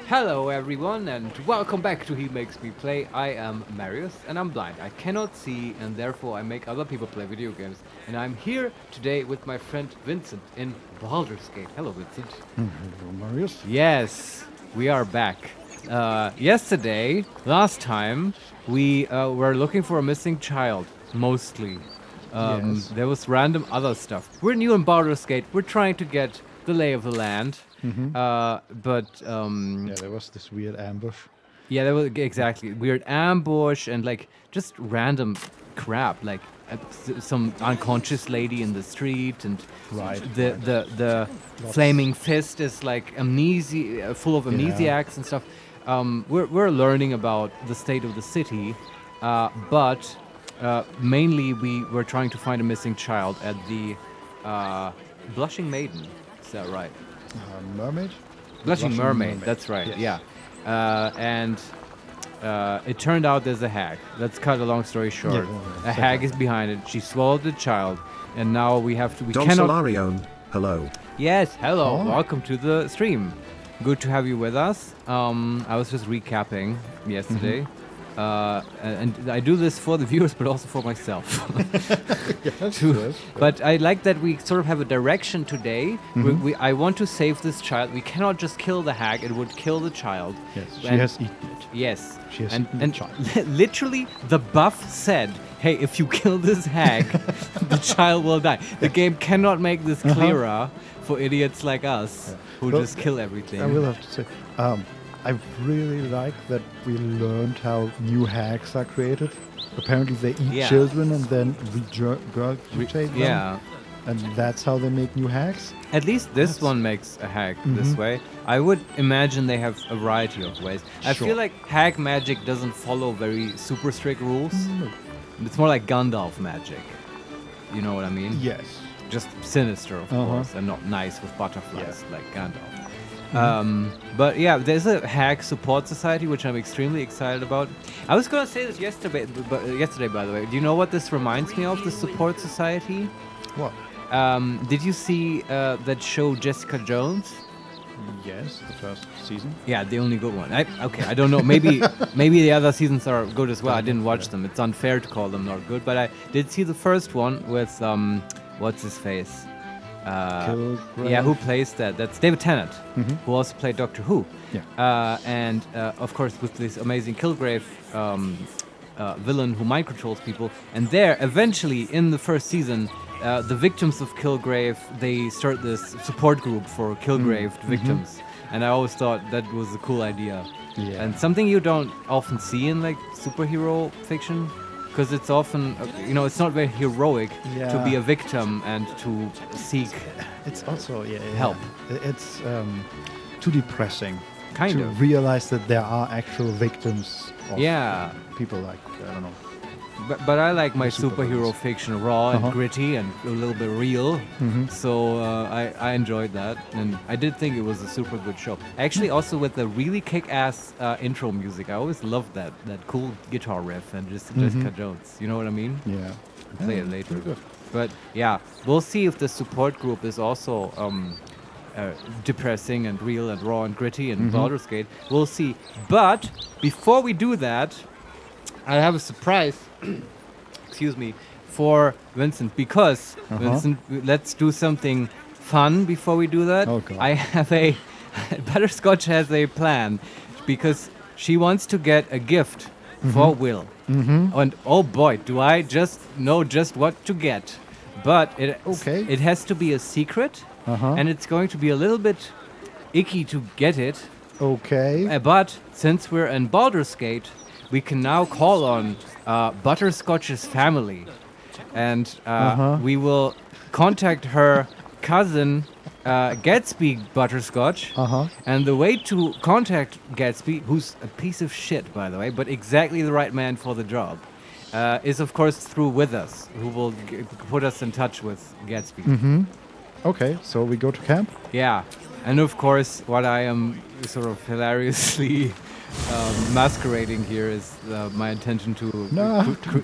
Hello everyone and welcome back to HeMakesMePlay. I am Marius and I'm blind. I cannot see and therefore I make other people play video games. And I'm here today with my friend Vincent in Baldur's Gate. Hello Vincent. Hello, Marius. Yes, we are back. Last time, we were looking for a missing child, mostly. Yes. There was random other stuff. We're new in Baldur's Gate. We're trying to get the lay of the land. Yeah, there was this weird ambush. Yeah, that was exactly weird ambush and like just random crap, like some unconscious lady in the street, and Right. the flaming fist is like amnesia, full of amnesiacs and stuff. We're learning about the state of the city, but mainly we were trying to find a missing child at the Blushing Maiden. Is that right? Mermaid? Blushing Mermaid, that's right, Yes. yeah. And it turned out there's a hag. Let's cut a long story short. Yeah, A hag is behind it. She swallowed the child, and now we have to. We Don cannot. Solarion, hello. Yes, hello. Oh. Welcome to the stream. Good to have you with us. I was just recapping yesterday. And I do this for the viewers, but also for myself. Yes, To- yes. But I like that we sort of have a direction today. I want to save this child. We cannot just kill the hag; it would kill the child. Yes, she And- has eaten it. Yes. She has and eaten the and child. literally, the buff said, "Hey, if you kill this hag, the child will die." The game cannot make this clearer for idiots like us who Well, just kill everything. I will have to say, I really like that we learned how new hags are created. Apparently, they eat Yeah. children and then regurgitate them. Yeah. And that's how they make new hags. At least this one makes a hag this way. I would imagine they have a variety of ways. I Sure. feel like hag magic doesn't follow very super strict rules. No. It's more like Gandalf magic. You know what I mean? Yes. Just sinister, of Uh-huh. course, and not nice with butterflies like Gandalf. But yeah, there's a hack support society which I'm extremely excited about. I was gonna say this yesterday, by the way. Do you know what this reminds me of? The support society. What? Did you see that show Jessica Jones? Yes, the first season. Yeah, the only good one. I don't know. Maybe the other seasons are good as well. I didn't watch them. It's unfair to call them not good. But I did see the first one with what's his face? Kilgrave? Yeah, who plays that? That's David Tennant, who also played Doctor Who. Yeah. And of course with this amazing Kilgrave villain who mind controls people. And there, eventually in the first season, the victims of Kilgrave, they start this support group for Kilgrave victims. And I always thought that was a cool idea. Yeah. And something you don't often see in like superhero fiction, because it's often, it's not very heroic to be Yeah. a victim and to seek It's also help. It's too depressing Kind to of. realize that there are actual victims of Yeah. people like I don't know. But I like my Superheroes. superhero fiction raw and Uh-huh. gritty and a little bit real. So I enjoyed that. And I did think it was a super good show. Actually, also with the really kick-ass intro music. I always loved that cool guitar riff and just Jessica Jones. You know what I mean? Yeah. I'll play it later. pretty good. But yeah, we'll see if the support group is also depressing and real and raw and gritty in Baldur's Gate. We'll see. But before we do that, I have a surprise. Excuse me, for Vincent, because Vincent, let's do something fun before we do that. Oh, God. I have a Butterscotch has a plan because she wants to get a gift for Will. And oh boy, do I just know just what to get. But Okay. it has to be a secret, Uh-huh. and it's going to be a little bit icky to get it. Okay. But since we're in Baldur's Gate, we can now call on Butterscotch's family. And we will contact her cousin, Gatsby Butterscotch. And the way to contact Gatsby, who's a piece of shit, by the way, but exactly the right man for the job, is of course through with us, who will put us in touch with Gatsby. Okay. So we go to camp. Yeah, and of course, what I am sort of hilariously masquerading here is my intention to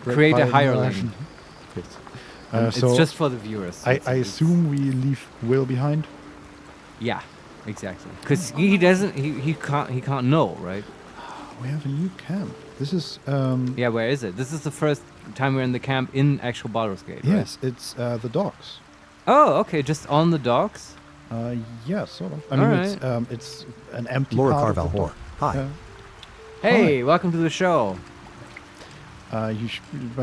create a hireling. Yes. It's So just for the viewers. I It's- assume we leave Will behind. Yeah. Exactly. Because he doesn't. He can't know, right? We have a new camp. This is Yeah. Where is it? This is the first time we're in the camp in actual Baldur's Gate. Right? yes, it's the docks. Oh, okay. Just on the docks. Yeah, sort of. I mean, Alright. it's an empty Laura part Carval of the Hoare. dock. Hi. Hey, welcome to the show. By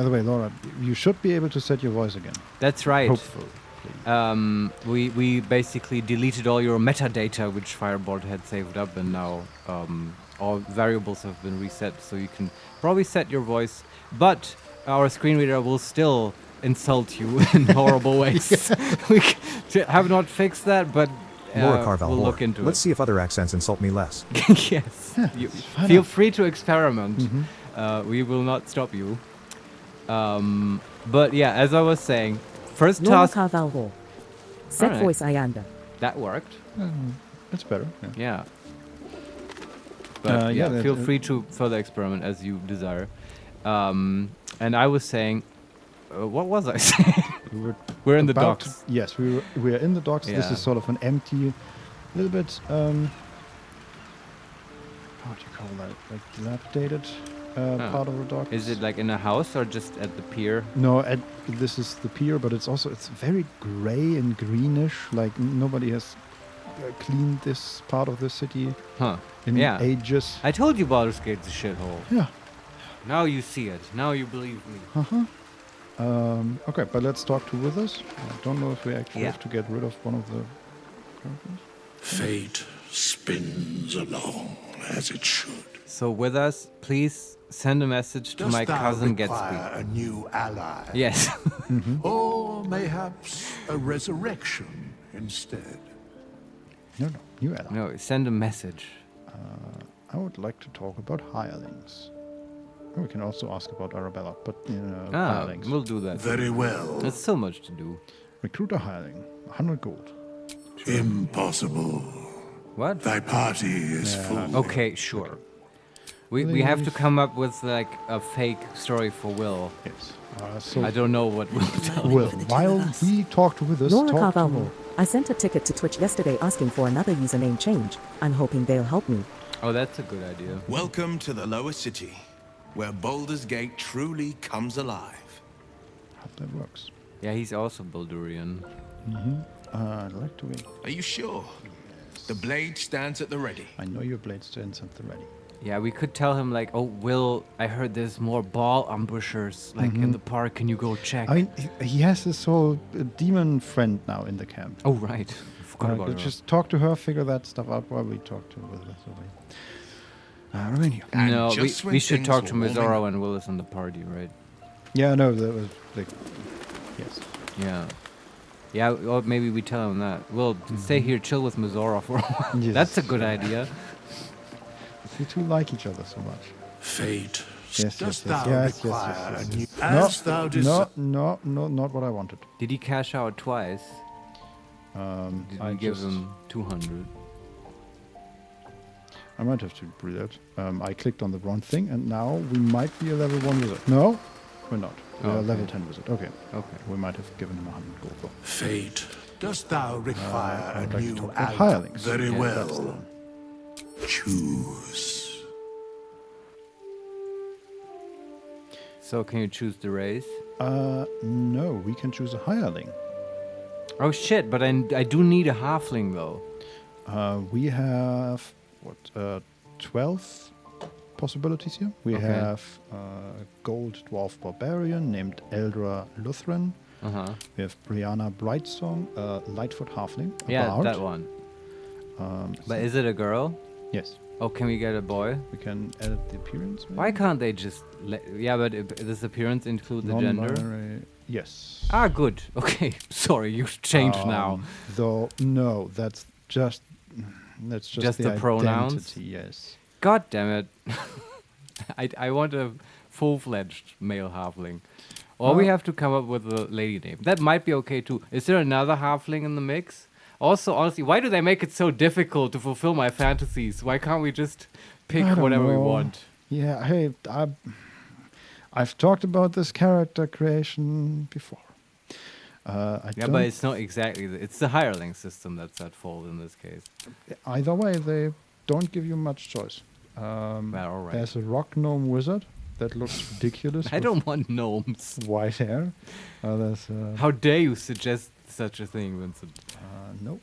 the way, Laura, you should be able to set your voice again. That's right. Hopefully. We basically deleted all your metadata, which Firebolt had saved up, and now all variables have been reset, so you can probably set your voice. But our screen reader will still insult you in horrible ways. We have not fixed that, but Laura Carval we'll Hoare. look into Let's it. see if other accents insult me less. Yes. You Find feel out. free to experiment. We will not stop you. But yeah, as I was saying, first Laura task Carvalho. Set Alright. voice Ayanda. that worked. It's better. Yeah. Yeah. But yeah, feel free to further experiment as you desire. And I was saying, what was I saying? We were We're in the about docks. Yes, we are in the docks. This Yeah. is sort of an empty, little bit. How do you call that? Like dilapidated part of the dock. Is it like in a house or just at the pier? No, this is the pier, but it's very gray and greenish. Like nobody has cleaned this part of the city Huh. in Yeah. ages. I told you Baldur's Gate's a shithole. Yeah. Now you see it. Now you believe me. Okay, but let's talk to Withers. I don't know if we actually Yeah. have to get rid of one of the characters. Fate spins along as it should. So with us, please send a message to my cousin require Gatsby. a new ally? Yes. Or mayhaps a resurrection instead? No, new ally. No, send a message. I would like to talk about hirelings. We can also ask about Arabella, but Ah, hirelings. we'll do that. Very well. There's so much to do. Recruit a hireling, 100 gold. Impossible. What? Thy party is full. Okay, sure. We have to come up with like a fake story for Will. Yes. So, I don't know what Will tell. Will, while we talk to Withers, Laura talk Carvalho. to... I sent a ticket to Twitch yesterday asking for another username change. I'm hoping they'll help me. Oh, that's a good idea. Welcome to the lower city, where Baldur's Gate truly comes alive. How that works. Yeah, he's also Baldurian. I'd like to wait. Are you sure? The blade stands at the ready. I know your blade stands at the ready. Yeah, we could tell him like, oh, Will, I heard there's more ball ambushers like in the park. Can you go check? I mean, he has this whole demon friend now in the camp. Oh, right. Forgot about her. Just talk to her, figure that stuff out while we talk to Withers. Romania. And No, just when we should things talk were to warming Mizora up- when Will is in the party, right? Yeah, no, that was like, yes. Yeah. Yeah, or maybe we tell him that. Will, stay here, chill with Mizora for a while. Yes. That's a good idea. You two like each other so much. Fate. Yes, Dost yes, thou yes, require yes, a new... yes. As thou desire... No, not what I wanted. Did he cash out twice? Did I we give just- him 200? I might have to read it. I clicked on the wrong thing, and now we might be a level 1 wizard. No, we're not. We're Oh, a level okay. 10 wizard. Okay. Okay. We might have given him 100 gold. Though. Fate. Dost thou require I'd a like to new talk about ally? hirelings. Very Yeah, that's well. Choose. So can you choose the race? No, we can choose a hireling. Oh shit, but I do need a halfling though. We have, 12 possibilities here. We Okay. have Gold Dwarf Barbarian named Eldra Lutheran. Uh-huh. We have Brianna Brightsong, Lightfoot Halfling. a Yeah, bard. that one. But is it a girl? Yes. Oh, can we get a boy? We can edit the appearance. Maybe? Why can't they just yeah, but does appearance include the gender? Non-binary- Yes. Ah, good. Okay. Sorry, you've changed now. Though no, that's just Just the pronouns? identity, yes. God damn it. I want a full-fledged male halfling. Or we have to come up with a lady name. That might be okay too. Is there another halfling in the mix? Also, honestly, why do they make it so difficult to fulfill my fantasies? Why can't we just pick I don't whatever we know. want? Yeah, hey, I've talked about this character creation before. I Yeah, don't but it's not exactly. It's the hireling system that's at fault in this case. Either way, they don't give you much choice. Well, all right. There's a rock gnome wizard that looks ridiculous. I don't want gnomes. with white hair. There's How dare you suggest such a thing, Vincent? nope.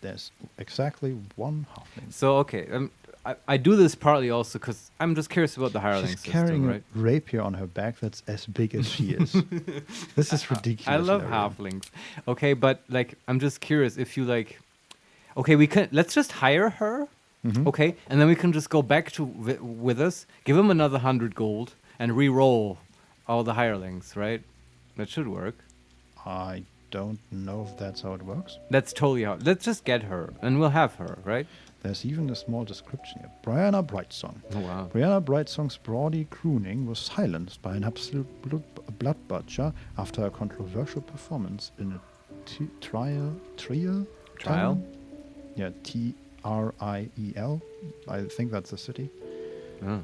There's exactly one halfling. So okay, I do this partly also because I'm just curious about the hireling She's system, carrying right? a rapier on her back that's as big as she is. This is ridiculous. I love Larian. halflings. Okay, but like I'm just curious if you like. Okay, let's just hire her. Mhm. Okay, and then we can just go back to with us, give him another 100 gold, and re-roll all the hirelings. Right? That should work. I don't know if that's how it works. That's totally how. Let's just get her, and we'll have her. Right? There's even a small description here. Brianna Brightsong. Oh wow. Brianna Brightsong's broady crooning was silenced by an absolute blood butcher after a controversial performance in a trial? Yeah, Triel. I think that's the city. Oh,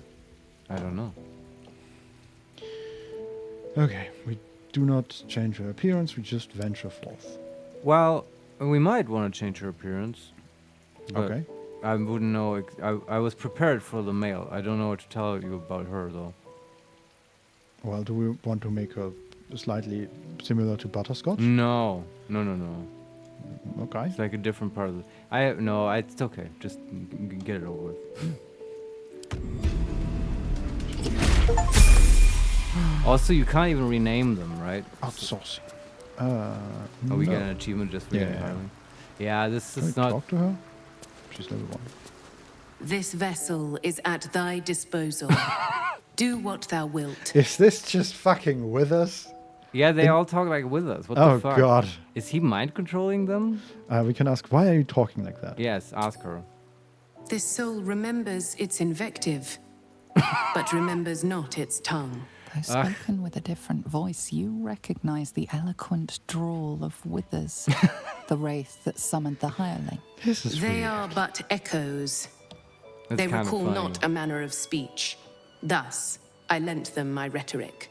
I don't know. Okay, we do not change her appearance, we just venture forth. Well, we might want to change her appearance. but Okay. I wouldn't know. I was prepared for the male. I don't know what to tell you about her, though. Well, do we want to make her slightly similar to Butterscotch? No. Okay. It's like a different part of the... it's okay. Just get it over with. Also, you can't even rename them, right? Outsourcing. Oh, we get an achievement just for Yeah, getting yeah. hireling. Yeah, this Can we is not... talk to her? She's level 1. This vessel is at thy disposal. Do what thou wilt. Is this just fucking with us? Yeah, they all talk like with us. What Oh, the fuck? God. Is he mind controlling them? We can ask, why are you talking like that? Yes, ask her. This soul remembers its invective, but remembers not its tongue. Though spoken with a different voice, you recognize the eloquent drawl of Withers, the wraith that summoned the hireling. This is They weird. are but echoes. That's They kind of recall funny. not a manner of speech. Thus, I lent them my rhetoric.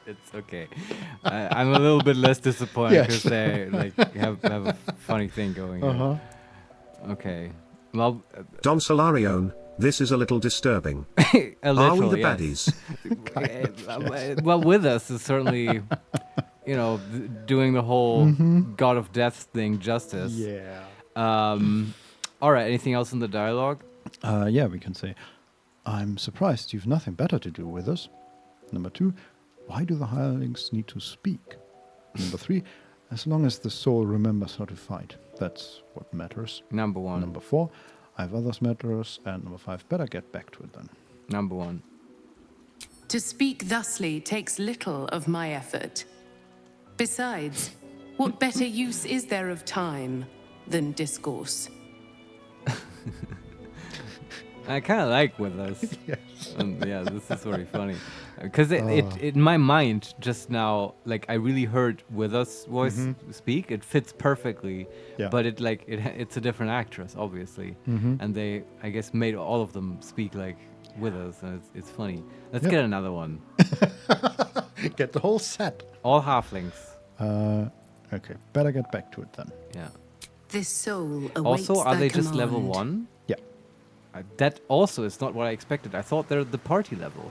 It's okay. I'm a little bit less disappointed Yes. because they have a funny thing going on. Okay. Well, Don Solarione, this is a little disturbing. a Are little, we the yes. baddies? Well, with us is certainly, doing the whole God of Death thing justice. Yeah. All right. Anything else in the dialogue? Yeah, we can say, I'm surprised you've nothing better to do with us. Number 2, why do the hirelings need to speak? Number 3, as long as the soul remembers how to fight, that's what matters. Number 1. Number 4, I have others matters. And number 5, better get back to it then. Number 1. To speak thusly takes little of my effort. Besides, what better use is there of time than discourse? I kind of like with us. Yes. Yeah, this is very funny. Because it in my mind just now, like I really heard with us voice speak. It fits perfectly. Yeah. But it's a different actress, obviously, and they I guess made all of them speak like with us, and it's funny. Let's Yep. get another one. Get the whole set. All halflings. Okay, better get back to it then. Yeah. This soul awaits Also, are thy they just level command. 1? Yeah. That also is not what I expected. I thought they're the party level.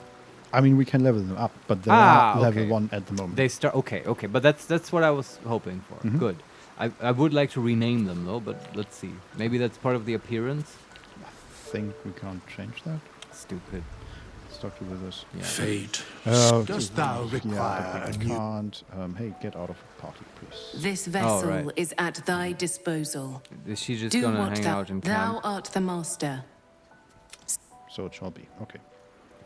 I mean, we can level them up, but they are level okay. 1 at the moment. They start okay, but that's what I was hoping for. Good. I would like to rename them though, but let's see. Maybe that's part of the appearance. I think we can't change that. Stupid. Let's talk to Withers. Yeah. Fate, Oh, dost thou Yeah, require but a we new... can't. Hey, get out of the party, please. This vessel right. is at thy disposal. Is she just Do gonna what hang out in thou camp? art the master. So it shall be. Okay.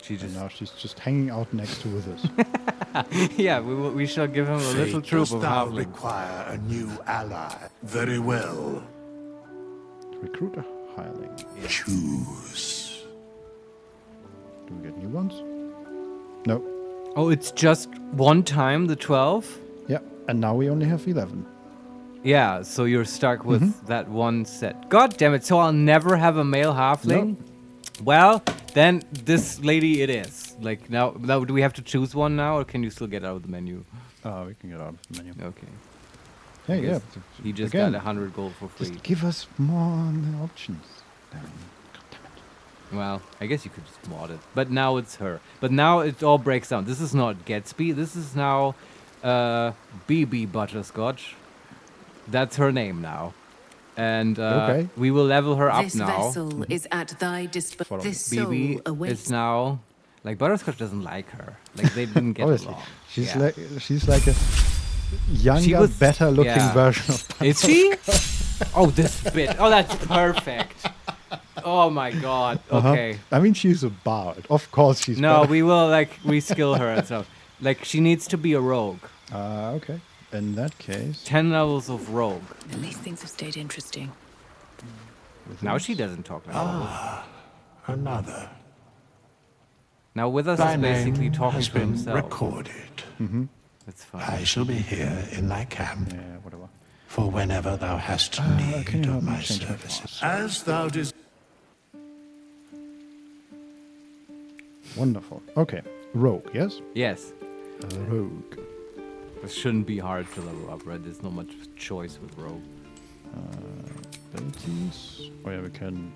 She And just now she's just hanging out next to Withers. yeah. We shall give him a little Fate, troop dost of thou halflings. require a new ally? Very well. Recruit a hireling. Choose. Do we get new ones? No. Oh, it's just one time the 12. Yeah, and now we only have 11. Yeah, so you're stuck with that one set. God damn it! So I'll never have a male halfling. No. Well, then this lady it is. like now do we have to choose one now, or can you still get out of the menu? We can get out of the menu. Okay. Hey, yeah. Because he just again, got 100 gold for free. Just give us more options. Well, I guess you could just mod it. But now it's her. But now it all breaks down. This is not Gatsby. This is now BB Butterscotch. That's her name now. And Okay. we will level her up This now. vessel is at thy disposal. This soul BB awaits. is now... Like, Butterscotch doesn't like her. Like, they didn't get Obviously. along. She's Yeah. she's like a younger, was- better looking yeah. version of Is she? Oh, this bit. Oh, that's perfect. Oh my god. Okay. I mean, she's a bard. Of course she's No, better. we will like reskill her and stuff. Like she needs to be a rogue. Okay. In that case... 10 levels of rogue. At least things have stayed interesting. Now she doesn't talk like that. Another. Now with us Thy is basically name talking has to been himself. recorded. That's fine. I shall be here in thy camp Yeah, whatever. for whenever thou hast can need you of help me my change my services. As thou desires. Wonderful. Okay. Rogue, yes? Yes. Rogue. This shouldn't be hard to level up, right? There's not much choice with rogue. Abilities. Oh yeah, we can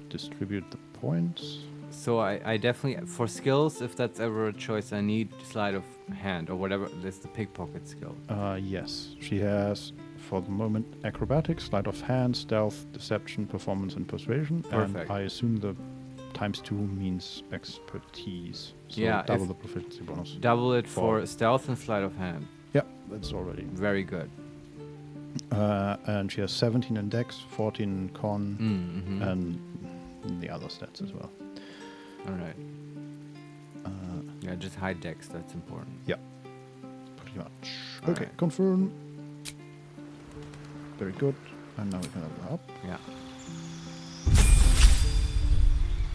distribute the points. So I definitely, for skills, if that's ever a choice, I need sleight of hand or whatever. There's the pickpocket skill. Yes. She has, for the moment, acrobatics, sleight of hand, stealth, deception, performance, and persuasion. Perfect. And I assume the ×2 means expertise. So Yeah, double if- the proficiency bonus. Double it For- for stealth and sleight of hand. Yeah, that's already. Very good. And she has 17 in dex, 14 in con, Mm-hmm. and the other stats as well. All right. Yeah, just high dex. That's important. Yeah, pretty much. All Okay, right. confirm. Very good. And now we can level up. Yeah.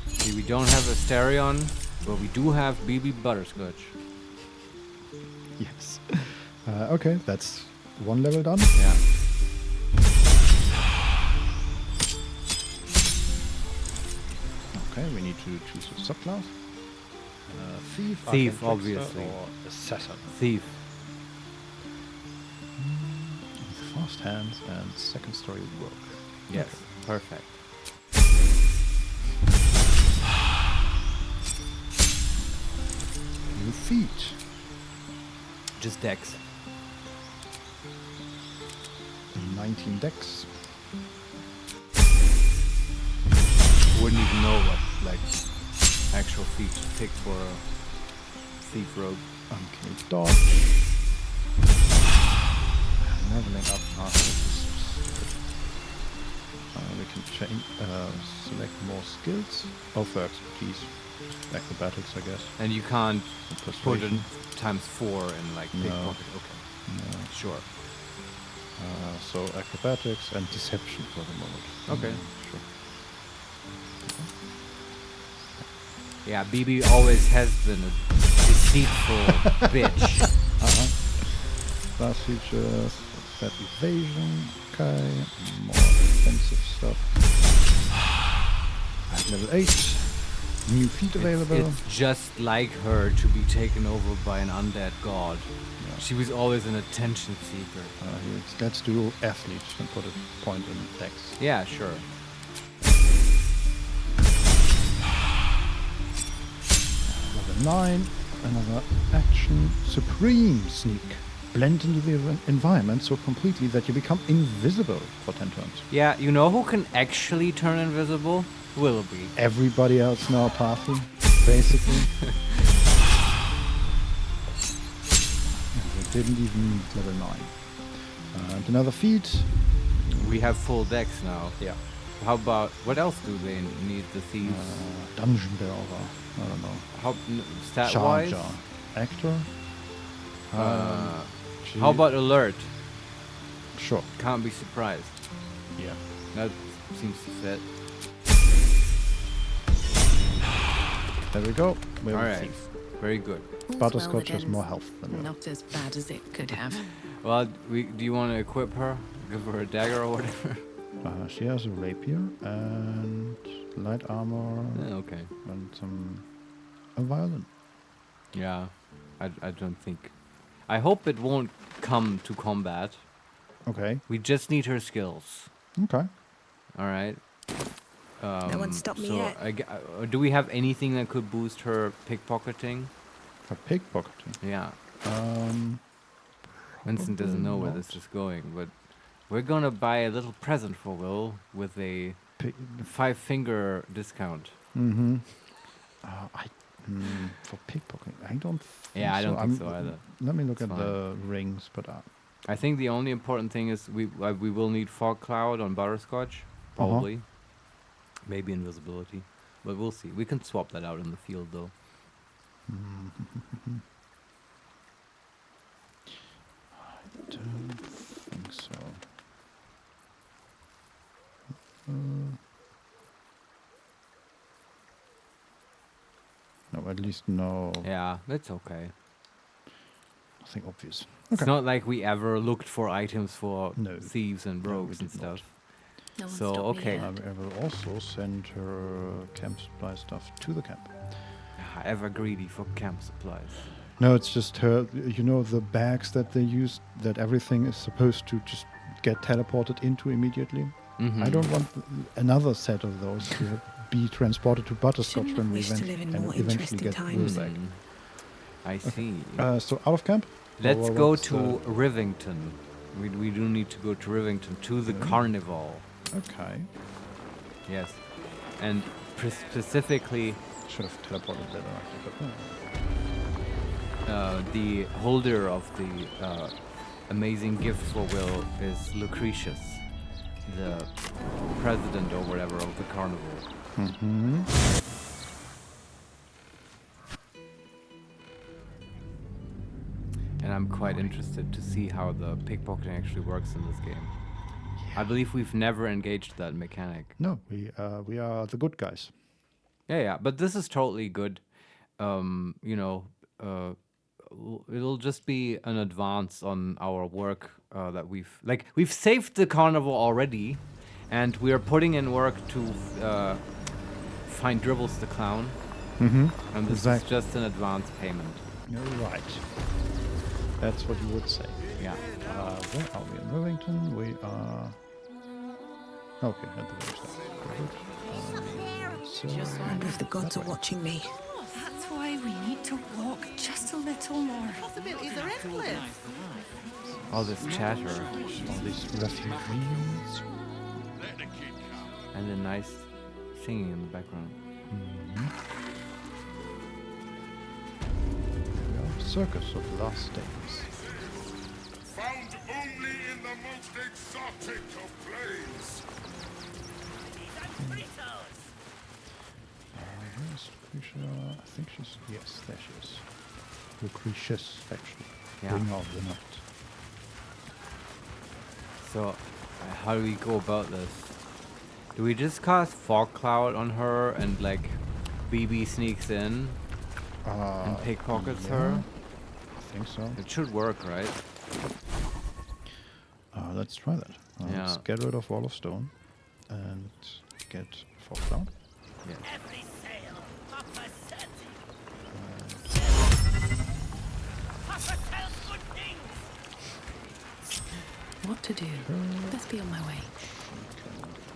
See, we don't have Asterion, but we do have BB Butterscotch. Yes. Okay, that's one level done. Yeah. Okay, we need to choose a subclass. Thief, Thief, Archon, obviously. Trickster, or Assassin. Thief. With fast hands and second story work. Yes. Perfect. New feat. Just dex. 19 dex. Wouldn't even know what like actual feat to pick for a thief rogue. Uncanny dodge. Leveling up after this is stupid. We can change, select more skills. Oh, for expertise. Acrobatics, I guess. And you can't And put persuasion. it ×4 in like No. pickpocket. Okay. No. Sure. So acrobatics and deception for the moment. Okay. Sure. Yeah, BB always has been a deceitful bitch. Class features, fat evasion, okay, more defensive stuff. At level 8, new feat available. It's just like her to be taken over by an undead god. Yeah. She was always an attention seeker. Let's do athlete and put a point in dex. Yeah, sure. Level 9, another action, supreme sneak. Blend into the environment so completely that you become invisible for 10 turns. Yeah, you know who can actually turn invisible? Willoughby. Everybody else now passing, basically. And we didn't even need level 9. And another feat. We have full decks now. Yeah. How about, what else do they need, the thieves? Dungeon Delver. I don't know. How, stat-wise? Charger. Actor. How about alert? Sure. Can't be surprised. Yeah. That seems to fit. There we go. We're All a right. thief. Very good. Butterscotch has more health than you. Not as bad as it could have. Well, do you want to equip her? Give her a dagger or whatever? She has a rapier and light armor Yeah, okay. and some a violin. Yeah, I don't think. I hope it won't come to combat. Okay. We just need her skills. Okay. All right. No one stopped me yet. Do we have anything that could boost her pickpocketing? For pickpocketing. Yeah. Um. Vincent doesn't know where not. this is going, but we're gonna buy a little present for Will with a 5-finger discount. Mm-hmm. For pickpocketing, I don't. Yeah, I don't think so either. Let me look It's at the rings, but I think the only important thing is we will need fog cloud on Butterscotch, probably. Maybe invisibility, but we'll see. We can swap that out in the field though. I don't think so. No, at least no. Yeah, that's okay. Nothing obvious. It's not like we ever looked for items for No. thieves and No, we rogues and did not. stuff. No one So, stopped okay. me yet. I will also send her camp supply stuff to the camp. Ever greedy for camp supplies. No, it's just her. You know the bags that they use, that everything is supposed to just get teleported into immediately. I don't want another set of those to be transported to Butterscotch Shouldn't when we wish to live in more eventually interesting get times. those back. I see. So out of camp. Let's Or go what's to Rivington. We do need to go to Rivington, to the carnival. Okay. Yes. And specifically, Should have teleported better actually, but the holder of the amazing gift for Will is Lucretius, the president or whatever of the carnival. And I'm quite interested to see how the pickpocketing actually works in this game. I believe we've never engaged that mechanic. no, we are the good guys. Yeah, but this is totally good. It'll just be an advance on our work that we've saved the carnival already, and we are putting in work to find Dribbles the clown. And this is just an advance payment. You're right. That's what you would say. Yeah. Where are we? In Rivington. We are. Okay, at the very start. Very good. I wonder if the gods are watching me. That's why we need to walk just a little more. Possibilities are endless. All this chatter All these refugees. and the nice singing in the background. Circus of Last Days. Found only in the most exotic of plays. Where's Lucretia? I think she's. Yes, there she is. Lucretius, actually. Yeah. Bringer of the night. So, how do we go about this? Do we just cast fog cloud on her and like BB sneaks in and pickpockets her? I think so. It should work, right? Let's try that. Let's get rid of Wall of Stone and get Fog Cloud. Yeah. What to do? Best be on my way.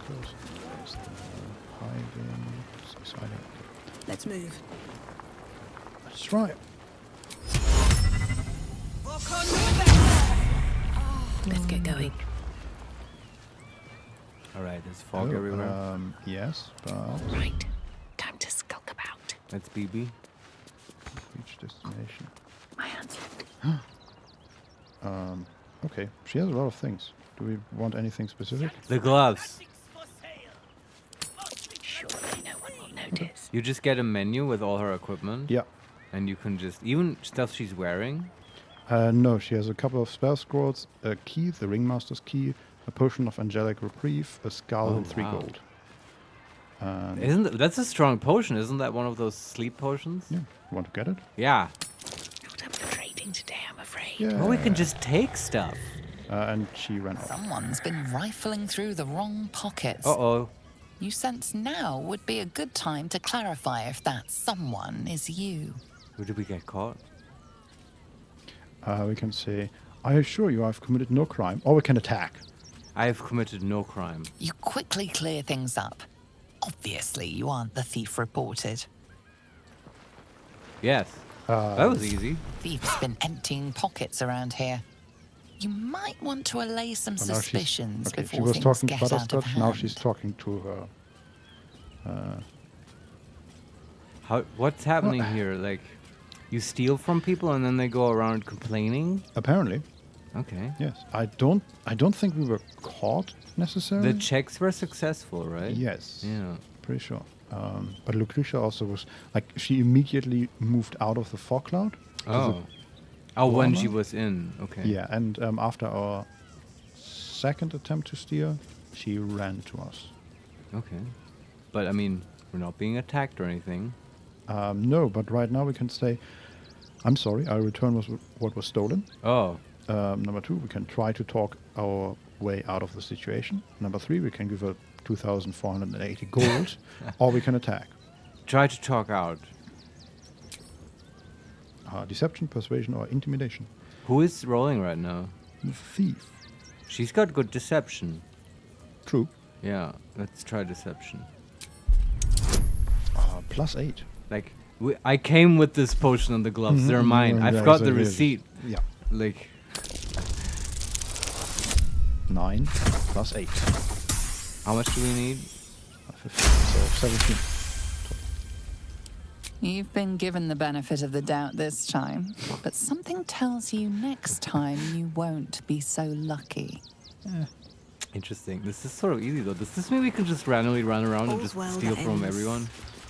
There's the hiding. Let's move. Let's try it. Let's get going. Alright, there's fog everywhere. Yes, but Right. Time to skulk about. That's BB. reach destination. My hands. Okay, she has a lot of things. Do we want anything specific? The gloves. Surely no one will notice. You just get a menu with all her equipment. Yeah. And you can just, even stuff she's wearing. No, she has a couple of spell scrolls, a key, the Ringmaster's key, a potion of angelic reprieve, a skull, and 3 gold. That's a strong potion? Isn't that one of those sleep potions? Yeah. Want to get it? Yeah. Not up for trading today, I'm afraid. Yeah. Well, we can just take stuff. And she ran off. Someone's been rifling through the wrong pockets. Uh-oh. You sense now would be a good time to clarify if that someone is you. Who did we get caught? We can say, I assure you I've committed no crime, or we can attack. I have committed no crime. You quickly clear things up. Obviously, you aren't the thief reported. Yes. That was easy. Thief's been emptying pockets around here. You might want to allay some suspicions Okay, she before was things talking to get out of Butterscotch, hand. now she's talking to her. What's happening here? Like, you steal from people and then they go around complaining? Apparently. Okay. Yes. I don't think we were caught necessarily. The checks were successful, right? Yes. Yeah. Pretty sure. But Lucretia also was like, she immediately moved out of the fog cloud. Oh. Oh, when Warmer. she was in. Okay. Yeah, and after our second attempt to steal, she ran to us. Okay. But I mean, we're not being attacked or anything. No, but right now we can say, I'm sorry, our return was what was stolen. Oh. Number 2, we can try to talk our way out of the situation. Number 3, we can give her 2,480 gold, or we can attack. Try to talk out. Deception, persuasion, or intimidation. Who is rolling right now? The thief. She's got good deception. True. Yeah, let's try deception. +8. Like, I came with this potion on the gloves. They're mine. I've got the receipt. Yeah. Like... 9 +8. How much do we need? 15, so 17. You've been given the benefit of the doubt this time, but something tells you next time you won't be so lucky. Interesting. This is sort of easy though. Does this mean we can just randomly run around and just steal from everyone?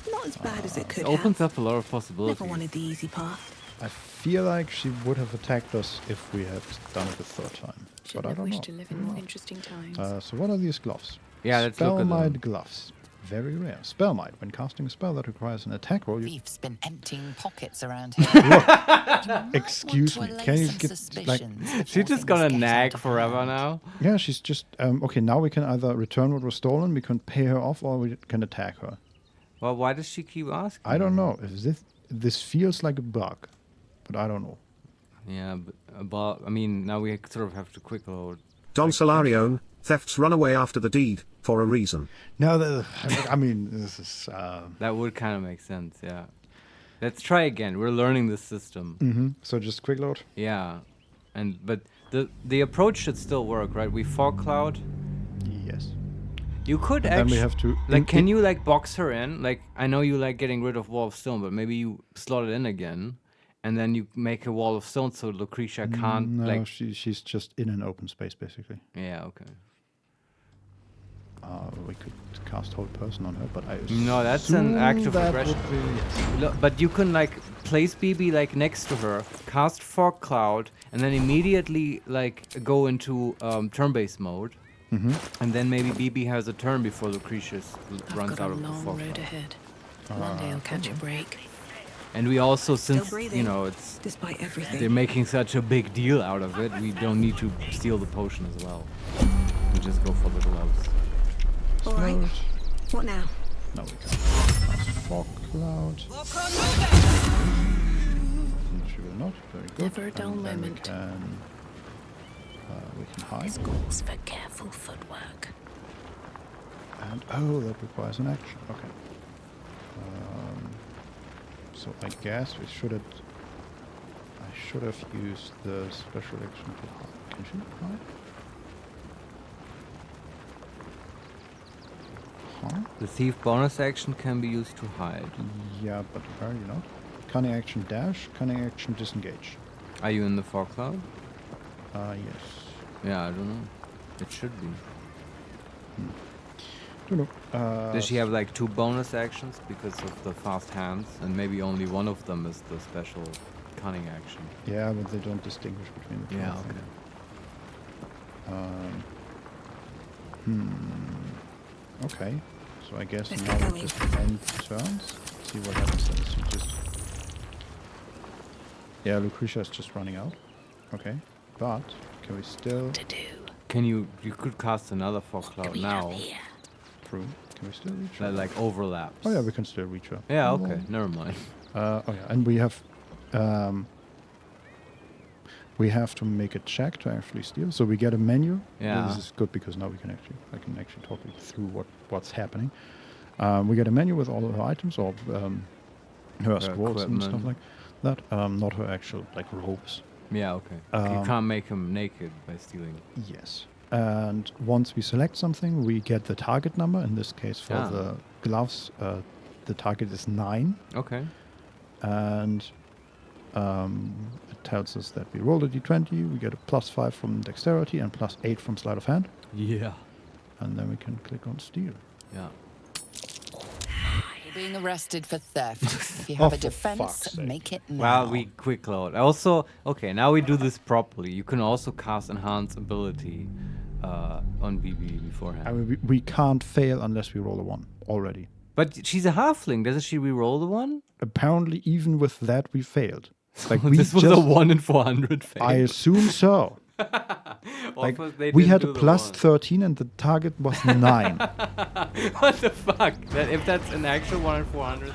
Not as bad as it could It opens up a lot of possibilities. Never wanted the easy path. I feel like she would have attacked us if we had done it the third time. But I don't know. to live in more interesting times. So what are these gloves? Yeah, let's look at them. Spellmight gloves. Very rare. Spellmight. When casting a spell that requires an attack roll, you... Thief's been emptying pockets around here. Excuse me. Can you get like? She's just gonna nag forever now. Yeah, she's just okay. Now we can either return what was stolen, we can pay her off, or we can attack her. Well, why does she keep asking? I don't know. If this feels like a bug, but I don't know. Yeah, but I mean, now we sort of have to quick load. Don Solarione, thefts run away after the deed, for a reason. No, I mean, this is... That would kind of make sense, yeah. Let's try again. We're learning this system. So just quick load? Yeah. But the approach should still work, right? We fog cloud. Yes. You could But actually... then we have to... Like, can you, like, box her in? Like, I know you like getting rid of Wall of Stone, but maybe you slot it in again. And then you make a Wall of Stone so Lucretia can't, no, like... she's just in an open space, basically. Yeah, okay. We could cast Hold Person on her, but I No, that's an act of that aggression. would be, yes. Look, but you can, like, place BB, like, next to her, cast Fog Cloud, and then immediately, like, go into turn-based mode. And then maybe BB has a turn before Lucretia runs out of the Fog Cloud. ahead. One day I'll catch a break. And we also, since, breathing, you know, it's... Despite everything. They're making such a big deal out of it, we don't need to steal the potion as well. We just go for the gloves. All right. What now? No, we can't. Cast Fog Cloud. She will not. Very good. Never a dull And then moment. We can hide. This calls for careful footwork. And oh, that requires an action. Okay. So I guess we should have. I should have used the special action to hide. Can she hide? Huh? The Thief bonus action can be used to hide. Yeah, but apparently not. Cunning action dash. Cunning action disengage. Are you in the Fog Cloud? Yes. Yeah, I don't know. It should be. Don't know. Does she have like 2 bonus actions because of the fast hands, and maybe only one of them is the special cunning action? Yeah, but they don't distinguish between the two. Yeah, I think. okay. Okay. So I guess Let's now get we going. just end turns. See what happens then. She just... Yeah, Lucretia is just running out. Okay. But can we still... To do. You could cast another Fog Cloud now. True. Can we still reach her? Like overlaps. Oh yeah, we can still reach her. Yeah, okay, never mind. Oh yeah, and we have to make a check to actually steal. So we get a menu. Yeah. This is good because now I can actually talk you through what's happening. We get a menu with all of her items or her scrolls and stuff like that. Not her actual like robes. Yeah, okay. You can't make him naked by stealing. Yes. And once we select something, we get the target number. In this case, for the gloves, the target is 9. Okay. And it tells us that we roll a d20, we get a +5 from dexterity and +8 from sleight of hand. Yeah. And then we can click on steal. Yeah. You're being arrested for theft. If you have a defense, make it now. Well, we quick load. Also, okay, now we do this properly. You can also cast enhance ability on BB beforehand. I mean, we can't fail unless we roll a 1 already. But she's a halfling. Doesn't she re-roll the 1? Apparently, even with that, we failed. Like this was a 1 in 400 fail. I assume so. Like, we had a +13 and the target was 9. What the fuck? If that's an actual 1 in 400,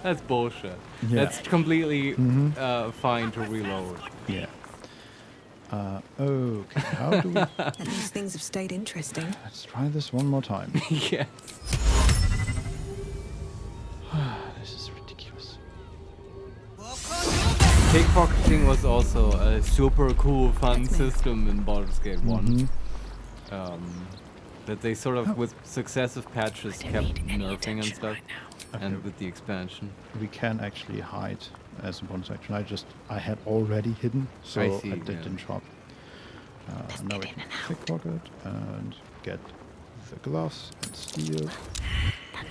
that's bullshit. Yeah. That's completely fine to reload. Yeah. Okay, how do we... At least things have stayed interesting. Let's try this one more time. Yes. This is ridiculous. Pickpocketing was also a super cool, fun system in Baldur's Gate 1. That they sort of, with successive patches, kept nerfing and stuff. And with the expansion. We can actually hide as a bonus action. I had already hidden, so I didn't drop. Now we can pickpocket and get the gloves and steal.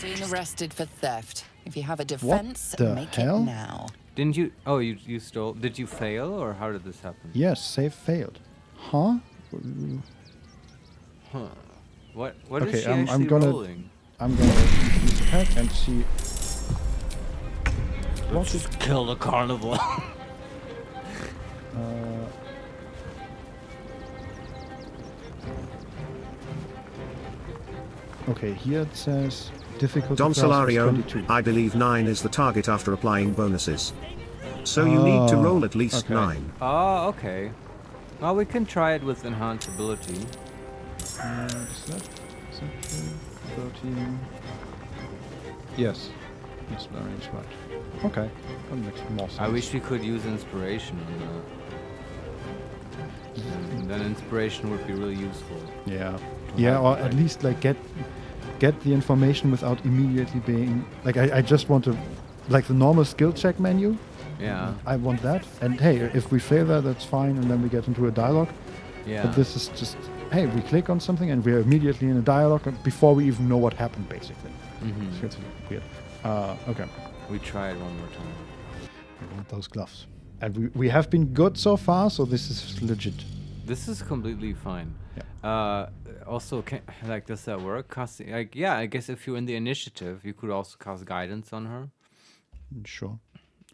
Being arrested for theft. If you have a defense, make it now. Didn't you? Oh, you stole. Did you fail, or how did this happen? Yes, save failed. Huh? Huh. What okay, is she actually rolling? I'm gonna use the pack and see. Let's just kill the carnival. Okay, here it says difficulty. Don class was Solario, 22. I believe 9 is the target after applying bonuses. So you need to roll at least 9. Oh, okay. Well, we can try it with enhanced ability. Is that 13? Yes. Yes, Larian's right. Okay. That makes more sense. I wish we could use inspiration on that. And then inspiration would be really useful. Yeah. Yeah, or at least like get the information without immediately being like I just want to like the normal skill check menu. Yeah. I want that. And hey, if we fail that, that's fine, and then we get into a dialogue. Yeah. But this is just hey, we click on something and we're immediately in a dialogue before we even know what happened, basically. So it's weird. Okay. We try it one more time. We want those gloves. And we have been good so far, so this is legit. This is completely fine. Yeah. Also, does that work? Casting, I guess if you're in the initiative, you could also cast guidance on her. Sure.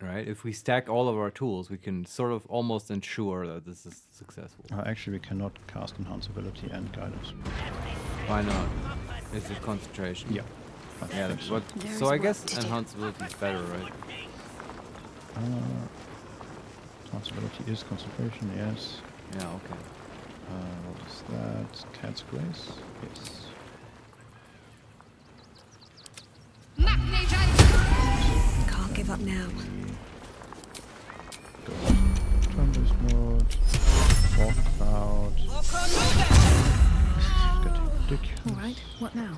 Right? If we stack all of our tools, we can sort of almost ensure that this is successful. Actually, we cannot cast enhance ability and guidance. Why not? Is it concentration? Yeah. Yeah. That's what. So I guess enhance ability is better, right? Enhance ability is concentration. Yes. Yeah. Okay. What is that? Cat's Grace? Yes. Can't give up now. Go Thunder's mode. Fog Cloud. Getting ridiculous. Alright, what now?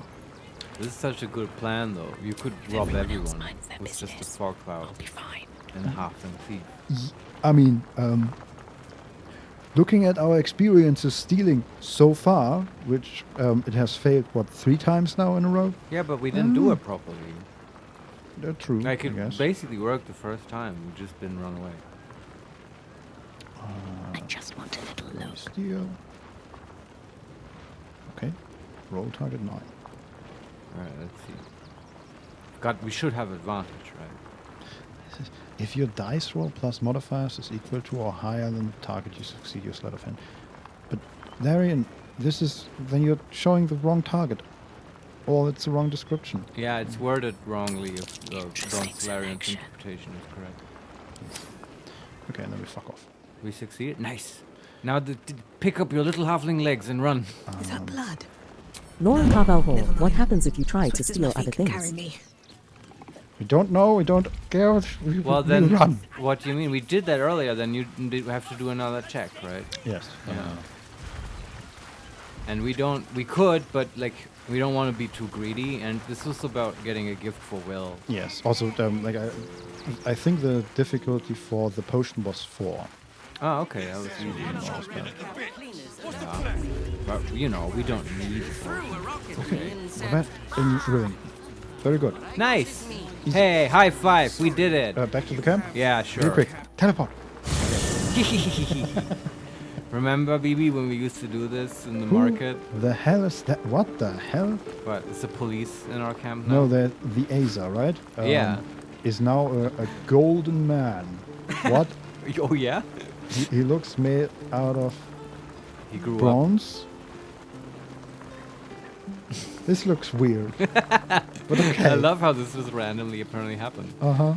This is such a good plan, though. You could rob everyone with just a fog cloud and a halfling thief. I mean, looking at our experiences stealing so far, which it has failed, 3 times now in a row? Yeah, but we didn't do it properly. True, Like, I it guess. basically worked the first time. We just didn't run away. I just want a little look. Steal. Okay. Roll target 9. Alright, let's see. We should have advantage, right? If your dice roll plus modifiers is equal to or higher than the target, you succeed your sleight of hand. But Larian, then you're showing the wrong target. Or it's the wrong description. Yeah, it's worded wrongly if Don's Larian's interpretation is correct. Okay, and then we fuck off. We succeeded? Nice. Now pick up your little halfling legs and run. Is that blood? Nora Carvalho, what happens if you try to Swift as steal my other feet can carry things? me. We don't know, we don't care. Well, we then, run. what do you mean? We did that earlier, then you have to do another check, right? Yes. Yeah. And we could, but like, we don't want to be too greedy, and this was about getting a gift for Will. Yes. Also, like I think the difficulty for the potion was 4. Oh, okay, that was easy. Yeah. But, you know, we don't need it. Okay. That in ruin. Very good. Nice! Hey, high five, we did it! Back to the camp? Yeah, sure. Real quick. Teleport. Remember, BB, when we used to do this in the market? The hell is that? What the hell? What, is the police in our camp now? No, the Asa, right? Yeah. Is now a golden man. What? Oh, yeah? He looks made out of He grew up. bronze. This looks weird. But okay. I love how this just randomly apparently happened. Uh-huh.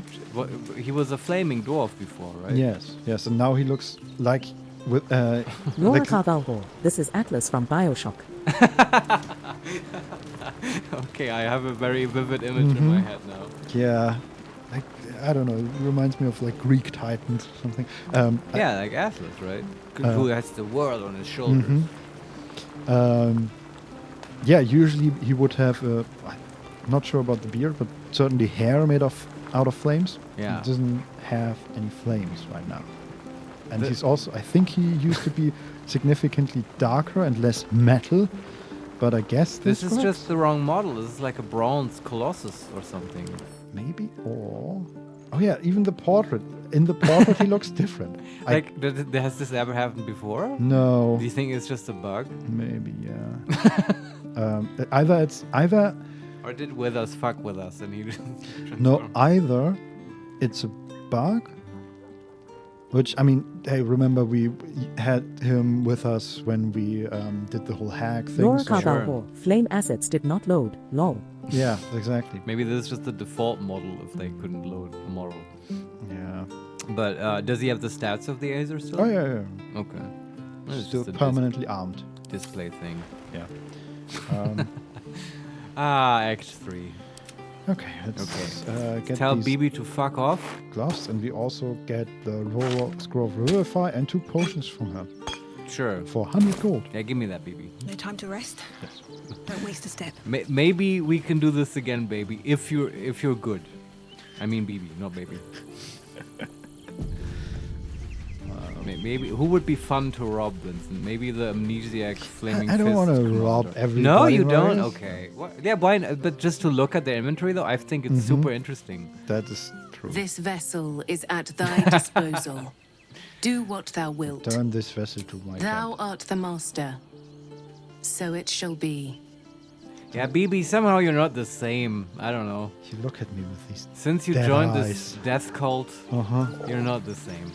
He was a flaming dwarf before, right? Yes, yes, and now he looks like with Nora like Carvalho, this is Atlas from Bioshock. Okay, I have a very vivid image in my head now. yeah, like I don't know, it reminds me of like Greek titans or something. Yeah, like Atlas, right? Who has the world on his shoulders. Yeah, usually he would have I'm not sure about the beard, but certainly hair made out of flames. Yeah. He doesn't have any flames right now. And he's also, I think he used to be significantly darker and less metal, but I guess This is works. just the wrong model. This is like a bronze colossus or something. Maybe, or... Oh yeah, even the portrait. In the portrait he looks different. Like, has this ever happened before? No. Do you think it's just a bug? Maybe, yeah. Either... Or did Withers fuck with us and he just... No, either it's a bug, which, I mean, hey, remember we had him with us when we did the whole hack thing. Nora so- Carvalho, flame assets did not load. Lol. Yeah, exactly. Maybe this is just the default model if they couldn't load a model. Yeah. But does he have the stats of the Azer still? Oh, yeah. Okay. Well, it's Still just a permanently armed. display thing. Yeah. Act 3. Okay, let's get Tell these BB to fuck off. gloves, and we also get the Scroll of Revivify and 2 potions from her Sure. for 100 gold. Yeah, give me that, BB. No time to rest. Yes. Don't waste a step. Maybe we can do this again, baby. If you're good. I mean BB, not baby. Maybe who would be fun to rob, Vincent? Maybe the amnesiac flaming. I don't fist want to commander. rob everybody. No, you don't. Marius. Okay. Yeah, why? But just to look at their inventory, though, I think it's super interesting. That is true. This vessel is at thy disposal. Do what thou wilt. Turn this vessel to my Thou camp. art the master. So it shall be. Yeah, BB, somehow you're not the same. I don't know. You look at me with these. Since you dead joined eyes. this death cult, you're not the same.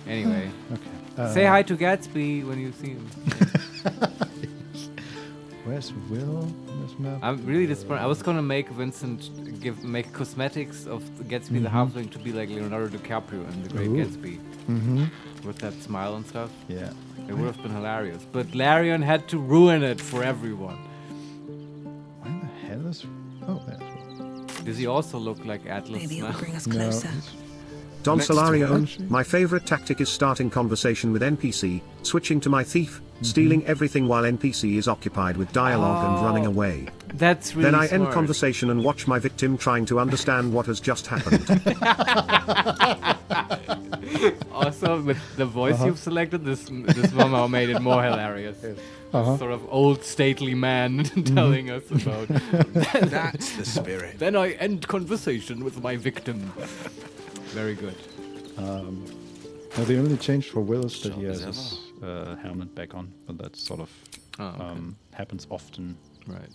Anyway, Okay. say hi to Gatsby when you see him. Where's Will on this map? I'm really disappointed. I was gonna make Vincent make cosmetics of Gatsby the Halfling to be like Leonardo DiCaprio in The Great Ooh. Gatsby, with that smile and stuff. Yeah. It would have been hilarious. But Larian had to ruin it for everyone. Where the hell is? Oh, there's Will. Does he also look like Atlas Maybe now? it'll bring us No. closer. Don Next Solario, one. my favorite tactic is starting conversation with NPC, switching to my thief, stealing everything while NPC is occupied with dialogue and running away. That's really Then I end smart. conversation and watch my victim trying to understand what has just happened. Also, with the voice you've selected, this somehow made it more hilarious. Sort of old stately man telling us about. That's the spirit. Then I end conversation with my victim. Very good. Now the only change for Will is that he has his helmet back on, but that sort of happens often. Right.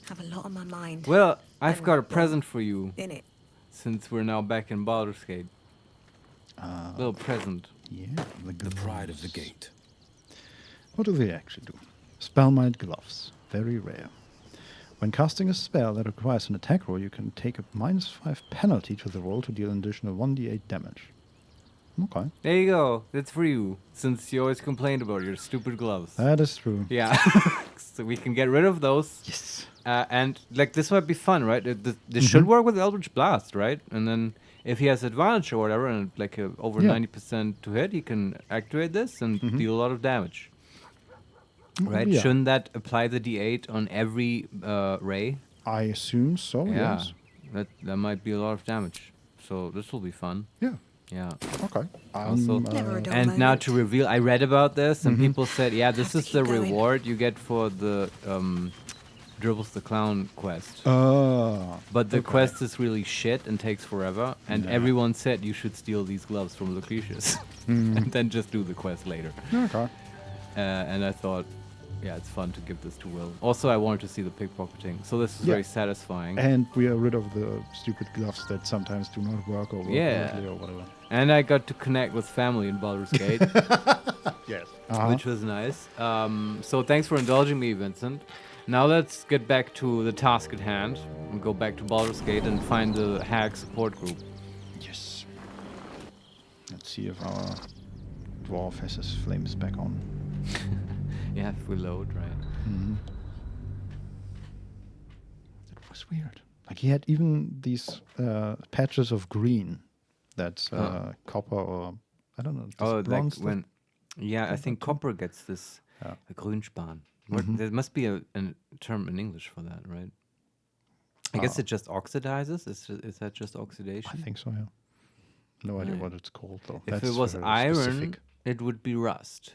Have a lot on my mind. Well, I've got a present for you, In it. since we're now back in Baldur's Gate. Little present. Yeah, The pride of the gate. What do they actually do? Spellmind gloves, very rare. When casting a spell that requires an attack roll, you can take a -5 penalty to the roll to deal an additional 1d8 damage. Okay. There you go. That's for you, since you always complained about your stupid gloves. That is true. Yeah. So we can get rid of those. Yes. And like this might be fun, right? This should work with Eldritch Blast, right? And then if he has advantage or whatever, and like over 90% to hit, he can activate this and deal a lot of damage. Right? Yeah. Shouldn't that apply the D8 on every ray? I assume so, Yeah. yes. That might be a lot of damage. So this will be fun. Yeah. Yeah. Okay. Also, Never a dull and now moment. to reveal, I read about this, and people said, yeah, this Have is to the keep going. reward you get for the Dribbles the Clown quest. But the quest is really shit and takes forever, and everyone said you should steal these gloves from Lucretius and then just do the quest later. Okay. And I thought, yeah, it's fun to give this to Will. Also, I wanted to see the pickpocketing, so this is Yeah. very satisfying. And we are rid of the stupid gloves that sometimes do not work or work badly or whatever. And I got to connect with family in Baldur's Gate. Yes. Which was nice. So thanks for indulging me, Vincent. Now let's get back to the task at hand and go back to Baldur's Gate and find the hack support group. Yes. Let's see if our dwarf has his flames back on. Yeah, if we load, right? It was weird. Like he had even these patches of green. That's copper or I don't know. Oh, like bronze stuff. when... Yeah, I think copper gets this Grünspan. There must be a term in English for that, right? I guess it just oxidizes. Is that just oxidation? I think so, yeah. No idea what it's called, though. If That's it was very iron, specific. it would be rust.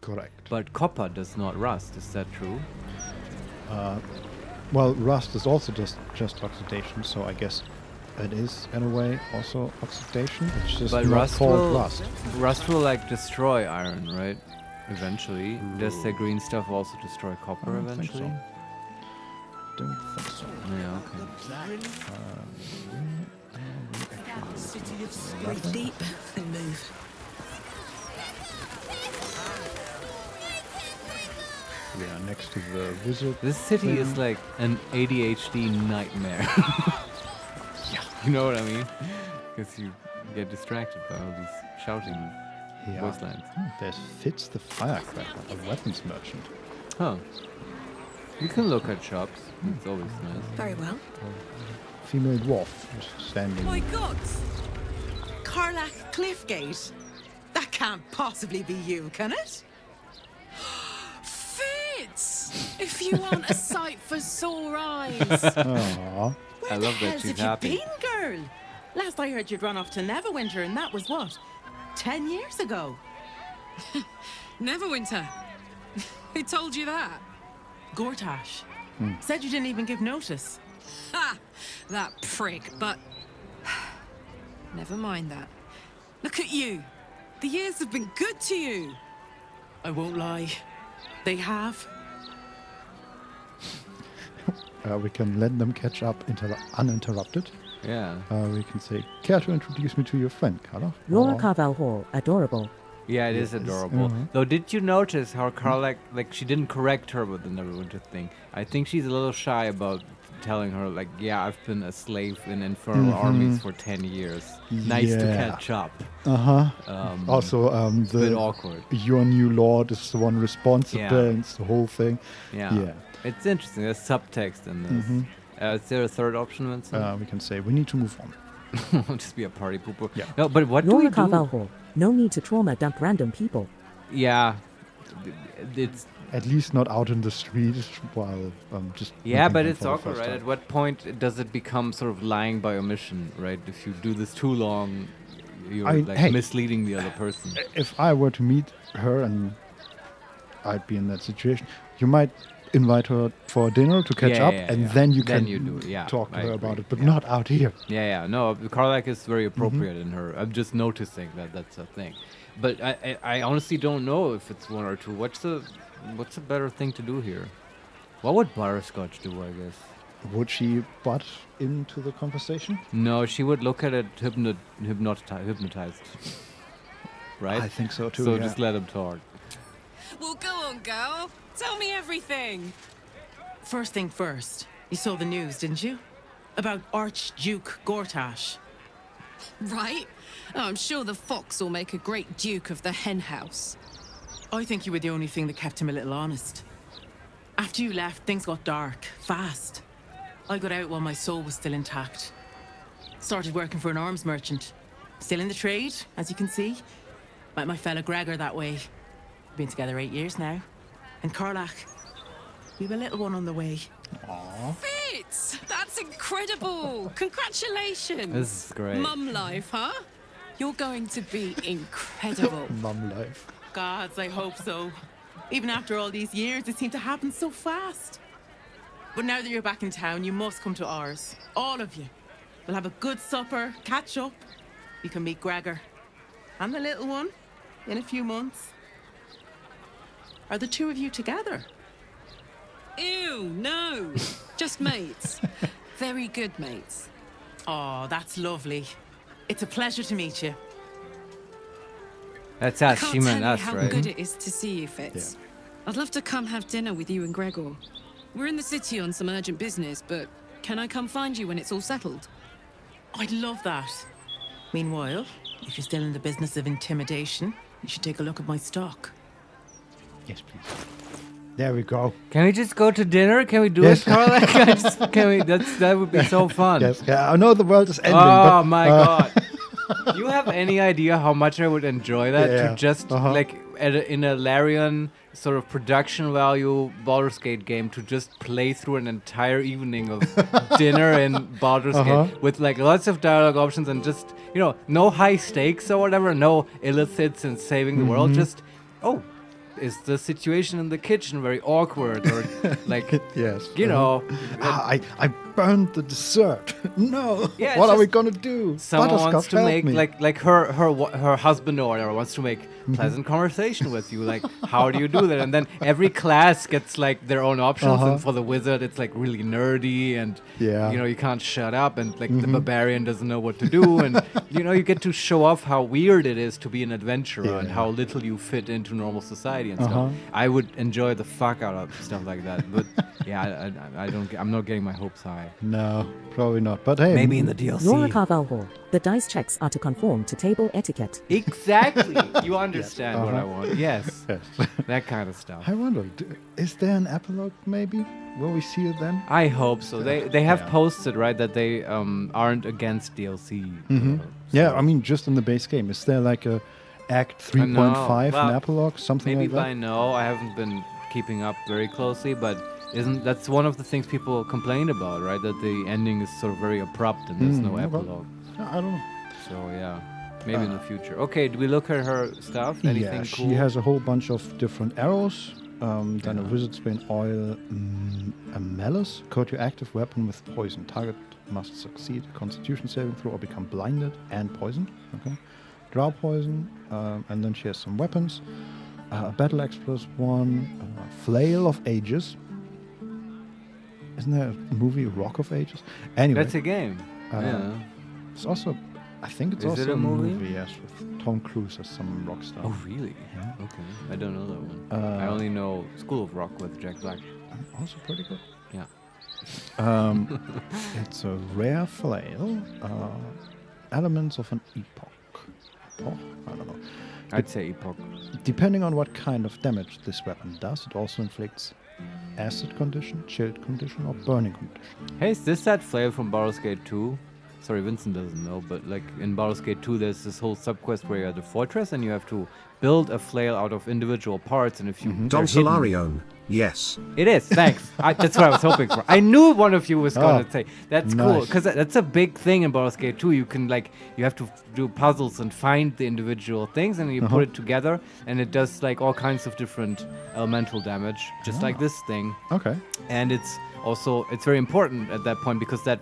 Correct. But copper does not rust. Is that true? Well, rust is also just oxidation, so I guess it is, in a way, also oxidation. It's just But not rust called will, rust. rust will like destroy iron, right? Eventually. Does the green stuff also destroy copper I don't think eventually? so. Don't think so. Yeah, okay. Breathe deep and move. We are next to the wizard. This city is like an ADHD nightmare. You know what I mean? Because you get distracted by all these shouting voice lines. There's Fitz the Firecracker, a weapons merchant. Huh. You can look at shops. It's always nice. Very well. Female dwarf standing. My God! Karlach Cliffgate? That can't possibly be you, can it? Fitz! If you want a sight for sore eyes. Aww. Where I the love that hell's she's have you happy. been, girl? Last I heard you'd run off to Neverwinter, and that was what? 10 years ago? Neverwinter. Who told you that? Gortash. Said you didn't even give notice. Ha! That prick, but... Never mind that. Look at you. The years have been good to you. I won't lie. They have. We can let them catch up uninterrupted. Yeah. We can say, care to introduce me to your friend, Carla? Laura Carval Hall, adorable. Yeah, it is adorable. Though, did you notice how Karlach, like, she didn't correct her with the Neverwinter thing? I think she's a little shy about telling her, like, yeah, I've been a slave in infernal armies for 10 years. Nice to catch up. Also, It's a bit awkward. Your new lord is the one responsible, and it's the whole thing. Yeah. It's interesting. There's subtext in this. Is there a third option, Vincent? We can say, we need to move on. We'll just be a party pooper. Yeah. No, but what do Laura we do? Carval Hall, no need to trauma dump random people. Yeah. It's... At least not out in the street while just... Yeah, meeting but them it's for the awkward, first right? time. At what point does it become sort of lying by omission, right? If you do this too long, you're misleading the other person. If I were to meet her and I'd be in that situation, you might invite her for dinner to catch up, and then you can talk to her about it, but not out here. Yeah. No, Karlach is very appropriate in her. I'm just noticing that that's a thing. But I honestly don't know if it's one or two. What's a better thing to do here? What would Butterscotch do, I guess? Would she butt into the conversation? No, she would look at it hypnotized. Right? I think so too. So just let him talk. Well, go on, girl. Tell me everything. First thing first, You saw the news, didn't you? About Archduke Gortash. Right? Oh, I'm sure the fox will make a great duke of the hen house. I think you were the only thing that kept him a little honest. After you left, things got dark, fast. I got out while my soul was still intact. Started working for an arms merchant. Still in the trade, as you can see. Met my fella Gregor that way. Been together 8 years now. And Karlach, we've a little one on the way. Aww. Fitz! That's incredible! Congratulations! This is great. Mum life, huh? You're going to be incredible. Mum life. Gods, I hope so. Even after all these years, it seemed to happen so fast. But now that you're back in town, you must come to ours. All of you. We'll have a good supper, catch up. You can meet Gregor. And the little one. In a few months. Are the two of you together? Ew, no. Just mates. Very good mates. Oh, that's lovely. It's a pleasure to meet you. That's I us. can't She tell meant you us, how right? good it is to see you, Fitz. I'd love to come have dinner with you and Gregor. We're in the city on some urgent business, but can I come find you when it's all settled? I'd love that. Meanwhile, if you're still in the business of intimidation, you should take a look at my stock. Yes, please. There we go. Can we just go to dinner? Can we do Yes. it, Carla? Can we? That would be so fun. Yes, yeah, I know the world is ending. Oh but, my god! You have any idea how much I would enjoy that? Yeah. To just like in a Larian sort of production value Baldur's Gate game to just play through an entire evening of dinner in Baldur's Gate with like lots of dialogue options and just no high stakes or whatever, no illicits and saving the world. Just is the situation in the kitchen very awkward or like yes, I burned the dessert. No, Yeah, what it's are we just gonna do? someone wants Butterscotch, to help make me. like her husband or whatever wants to make pleasant conversation with you. Like, how do you do that? And then every class gets like their own options. And for the wizard, it's like really nerdy and you can't shut up. And like the barbarian doesn't know what to do. And you get to show off how weird it is to be an adventurer and how little you fit into normal society and stuff. I would enjoy the fuck out of stuff like that. But yeah, I'm not getting my hopes high. No, probably not. But hey, Maybe in the DLC. Rora Carvalho. The dice checks are to conform to table etiquette. Exactly. You understand what I want. Yes. Yes. That kind of stuff. I wonder, is there an epilogue maybe? Will we see it then? I hope so. They have posted, right, that they aren't against DLC. Yeah, I mean, just in the base game. Is there like a Act 3.5 an epilogue? Something maybe like that? by now. I haven't been keeping up very closely, but that's one of the things people complain about, right? That the ending is sort of very abrupt and there's no epilogue. I don't know. So yeah, maybe in the future. Okay, do we look at her stuff? Anything cool? She has a whole bunch of different arrows. Then a wizard's bane oil, a malice, radioactive weapon with poison. Target must succeed a Constitution saving throw or become blinded and poisoned. Okay, draw poison, and then she has some weapons. A battle axe +1, flail of ages. Isn't there a movie Rock of Ages? Anyway, That's a game. Yeah. it's also, I think it's Is also it a movie? yes, with Tom Cruise as some rock star. Oh really? Yeah. Okay. I don't know that one. I only know School of Rock with Jack Black. Also pretty good. Yeah. It's a rare flail. Elements of an epoch. Epoch? I don't know. I'd say Epoch. Depending on what kind of damage this weapon does, it also inflicts acid condition, chilled condition, or burning condition. Hey, is this that flail from Baldur's Gate 2? Sorry, Vincent doesn't know, but like in Baldur's Gate 2, there's this whole subquest where you're at the fortress and you have to build a flail out of individual parts, and if you Don Solarion, yes. It is, thanks. That's what I was hoping for. I knew one of you was going to say. That's cool, because that's a big thing in Baldur's Gate 2. You can you have to do puzzles and find the individual things, and you put it together, and it does like all kinds of different elemental damage, just like this thing. Okay. And it's very important at that point because that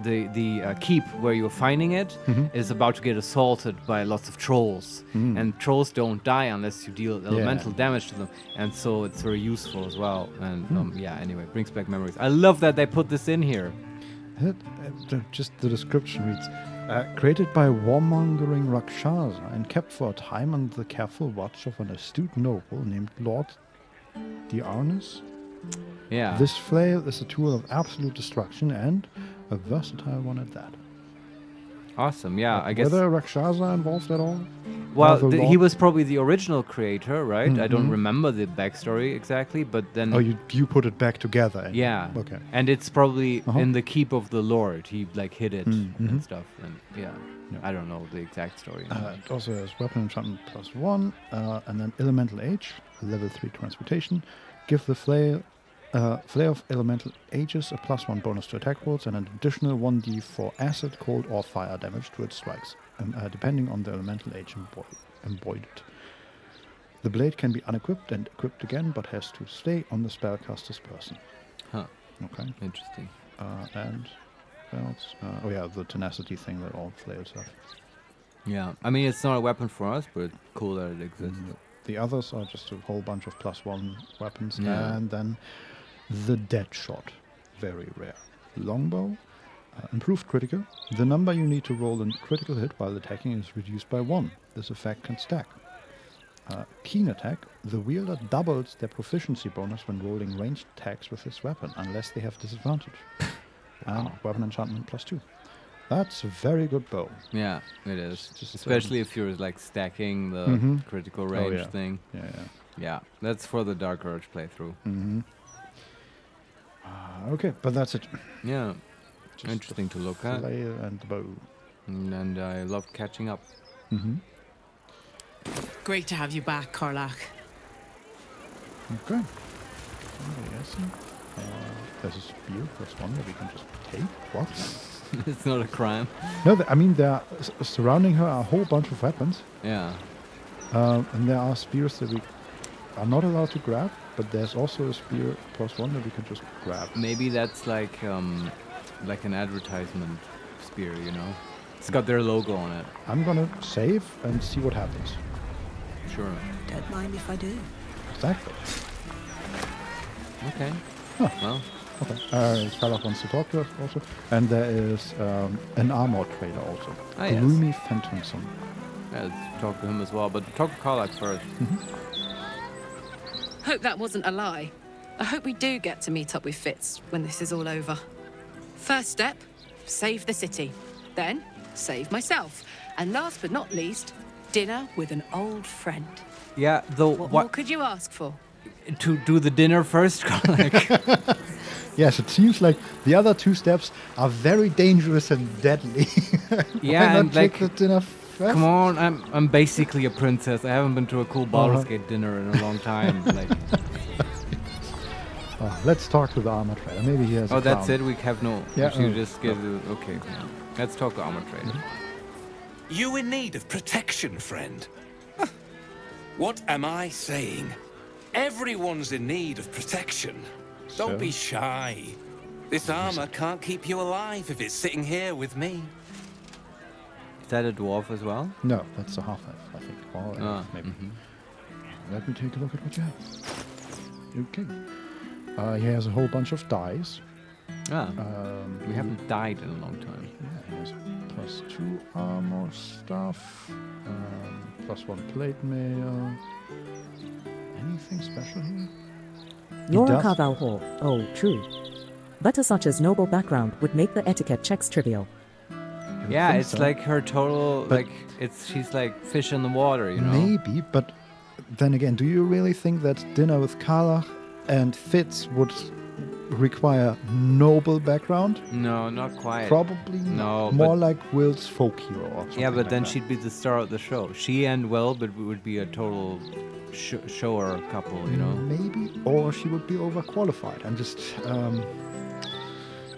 the keep where you're finding it is about to get assaulted by lots of trolls, and trolls don't die unless you deal elemental damage to them, and so it's very useful as well. And anyway, it brings back memories. I love that they put this in here. Just the description reads, created by warmongering Rakshasa and kept for a time under the careful watch of an astute noble named Lord Diarnis. Yeah. This flail is a tool of absolute destruction and a versatile one at that. Awesome. Yeah, I guess. Whether Rakshasa involved at all? Well, Rather he long- was probably the original creator, right? I don't Mhm. remember the backstory exactly, but then. Oh, you put it back together. And Yeah. Okay. And it's probably Uh-huh. in the keep of the Lord. He like hid it Mhm. and stuff. And yeah, Yeah. I don't know the exact story. It also has weapon enchantment +1, and then elemental age, level 3 transportation. Give the flail of elemental ages a +1 bonus to attack rolls and an additional 1d for acid, cold, or fire damage to its strikes, depending on the elemental age embodied. The blade can be unequipped and equipped again, but has to stay on the spellcaster's person. Huh. Okay. Interesting. And what else? Oh yeah, the tenacity thing that all flails have. Yeah. I mean, it's not a weapon for us, but cool that it exists. The others are just a whole bunch of +1 weapons, Yeah. and then the dead shot, very rare. Longbow, improved critical. The number you need to roll a critical hit while attacking is reduced by 1. This effect can stack. Keen attack. The wielder doubles their proficiency bonus when rolling ranged attacks with this weapon, unless they have disadvantage. And weapon enchantment +2. That's a very good bow. Yeah, it is. Just, Especially if you're like stacking the Mhm. critical range yeah. thing. Yeah, yeah. Yeah, that's for the Dark Urge playthrough. Mm-hmm. Okay, but that's it. Yeah, Just interesting the to look at. flail and the bow. And I love catching up. Mm-hmm. Great to have you back, Karlach. Okay. Yes. There's a spear +1 that we can just take. What? It's not a crime. No, I mean, there are surrounding her are a whole bunch of weapons. Yeah. And there are spears that we are not allowed to grab, but there's also a spear +1 that we can just grab. Maybe that's like an advertisement spear, you know? It's got their logo on it. I'm gonna save and see what happens. Sure. Don't mind if I do. Exactly. Okay. Huh. Well. Okay. Scarlet wants to talk to us also. And there is an armor trader also. Ah, yes. Gloomy Phantomson. Yeah, let's talk to him as well, but talk to Karlach first. Hope that wasn't a lie. I hope we do get to meet up with Fitz when this is all over. First step, save the city. Then, save myself. And last but not least, dinner with an old friend. Yeah, though What more could you ask for? to do the dinner first, Karlach. Yes, it seems like the other two steps are very dangerous and deadly. Yeah, Why not and like, take the dinner first? come on, I'm basically a princess. I haven't been to a cool Baldur's Gate dinner in a long time. Like, let's talk to the armor trader. Maybe he has. oh, a that's crown. it. We have no. Yeah, You oh, just give the okay. Yeah. Let's talk to armor trader. You in need of protection, friend? Huh. What am I saying? Everyone's in need of protection. Don't be shy. This armor can't keep you alive if it's sitting here with me. Is that a dwarf as well? No, that's a half-elf, I think. Or elf, maybe. Let me take a look at what you have. Okay. He has a whole bunch of dice. Ah. We haven't died in a long time. Yeah, he has +2 armor stuff. +1 plate mail. Anything special here? You're a does. Carval whore. Oh, true. Butterscotch's noble background would make the etiquette checks trivial. Yeah, think it's so. like her total, But- like, she's like fish in the water, you know? Maybe, but then again, do you really think that dinner with Karlach and Fitz would require noble background? No, not quite. Probably No, not. More but- like Will's folk hero or something. Yeah, but like then that. she'd be the star of the show. She and Will would be a total shower couple, you know? Maybe, or she would be overqualified and just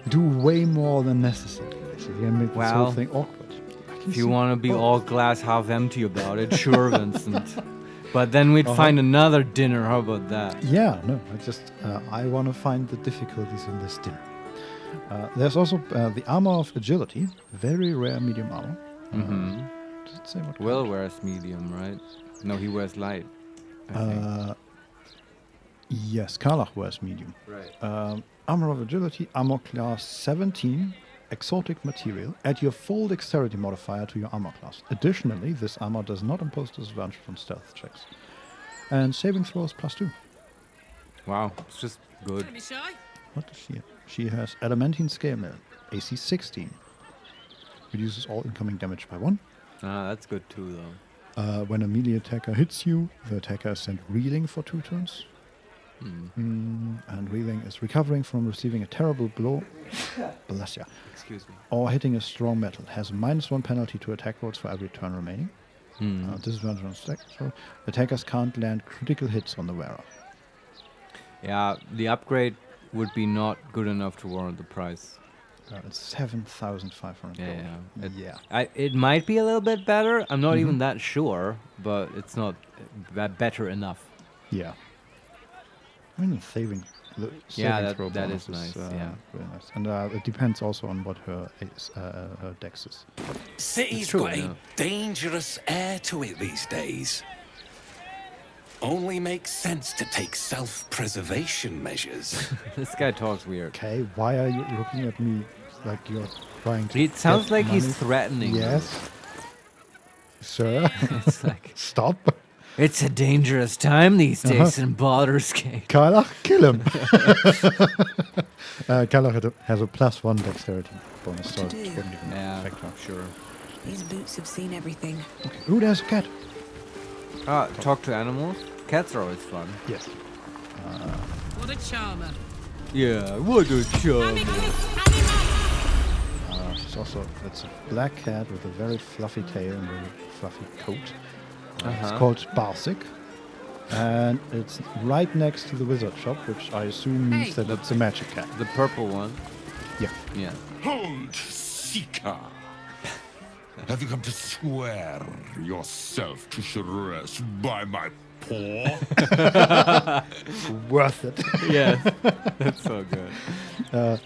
do way more than necessary. Basically, and make this whole Well, thing awkward. If you want to be all glass half empty about it, sure, Vincent. But then we'd find another dinner. How about that? Yeah, no, I want to find the difficulties in this dinner. There's also the armor of agility, very rare medium armor. Does it say what? Will wears medium, right? No, he wears light. I think. Yes, Karlach wears medium. Right. Armor of agility, armor class 17, exotic material. Add your full dexterity modifier to your armor class. Additionally, this armor does not impose disadvantage on stealth checks. And saving throws +2. Wow, it's just good. Don't be shy. What does she have? She has Adamantine Scale Mail, AC 16. Reduces all incoming damage by 1. Ah, that's good too, though. When a melee attacker hits you, the attacker is sent reeling for 2 turns. And reeling is recovering from receiving a terrible blow. Bless ya. Excuse me. Or hitting a strong metal. Has a -1 penalty to attack rolls for every turn remaining. Disadvantage on stack. So attackers can't land critical hits on the wearer. Yeah, the upgrade would be not good enough to warrant the price. It's 7,500 gold. Yeah. It might be a little bit better. I'm not even that sure, but it's not better enough. Yeah. I mean, saving throw that bonus is nice. Really nice. And it depends also on what her dex is. City's got a dangerous air to it these days. Only makes sense to take self-preservation measures. This guy talks weird. Okay, why are you looking at me like you're trying to It sounds get like he's money? threatening. Yes. Sir, It's like, stop. it's a dangerous time these days in Baldur's Gate. Karlach, kill him. Karlach has a +1 dexterity bonus, so it wouldn't even affect her. Sure. These boots have seen everything. Okay. Ooh, there's a cat. Talk to animals? Cats are always fun. Yes. What a charmer. Yeah, what a charm. She's also, it's a black cat with a very fluffy tail and a fluffy coat. It's called Barsic. And it's right next to the wizard shop, which I assume means that it's a magic cat. The purple one? Yeah. Yeah. Hold, Seeker! Have you come to swear yourself to Shress by my paw? Worth it. Yes. That's so good.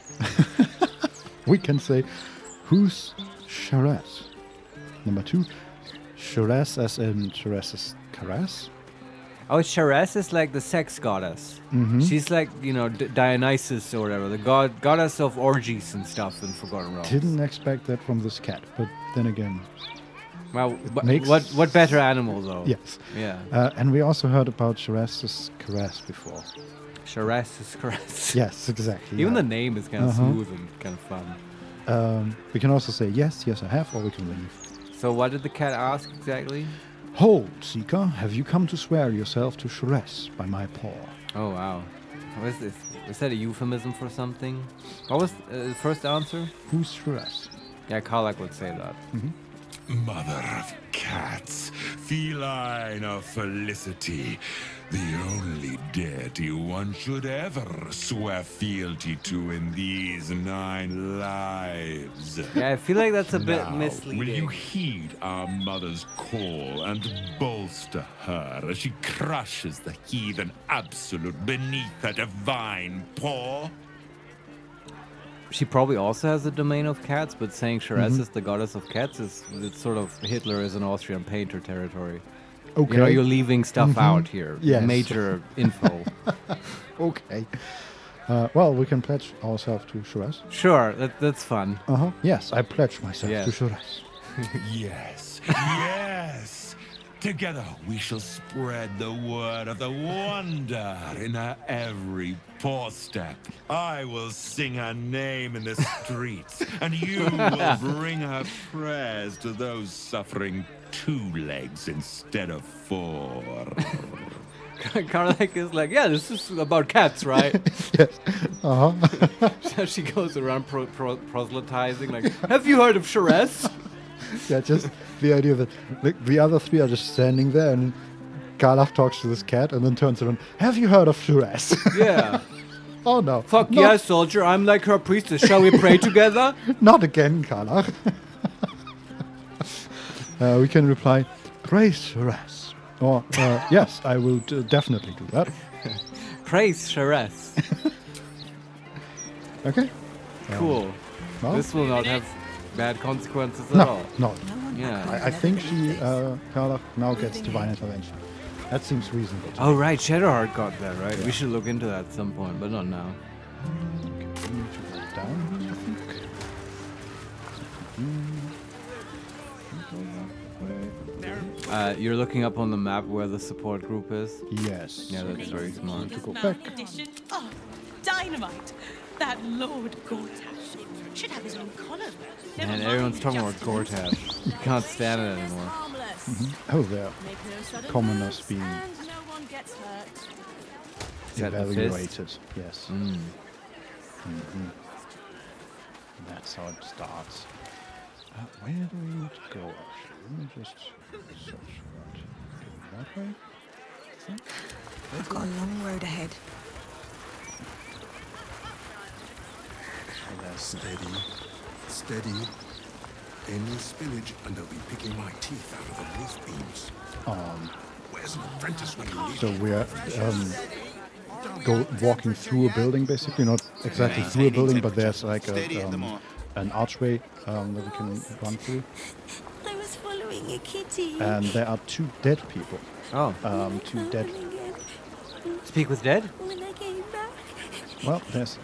We can say, who's Shress? Number 2, Shress as in Shress's caress. Oh, Shress is like the sex goddess. She's like, Dionysus or whatever, the goddess of orgies and stuff in Forgotten Realms. Didn't expect that from this cat, but then again... Well, makes what better animal, though? Yes. Yeah. And we also heard about Shress's caress before. Shress's caress. Yes, exactly. Even the name is kind of smooth and kind of fun. We can also say, yes, I have, or we can leave. So what did the cat ask exactly? Hold, Seeker, have you come to swear yourself to Shress by my paw? Oh, wow. What is this? Is that a euphemism for something? What was the first answer? Who's Shress? Yeah, Karlach would say that. Mother of cats, feline of felicity, the only deity one should ever swear fealty to in these 9 lives. Yeah, I feel like that's a bit Now, misleading. will you heed our mother's call and bolster her as she crushes the heathen absolute beneath her divine paw? She probably also has a domain of cats, but saying Shress is the goddess of cats it's sort of Hitler is an Austrian painter territory. Okay. You're leaving stuff out here. Yes. Major info. Okay. Well, we can pledge ourselves to Shress. Sure, that's fun. Yes, I pledge myself Yes. to Shress. Yes, yes. Together we shall spread the word of the wonder in her every paw step. I will sing her name in the streets, and you will bring her prayers to those suffering 2 legs instead of 4. Karlach is like, yeah, this is about cats, right? Yes. So she goes around proselytizing, like, have you heard of Shress? Yeah, just the idea that the other 3 are just standing there, and Karlach talks to this cat and then turns around. Have you heard of Shress? Yeah. Oh no. Fuck yeah, soldier, I'm like her priestess. Shall we pray together? Not again, Karlach. We can reply, praise Shress. Or, yes, I will definitely do that. Praise Shress. Okay. Cool. Well, This will not have bad consequences at all. No. Yeah. I think Karlach now gets divine intervention. That seems reasonable. Oh, right. Shadowheart got that, right? We should look into that at some point, but not now. Okay, we need to write down here, I think. You're looking up on the map where the support group is? Yes. Yeah, that's very smart. To go back. Oh, dynamite! That Lord Gortash should have his own column. And everyone's talking about Gortash. You can't stand it anymore. Oh, there. Commoners being Is that the evaluated. fist? Yes. That's how it starts. Where do we need to go, actually? Let me just search for that. That way? We've got a long road ahead. Steady. Steady. Any spillage and they'll be picking my teeth out of the roof beams. Where's an apprentice when you need So we're walking through a building, basically. Not exactly through a building, but there's like an archway that we can run through. I was following a kitty. And there are 2 dead people. Oh. 2 dead. Speak with dead? When I came back, Well, there's...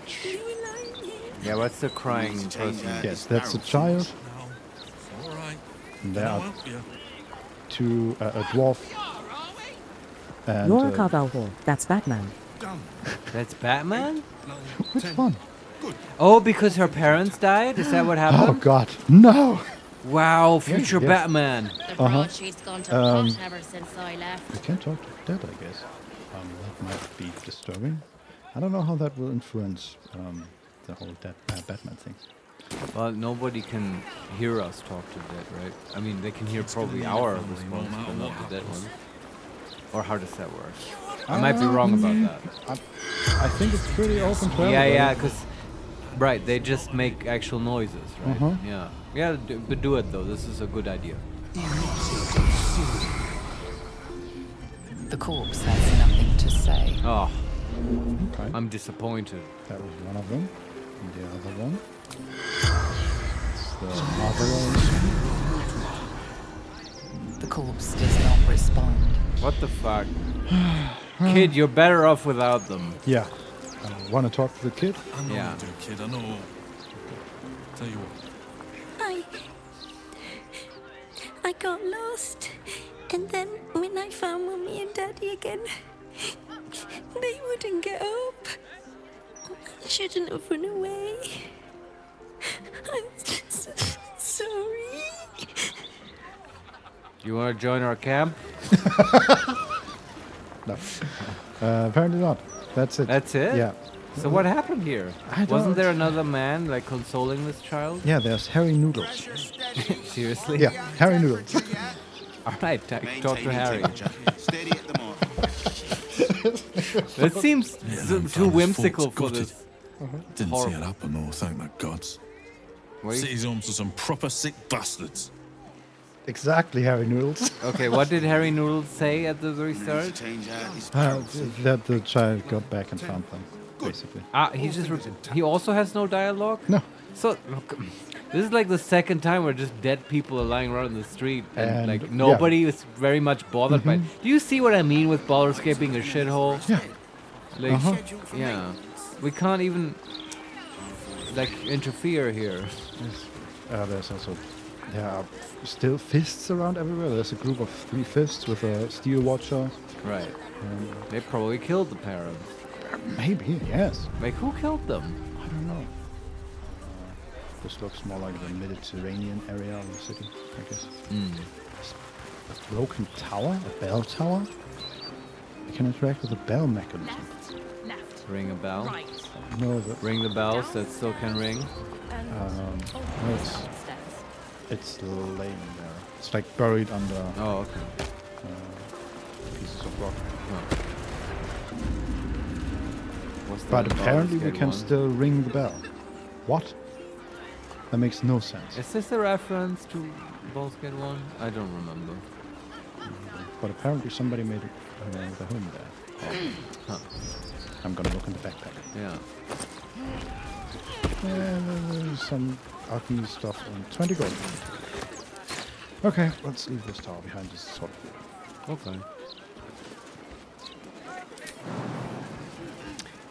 Yeah, what's the crying person? Yes, that's a child. And there are 2, a dwarf. And, Laura Carvalho, that's Batman. That's Batman? Which one? Oh, because her parents died? Is that what happened? Oh, God. No! Wow, future Yes. Batman. The broadsheet's gone to pot ever since I left. We can talk to dead, I guess. That might be disturbing. I don't know how that will influence the whole Batman thing. Well, nobody can hear us talk to dead, right? I mean, they can hear probably our response, but not the dead one. Or how does that work? I might be wrong about that. I think it's pretty open to everybody. Yeah, because... Right, they just make actual noises, right? Yeah. Yeah, but do it, though. This is a good idea. The corpse has nothing to say. Oh. Okay. I'm disappointed. That was one of them. And the other one. It's the mother. The corpse does not respond. What the fuck? Kid, you're better off without them. Yeah. Want to talk to the kid? I know Yeah. you do, kid. I know. Tell you what. I got lost. And then when I found Mummy and Daddy again, they wouldn't get up. I shouldn't have run away. I'm sorry. You want to join our camp? No. Apparently not. That's it. That's it? Yeah. So what happened here? I don't Wasn't there another man, like, consoling this child? Yeah, there's Harry Noodles. Seriously? Yeah, Harry Noodles. All right, talk to Harry. Steady at the mark. That seems too whimsical for this. Didn't see it happen, though, thank the gods. City's home to some proper sick bastards. Exactly, Harry Noodles. Okay, what did Harry Noodles say at the very start? That the child got back and found them, basically. He also has no dialogue? No. So, look, this is like the second time where just dead people are lying around in the street and like yeah. nobody is very much bothered by it. Do you see what I mean with Baldur's Gate being a shithole? Yeah. Like, yeah. We can't even, like, interfere here. There's also... There are still fists around everywhere. There's a group of 3 fists with a steel watcher. Right. They probably killed the parents. Maybe, yes. Like, who killed them? I don't know. This looks more like the Mediterranean area of the city, I guess. A broken tower? A bell tower? You can interact with the bell mechanism. Ring a bell? No, ring the bells that still can ring? No, it's laying there. It's like buried under pieces of rock. But apparently we can still ring the bell. What? That makes no sense. Is this a reference to Baldur's Gate 1? I don't remember. But apparently somebody made the home there. Huh. I'm gonna look in the backpack. Yeah. There's some alchemy stuff on 20 gold. Okay, let's leave this tower behind this sort of. Okay.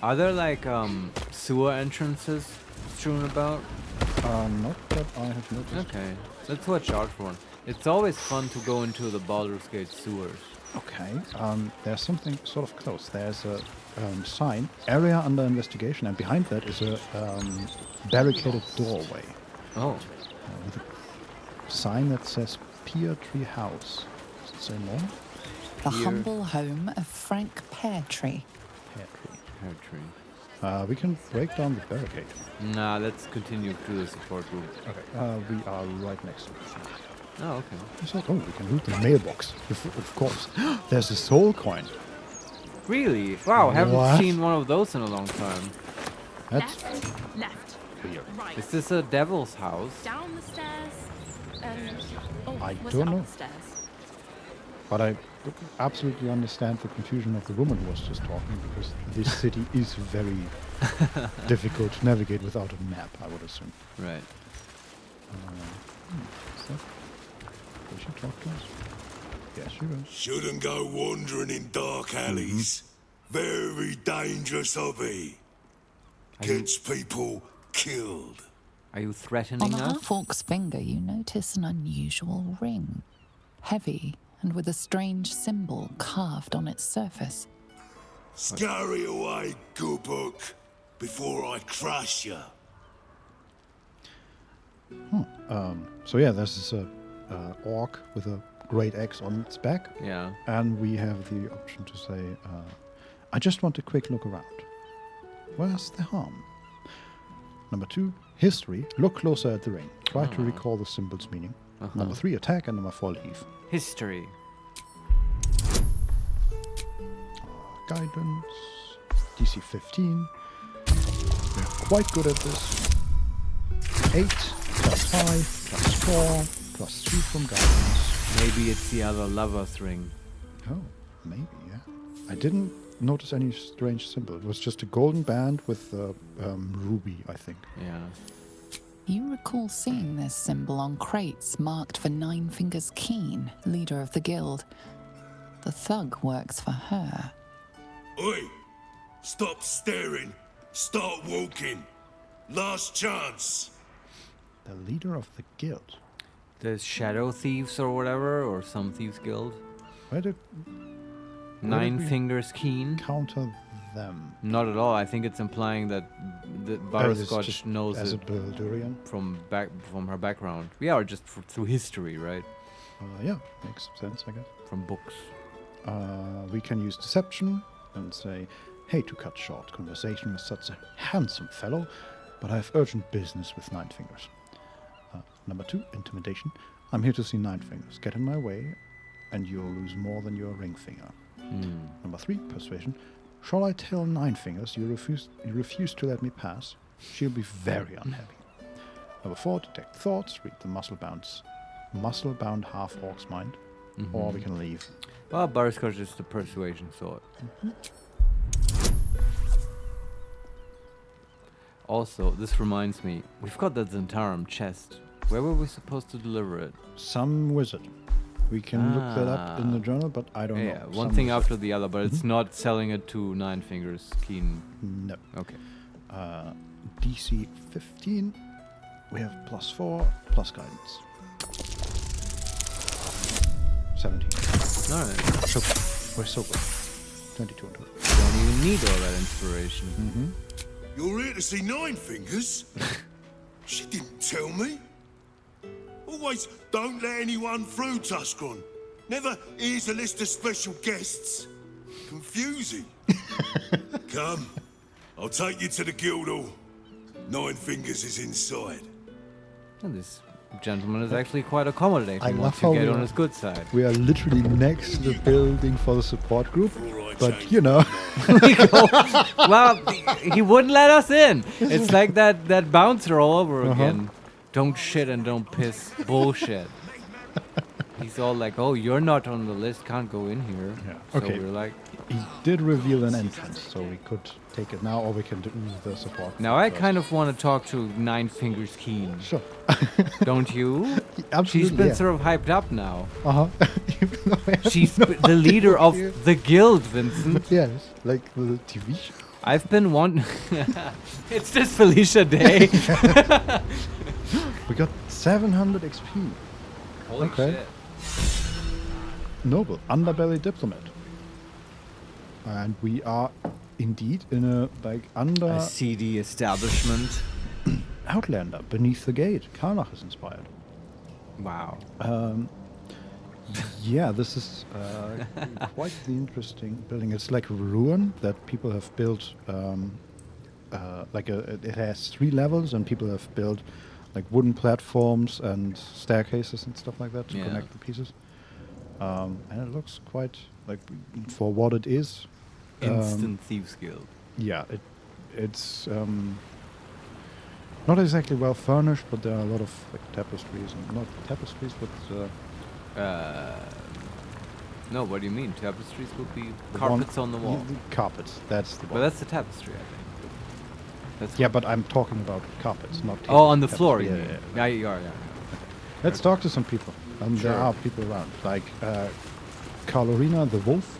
Are there like sewer entrances strewn about? Not that I have noticed. Okay, let's watch out for one. It's always fun to go into the Baldur's Gate sewers. Okay, there's something sort of close. There's a sign, area under investigation, and behind that is a barricaded doorway. Oh. With a sign that says Pear Tree House. Does it say more? The humble home of Frank Peartree. Pear Tree. We can break down the barricade. Nah, let's continue to the support room. Okay. We are right next to it. Oh, okay. I thought, oh, we can loot the mailbox. Of course. There's a soul coin. Really? Wow, haven't seen one of those in a long time. That's Left. weird. Right. Is this a devil's house? Down the stairs. I was don't it know. up the stairs? But I absolutely understand the confusion of the woman who was just talking, because this city is very difficult to navigate without a map, I would assume. Right. Is that? Did she talk to us? Yes, she will. Shouldn't go wandering in dark alleys. Very dangerous hobby. Gets people killed. Are you threatening On the us? half-orc's finger, you notice an unusual ring. Heavy and with a strange symbol carved on its surface. Scurry away, good book, before I crush you. So yeah, there's this orc with a great axe on its back. Yeah. And we have the option to say, I just want a quick look around. Where's the harm? Number 2, history. Look closer at the ring. Try to recall the symbol's meaning. Number 3, attack. And number 4, leave. History. Guidance. DC 15. We're quite good at this. 8 plus 5 plus 4 plus 3 from guidance. Maybe it's the other lover's ring. Oh, maybe, yeah. I didn't notice any strange symbol. It was just a golden band with a ruby, I think. Yeah. You recall seeing this symbol on crates marked for Nine Fingers Keen, leader of the guild. The thug works for her. Oi! Stop staring. Start walking. Last chance. The leader of the guild. The Shadow Thieves or whatever, or some Thieves Guild. Where did Nine we Fingers Keen. Counter them. Not at all. I think it's implying that the Butterscotch knows as it a Baldurian from her background. Yeah, or just through history, right? Yeah, makes sense, I guess. From books. We can use deception and say, hey, to cut short conversation with such a handsome fellow, but I have urgent business with Nine Fingers. Number 2, intimidation. I'm here to see Nine Fingers. Get in my way, and you'll lose more than your ring finger. Number 3, persuasion. Shall I tell Nine Fingers you refuse to let me pass? She'll be very unhappy. Number 4, detect thoughts. Read the muscle-bound half-orc's mind. Or we can leave. Well, Butterscotch is the persuasion sword. Also, this reminds me, we've got that Zentarum chest. Where were we supposed to deliver it? Some wizard. We can look that up in the journal, but I don't know. Yeah, one thing after the other, but it's not selling it to Nine Fingers Keen. No. Okay. DC 15. We have plus 4, plus guidance. 17. Alright. So we're so good. 22 and 2. Don't even need all that inspiration. You're here to see Nine Fingers? She didn't tell me. Always don't let anyone through, Tuscron. Never here's a list of special guests. Confusing. Come, I'll take you to the guild hall. Nine Fingers is inside. And this gentleman is actually quite accommodating. I love once how you get we on are- his good side. We are literally next to the building for the support group, but you know. Well, he wouldn't let us in. It's like that bouncer all over again. Don't shit and don't piss. Bullshit. He's all like, oh, you're not on the list, can't go in here. Yeah. So Okay. we're like, He did reveal an entrance, so we could take it now, or we can do the support. now I first. kind of want to talk to Nine Fingers Keen. Sure. Don't you? Absolutely, She's been yeah. sort of hyped up now. Uh-huh. She's the leader of the guild, Vincent. Yes, like the TV show. I've been wanting... It's just Felicia Day. We got 700 XP. Holy okay. shit. Noble, underbelly diplomat. And we are indeed in a a seedy establishment. Outlander, beneath the gate. Karnach is inspired. Wow. Yeah, this is quite the interesting building. It's like a ruin that people have built. It has 3 levels, and people have built like wooden platforms and staircases and stuff like that to connect the pieces. And it looks quite like, for what it is, Instant Thieves Guild. Yeah, it's not exactly well furnished, but there are a lot of like tapestries, and not tapestries, but no, what do you mean? Tapestries would be carpets on the wall. Carpets, that's the one. But that's the tapestry, I think. Yeah, but I'm talking about carpets, not tapestry. Oh, on the floor, you mean? Yeah, you are, yeah. Let's talk to some people. Sure. There are people around, like Carlorina the Wolf,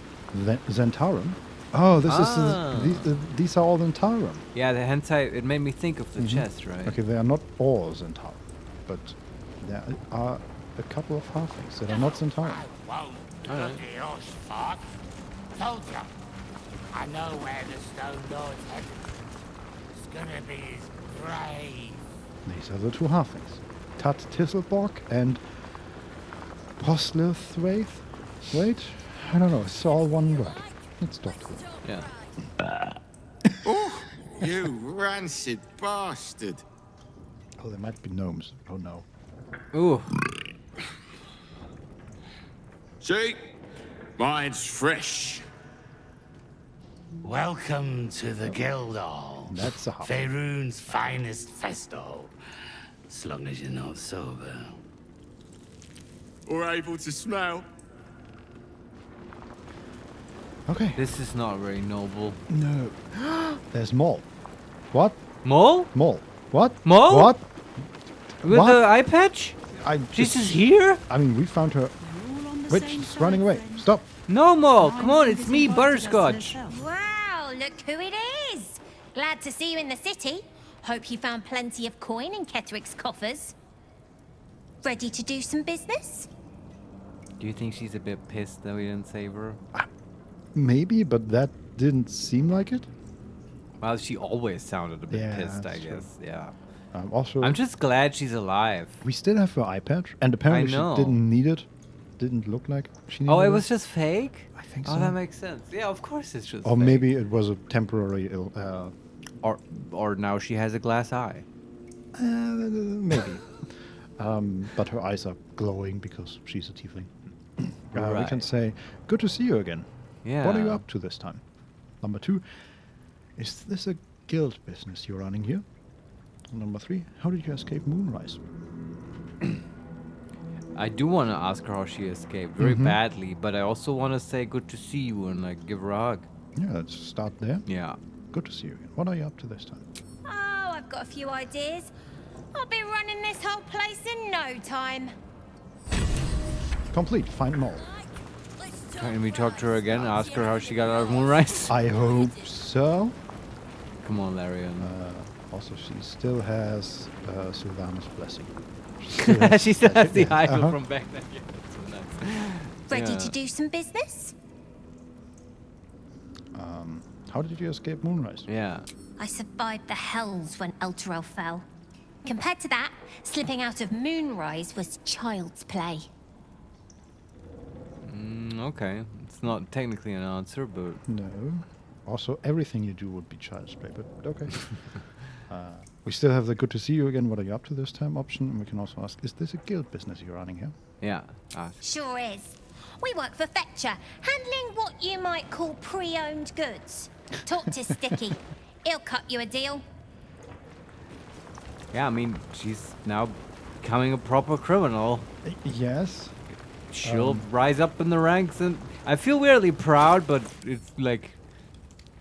Zentarum. Oh, these are all Zentarum. Yeah, the hentai, it made me think of the chest, right? Okay, they are not all Zentarum, but there are a couple of halflings that are not Zentarum. Alright. Told you. I know where the Stone Lord's headed. It's gonna be his grave. These are the 2 halflings. Tat Tisselborg and Poslithwaith. Wait, I don't know, it's all one word. Let's talk to them. Yeah. Oh, you rancid bastard. Oh, there might be gnomes. Oh no. Ooh. See? Mine's fresh. Welcome to the Guildhall. That's a half. Faerun's finest festo. As long as you're not sober. Or able to smell. Okay. This is not very noble. No. There's Mole. What? Mole? Mole. What? Mole? What? With the eye patch? She's just here? I mean, we found her. Wait, she's running away. Stop. No, Mole. Come on, it's me, Butterscotch. Wow, look who it is. Glad to see you in the city. Hope you found plenty of coin in Ketteric's coffers. Ready to do some business? Do you think she's a bit pissed that we didn't save her? Maybe, but that didn't seem like it. Well, she always sounded a bit Yeah, pissed, I that's true. guess. Yeah. Also, I'm just glad she's alive. we still have her eye patch, and apparently I know. she didn't need it. Didn't look like she needed Oh, it. it was just fake? I think Oh, so. that makes sense. Yeah, of course it's just Or fake. maybe it was a temporary Or now she has a glass eye. maybe. But her eyes are glowing because she's a tiefling. We Right. can say, good to see you again. Yeah. What are you up to this time? Number 2, is this a guild business you're running here? Number 3, how did you escape Moonrise? I do want to ask her how she escaped very badly, but I also want to say good to see you and like give her a hug. Yeah, let's start there. Yeah. Good to see you again. What are you up to this time? Oh, I've got a few ideas. I'll be running this whole place in no time. Complete. Find Mole. Can we talk to her again and ask her how she got out of Moonrise? I hope so. Come on, Larian. Also, she still has Sylvanas' blessing. She still has the idol from back then. Yeah, that's so nice. Ready Yeah. to do some business? How did you escape Moonrise? Yeah. I survived the hells when Elturel fell. Compared to that, slipping out of Moonrise was child's play. Okay. It's not technically an answer, but... No. Also, everything you do would be child's play, but okay. We still have the good to see you again, what are you up to this time option. And we can also ask, is this a guild business you're running here? Yeah. Sure is. We work for Fetcher, handling what you might call pre-owned goods. Talk to Sticky. He'll cut you a deal. Yeah, I mean, she's now becoming a proper criminal. Yes. She'll rise up in the ranks, and I feel weirdly proud, but it's like,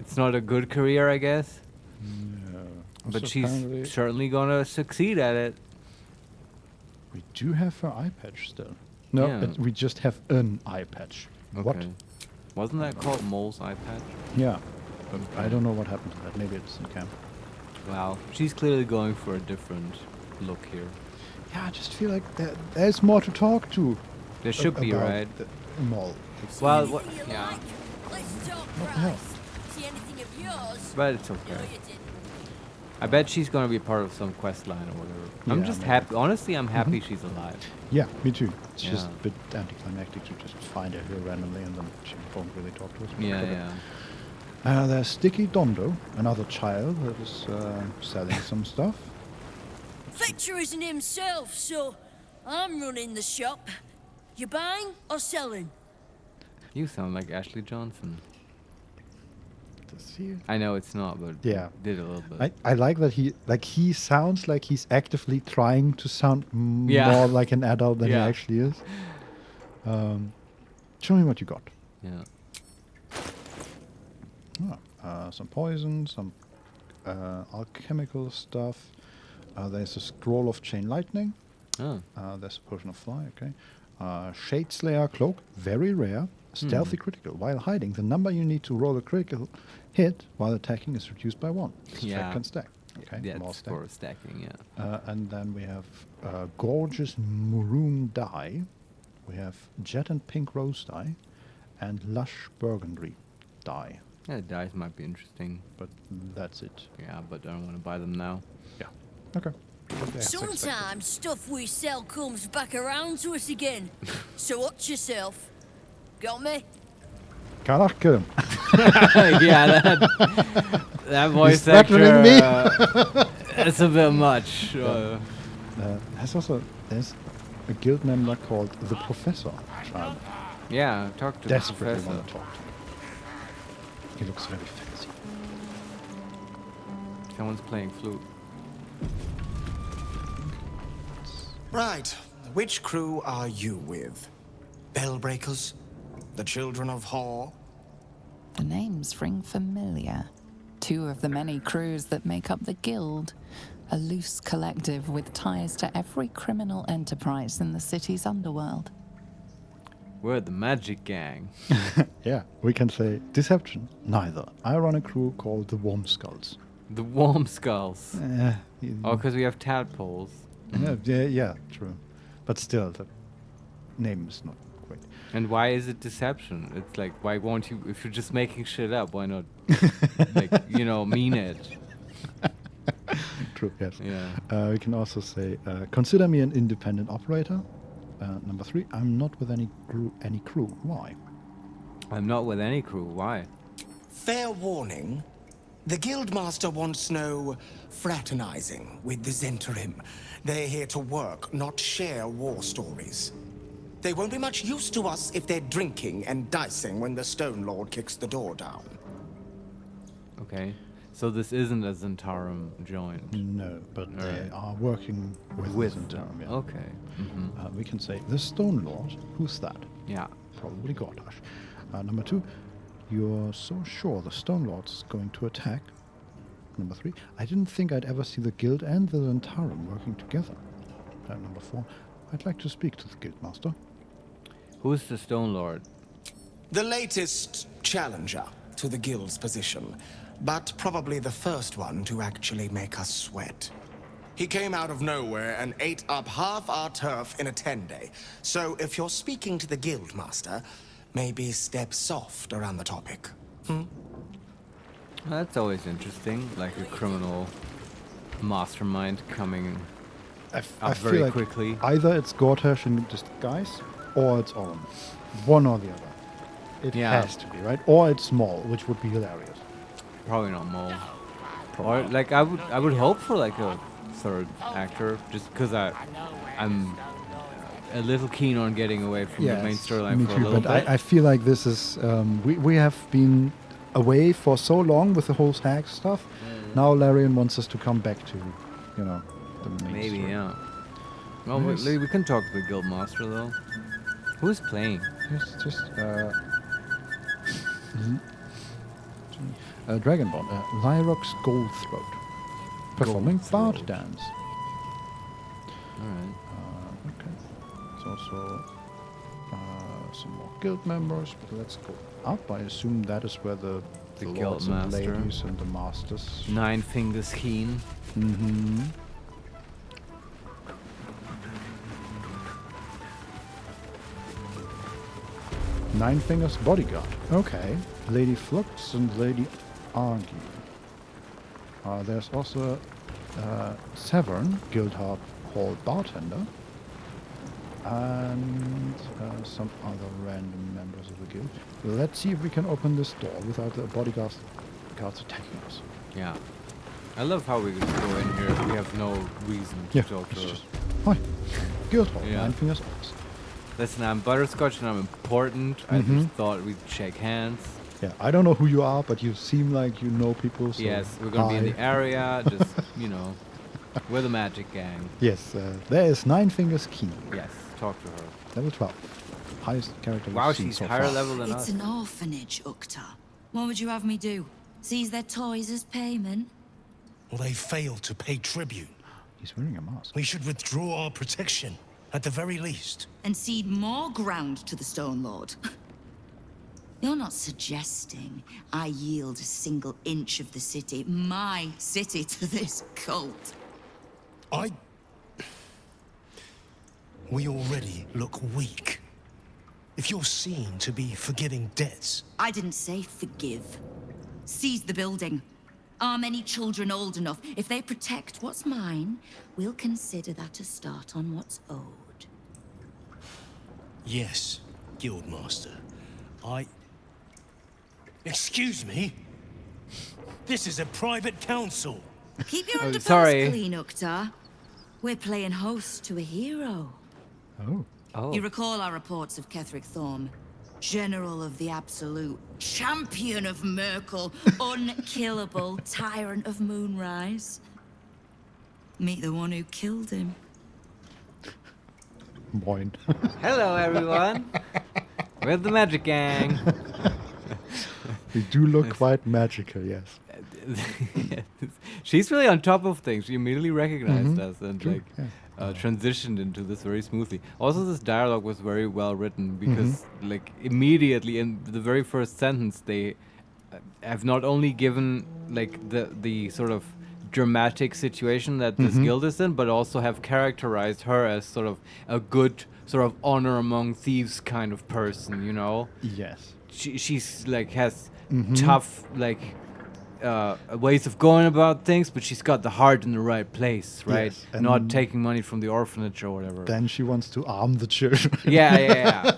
it's not a good career, I guess. No. But Also she's apparently certainly gonna succeed at it. we do have her eye patch still. No, Yeah. we just have an eye patch. What? Okay. Wasn't that called Mole's eye patch? Yeah. But I don't know what happened to that. Maybe it's in camp. Wow. She's clearly going for a different look here. I just feel like there's more to talk to. There should be, about right? The mall. Well, yeah. What the hell? But it's okay. I bet she's gonna be part of some quest line or whatever. I'm just happy. Honestly, I'm happy she's alive. Yeah, me too. It's just a bit anticlimactic to just find her here randomly and then she won't really talk to us. Yeah. There's Sticky Dondo, another child that is selling some stuff. Fletcher isn't himself, so I'm running the shop. You buying or selling? You sound like Ashley Johnson. Does he? I know it's not, but yeah, did a little bit. I like that he sounds like he's actively trying to sound more like an adult than he actually is. Show me what you got. Yeah. Some poison, some alchemical stuff. There's a scroll of chain lightning. Oh. There's a potion of fly. Okay. Shade Slayer cloak, very rare. Stealthy critical. While hiding, the number you need to roll a critical hit while attacking is reduced by 1. Stack can stack. Okay. Yeah, more it's for stacking. Yeah. And then we have gorgeous maroon dye. We have jet and pink rose dye, and lush burgundy dye. Yeah, dyes might be interesting, but that's it. Yeah, but I don't want to buy them now. Yeah. Okay. Sometimes stuff we sell comes back around to us again. So watch yourself. Got me? Karakter. Yeah, that voice actor. It's a bit much. There's a guild member called the Professor. Yeah, talk to Desperately the professor. want to talk to him. He looks very fancy. Someone's playing flute. Right. Which crew are you with? Bellbreakers? The Children of Hor? The names ring familiar. 2 of the many crews that make up the Guild. A loose collective with ties to every criminal enterprise in the city's underworld. We're the Magic Gang. Yeah, we can say deception. Neither. I run a crew called the Warm Skulls. The Warm Skulls. Because we have tadpoles. Yeah, true. But still, the name is not great. And why is it deception? It's like, why won't you, if you're just making shit up, why not, mean it? True, yes. Yeah. We can also say, consider me an independent operator. Number 3, I'm not with any crew. Why? I'm not with any crew. Why? Fair warning. The Guildmaster wants no fraternizing with the Zentarim. They're here to work, not share war stories. They won't be much use to us if they're drinking and dicing when the Stone Lord kicks the door down. Okay. So this isn't a Zentarum joint? No, but they are working with Zentarum. Yeah. Okay. We can say, the Stone Lord, who's that? Yeah. Probably Gortash. Number 2, you're so sure the Stone Lord's going to attack? Number 3, I didn't think I'd ever see the Guild and the Zentarum working together. Number 4, I'd like to speak to the Guildmaster. Who's the Stone Lord? The latest challenger to the Guild's position, but probably the first one to actually make us sweat. He came out of nowhere and ate up half our turf in a 10-day. So if you're speaking to the Guildmaster, maybe step soft around the topic. That's always interesting, like a criminal mastermind coming up very feel quickly. Like either it's Gortash in disguise, or it's Oren. One or the other. It has to be, right? Or it's Maul, which would be hilarious. Probably not Maul. Or like I would hope for like a third actor, just because I'm a little keen on getting away from the main storyline for a little bit. I feel like this is we have been away for so long with the whole tag stuff. Now Larian wants us to come back to, the main Maybe, story. yeah. Well, we can talk to the Guildmaster though. Who's playing? Just Dragonborn, Lyrox Goldthroat, performing Bard Dance. Alright. Okay. There's also some more guild members, but let's go up. I assume that is where the lords and ladies and the masters. 9 Fingers Keen. Nine Fingers bodyguard. Okay. Lady Flux and Lady Argy. There's also Severn, Guildhall bartender. And some other random members of the guild. Let's see if we can open this door without the bodyguards attacking us. Yeah. I love how we just go in here. We have no reason to talk to her. Hi. Guildhall, Yeah. Nine Fingers office. Listen, I'm Butterscotch and I'm important. I just thought we'd shake hands. Yeah, I don't know who you are, but you seem like you know people. So Yes, we're gonna be in the area. Just, you know, we're the magic gang. Yes, there is Nine Fingers Keen. Yes, talk to her. Level 12. Highest character Wow, we've seen she's so higher far. level than It's us. an orphanage, Ukta. What would you have me do? Seize their toys as payment? Well, they failed to pay tribute. He's wearing a mask. We should withdraw our protection, at the very least. And cede more ground to the Stone Lord? You're not suggesting I yield a single inch of the city, my city, to this cult? We already look weak. If you're seen to be forgiving debts... I didn't say forgive. Seize the building. Are many children old enough? If they protect what's mine, we'll consider that a start on what's owed. Yes, Guildmaster. Excuse me? This is a private council. Keep your underpants sorry. clean, Ukta. We're playing host to a hero. Oh. You recall our reports of Ketheric Thorm, General of the Absolute, Champion of Merkel, unkillable Tyrant of Moonrise. Meet the one who killed him. Moin. Hello, everyone. We're the magic gang. We do look quite magical, yes. She's really on top of things. She immediately recognized us and True, like transitioned into this very smoothly. Also, this dialogue was very well written because like immediately in the very first sentence they have not only given like the sort of dramatic situation that this guild is in, but also have characterized her as sort of a good sort of honor among thieves kind of person, you know? Yes. She's like has tough like ways of going about things, but she's got the heart in the right place, right? Yes, and not taking money from the orphanage or whatever. Then she wants to arm the children. Yeah.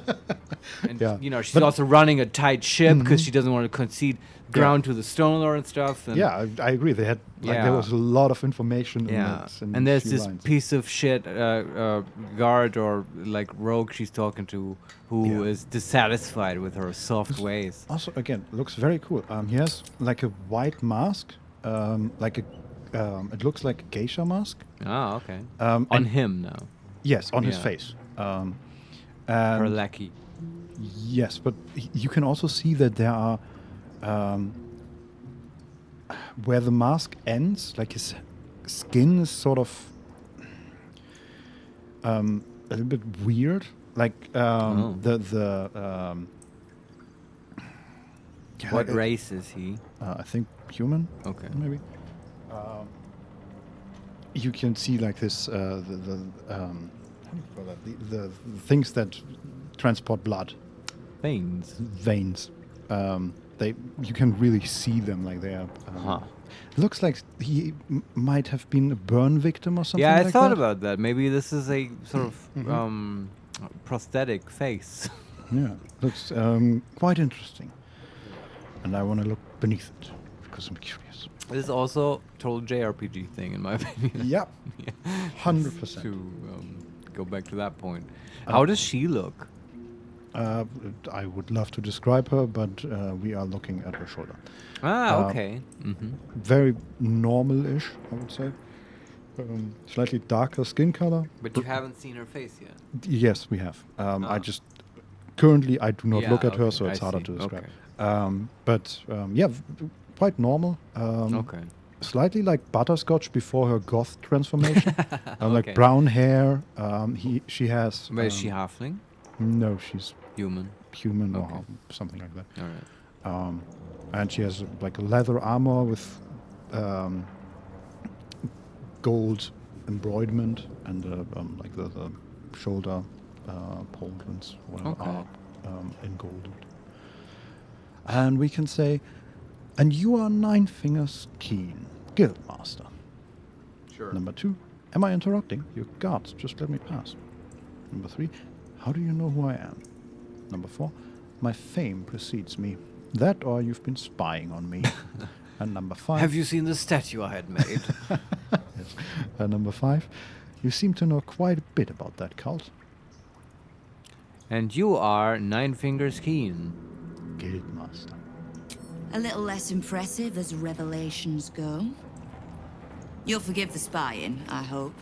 And you know, she's also running a tight ship because she doesn't want to concede ground to the Stone Lord and stuff. And Yeah, I agree. They had there was a lot of information in it. and there's this piece of shit guard or like rogue she's talking to who is dissatisfied with her soft ways. Also, again, looks very cool. He has like a white mask, like a it looks like a geisha mask. Ah, okay. On him now. Yes, on his face. Her lackey. Yes, but you can also see that there are where the mask ends, like his skin is sort of a little bit weird. Like what race is he? I think human. Okay. Maybe. You can see like this how do you call that? The things that transport blood. Veins. Veins. You can really see them like they are. Looks like he might have been a burn victim or something. Yeah, I like thought that. about that. Maybe this is a sort of prosthetic face. Yeah, looks quite interesting. And I want to look beneath it because I'm curious. This is also total JRPG thing, in my opinion. Yep. 100%. To go back to that point. How does she look? I would love to describe her, but we are looking at her shoulder. Ah, okay. Very normal-ish, I would say. Slightly darker skin color. But you haven't seen her face yet? Yes, we have. I just... Currently, I do not look at her, okay, so it's I harder see. to describe. Okay. But, yeah, quite normal. Okay. Slightly like Butterscotch before her goth transformation. Like Okay. brown hair. She has... But is she halfling? No, she's... Human. Human Okay. or something like that. All right. And she has like a leather armor with gold embroiderment and like the shoulder pauldrons, whatever, Okay. are in gold. And we can say, and you are Nine Fingers Keen, Guildmaster. Sure. Number 2, am I interrupting? Your guards just let me pass. Number 3, how do you know who I am? Number 4, my fame precedes me. That or you've been spying on me. And number 5... Have you seen the statue I had made? Yes. Number 5, you seem to know quite a bit about that cult. And you are Nine Fingers Keen. Guildmaster. A little less impressive as revelations go. You'll forgive the spying, I hope.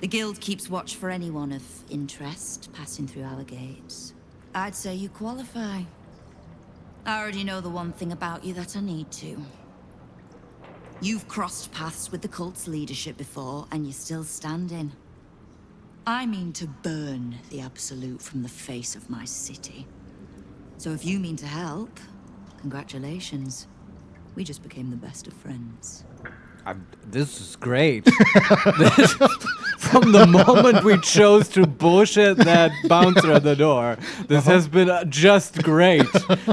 The guild keeps watch for anyone of interest passing through our gates. I'd say you qualify. I already know the one thing about you that I need to. You've crossed paths with the cult's leadership before, and you're still standing. I mean to burn the Absolute from the face of my city. So if you mean to help, congratulations. We just became the best of friends. This is great. From the moment we chose to bullshit that bouncer at the door, this has been just great.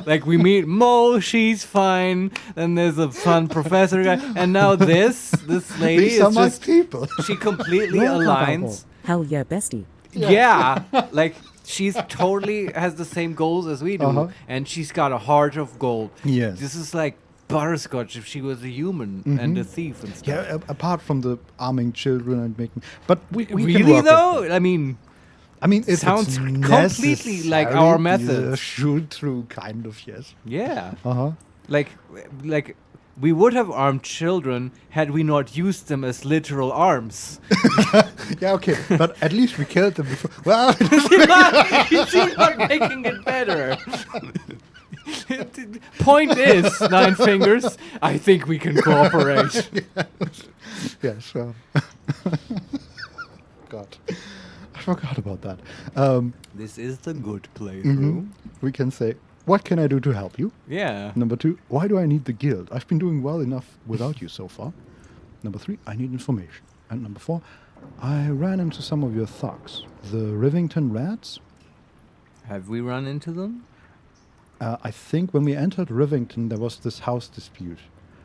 Like, we meet Mo, she's fine, then there's a fun professor guy, and now this lady These is are my just... people. She completely aligns. Hell yeah, bestie. Yeah, like, she's totally has the same goals as we do, and she's got a heart of gold. Yes. This is like Butterscotch if she was a human and a thief and stuff. Yeah, apart from the arming children and making... But we really, can work though? with I mean, it sounds completely like our methods. Shoot through, kind of, yes. Yeah. Uh-huh. Like, we would have armed children had we not used them as literal arms. Yeah, okay, but at least we killed them before. Well, you're not making it better. Point is, Nine Fingers, I think we can cooperate. Yeah, sure. God, I forgot about that. This is the good playthrough. We can say, what can I do to help you? Yeah. Number 2, why do I need the guild? I've been doing well enough without you so far. Number 3, I need information. And number 4, I ran into some of your thugs. The Rivington Rats? Have we run into them? I think when we entered Rivington, there was this house dispute.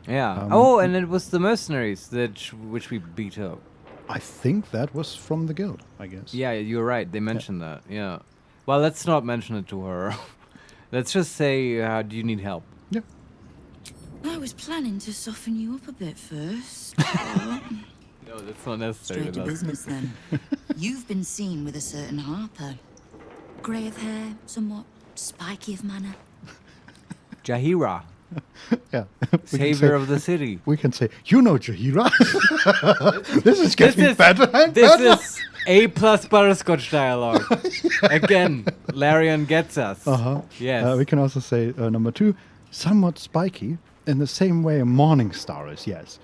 Yeah. And it was the mercenaries which we beat up. I think that was from the guild, I guess. Yeah, you're right. They mentioned that. Yeah. Well, let's not mention it to her. Let's just say, do you need help? Yeah. I was planning to soften you up a bit first. No, that's not necessary. Straight to business then. You've been seen with a certain Harper. Grey of hair, somewhat spiky of manner. Jahira. Yeah. Savior of the city. We can say, you know Jahira. This is getting better and This better. is A+ Butterscotch dialogue. Again, Larian gets us. Yes. We can also say, number 2, somewhat spiky, in the same way a morning star is, yes.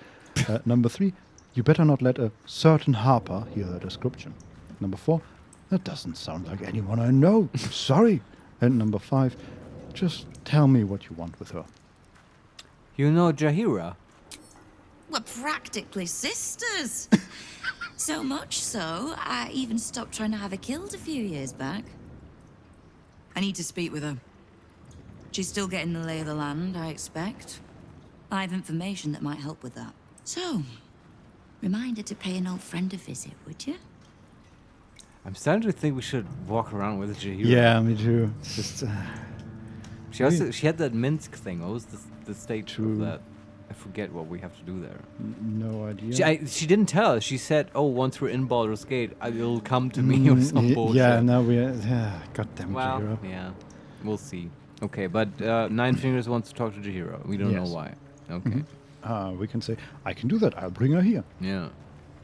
Number 3, you better not let a certain Harper hear the description. Number 4, that doesn't sound like anyone I know. Sorry. And number 5, just tell me what you want with her. You know Jahira? We're practically sisters. So much so, I even stopped trying to have her killed a few years back. I need to speak with her. She's still getting the lay of the land, I expect. I have information that might help with that. So, remind her to pay an old friend a visit, would you? I'm starting to think we should walk around with Jahira. Yeah, me too. It's just... she had that Minsk thing. What was the stage of that? I forget what we have to do there. No idea. She didn't tell us. She said, once we're in Baldur's Gate, it'll come to me or some bullshit. Yeah, now we're... goddamn well, Jahira. Yeah, we'll see. Okay, but Nine Fingers wants to talk to Jahira. We don't know why. Okay. We can say, I can do that. I'll bring her here. Yeah.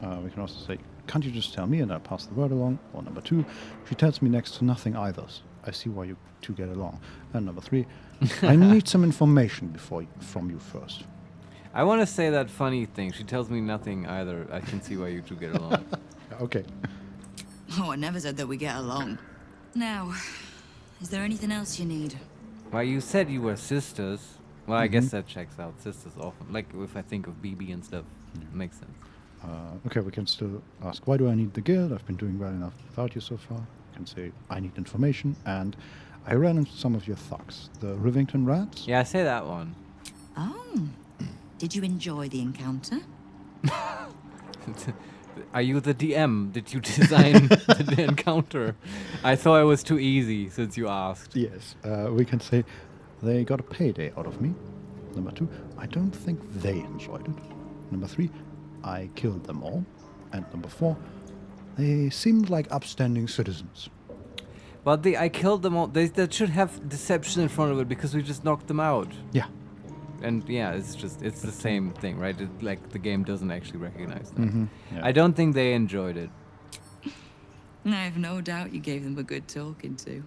We can also say, can't you just tell me and I'll pass the word along? Or number 2, she tells me next to nothing either. I see why you two get along. And number 3, I need some information from you first. I want to say that funny thing. She tells me nothing either. I can see why you two get along. Okay. Oh, I never said that we get along. Now, is there anything else you need? Well, you said you were sisters. Well, I guess that checks out. Sisters often. Like, if I think of BB and stuff, it makes sense. Okay, we can still ask, why do I need the guild? I've been doing well enough without you so far. We can say, I need information, and I ran into some of your thugs, the Rivington rats. Yeah, say that one. Oh. Did you enjoy the encounter? Are you the DM? Did you design the encounter? I thought it was too easy since you asked. Yes, we can say they got a payday out of me. Number 2, I don't think they enjoyed it. Number 3, I killed them all. And number 4, they seemed like upstanding citizens. But I killed them all. That should have deception in front of it because we just knocked them out. Yeah. And yeah, it's the same thing, right? Like the game doesn't actually recognize that. Yeah. I don't think they enjoyed it. I have no doubt you gave them a good talking to.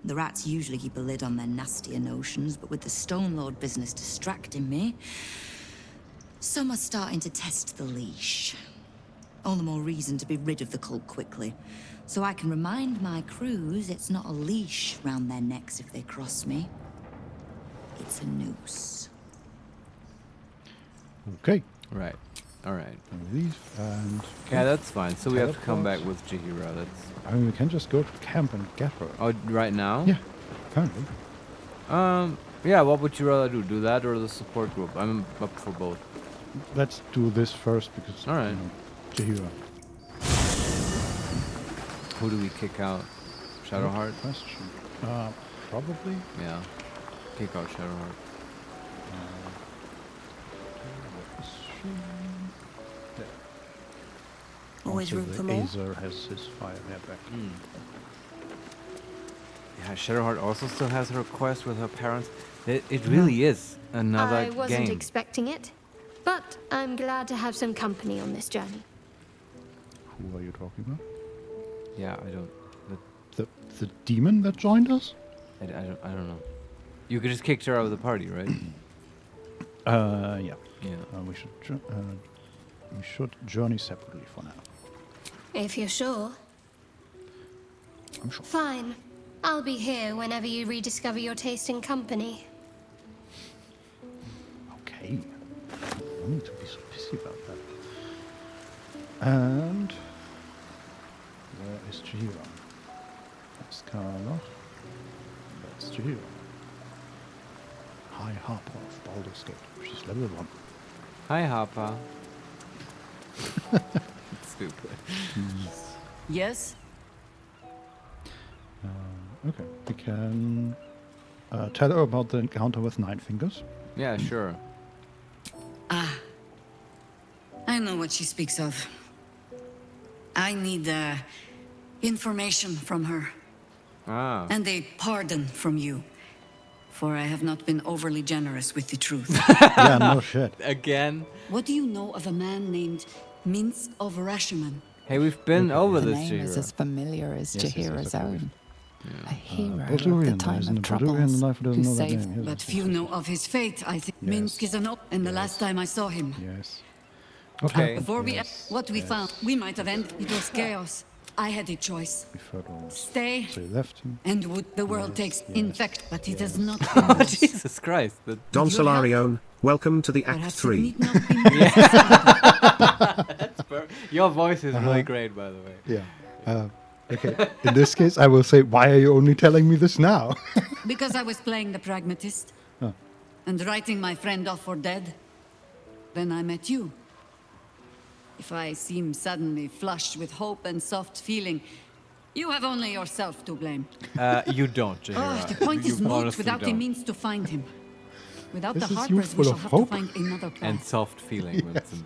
The rats usually keep a lid on their nastier notions, but with the Stone Lord business distracting me, some are starting to test the leash. All the more reason to be rid of the cult quickly, so I can remind my crews it's not a leash round their necks if they cross me. It's a noose. Okay. Right. All right. Leave and... Yeah, that's fine. So we have to come back with Jahira. I mean, we can just go to camp and get her. Oh, right now? Yeah, apparently. Yeah, what would you rather do? Do that or the support group? I'm up for both. Let's do this first because... All right. Jahira. Who do we kick out? Shadowheart? Good question. Probably. Yeah. Kick out Shadowheart. Always room for more. Azer has his fire back. Yeah, Shadowheart also still has her quest with her parents. It really is another I wasn't game. expecting it, but I'm glad to have some company on this journey. Who are you talking about? Yeah, I don't. The demon that joined us? I don't know. You could just kicked her out of the party, right? Yeah. Yeah. We should journey separately for now. If you're sure. I'm sure. Fine. I'll be here whenever you rediscover your taste in company. Okay. I need to be so busy about that. And where is Jahira? That's Carla. That's Jahira. High Harper of Baldur's Gate. She's level 1. Hi, Harper. Stupid. Yes? Okay. We can tell her about the encounter with Nine Fingers. Yeah, sure. Ah. I know what she speaks of. I need information from her. Ah. And a pardon from you. For I have not been overly generous with the truth. Yeah, no shit. Again? What do you know of a man named Mince of Rashiman? Hey, we've been over The this, name is Jahira. as familiar as Jahira's own. A hero of Baldurian, the time isn't of it? Baldurian troubles, life doesn't who know that saved... name. But few know of his fate. I think Minsk is an op, and the last time I saw him. Yes. Okay. Before what we found, we might have ended. It was chaos. I had a choice. We've heard all this. Stay. So you left him. And would the world takes infect, but it does not. Jesus Christ. Don Solarione, welcome to the Act 3. Your voice is really great, by the way. Yeah. Okay. In this case, I will say, why are you only telling me this now? Because I was playing the pragmatist. Oh. And writing my friend off for dead. Then I met you. If I seem suddenly flushed with hope and soft feeling, you have only yourself to blame. You don't, Jahira. The point is You moot honestly without the don't. means to find him. Without This the is Harpers, we youthful shall of have hope. to find another plan. And soft feeling, Vincent.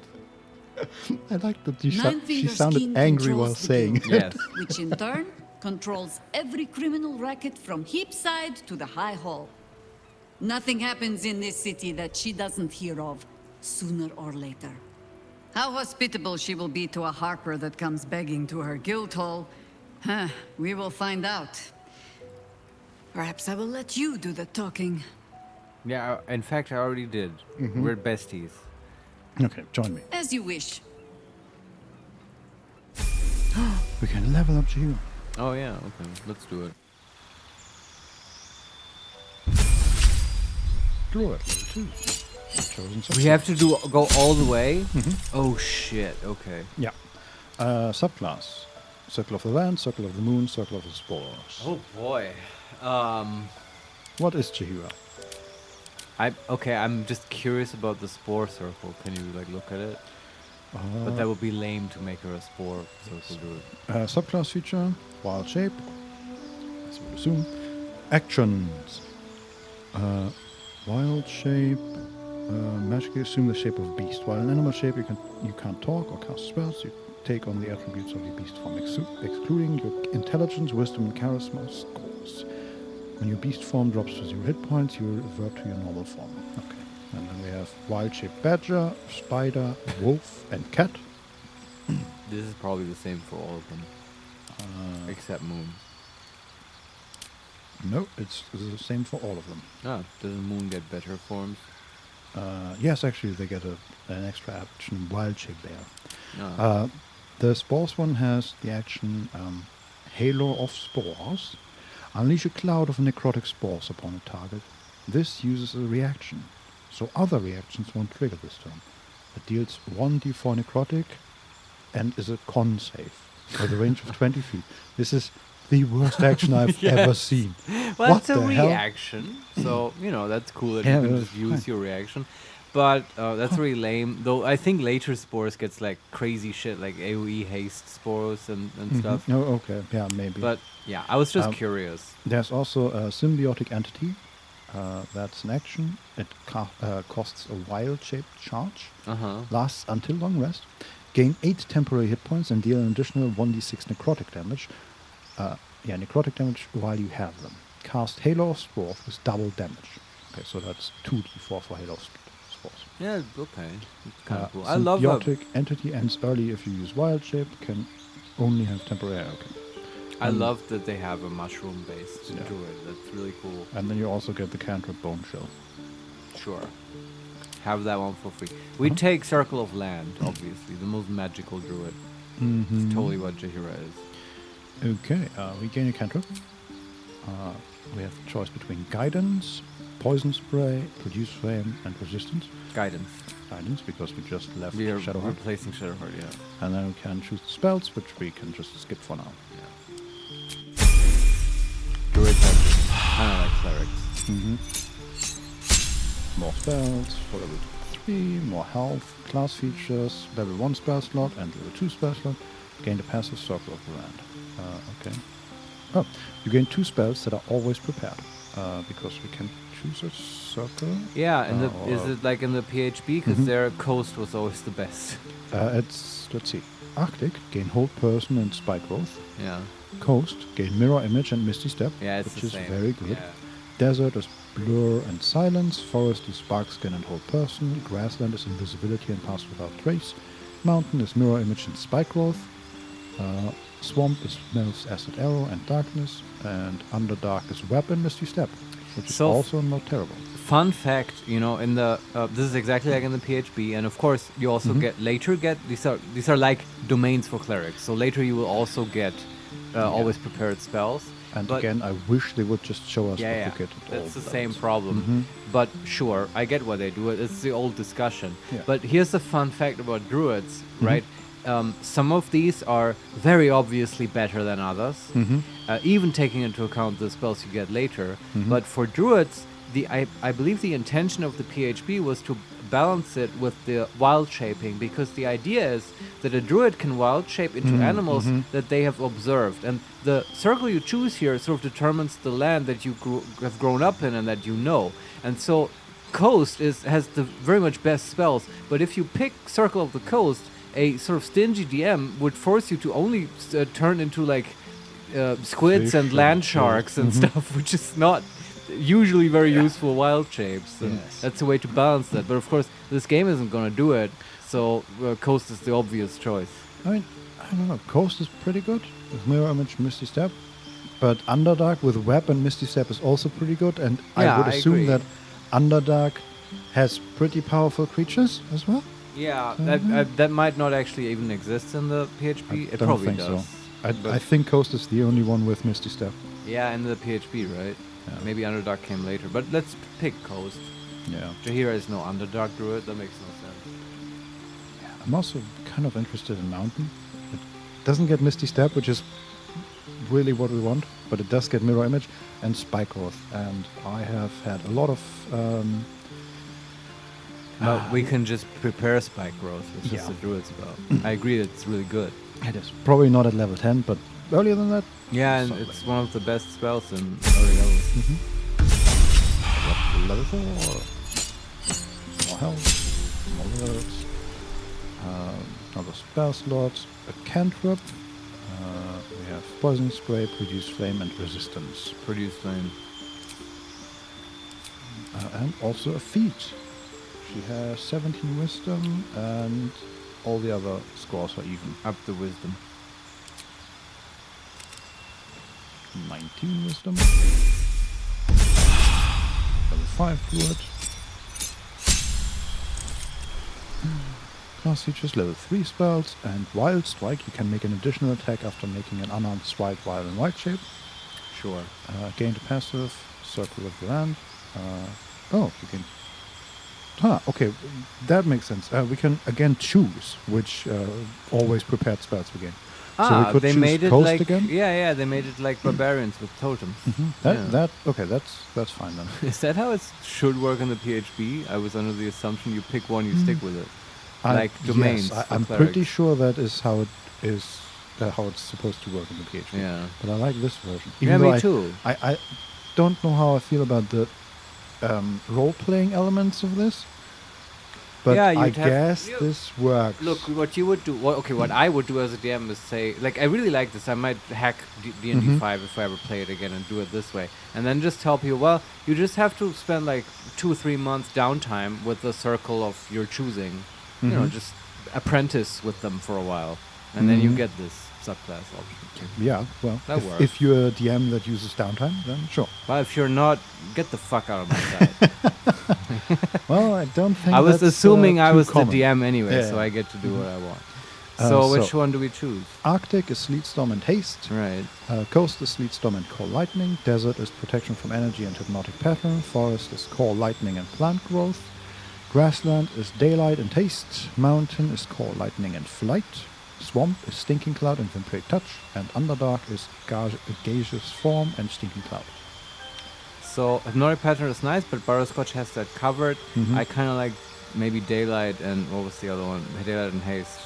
I like that she Nine-Finger's sounded scheme angry controls while the saying. guild, Yes. Which in turn controls every criminal racket from Heapside to the High Hall. Nothing happens in this city that she doesn't hear of, sooner or later. How hospitable she will be to a Harper that comes begging to her guild hall, we will find out. Perhaps I will let you do the talking. Yeah, in fact, I already did. We're besties. Okay, join me. As you wish. We can level up Jahira. Oh, yeah, okay. Let's do it. Druid level 2. Chosen We have to go all the way? Oh, shit. Okay. Yeah. Subclass. Circle of the Land, Circle of the Moon, Circle of the Spores. Oh boy. What is Jaheira? I'm just curious about the spore circle. Can you like look at it? But that would be lame to make her a spore circle druid. Subclass feature, wild shape, as you would assume. Actions. Wild shape, magically assume the shape of beast. While in animal shape you can't talk or cast spells, you take on the attributes of your beast form, excluding your intelligence, wisdom, and charisma scores. When your beast form drops to 0 hit points, you revert to your normal form. Okay. And then we have wild shape badger, spider, wolf, and cat. This is probably the same for all of them. Except moon. No, it's the same for all of them. Doesn't moon get better forms? Yes, actually, they get an extra action, wild shape bear. Oh. The spores one has the action Halo of Spores. Unleash a cloud of necrotic spores upon a target. This uses a reaction, so other reactions won't trigger this turn. It deals 1d4 necrotic and is a con save with a range of 20 feet. This is the worst action I've ever seen. Well, What it's a the hell? reaction, so that's cool that Yeah, you can that's just use fine. your reaction. But that's really lame. Though I think later spores gets like crazy shit, like AOE haste spores and stuff. Oh, okay, yeah, maybe. But yeah, I was just curious. There's also a symbiotic entity. That's an action. It costs a wild-shaped charge. Lasts until long rest. Gain 8 temporary hit points and deal an additional 1d6 necrotic damage. Necrotic damage while you have them. Cast Halo of Spores with double damage. Okay, so that's 2d4 for Halo of Spores. Yeah, okay. It's kind of cool. I love that. Symbiotic entity ends early if you use wild shape. Can only have temporary. Okay. I love that they have a mushroom-based druid. That's really cool. And then you also get the cantrip Bone Shell. Sure. Have that one for free. We take Circle of Land, obviously, the most magical druid. It's totally what Jaheira is. Okay, we gain a cantrip. We have the choice between Guidance, Poison Spray, Produce Flame, and Resistance. Guidance. Guidance, because we just left We are Shadowheart. replacing Shadowheart, yeah. And then we can choose the spells, which we can just skip for now. Druids are kind of like clerics. More spells for level 3, more health, class features, level 1 spell slot and level 2 spell slot. Gain the passive Circle of the Land. Okay. Oh, you gain 2 spells that are always prepared. Because we can choose a circle. Yeah, and is it like in the PHB? Because their coast was always the best. Let's see. Arctic, gain Hold Person and Spike Growth. Yeah. Coast, gain Mirror Image and Misty Step, Yeah, it's which the is same. very good. Yeah. Desert is Blur and Silence. Forest is Spark Skin and Hold Person. Grassland is Invisibility and Pass Without Trace. Mountain is Mirror Image and Spike Growth. Swamp is Mel's Acid Arrow and Darkness. And Underdark is Web and Misty Step, which is also not terrible. Fun fact, in the this is exactly like in the PHB, and of course you also get these are like domains for clerics. So later you will also get always prepared spells. And again, I wish they would just show us what Yeah, to get at all that's the levels. same problem. But sure, I get why they do it. It's the old discussion. Yeah. But here's the fun fact about druids, right? Some of these are very obviously better than others, even taking into account the spells you get later. But for druids, I believe the intention of the PHB was to balance it with the wild shaping, because the idea is that a druid can wild shape into animals that they have observed, and the circle you choose here sort of determines the land that you have grown up in and that you know. And so Coast has the very much best spells, but if you pick Circle of the Coast, a sort of stingy DM would force you to only turn into like squids Fish and land and- sharks and stuff, which is not usually very useful wild shapes. And Yes. that's a way to balance that. But of course, this game isn't going to do it, so Coast is the obvious choice. I mean, I don't know. Coast is pretty good with Mirror Image, Misty Step, but Underdark with Web and Misty Step is also pretty good. And I Yeah, would I assume agree. that Underdark has pretty powerful creatures as well. Yeah, that might not actually even exist in the PHB. It Don't probably think does. so. but- I think Coast is the only one with Misty Step. Yeah, in the PHB, right? Yeah. Maybe Underdark came later, but let's pick Coast. Yeah. Jaheira is no Underdark druid. That makes no sense. I'm also kind of interested in Mountain. It doesn't get Misty Step, which is really what we want, but it does get Mirror Image and Spike Growth. And I have had a lot of... we can just prepare Spike Growth. It's just a druid spell. I agree it's really good. It is. Probably not at level 10, but earlier than that... Yeah, and it's one of the best spells in early levels. Level 4. More health. More words. Another spell slot. A cantrip. We have Poison Spray, Produce Flame, and Resistance. Produce Flame. And also a feat. She has 17 Wisdom, and all the other scores are even. Up the Wisdom. 19 Wisdom. Level 5 Druid. Class features level 3 spells, and Wild Strike. You can make an additional attack after making an unarmed swipe while in wild shape. Sure. Gain passive, Circle of the Land. You can... okay, that makes sense. We can again choose which always prepared spells we gain. So we could they choose made it Coast like again? yeah, they made it like barbarians with totems. That's fine then. Is that how it should work in the PHB? I was under the assumption you pick one, you stick with it, like domains. Yes, I'm pretty sure that is how it is. How it's supposed to work in the PHB. Yeah. But I like this version. Me too. I don't know how I feel about the role-playing elements of this. But yeah, I guess this works. Look, what you would do... what I would do as a DM is say... Like, I really like this. I might hack D&D 5 if I ever play it again and do it this way. And then just tell people, well, you just have to spend like 2 or 3 months downtime with the circle of your choosing. You know, just apprentice with them for a while. And then you get this subclass option. Yeah, well, that works. If you're a DM that uses downtime, then sure. Well, if you're not, get the fuck out of my side. Well, I don't think I was that's, assuming I was common. the DM anyway, so I get to do what I want. So which one do we choose? Arctic is Sleet Storm and Haste. Right. Coast is Sleet Storm and Core Lightning. Desert is Protection from Energy and Hypnotic Pattern. Forest is Core Lightning and Plant Growth. Grassland is Daylight and Haste. Mountain is Core Lightning and Flight. Swamp is Stinking Cloud and Vampiric Touch. And Underdark is Gaseous Form and Stinking Cloud. So Hypnotic Pattern is nice, but Butterscotch has that covered. I kind of like maybe Daylight and what was the other one? Daylight and Haste.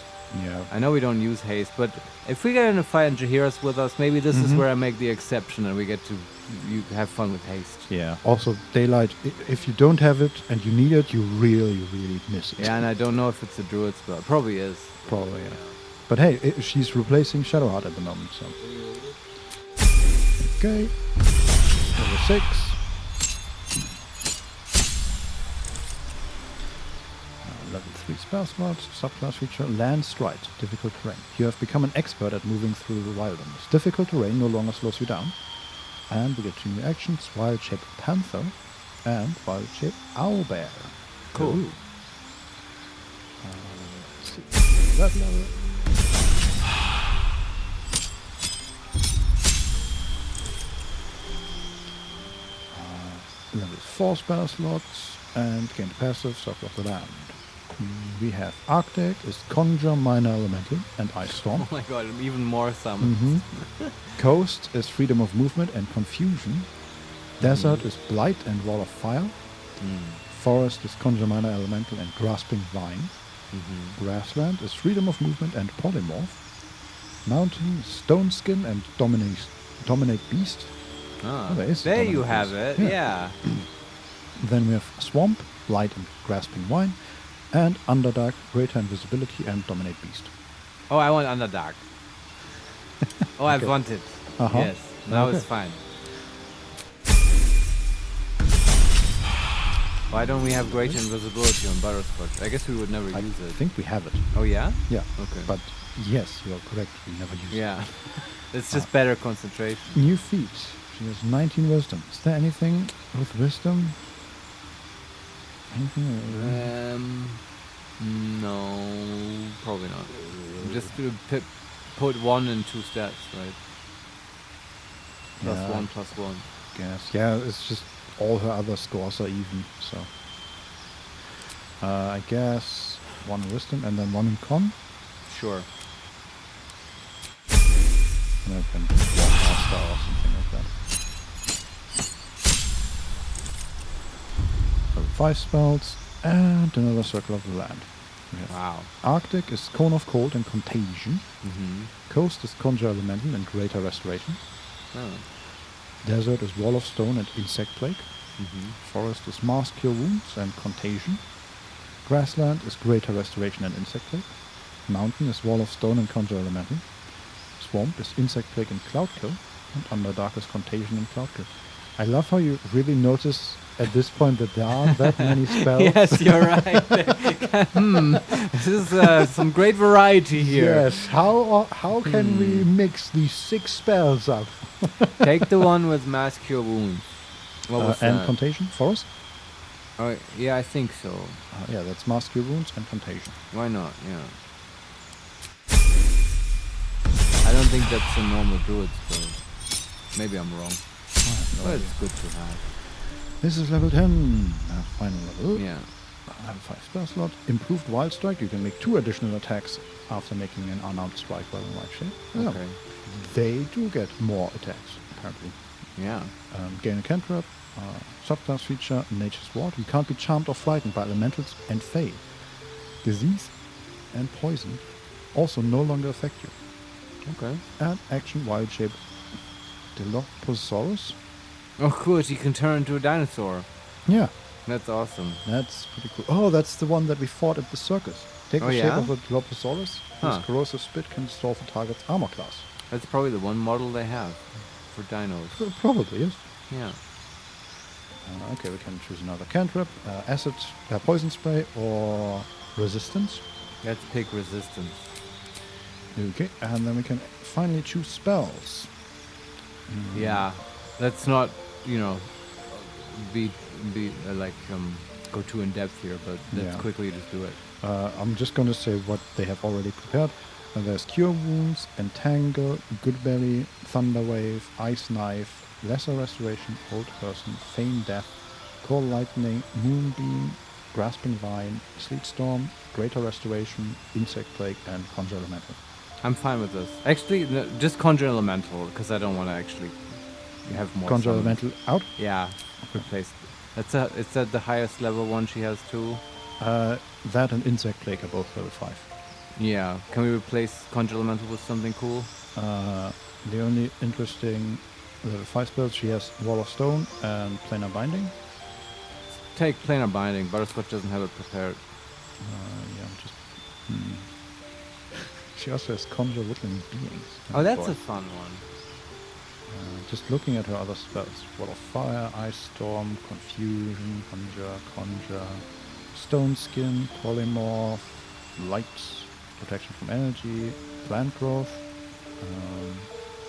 Yeah. I know we don't use Haste, but if we get in a fight and Jahira's with us, maybe this is where I make the exception and we get to have fun with Haste. Yeah. Also, Daylight, if you don't have it and you need it, you really, really miss it. Yeah, and I don't know if it's a druid spell. Probably is. Probably, yeah. But hey, she's replacing Shadowheart at the moment, so... Okay. Level 6. Level 3 spell slots, subclass feature, Land Stride, difficult terrain. You have become an expert at moving through the wilderness. Difficult terrain no longer slows you down. And we get 2 new actions, Wild Shape Panther and Wild Shape Owlbear. Cool. Let's see. That level. Level 4 spell slots and gain passive, Circle of the Land. We have Arctic is Conjure, Minor Elemental, and Ice Storm. Oh my god, even more summons. Coast is Freedom of Movement and Confusion. Desert is Blight and Wall of Fire. Forest is Conjure, Minor Elemental, and Grasping Vine. Grassland is Freedom of Movement and Polymorph. Mountain is Stone Skin and Dominate Beast. There you have it, yeah. Then we have Swamp, Blight and Grasping Vine. And Underdark, Greater Invisibility, and Dominate Beast. Oh, I want Underdark. Oh, I want it. Yes, now it's fine. Why don't we have Greater Invisibility on Butterscotch? I guess we would never use it. I think we have it. Oh, yeah? Yeah. Okay. But yes, you're correct. We never use it. Yeah. It's just better concentration. New feat. She has 19 Wisdom. Is there anything with Wisdom? No, probably not. Just to put 1 and 2 stats, right? +1/+1. Guess. Yeah, it's just all her other scores are even, so. I guess 1 Wisdom and then 1 in Con. Sure. Maybe we can do Master or something like that. Level 5 spells, and another Circle of the Land. Wow. Arctic is Cone of Cold and Contagion. Mm-hmm. Coast is Conjure Elemental and Greater Restoration. Oh. Desert is Wall of Stone and Insect Plague. Mm-hmm. Forest is Mass Cure Wounds and Contagion. Grassland is Greater Restoration and Insect Plague. Mountain is Wall of Stone and Conjure Elemental. Swamp is Insect Plague and Cloud Kill. And Underdark is Contagion and Cloud Kill. I love how you really notice at this point that there aren't that many spells. Yes, you're right. This is some great variety here. Yes, how can we mix these 6 spells up? Take the one with Mass Cure Wounds. What was and that? Contagion? Forest? Oh, yeah, I think so. Yeah, that's Mass Cure Wounds and Contagion. Why not? Yeah. I don't think that's a normal druid spell. Maybe I'm wrong. But it's good to have. This is level 10. Final level. Yeah. Level 5 spell slot. Improved Wild Strike. You can make 2 additional attacks after making an unarmed strike while in wild shape. Okay. They do get more attacks, apparently. Yeah. Gain a cantrip. Subclass feature, Nature's Ward. You can't be charmed or frightened by elementals and Fae. Disease and poison also no longer affect you. Okay. And action Wild Shape. Dilophosaurus. Oh, good. You can turn into a dinosaur. Yeah. That's awesome. That's pretty cool. Oh, that's the one that we fought at the circus. Take the shape of a Dilophosaurus. Whose corrosive spit can restore for target's armor class. That's probably the one model they have for dinos. Probably is. Yeah. Okay, we can choose another cantrip. Acid, poison spray, or resistance. Let's pick resistance. Okay, and then we can finally choose spells. Yeah, let's not, be go too in depth here, but let's quickly just do it. I'm just going to say what they have already prepared. There's Cure Wounds, Entangle, Goodberry, Thunder Wave, Ice Knife, Lesser Restoration, Hold Person, Feign Death, Cold Lightning, Moonbeam, Grasping Vine, Sleet Storm, Greater Restoration, Insect Plague, and Conjure Elemental. I'm fine with this. Actually, no, just Conjure Elemental, because I don't want to actually have more. Conjure Elemental out? Yeah, replaced. It's at the highest level one she has too. That and Insect Plague are both level 5. Yeah, can we replace Conjure Elemental with something cool? The only interesting level 5 spells, she has Wall of Stone and Planar Binding. Take Planar Binding. Butterscotch doesn't have it prepared. She also has Conjure Woodland Beings. Oh, that's a fun one. Just looking at her other spells. Wall of Fire, Ice Storm, Confusion, Conjure, Stone Skin, Polymorph, Light, Protection from Energy, Plant Growth,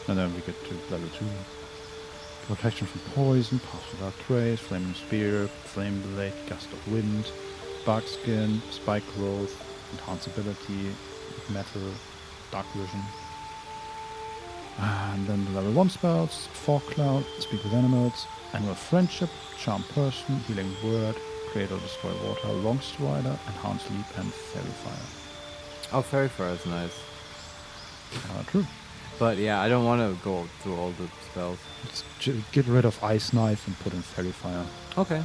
and then we get to level 2. Protection from Poison, Pass Without Trace, Flaming Spear, Flame Blade, Gust of Wind, Bark Skin, Spike Growth, Enhanceability, Metal, Dark Vision. And then the level 1 spells, Fog Cloud, Speak with Animals, Animal Friendship, Charm Person, Healing Word, Create or Destroy Water, Long Strider, Enhance Leap, and Fairy Fire. Oh, Fairy Fire is nice. True. But yeah, I don't want to go through all the spells. Let's get rid of Ice Knife and put in Fairy Fire. Okay.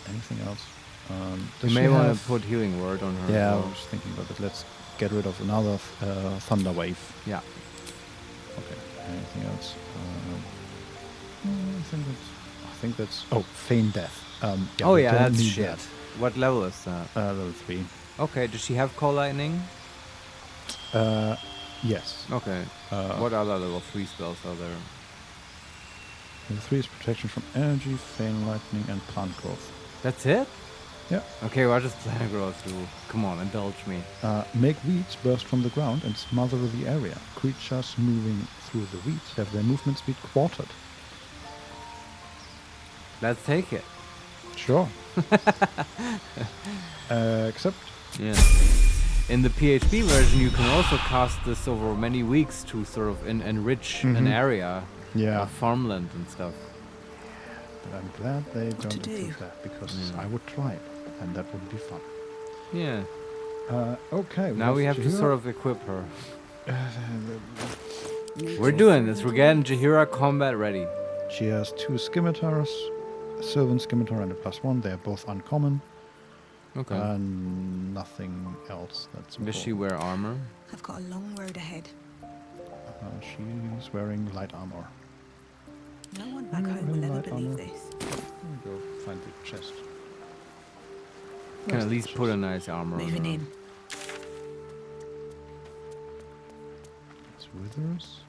Anything else? You may want to put Healing Word on her. Yeah, as I well. was thinking about it. Let's get rid of another Thunder Wave. Yeah. Okay. Anything else? I think that's. Oh, Feign Death. Yeah, that's shit. That. What level is that? Level 3. Okay. Does she have Cold Lightning? Yes. Okay. What other level 3 spells are there? Level 3 is Protection from Energy, Feign Lightning, and Plant Growth. That's it? Yeah. Okay, what does Plant Growth do? Come on, indulge me. Make weeds burst from the ground and smother the area. Creatures moving through the weeds have their movement speed quartered. Let's take it. Sure. Except... Yeah. In the PHP version, you can also cast this over many weeks to sort of enrich an area of farmland and stuff. But I'm glad they don't do that, because I would try it, and that would be fun. Yeah. Okay. Now we have to sort of equip her. We're doing this. We're getting Jaheira combat ready. She has 2 scimitars, a Sylvan scimitar and a +1. They are both uncommon. Okay. And nothing else that's Does she important. wear armor? I've got a long road ahead. She's wearing light armor. No one back home will ever believe this. Let me go find the chest. Can at least put a nice armor on Moving her. in. It's withers.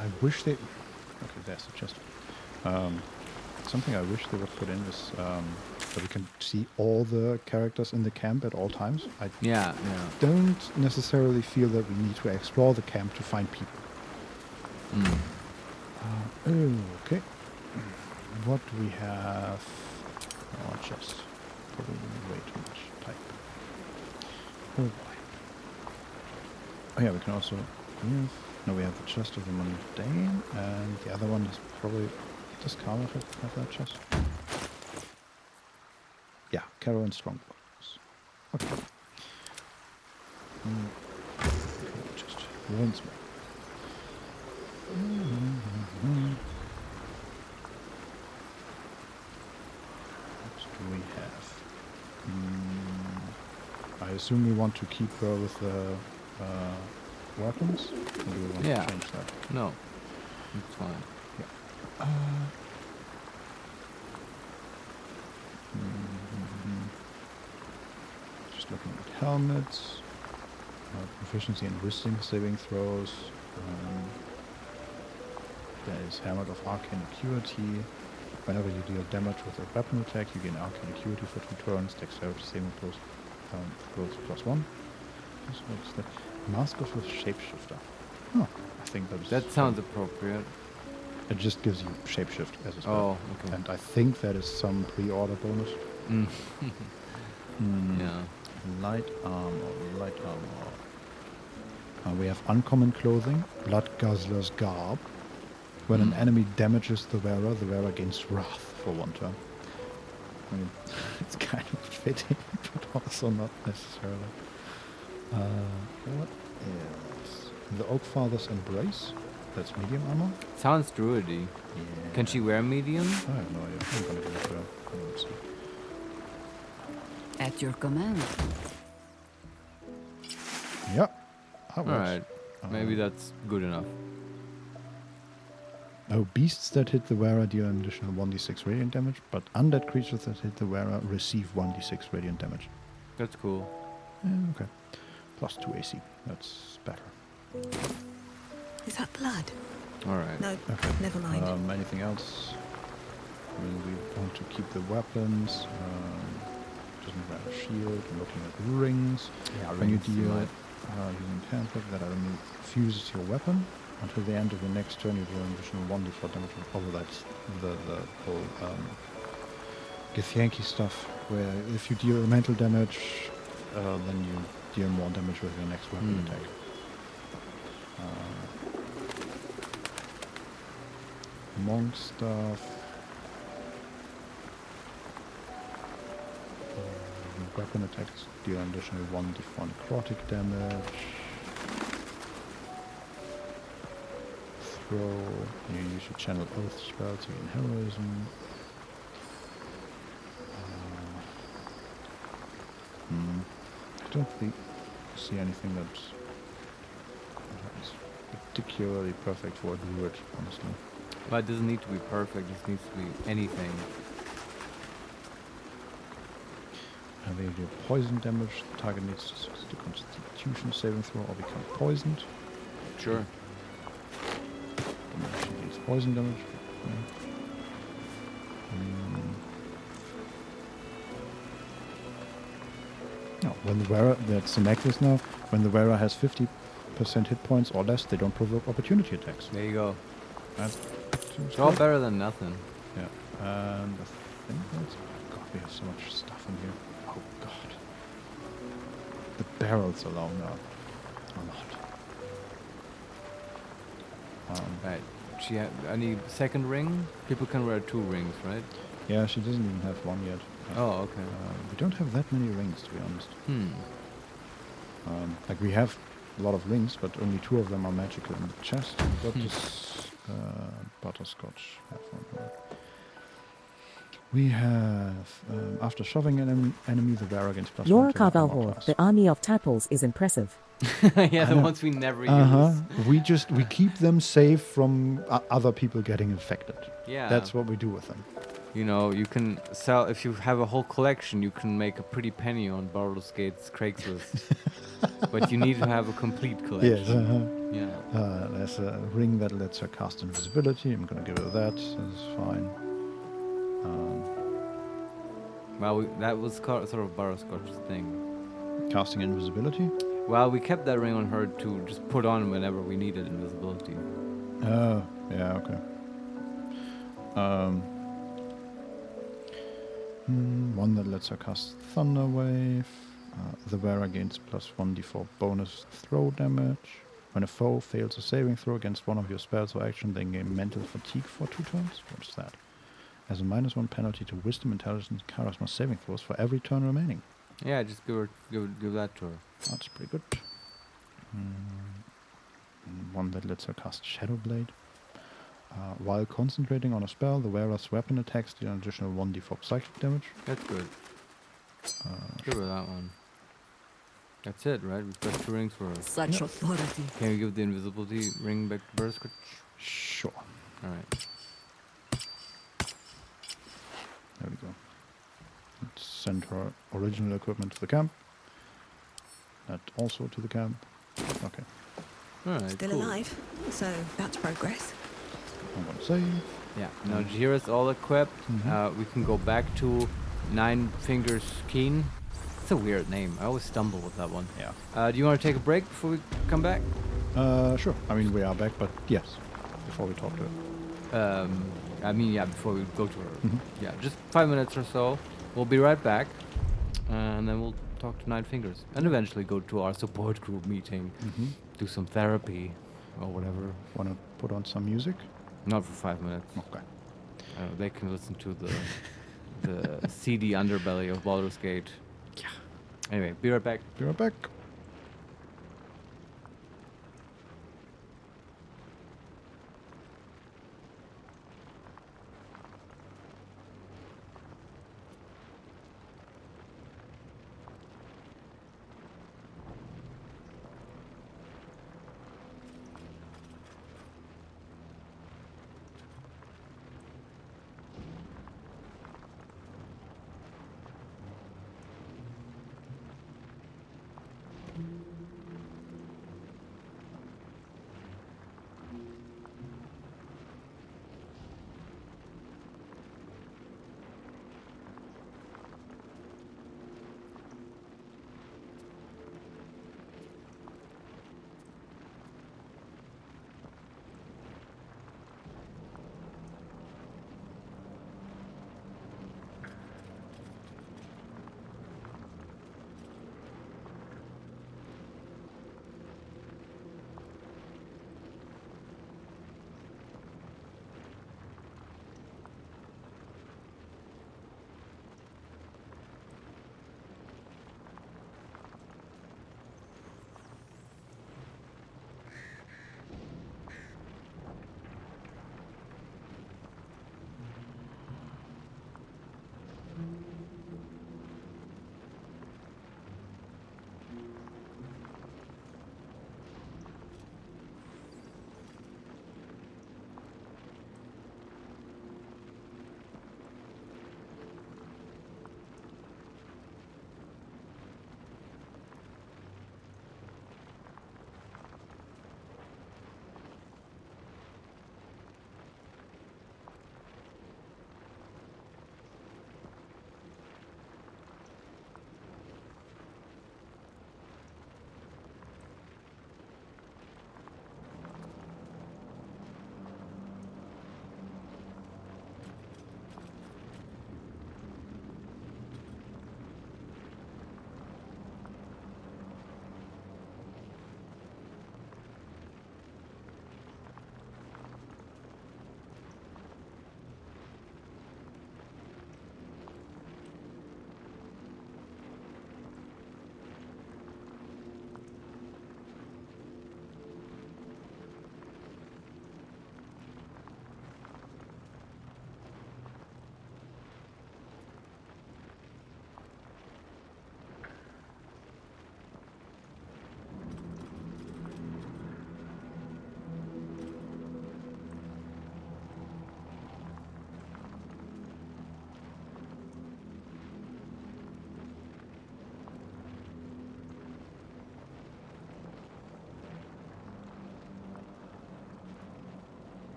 I wish they... Okay, there's the chest. Something I wish they would put in is that we can see all the characters in the camp at all times. I don't necessarily feel that we need to explore the camp to find people. Okay. What do we have? Oh, chest. Probably way too much type. Oh boy. Oh yeah, we can also... No, we have the chest of the mundane, and the other one is probably... Does Carla have that chest? Yeah, Carol and Strongbox. Okay. Just once more. What do we have? I assume we want to keep her with the weapons? Or do we want to change that? No. It's fine. Just looking at helmets, proficiency in wisdom saving throws. There is Helmet of Arcane Acuity. Whenever you deal damage with a weapon attack, you gain Arcane Acuity for 2 turns. Dexterity saving throws +1. So what's that? Mask of a Shapeshifter. Oh, I think that sounds appropriate. It just gives you shapeshift as a spell. Oh, okay. And I think that is some pre-order bonus. Yeah. Light armor. We have uncommon clothing, Blood Guzzler's Garb. When an enemy damages the wearer gains wrath for 1 turn. I mean, it's kind of fitting, but also not necessarily. What else? The Oakfather's Embrace. That's medium armor. Sounds druidy. Yeah. Can she wear medium? I have no idea. I'm gonna give it to her. Let's see. At your command. Yep. Alright. Maybe that's good enough. Oh, beasts that hit the wearer deal an additional 1d6 radiant damage, but undead creatures that hit the wearer receive 1d6 radiant damage. That's cool. Yeah, okay. +2 AC. That's better. Is that blood? Alright. No, never mind. Anything else? I mean, we want to keep the weapons. Doesn't wear a shield. I'm looking at rings. Yeah, when you rings, deal right. using handpick, that only fuses your weapon. Until the end of the next turn, you deal an additional 1d4 damage. Although that's the whole Githyanki stuff, where if you deal mental damage, then you deal more damage with your next weapon attack. Monk stuff. Weapon attacks deal an additional 1d4 necrotic damage. Throw. You use your channel oath spell to gain heroism. I don't see anything that's particularly perfect for a druid, honestly. Well, it doesn't need to be perfect, it needs to be anything. They deal poison damage. The target needs to succeed a constitution saving throw or become poisoned. Sure. She deals poison damage. No, when the wearer, that's the necklace now, when the wearer has 50% hit points or less, they don't provoke opportunity attacks. There you go. That's it's all better than nothing. Yeah. And I think that's... God, we have so much stuff in here. Oh, God. The barrels alone are a lot. Right. She had any second ring? People can wear 2 rings, right? Yeah, she doesn't even have one yet. Oh, okay. We don't have that many rings, to be honest. Like we have a lot of rings, but only 2 of them are magical in the chest. What does Butterscotch have on her? We have, after shoving an enemy, the wearer gains +1 Your to their armor Valhor, class. the army of tadpoles is impressive. Yeah, the ones we never use. We keep them safe from other people getting infected. Yeah. That's what we do with them. You know, you can sell, if you have a whole collection, you can make a pretty penny on Baldur's Gate's Craigslist. But you need to have a complete collection. Yes. Yeah. There's a ring that lets her cast invisibility. I'm going to give her that. That's fine. Well, that was sort of Butterscotch's thing. Casting invisibility? Well, we kept that ring on her to just put on whenever we needed invisibility. Oh, yeah, okay. One that lets her cast Thunder Wave. The wearer gains +1d4 bonus throw damage. When a foe fails a saving throw against one of your spells or action, they gain mental fatigue for 2 turns. What is that? Has a -1 penalty to Wisdom, Intelligence, Charisma saving throws for every turn remaining. Yeah, just give that to her. That's pretty good. One that lets her cast Shadow Blade. While concentrating on a spell, the wearer's weapon attacks deal an additional 1d4 psychic damage. That's good. Give her that one. That's it, right? We've got 2 rings for her. Such authority. Can we give the invisibility ring back to Butterscotch? Sure. Alright. There we go. Let's send her original equipment to the camp. That also to the camp. Okay. Alright, Still cool. alive, so that's progress. I'm going to save. Yeah, now did you hear us all equipped? We can go back to Nine Fingers Keen. It's a weird name. I always stumble with that one. Yeah. Do you want to take a break before we come back? Sure. I mean, we are back, but yes. Before we talk to her. Before we go to her. Yeah, just 5 minutes or so. We'll be right back. And then we'll talk to Nine Fingers. And eventually go to our support group meeting. Do some therapy or whatever. Want to put on some music? Not for 5 minutes. Okay. They can listen to the seedy underbelly of Baldur's Gate. Yeah. Anyway, be right back. Be right back.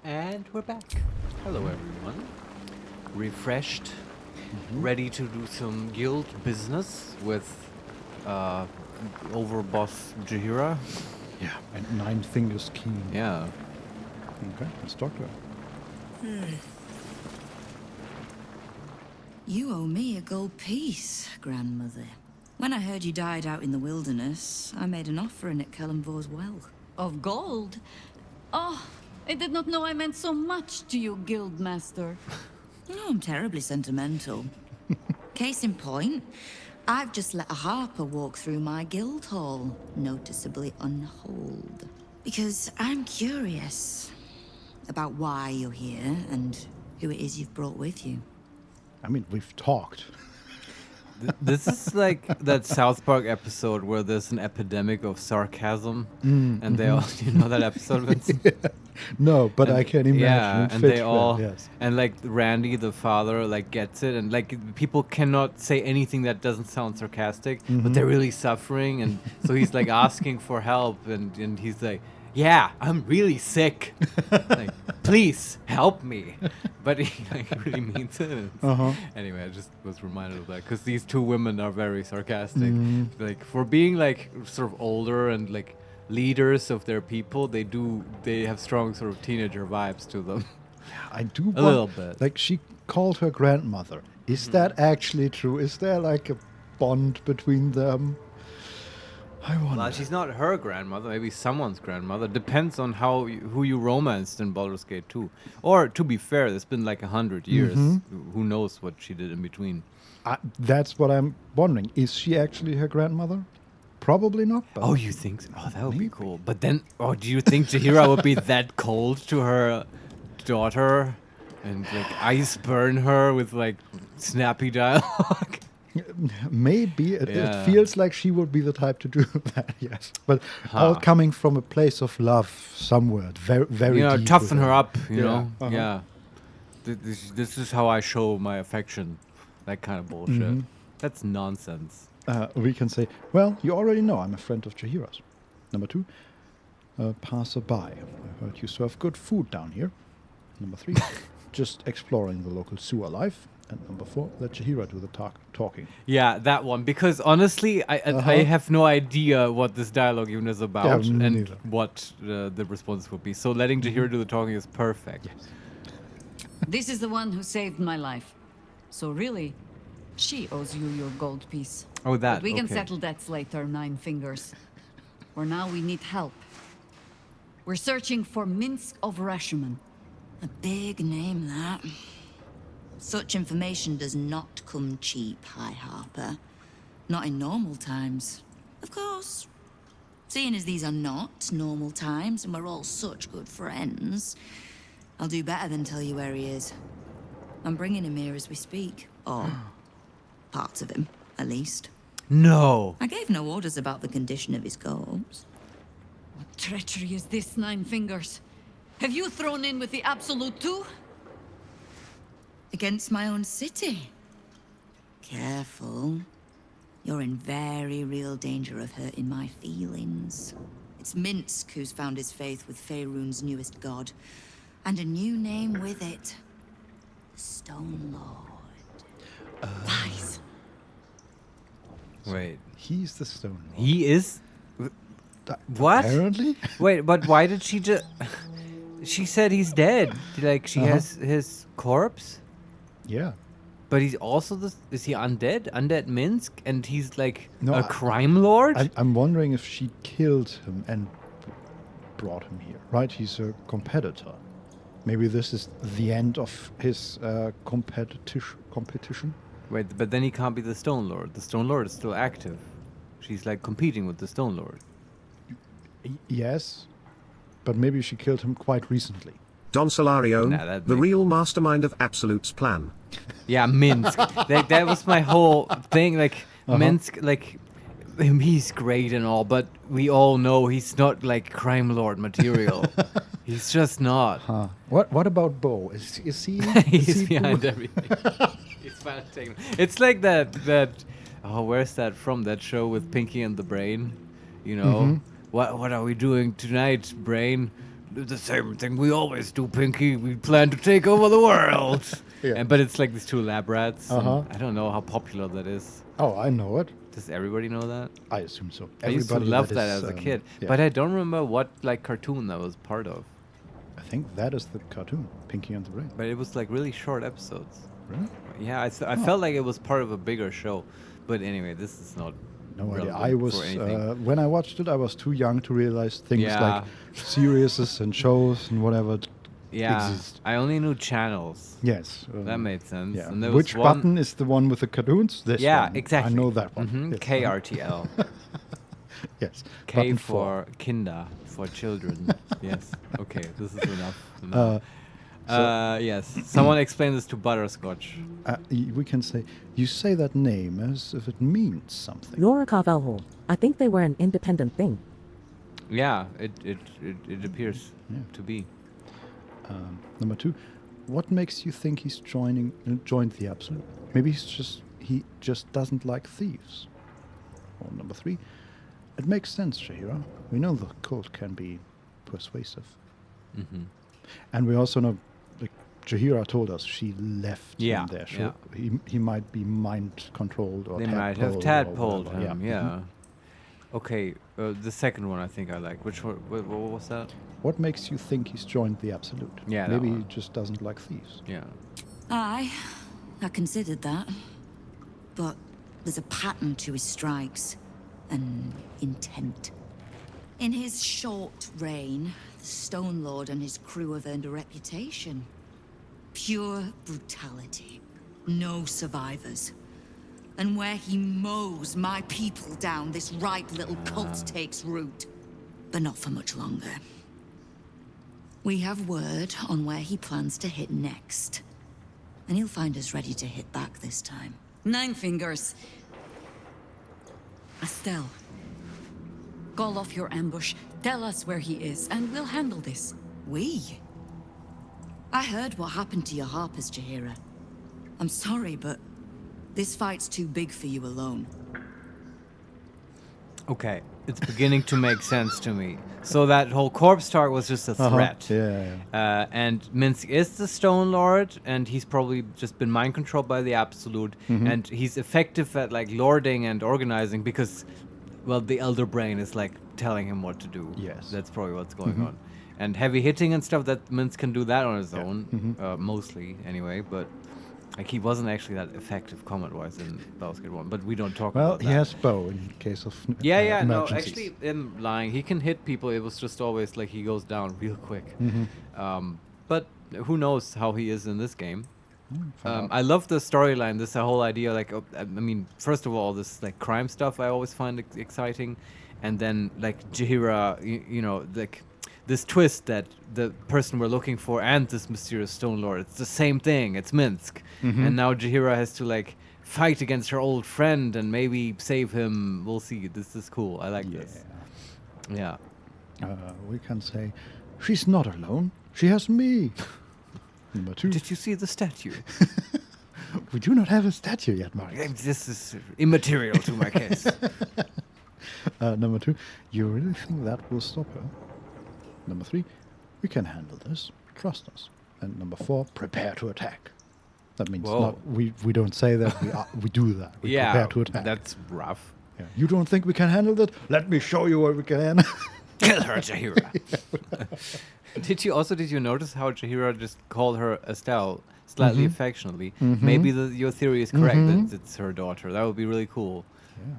And we're back. Hello, everyone. Refreshed, ready to do some guild business with overboss Jaheira. Yeah, and 9 fingers keen. Yeah. Okay, let's talk to her. You owe me a gold piece, grandmother. When I heard you died out in the wilderness, I made an offering at Kellenvor's well. Of gold? Oh, I did not know I meant so much to you, Guildmaster. No, I'm terribly sentimental. Case in point, I've just let a harper walk through my guild hall, noticeably unholed. Because I'm curious about why you're here and who it is you've brought with you. I mean, we've talked. This is like that South Park episode where there's an epidemic of sarcasm, and they all, you know that episode, Vincent? No, but and, I can imagine. Yeah, and they all, yes. and like Randy, the father, like gets it, and like people cannot say anything that doesn't sound sarcastic, but they're really suffering, and so he's like asking for help, and he's like, yeah, I'm really sick. Like, please help me. But he like really means it. Anyway, I just was reminded of that because these two women are very sarcastic. Like for being like sort of older and like leaders of their people, they have strong sort of teenager vibes to them. I do a little bit. Like she called her grandmother. Is that actually true? Is there like a bond between them? I wonder. Well, she's not her grandmother. Maybe someone's grandmother. Depends on who you romanced in Baldur's Gate 2. Or, to be fair, it's been like 100 years. Who knows what she did in between? That's what I'm wondering. Is she actually her grandmother? Probably not. But oh, you think so? Oh, that would be cool. But then, do you think Jaheira would be that cold to her daughter? And, like, ice burn her with, like, snappy dialogue? Maybe. It feels like she would be the type to do that, yes. But all coming from a place of love somewhere, very, very deep. Toughen her up, you know? Yeah. This is how I show my affection. That kind of bullshit. That's nonsense. We can say, well, you already know I'm a friend of Jaheira's. Number 2, passerby. I heard you serve good food down here. Number 3, just exploring the local sewer life. And number 4, let Jaheira do the talking. Yeah, that one. Because honestly, I have no idea what this dialogue even is about and what the response would be. So letting Jaheira do the talking is perfect. Yes. This is the one who saved my life. So really, she owes you your gold piece. Oh, that. But we can settle debts later, 9 fingers. For now, we need help. We're searching for Minsk of Rashomon. A big name, that. Such information does not come cheap, High Harper. Not in normal times. Of course. Seeing as these are not normal times and we're all such good friends, I'll do better than tell you where he is. I'm bringing him here as we speak. Or parts of him, at least. No. I gave no orders about the condition of his corpse. What treachery is this, 9 fingers? Have you thrown in with the Absolute too? Against my own city. Careful. You're in very real danger of hurting my feelings. It's Minsk who's found his faith with Faerun's newest god. And a new name with it. The Stone Lord. Lies. Wait. He's the Stone Lord. He is? What? Apparently? Wait, but why did she just... She said he's dead. Like, she has his corpse? Yeah. But he's also is he undead? Undead Minsk? And he's like a crime lord? I'm wondering if she killed him and brought him here. Right? He's a competitor. Maybe this is the end of his competition. Wait, but then he can't be the Stone Lord. The Stone Lord is still active. She's like competing with the Stone Lord. Yes. But maybe she killed him quite recently. Don Solarione, the real mastermind of Absolute's plan. Yeah, Minsk. that was my whole thing. Like, Minsk, like, he's great and all, but we all know he's not, like, crime lord material. He's just not. What about Bo? Is he... He's behind everything. He's fantastic. It's like that... Oh, where's that from? That show with Pinky and the Brain? You know? What are we doing tonight, Brain? the same thing we always do, Pinky. We plan to take over the world. Yeah. But it's like these two lab rats. and Uh-huh. I don't know how popular that is. Oh, I know it. Does everybody know that? I assume so. I used to Everybody love that that is, as a kid, yeah. but I don't remember what like cartoon that was part of. I think that is the cartoon, Pinky and the Brain. But it was like really short episodes. Really? Yeah, I felt like it was part of a bigger show. But anyway, this is not. No idea. relevant I for was anything. when I watched it, I was too young to realize things Yeah. like series and shows and whatever Yeah, exist. I only knew channels. Yes, that made sense. Yeah. And there Which was one, button is the one with the cartoons? This Yeah, one. exactly. I know that one. Mhm, Yes. KRTL. Yes. K Button for Kinder, for children. Yes. Okay, this is enough. Yes. Someone explain this to Butterscotch. We can say, you say that name as if it means something. Laura Carvalho. I think they were an independent thing. Yeah, it appears to be. Number 2, what makes you think he's joined the Absolute? Maybe he just doesn't like thieves. Or number 3, it makes sense, Shahira. We know the cult can be persuasive. Mm-hmm. And we also know, like Jahira told us, she left Yeah, him there. yeah. He might be mind controlled or They might have tadpoled tadpoled or whatever. him, yeah. Okay, the second one I think I like. Which one? What was that? What makes you think he's joined the Absolute? Yeah, that Maybe he one. just doesn't like thieves. Yeah. Aye, I considered that. But there's a pattern to his strikes, an intent. In his short reign, the Stone Lord and his crew have earned a reputation. Pure brutality. No survivors. And where he mows my people down, this ripe little cult takes root. But not for much longer. We have word on where he plans to hit next. And he'll find us ready to hit back this time. Nine Fingers. Estelle. Call off your ambush, tell us where he is, and we'll handle this. We? I heard what happened to your harpers, Jahira. I'm sorry, but this fight's too big for you alone. Okay, it's beginning to make sense to me. So that whole corpse talk was just a threat. Yeah. And Minsk is the Stone Lord, and he's probably just been mind controlled by the Absolute, Mhm. and he's effective at like lording and organizing because, well, the Elder Brain is like telling him what to do. Yes. That's probably what's going Mhm. on. And heavy hitting and stuff, that Minsk can do that on his own, Mhm. mostly anyway, but like he wasn't actually that effective combat-wise in Baldur's Gate 1, but we don't talk Well, about he that. has bow in case of Yeah, no, emergencies. actually, I'm lying. He can hit people. It was just always like he goes down real quick. Mhm. But who knows how he is in this game? find out. I love the storyline. This whole idea, like, I mean, first of all, this like crime stuff I always find exciting, and then like Jahira, you know, like this twist that the person we're looking for and this mysterious Stone Lord, it's the same thing. It's Minsk, Mhm. and now Jahira has to like fight against her old friend and maybe save him. We'll see. This is cool. I like this. Yeah. We can say, she's not alone. She has me. Number 2. Did you see the statue? We do not have a statue yet, Marius. This is immaterial to my case. Number 2, you really think that will stop her? Number 3, we can handle this. Trust us. And number 4, prepare to attack. That means Whoa. not we don't say that, we do that. We prepare to attack. That's rough. Yeah. You don't think we can handle that? Let me show you what we can. Kill her, Jahira. Did you notice how Jahira just called her Estelle slightly Mhm. affectionately? Mhm. Maybe your theory is correct Mhm. that it's her daughter. That would be really cool.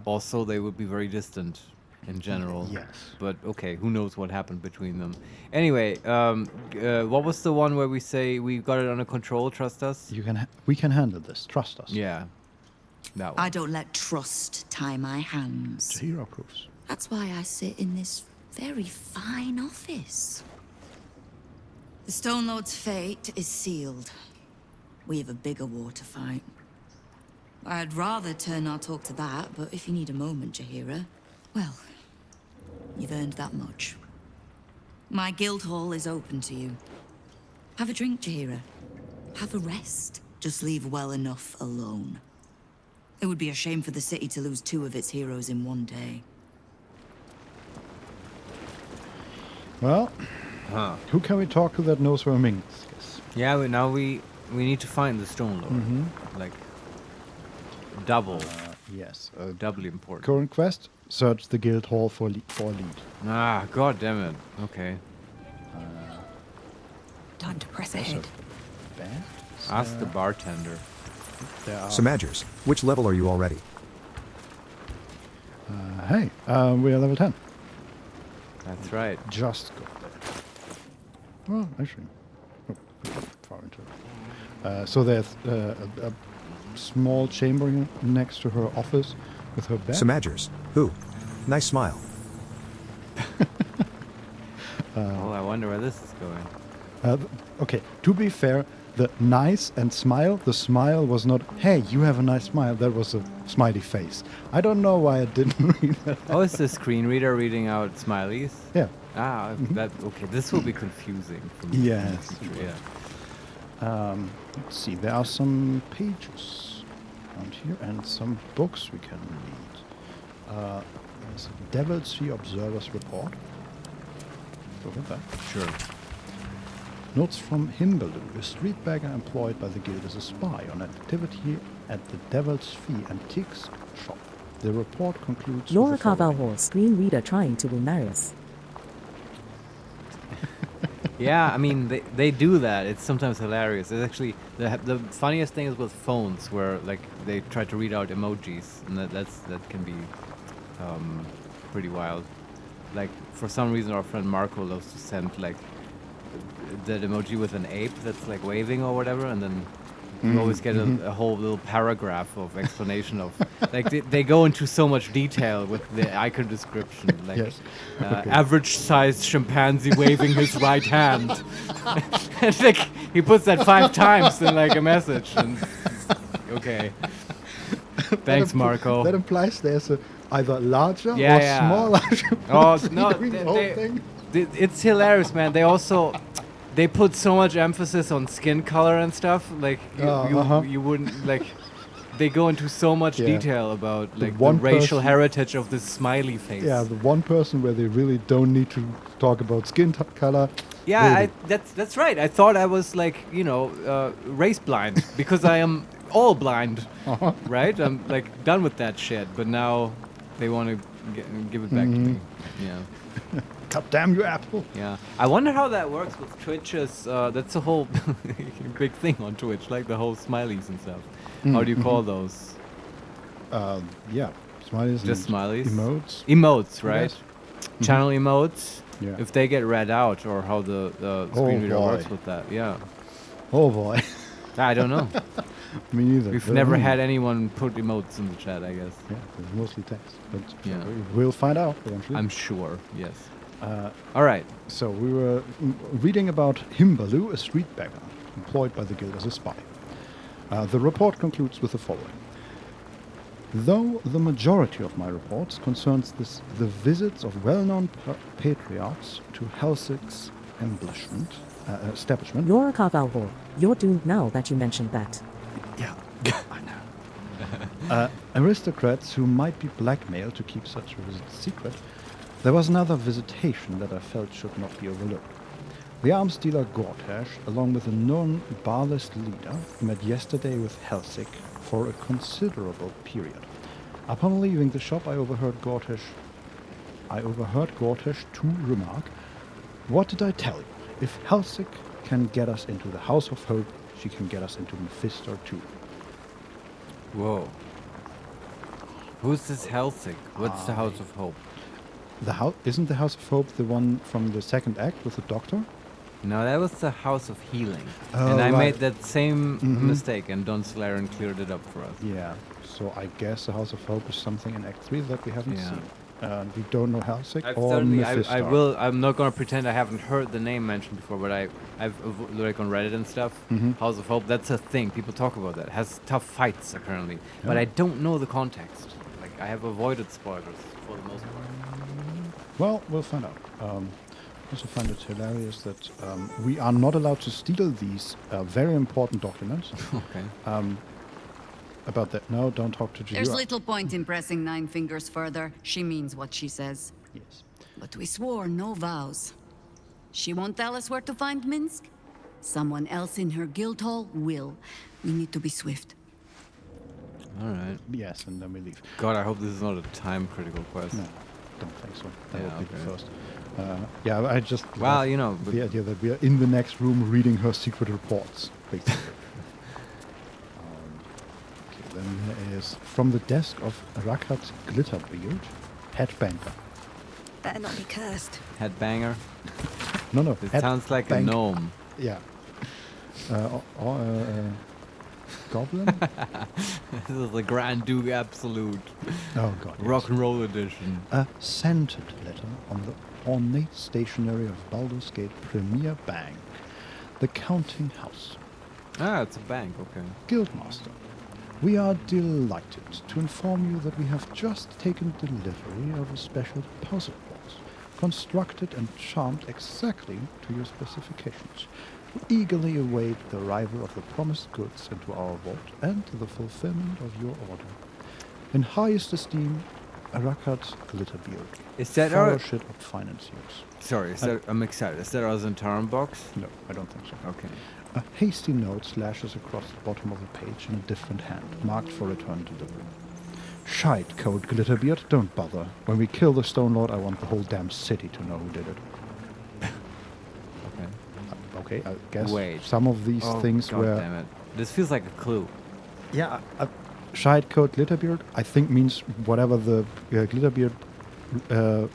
Also, they would be very distant in general. Yes. But okay, who knows what happened between them? Anyway, what was the one where we say we got it under control? Trust us. We can handle this. Trust us. Yeah. That one. I don't let trust tie my hands. Jahira approves. That's why I sit in this very fine office. The Stone Lord's fate is sealed. We have a bigger war to fight. I'd rather turn our talk to that, but if you need a moment, Jahira, well, you've earned that much. My guild hall is open to you. Have a drink, Jahira. Have a rest. Just leave well enough alone. It would be a shame for the city to lose 2 of its heroes in one day. Well, Huh. Who can we talk to that knows where Minsk is? Yeah, we need to find the Stone Lord. Like, double. Yes. Doubly important. Current quest, search the guild hall for lead. Ah, god damn it. Okay. Time to press ahead. Ask the bartender. Samagers, which level are you already? Hey, we are level 10. That's right. Just got there. Well, actually, far into it. So there's a small chamber next to her office with her bed. Samagers, who? Nice smile. Oh, I wonder where this is going. Okay, to be fair, the nice and smile, the smile was not, hey, you have a nice smile. That was a smiley face. I don't know why I didn't read that. Oh, is the screen reader reading out smileys? Yeah. Ah, okay. This will be confusing for me. Yes. Yeah. Let's see, there are some pages around here and some books we can read. There's a Devil's Sea Observer's Report. Look at that. Sure. Notes from HeMakesMePlay, a street beggar employed by the guild as a spy on activity at the Devil's Fee Antiques shop. The report concludes Laura with the following. Carvalho, screen reader trying to win Marius. Yeah, I mean, they do that. It's sometimes hilarious. It's actually, the funniest thing is with phones, where, like, they try to read out emojis, and that can be pretty wild. Like, for some reason, our friend Marco loves to send, like, that emoji with an ape that's, like, waving or whatever, and then you always get a whole little paragraph of explanation of, like, they go into so much detail with the icon description, like, Yes. average-sized chimpanzee waving his right hand. And, like, he puts that 5 times in, like, a message. And, okay. Thanks, Marco. That implies there's either larger or Yeah. smaller. Oh, no, the whole thing. it's hilarious, man. They put so much emphasis on skin color and stuff. Like, you wouldn't, like, they go into so much detail about, like, the racial heritage of this smiley face. Yeah, the one person where they really don't need to talk about skin color. Yeah, that's right. I thought I was, like, race blind because I am all blind, right? I'm, like, done with that shit. But now they want to give it back to me. Yeah. God damn you, Apple. Yeah. I wonder how that works with Twitch's. That's a whole big thing on Twitch, like the whole smileys and stuff. How do you call those? Yeah, smileys. Just smileys? Emotes. Emotes, right? Yes. Channel emotes. Yeah. If they get read out, or how the screen reader works with that. Yeah. Oh boy. I don't know. Me neither. We've never had anyone put emotes in the chat, I guess. Yeah, it's mostly text. But yeah. We'll find out eventually. I'm sure, yes. All right. So we were reading about HeMakesMePlay, a street beggar employed by the guild as a spy. The report concludes with the following. Though the majority of my reports concerns the visits of well-known patriarchs to Halsik's establishment. Laura Carvalho, you're doomed now that you mentioned that. Yeah, I know. Aristocrats who might be blackmailed to keep such a visit secret. There was another visitation that I felt should not be overlooked. The arms dealer Gortash, along with a known barlist leader, met yesterday with Halsik for a considerable period. Upon leaving the shop, I overheard Gortash to remark, "What did I tell you? If Halsik can get us into the House of Hope, she can get us into Mephisto too." Whoa. Who's this Halsik? What's the House of Hope? Isn't the House of Hope the one from the second act with the doctor? No, that was the House of Healing. Oh, and I right. made that same mistake, and Don Larian cleared it up for us. Yeah, so I guess the House of Hope is something in Act 3 that we haven't Yeah. seen. We don't know Halsik or Mephisto. I'm not going to pretend I haven't heard the name mentioned before, but I've like on Reddit and stuff, House of Hope, that's a thing. People talk about that. It has tough fights, apparently. But I don't know the context. Like, I have avoided spoilers for the most part. Well, we'll find out. I also find it hilarious that we are not allowed to steal these very important documents. Okay. About that, no, don't talk to Jiwa. There's little point in pressing 9 fingers further. She means what she says. Yes. But we swore no vows. She won't tell us where to find Minsk. Someone else in her guild hall will. We need to be swift. All right. Yes, and then we leave. God, I hope this is not a time-critical quest. No, don't think so. That Yeah, would be the okay. first. Yeah, I just Well, love you know, the idea that we are in the next room reading her secret reports, basically. Okay, then there is from the desk of Rakat Glitterbeard, head banker. Better not be cursed. Headbanger. No, It head sounds like bank- a gnome. Yeah. Goblin? This is the Grand Duke Absolute. Oh God! Rock and Roll Edition. A scented letter on the ornate stationery of Baldur's Gate Premier Bank, the counting house. Ah, it's a bank. Okay. Guildmaster, we are delighted to inform you that we have just taken delivery of a special deposit box, constructed and charmed exactly to your specifications. We eagerly await the arrival of the promised goods into our vault and the fulfillment of your order. In highest esteem, Arakat Glitterbeard. Is that our- Fellowship of Financiers. Sorry, I'm excited. Is that our Zentarum box? No, I don't think so. Okay. A hasty note slashes across the bottom of the page in a different hand, marked for return delivery. Shite, Code Glitterbeard, don't bother. When we kill the Stone Lord, I want the whole damn city to know who did it. Okay, I guess Wait. some of these things God were... damn it. This feels like a clue. Yeah, Shite Code Glitterbeard, I think means whatever the Glitterbeard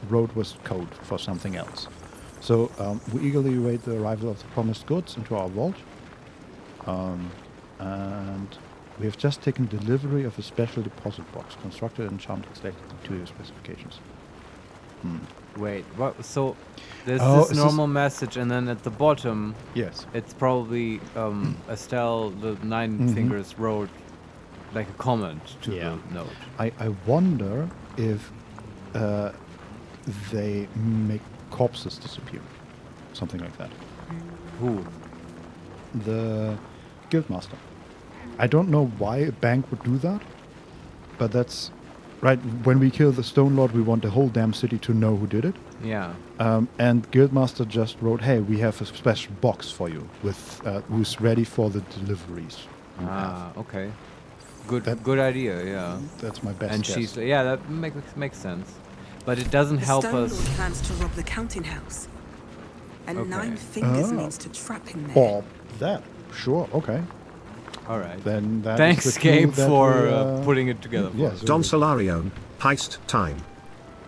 wrote was code for something else. So we eagerly await the arrival of the promised goods into our vault. And we have just taken delivery of a special deposit box constructed and charmed exactly to your specifications. Wait, what? So there's Oh, this normal message, and then at the bottom, yes, it's probably Estelle, the Nine Fingers, wrote like a comment to the note. I wonder if they make corpses disappear. Something like that. Who? The Guildmaster. I don't know why a bank would do that, but that's... Right, when we kill the Stone Lord, we want the whole damn city to know who did it. Yeah. And Guildmaster just wrote, hey, we have a special box for you with who's ready for the deliveries. Okay. Good idea, yeah. That's my best And guess. she's... Yeah, that makes sense. But it doesn't help Stone us... Lord plans to rob the counting house. And Okay. 9 Fingers Oh. means to trap him there. Or that. Sure, okay. All right. Then that Thanks, is the clue Gabe, that for we, putting it together for yes. us. Don Solarione, heist time.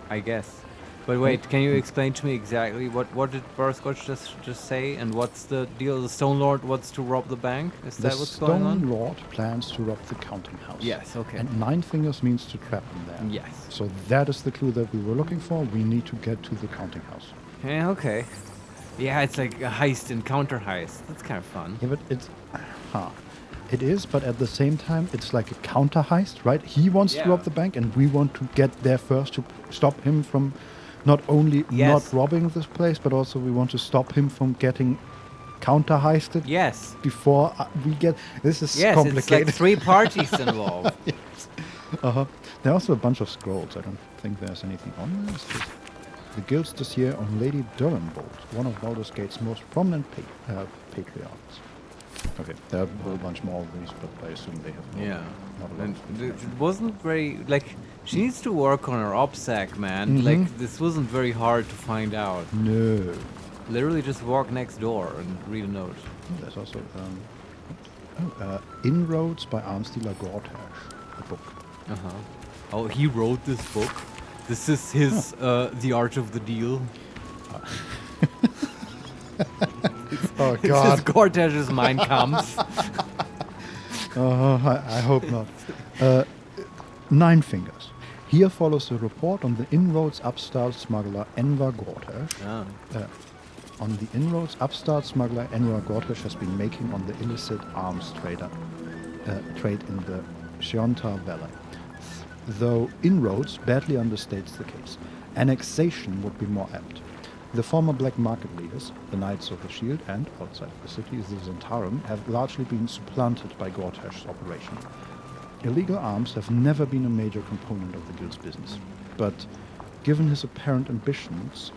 I guess. But wait, can you explain to me exactly what did Butterscotch just say, and what's the deal? The Stone Lord wants to rob the bank? Is The that what's going on? Stone Lord plans to rob the counting house. Yes, okay. And 9 Fingers means to trap him there. Yes. So that is the clue that we were looking for. We need to get to the counting house. Yeah, okay. Yeah, it's like a heist and counter heist. That's kind of fun. Yeah, but it's... It is, but at the same time, it's like a counter heist, right? He wants to rob the bank, and we want to get there first to stop him from not only not robbing this place, but also we want to stop him from getting counter heisted. Yes. Before we get... This is Yes, complicated. it's like 3 parties involved. Yes. There are also a bunch of scrolls. I don't think there's anything on there. It's just the guild's dossier on Lady Durrenbolt, one of Baldur's Gate's most prominent patriarchs. Okay, there are a whole bunch more of these, but I assume they have not a lot. And it wasn't very... Like, she needs to work on her OPSEC, man. Mhm. Like, this wasn't very hard to find out. No. Literally just walk next door and read a note. There's also Inroads by Armstealer Gortash, the book. Oh, he wrote this book? This is his The Art of the Deal? Oh, This God. is Gortash's Mein Kampf. I hope not. 9 Fingers. Here follows a report on the inroads upstart smuggler Enver Gortash. On the inroads upstart smuggler Enver Gortash has been making on the illicit arms trade in the Shiontar Valley. Though inroads badly understates the case, annexation would be more apt. The former black market leaders, the Knights of the Shield and, outside the city, the Zentarum, have largely been supplanted by Gortash's operation. Illegal arms have never been a major component of the guild's business, but given his apparent ambitions,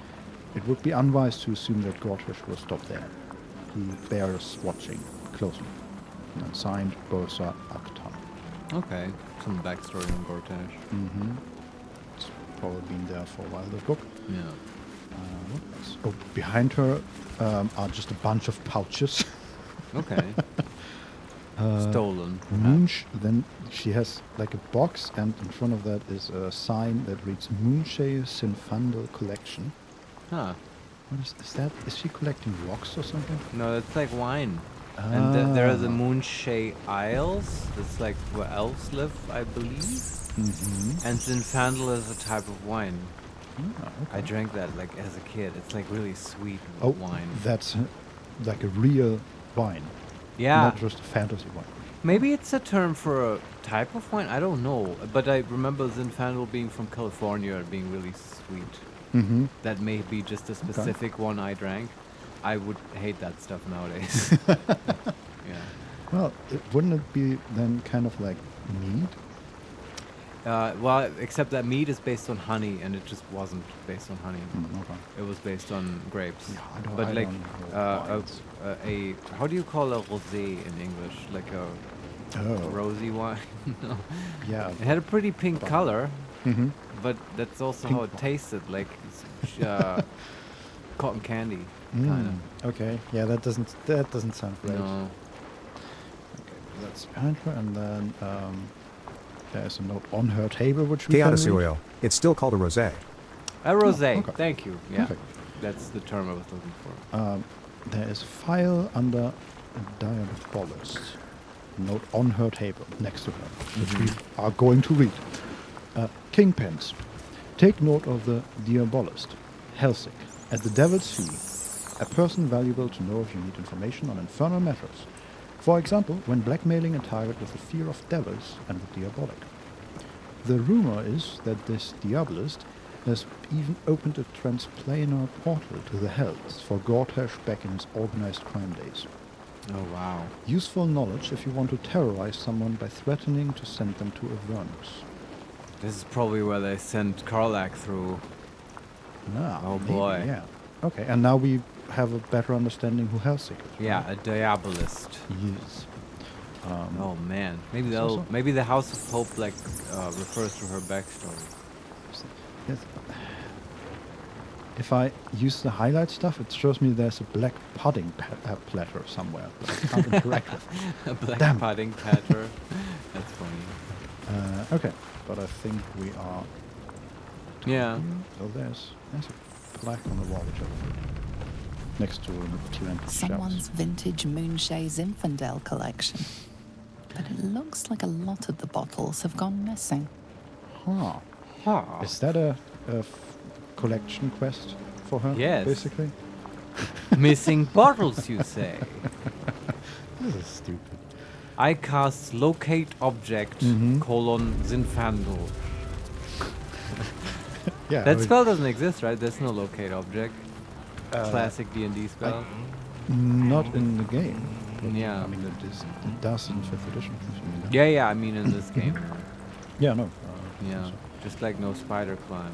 It would be unwise to assume that Gortash will stop there. He bears watching closely. And then signed Bursa Akhtar. Okay, some backstory on Gortash. Mm-hmm. It's probably been there for a while, this book. Yeah. What else? Oh, behind her are just a bunch of pouches. Okay. Stolen. Then she has like a box, and in front of that is a sign that reads Moonshay Sinfandel Collection. Huh. What is that? Is she collecting rocks or something? No, that's like wine. And there are the Moonshay Isles. That's like where elves live, I believe. Mm-hmm. And Zinfandel is a type of wine. Okay. I drank that like as a kid. It's like really sweet wine. That's like a real wine. Yeah. Not just a fantasy wine. Maybe it's a term for a type of wine. I don't know. But I remember Zinfandel being from California and being really sweet. Mm-hmm. That may be just a specific one I drank. I would hate that stuff nowadays. Yeah. Well, wouldn't it be then kind of like mead? Well, except that mead is based on honey, and it just wasn't based on honey. Okay. It was based on grapes. Yeah, but I like don't know a how do you call a rosé in English? Like a rosy wine? No. Yeah. It had a pretty pink color, but that's also Pink how it tasted, like cotton candy, kind of. Okay. Yeah, that doesn't sound great. No. Okay, that's behind her, and then there's a note on her table which we can Chianti read. oil. It's still called a rosé. A rosé. okay. Thank you. Yeah. Perfect. That's the term I was looking for. There is a file under a diabolist. Note on her table next to her, which we are going to read. Kingpins. Take note of the diabolist. Helsing. At the Devil's Fee, a person valuable to know if you need information on infernal matters. For example, when blackmailing a target with the fear of devils and the diabolic. The rumor is that this diabolist has even opened a transplanar portal to the Hells for Gortash back in his organized crime days. Oh, wow. Useful knowledge if you want to terrorize someone by threatening to send them to Avernus. This is probably where they sent Karlach through. Oh, maybe, boy. Yeah. Okay, and now we have a better understanding who Helsing is. Yeah, a diabolist. Yes. Oh man, maybe so- maybe the House of Hope refers to her backstory. Yes. If I use the highlight stuff, it shows me there's a black pudding platter somewhere, but I can't interact with it. A black Damn. pudding platter. That's funny. Okay, but I think we are. Yeah. Oh, there's a plaque on the wall, which I next to Tyrantus Someone's vintage Moonshay Zinfandel collection. But it looks like a lot of the bottles have gone missing. Huh. Is that a collection quest for her? Yes. Basically? Missing bottles, you say? This is stupid. I cast locate object Zinfandel. Yeah. That spell doesn't exist, right? There's no locate object. Classic D&D spell. Not in the game. Yeah. I mean, it does in 5th edition. if you mean that. Yeah, I mean in this game. Yeah, no. Yeah, just like no spider climb.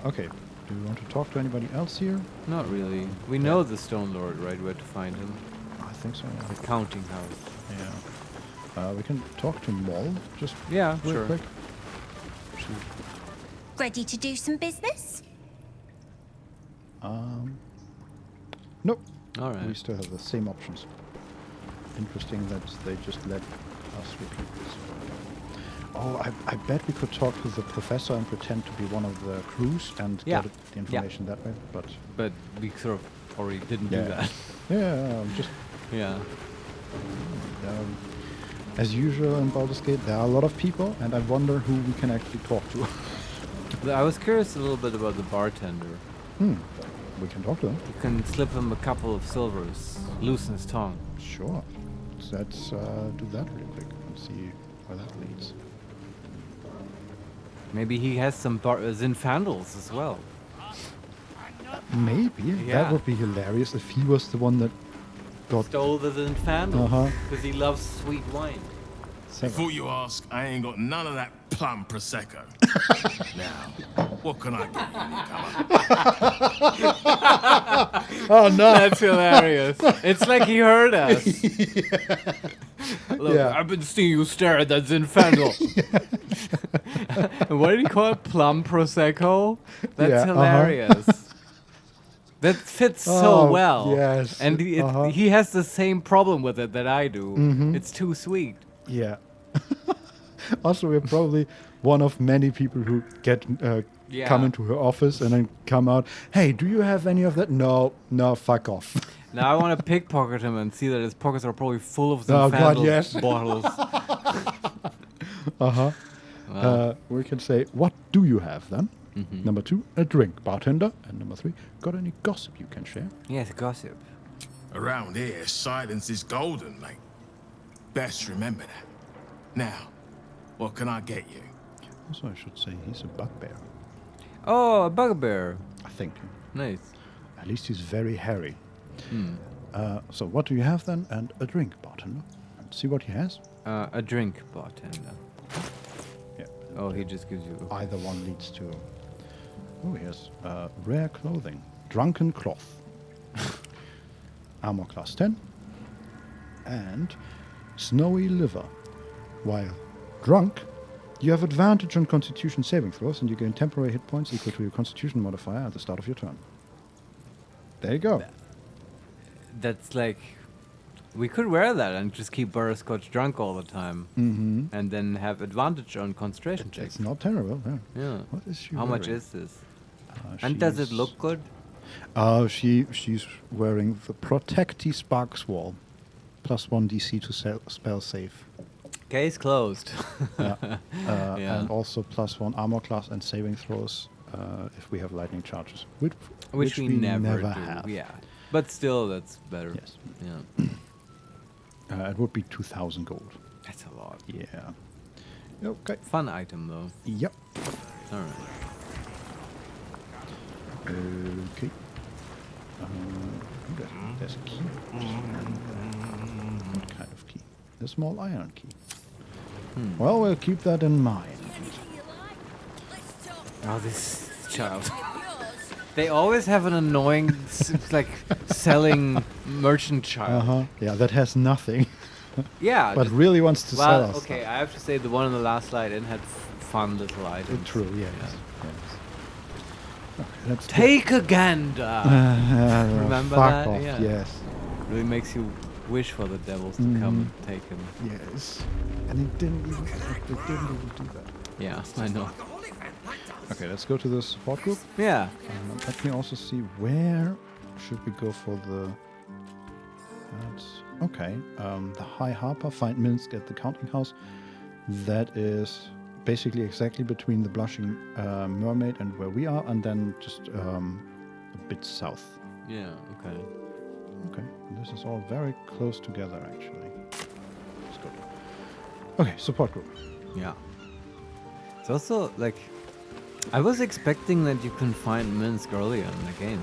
Okay. Do you want to talk to anybody else here? Not really. We know the Stone Lord, right? Where to find him. I think so. Yeah. The counting house. Yeah. We can talk to Moll just Yeah, real sure. quick. Ready to do some business? Nope. All right. We still have the same options. Interesting that they just let us repeat this. Oh, I bet we could talk to the professor and pretend to be one of the crews and Yeah. get the information that way. But we sort of already didn't do that. Yeah, just Yeah. as usual in Baldur's Gate, there are a lot of people, and I wonder who we can actually talk to. I was curious a little bit about the bartender. We can talk to him. You can slip him a couple of silvers, loosen his tongue. Sure. Let's do that real quick and see where that leads. Maybe he has some Zinfandels as well. Maybe. Yeah. That would be hilarious if he was the one that got... Stole the Zinfandels Uh-huh. because he loves sweet wine. Before you ask, I ain't got none of that plum prosecco. Now, what can I get you, newcomer? Oh no, that's hilarious. It's like he heard us. Look, Yeah. I've been seeing you stare at that Zinfandel. What did he call it? Plum prosecco? That's Yeah, hilarious. That fits so Oh, well. yes, And he has the same problem with it that I do. Mhm. It's too sweet. Yeah. Also, we're probably one of many people who get Yeah. come into her office and then come out. Hey, do you have any of that? No, fuck off. Now I want to pickpocket him and see that his pockets are probably full of Oh, God, Zinfandel yes. bottles. Uh-huh. Wow. We can say, what do you have then? Mhm. Number 2, a drink, bartender. And number 3, got any gossip you can share? Yes, gossip. Around here, silence is golden, mate. Best remember that. Now, what can I get you? Also, I should say he's a bugbear. Oh, a bugbear. I think. Nice. At least he's very hairy. Hmm. So what do you have then? And a drink, bartender. And see what he has. A drink, bartender. Yeah. Oh, he just gives you... Either one leads to... Oh, he has rare clothing. Drunken cloth. Armor class 10. And snowy liver. While drunk, you have advantage on constitution saving throws and you gain temporary hit points equal to your constitution modifier at the start of your turn. There you go. That's like... We could wear that and just keep Butterscotch drunk all the time. Mm-hmm. And then have advantage on concentration checks. It's not terrible. Yeah. Yeah. What is she How much wearing? is this? And does it look good? She's wearing the Protecty Sparks Wall. +1 DC to spell save. Case closed. Yeah. Yeah. And also +1 armor class and saving throws if we have lightning charges. Which we never do. have. Yeah. But still, that's better. Yes. Yeah. It would be 2,000 gold. That's a lot. Yeah. Okay. Fun item, though. Yep. All right. Okay. There's a key. What kind of key? A small iron key. Well, we'll keep that in mind. Oh, this child. They always have an annoying, like, selling merchant child. Yeah, that has nothing. Yeah. But really wants to sell us. Okay, I have to say the one on the last slide in had fun little items. True, yes. Let's Take a gander. Remember fuck that? off, Yeah. yes. Really makes you wish for the devils to come and take him. Yes. And it didn't even do that. Yeah, I know. Okay, let's go to the support group. Yeah. Let me also see where should we go for the... Okay. The High Harper, find Minsk at the counting house. That is basically exactly between the Blushing Mermaid and where we are, and then just a bit south. Yeah, okay. Okay, this is all very close together, actually. Let's go. Okay, support group. Yeah. It's also, like... I was expecting that you can find Minsk earlier in the game.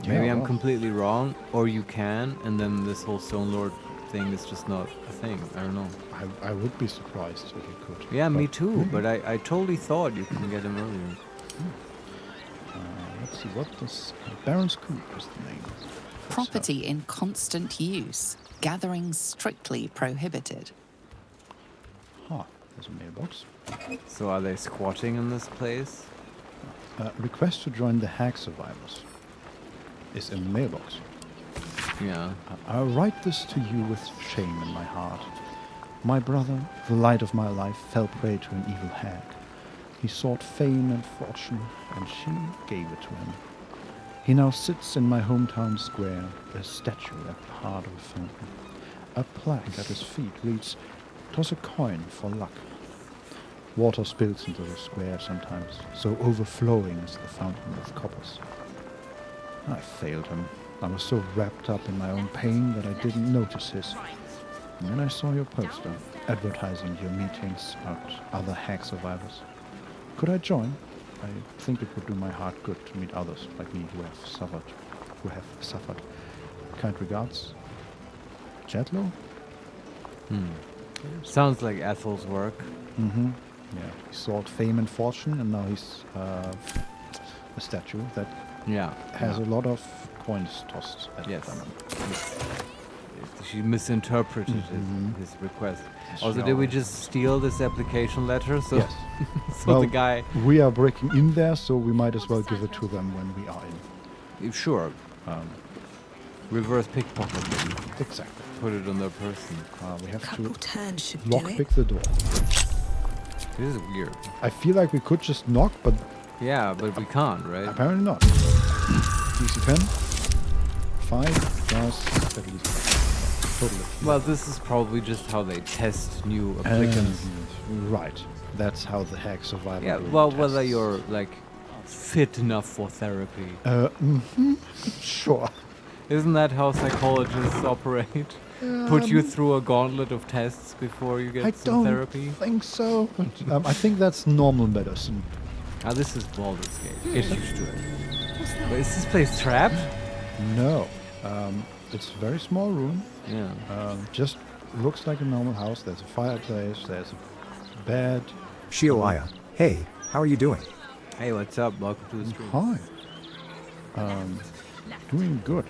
Maybe Yeah, I'm well. completely wrong, or you can, and then this whole Stone Lord thing is just not a thing. I don't know. I would be surprised if you could. Yeah, me too, maybe. but I totally thought you can get him earlier. Let's see, what this... Baron's Coop is the name. Property in constant use. Gathering strictly prohibited. There's a mailbox. So are they squatting in this place? Request to join the Hag Survivors is in the mailbox. Yeah. I write this to you with shame in my heart. My brother, the light of my life, fell prey to an evil hag. He sought fame and fortune, and she gave it to him. He now sits in my hometown square, a statue at the heart of a fountain. A plaque at his feet reads, "Toss a coin for luck." Water spills into the square sometimes, so overflowing is the fountain with coppers. I failed him. I was so wrapped up in my own pain that I didn't notice his. And then I saw your poster, advertising your meetings about other hag survivors. Could I join? I think it would do my heart good to meet others like me who have suffered. Kind regards, Jetlo? Sounds like Ethel's work. Mm-hmm. Yeah, he sought fame and fortune, and now he's a statue that has a lot of coins tossed at them. She misinterpreted his request. Also, did we just steal this application letter? So, yes. so well, the guy... We are breaking in there, so we might as well give it to them when we are in. Sure. Reverse pickpocket. Exactly. Put it on their person. We have Couple turns should lockpick the door. This is weird. I feel like we could just knock, but... Yeah, but we can't, right? Apparently not. DC 10. 5 plus at least. Totally. Well, this is probably just how they test new applicants. Right. That's how the hack survival. Yeah, well, whether you're, like, fit enough for therapy. Sure. Isn't that how psychologists operate? Put you through a gauntlet of tests before you get some therapy? I think so. But, I think that's normal medicine. This is Baldur's Gate. Get used to it. Wait, is this place trapped? No. It's a very small room. Yeah. Just looks like a normal house. There's a fireplace. There's a bed. Shioaya, hey, how are you doing? Hey, what's up? Welcome to the stream. Hi. Doing good.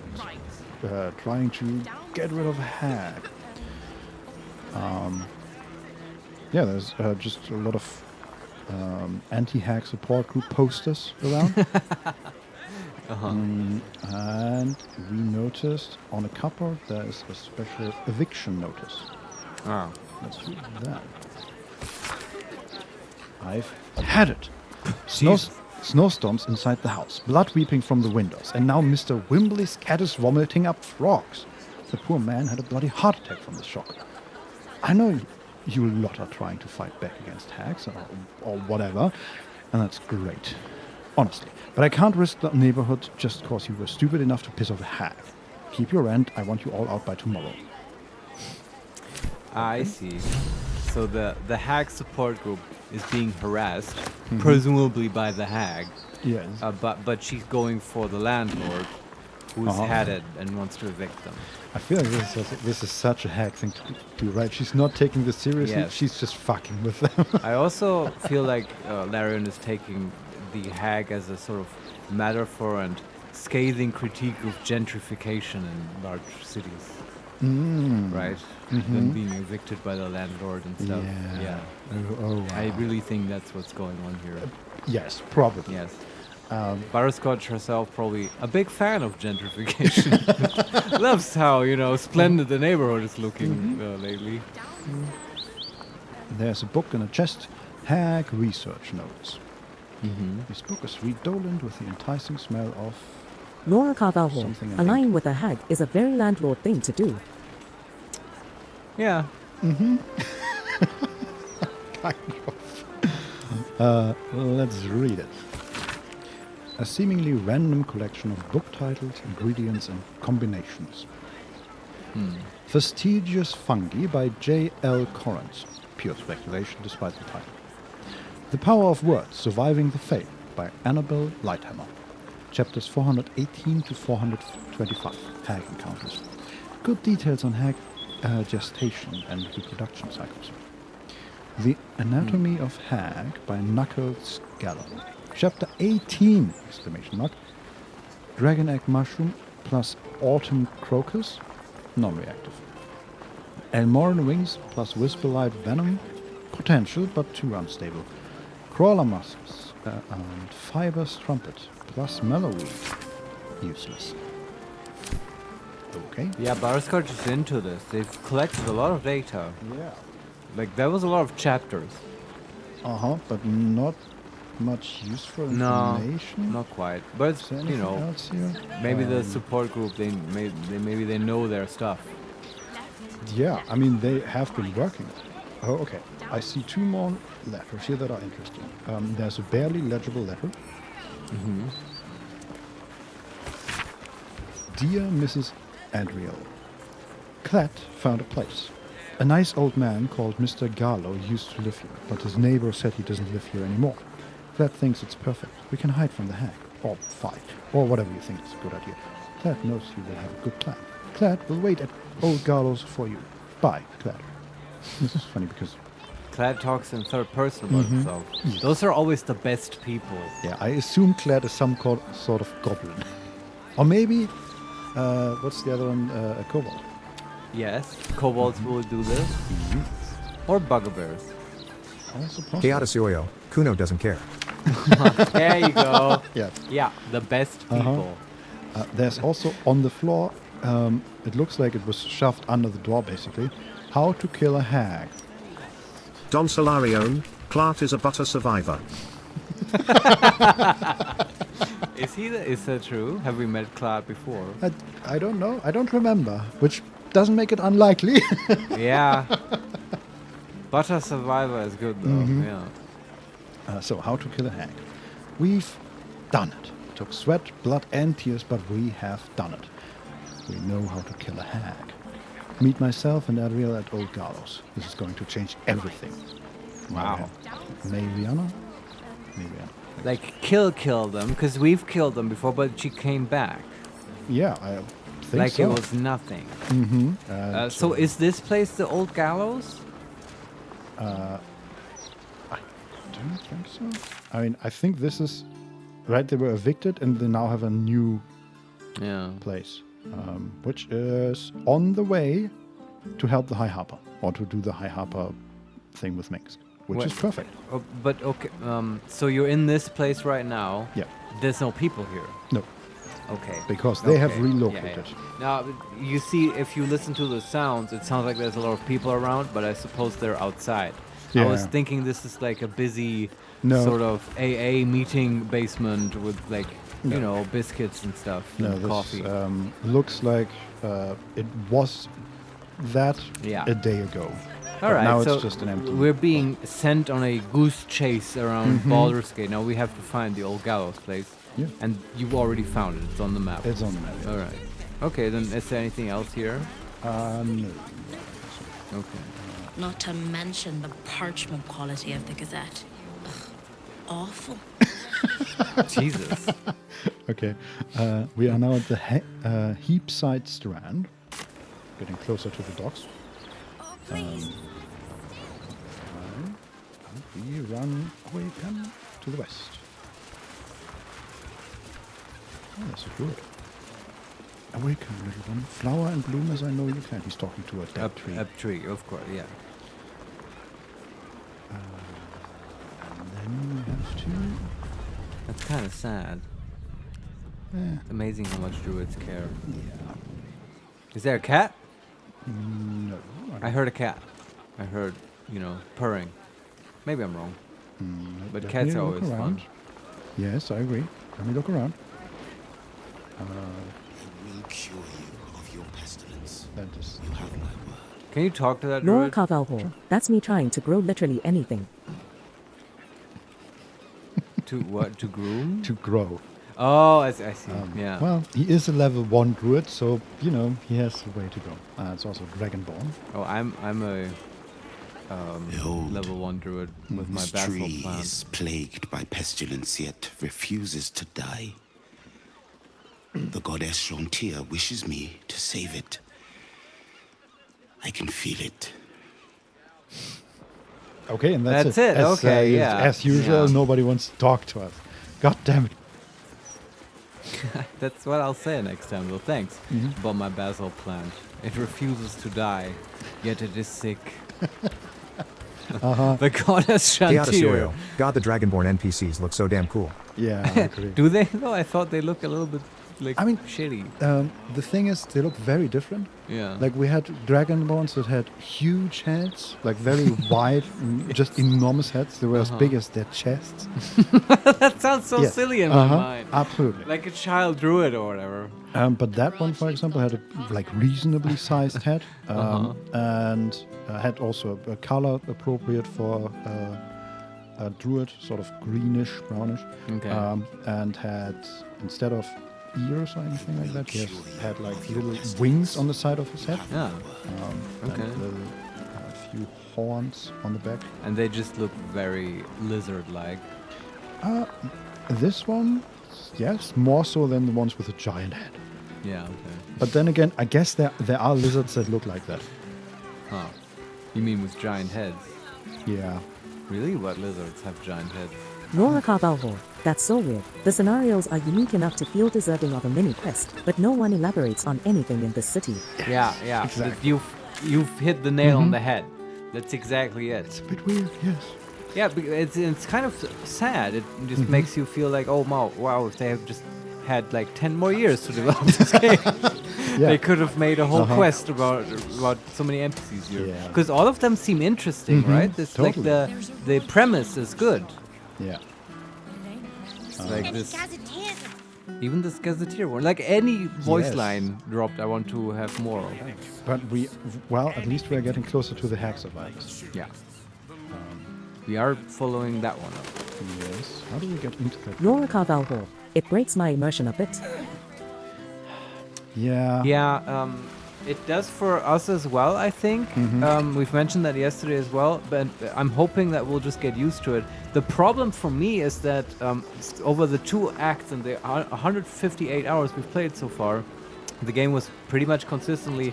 Trying to get rid of a hag. Yeah, there's just a lot of anti-hag support group posters around. And we noticed on a cupboard there is a special eviction notice. Let's read that. I've had it. Snowstorms inside the house, blood weeping from the windows, and now Mr. Wimbley's cat is vomiting up frogs. The poor man had a bloody heart attack from the shock. I know you lot are trying to fight back against hags or whatever, and that's great. Honestly. But I can't risk the neighborhood just because you were stupid enough to piss off a hag. Keep your rent. I want you all out by tomorrow. I see. So the hag support group is being harassed, presumably by the hag. Yes. But she's going for the landlord, who's had it and wants to evict them. I feel like this is such a hag thing to do, right? She's not taking this seriously. Yes. She's just fucking with them. I also feel like Larian is taking the hag as a sort of metaphor and scathing critique of gentrification in large cities. Right? Them being evicted by the landlord and stuff. Yeah. Wow. I really think that's what's going on here. Yes, probably. Yes. Butterscotch herself probably a big fan of gentrification. Loves how, splendid the neighborhood is looking lately. There's a book in a chest. Hag research notes. This book is redolent with the enticing smell of... Laura Carvalho, aligning with a hag is a very landlord thing to do. Yeah. Kind of. Let's read it. A seemingly random collection of book titles, ingredients, and combinations. Fastidious Fungi by J.L. Correns. Pure speculation despite the title. The Power of Words, Surviving the Fate by Annabelle Lighthammer. Chapters 418 to 425. Hag encounters. Good details on hag gestation and reproduction cycles. The Anatomy of Hag by Knuckles Gallo. Chapter 18! Exclamation mark. Dragon Egg Mushroom plus Autumn Crocus. Non-reactive. Elmoran Wings plus Whisperlight Venom. Potential, but too unstable. Crawler Musks and Fiber's Trumpet plus Mellowweed. Useless. Okay. Yeah, Butterscotch is into this. They've collected a lot of data. Yeah. Like, there was a lot of chapters. But not much useful information. No, not quite. But it's, else here? Maybe the support group, maybe they know their stuff. Yeah, I mean, they have been working. Oh, okay. I see two more letters here that are interesting. There's a barely legible letter. Dear Mrs. Adriel, Clat found a place. A nice old man called Mr. Garlow used to live here, but his neighbor said he doesn't live here anymore. Clat thinks it's perfect. We can hide from the hag, or fight, or whatever you think is a good idea. Clat knows you will have a good plan. Clat will wait at old Garlow's for you. Bye, Clat. This is funny because Clad talks in third person about Mhm. himself. Yes. Those are always the best people. yeah, I assume Clad is some sort of goblin, or maybe what's the other one? A kobold. Yes, kobolds will do this. Or bugbears. Also possible. Chaotisioyo, Kuno doesn't care. There you go. Yeah. Yeah, the best people. There's also on the floor, it looks like it was shoved under the door basically, how to kill a hag. Don Solarione, Clart is a butter survivor. Is that true? Have we met Clad before? I don't know. I don't remember, which doesn't make it unlikely. Yeah. Butter Survivor is good though. Mhm. Yeah. So, how to kill a hag. We've done it. It took sweat, blood, and tears, but we have done it. We know how to kill a hag. Meet myself and Adriel at Old Gallows. This is going to change everything. Wow. Mariana? Like kill them, because we've killed them before, but she came back. Yeah, I think like so. it was nothing. Mm-hmm. So is this place the Old Gallows? I don't think so. I mean, I think this is right. They were evicted and they now have a new place, which is on the way to help the High Harper or to do the High Harper thing with Minsk, which is perfect. But okay, so you're in this place right now. Yeah. There's no people here. No. Okay. Because they have Okay. relocated. Now, you see, if you listen to the sounds, it sounds like there's a lot of people around, but I suppose they're outside. I was Yeah. thinking this is like a busy No. sort of AA meeting basement with like, No. you know, biscuits and stuff No, and this coffee. looks like it was that Yeah. a day ago. All But right, now so it's just an empty. we're being sent on a goose chase around Mhm. Baldur's Gate. Now we have to find the Old Gallows place. Yeah. And you've already found it. It's on the map. It's on the map. Yeah. All right. Okay, then is there anything else here? No. Okay. Not to mention the parchment quality of the Gazette. Ugh, awful. Jesus. Okay, we are now at the Heapside Strand, getting closer to the docks. And we run away again to the west. Oh, that's good. Awaken, little one. Flower and bloom as I know you can. He's talking to a dead tree. A tree, of course, yeah. And then we have to... That's kind of sad. Yeah. It's amazing how much druids care. Yeah. Is there a cat? No. I heard a cat. I heard, purring. Maybe I'm wrong. But Let cats me are look always around. fun. Yes, I agree. Let me look around. I will cure you of your pestilence. That is... You have my word. Can you talk to that Laura druid? Carvalho. That's me trying to grow literally anything. To what? To groom? To grow. Oh, I see. Yeah. Well, he is a level 1 druid, so, he has a way to go. It's also Dragonborn. Oh, I'm a level 1 druid with my This basil tree plant. is plagued by pestilence, yet refuses to die. The goddess Shontir wishes me to save it. I can feel it. Okay, and that's it. As, Okay, yeah. As usual, Yeah. nobody wants to talk to us. God damn it. That's what I'll say next time, though. Thanks. Mhm. About my basil plant. It refuses to die, yet it is sick. The goddess Shantir. Chaotisioyo, God the Dragonborn NPCs look so damn cool. Yeah, I agree. Do they though? I thought they look a little bit shitty. The thing is, they look very different. Yeah. Like, we had Dragonborns that had huge heads, like very wide, just enormous heads. They were as big as their chests. That sounds so Yeah. silly in my mind. Absolutely. Like a child druid or whatever. But that one, for example, had a reasonably sized head, and had also a color appropriate for a druid, sort of greenish, brownish. Okay. And had, instead of ears or anything like that, he had like little wings on the side of his head. Yeah. Okay. And a few horns on the back. And they just look very lizard-like. This one, yes, more so than the ones with a giant head. Yeah, okay. But then again, I guess there are lizards that look like that. Huh. You mean with giant heads? Yeah. Really? What lizards have giant heads? Nora Baldur. That's so weird. The scenarios are unique enough to feel deserving of a mini quest, but no one elaborates on anything in this city. Yeah. Exactly. You've hit the nail on the head. That's exactly it. It's a bit weird, yes. Yeah, it's kind of sad. It just makes you feel like, oh wow, if they have just had like 10 more years to develop this game, they could have made a whole quest about so many NPCs here. Because all of them seem interesting, right? It's totally. like the premise is good. Yeah. Like this. Even this gazetteer one, like any voice line dropped, I want to have more of. But at least we're getting closer to the hack survivors. Yeah. We are following that one up. Yes. How do we get into that? Nora Baldur. It breaks my immersion a bit. Yeah. Yeah, it does for us as well, I think. We've mentioned that yesterday as well, but I'm hoping that we'll just get used to it. The problem for me is that over the 2 acts and the 158 hours we've played so far, the game was pretty much consistently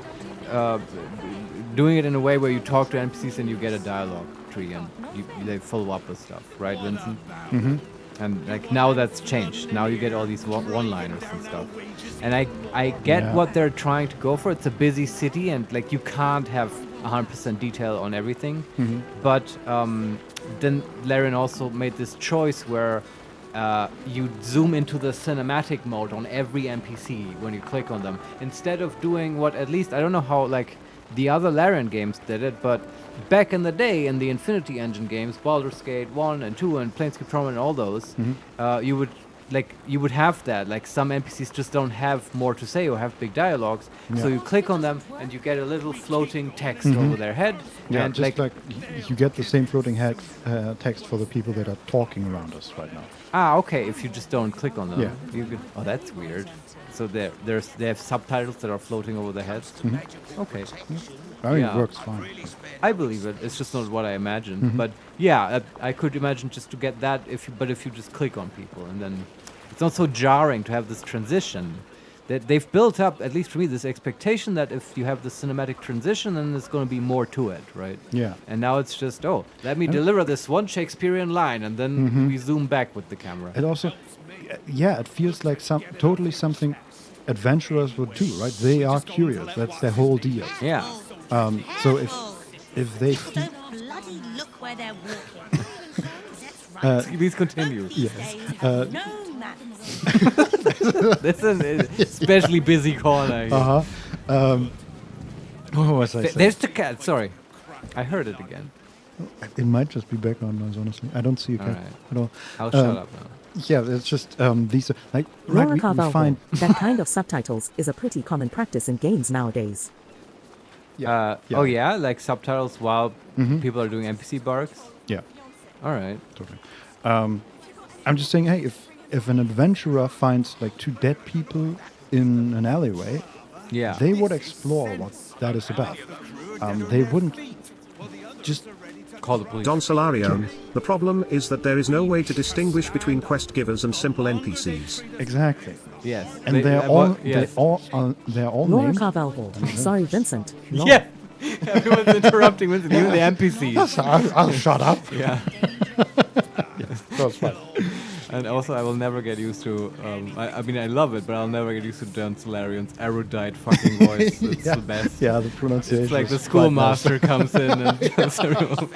doing it in a way where you talk to NPCs and you get a dialogue tree and they follow up with stuff, right, Vincent? And like now that's changed. Now you get all these one-liners and stuff. And I get what they're trying to go for. It's a busy city and like you can't have 100% detail on everything. But then Larian also made this choice where you zoom into the cinematic mode on every NPC when you click on them. Instead of doing what, at least I don't know how like the other Larian games did it, but back in the day in the Infinity Engine games, Baldur's Gate 1 and 2 and Planescape Torment and all those, you would have that. Like some NPCs just don't have more to say or have big dialogues. So you click on them and you get a little floating text over their head. Yeah, and just like you get the same floating head text for the people that are talking around us right now. Ah, okay. If you just don't click on them, Yeah. you can, oh, that's weird. So they have subtitles that are floating over their heads. Okay. I mean, it works fine. I believe it. It's just not what I imagined. But yeah, I could imagine just to get that if you just click on people, and then it's not so jarring to have this transition. That they've built up, at least for me, this expectation that if you have the cinematic transition, then there's going to be more to it, right? Yeah. And now it's just, let me deliver this one Shakespearean line, and then we zoom back with the camera. It also, it feels like totally something adventurers would do, right? They are curious. That's their whole deal. Yeah. So if they bloody look where they're walking. Please continue. Yes. That's an especially busy corner here. What was I saying? There's the cat. Sorry, I heard it again. It might just be background noise. Honestly, I don't see a cat at all. I'll shut up now. Yeah, it's just these are like Nora we find that kind of subtitles is a pretty common practice in games nowadays. Oh yeah, like subtitles while people are doing NPC barks. Yeah. All right. Totally. I'm just saying, hey, if an adventurer finds like 2 dead people in an alleyway, they would explore what that is about. They wouldn't just call the police. Don Solarion, the problem is that there is no way to distinguish between quest givers and simple NPCs. Exactly. Yes. And they're all Nora named. Carvalho. Sorry, Vincent. No. Yeah. Everyone's interrupting Vincent, even the NPCs. I'll shut up. Yeah. Yes, that was fun. And also, I will never get used to. I mean, I love it, but I'll never get used to Don Solarion's erudite fucking voice. It's the best. Yeah, the pronunciation. It's like the is schoolmaster quite nice. comes in and tells everyone.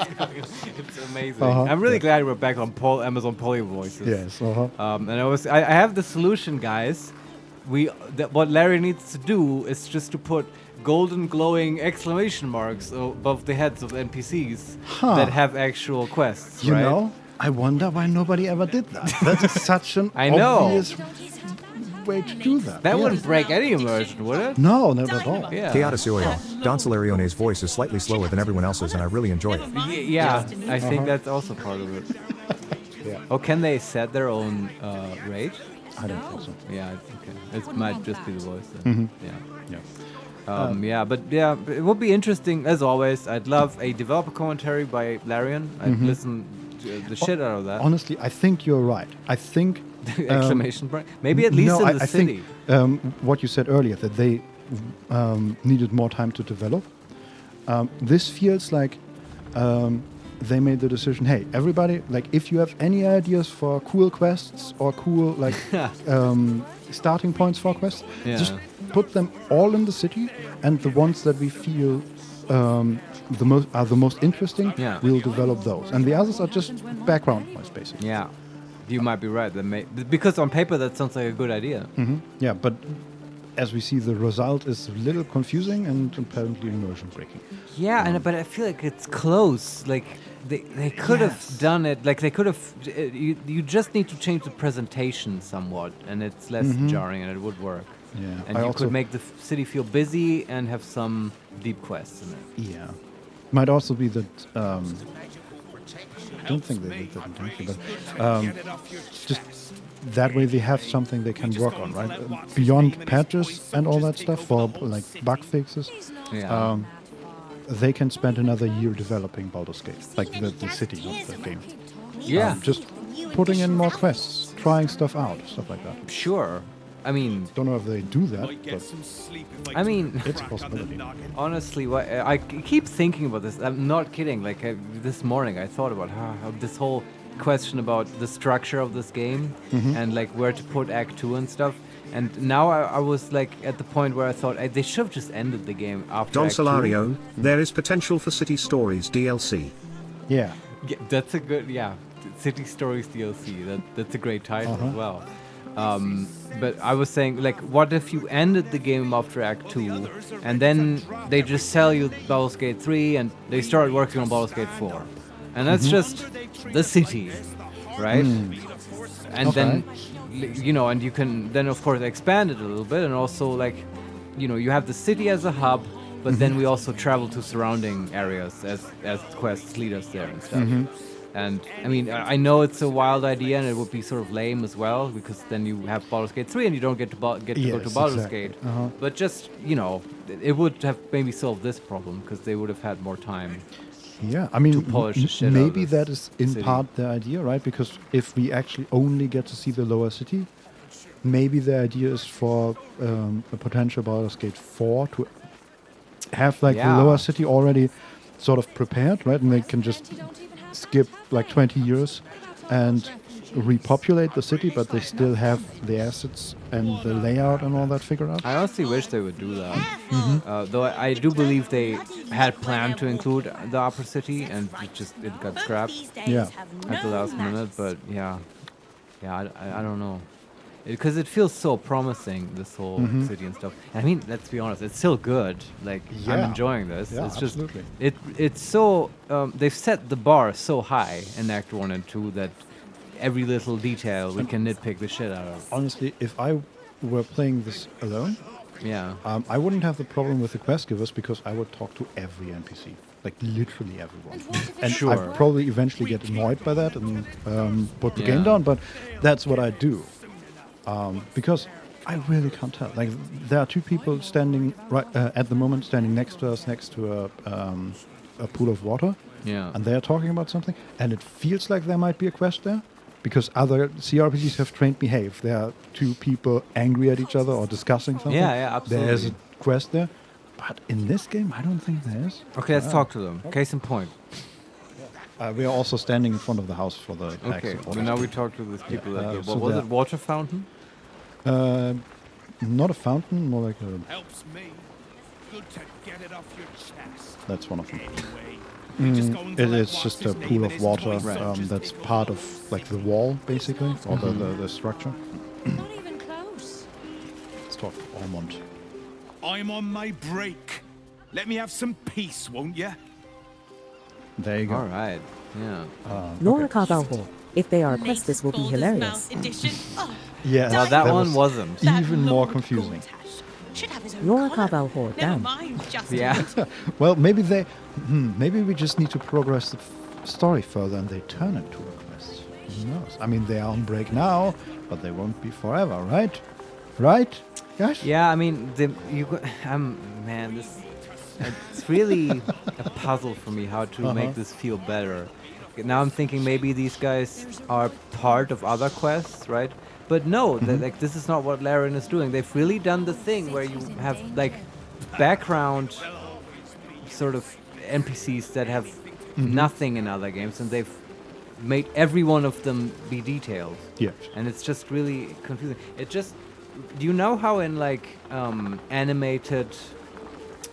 It's amazing. I'm really glad we're back on Amazon Poly Voices. Yes. And I have the solution, guys. What Larry needs to do is just to put golden glowing exclamation marks above the heads of NPCs that have actual quests. You right? know, I wonder why nobody ever did that. That's such an obvious way to do that. That wouldn't break any immersion, would it? No, not at all. Yeah. Chaotic Oil. Don Solarione's voice is slightly slower than everyone else's, and I really enjoy it. Yeah, I think that's also part of it. Oh, can they set their own rate? I don't think so. Yeah, okay. It might just be the voice then. But it would be interesting, as always. I'd love a developer commentary by Larian. I'd listen to the shit out of that. Honestly, I think you're right. I think... exclamation point. Maybe at least in the city. Think, what you said earlier, that they needed more time to develop. This feels like they made the decision, hey, everybody, like, if you have any ideas for cool quests or cool, like, starting points for quests, just put them all in the city, and the ones that we feel the most interesting, we'll develop those. And the others are just background noise, basically. Yeah, you might be right. Because on paper, that sounds like a good idea. Yeah, but as we see, the result is a little confusing and apparently immersion breaking. Yeah, but I feel like it's close. Like they could have done it. Like they could have. You just need to change the presentation somewhat, and it's less jarring, and it would work. Yeah, and you could make the city feel busy and have some deep quests in it. Yeah, might also be that. I don't think they did that intentionally, but just that way they have something they can work on, right? Beyond patches and all that stuff for like bug fixes. Yeah. They can spend another year developing Baldur's Gate, like the city of the game. Yeah. Just putting in more quests, trying stuff out, stuff like that. Sure. I mean, don't know if they do that, but I mean, it's a possibility. Honestly, I keep thinking about this. I'm not kidding. Like this morning, I thought about how this whole question about the structure of this game and like where to put Act 2 and stuff. And now I was like at the point where I thought they should have just ended the game after Don Act 2. Solario, there is potential for City Stories DLC. Yeah. That's a good, City Stories DLC. That's a great title as well. But I was saying, like, what if you ended the game after Act 2 and then they just sell you Baldur's Gate 3 and they started working on Baldur's Gate 4? And that's just the city, right? And then, you know, and you can then, of course, expand it a little bit and also, like, you know, you have the city as a hub, but then we also travel to surrounding areas as quests lead us there and stuff. And I mean, I know it's a wild idea, and it would be sort of lame as well, because then you have Baldur's Gate 3, and you don't get to go to Baldur's Gate. But just, you know, it would have maybe solved this problem because they would have had more time. Yeah, I mean, to polish the shit maybe out of that is in city. part the idea, right? Because if we actually only get to see the lower city, maybe the idea is for a potential Baldur's Gate 4 to have like the lower city already sort of prepared, right? And they can just skip like 20 years and repopulate the city, but they still have the assets and the layout and all that figured out. I honestly wish they would do that. Though I do believe they had planned to include the Upper City, and it got scrapped at the last minute. But I don't know. Because it feels so promising, this whole city and stuff. I mean, let's be honest, it's still good. Like, I'm enjoying this. Yeah, it's just, absolutely. it's so, they've set the bar so high in Act 1 and 2 that every little detail we can nitpick the shit out of. Honestly, if I were playing this alone, I wouldn't have the problem with the quest givers because I would talk to every NPC. Like, literally everyone. And I'd probably eventually get annoyed by that and put the game down, but that's what I do. Because I really can't tell. Like, there are two people standing at the moment, standing next to us, next to a pool of water. Yeah. And they're talking about something, and it feels like there might be a quest there, because other CRPGs have trained me, hey, if there are two people angry at each other or discussing something, absolutely. there's a quest there. But in this game, I don't think there is. Okay, let's talk to them. Case in point. We are also standing in front of the house for the Okay, exit. so now we talk to these people. What so was it, water fountain? Not a fountain, more like a... Helps me. Good to get it off your chest. That's one of them. Anyway, It is just a pool of water that's part of like the wall, basically, or the structure. Not even close. Let's talk to Ormond. I'm on my break. Let me have some peace, won't you? There you go. All right. Yeah. Nora Carvalho. If they are quests, this will be hilarious. Yeah, no, that one wasn't. Even more confusing. Nora Carvalho, damn. Yeah. Well, maybe maybe we just need to progress the story further and they turn it to a quest. Who knows? I mean, they are on break now, but they won't be forever, right? Right, guys? Yeah, I mean, man, it's really a puzzle for me how to make this feel better. Now I'm thinking maybe these guys are part of other quests, right? But no, like this is not what Larian is doing. They've really done the thing where you have like background sort of NPCs that have nothing in other games, and they've made every one of them be detailed. Yeah. And it's just really confusing. Do you know how in like animated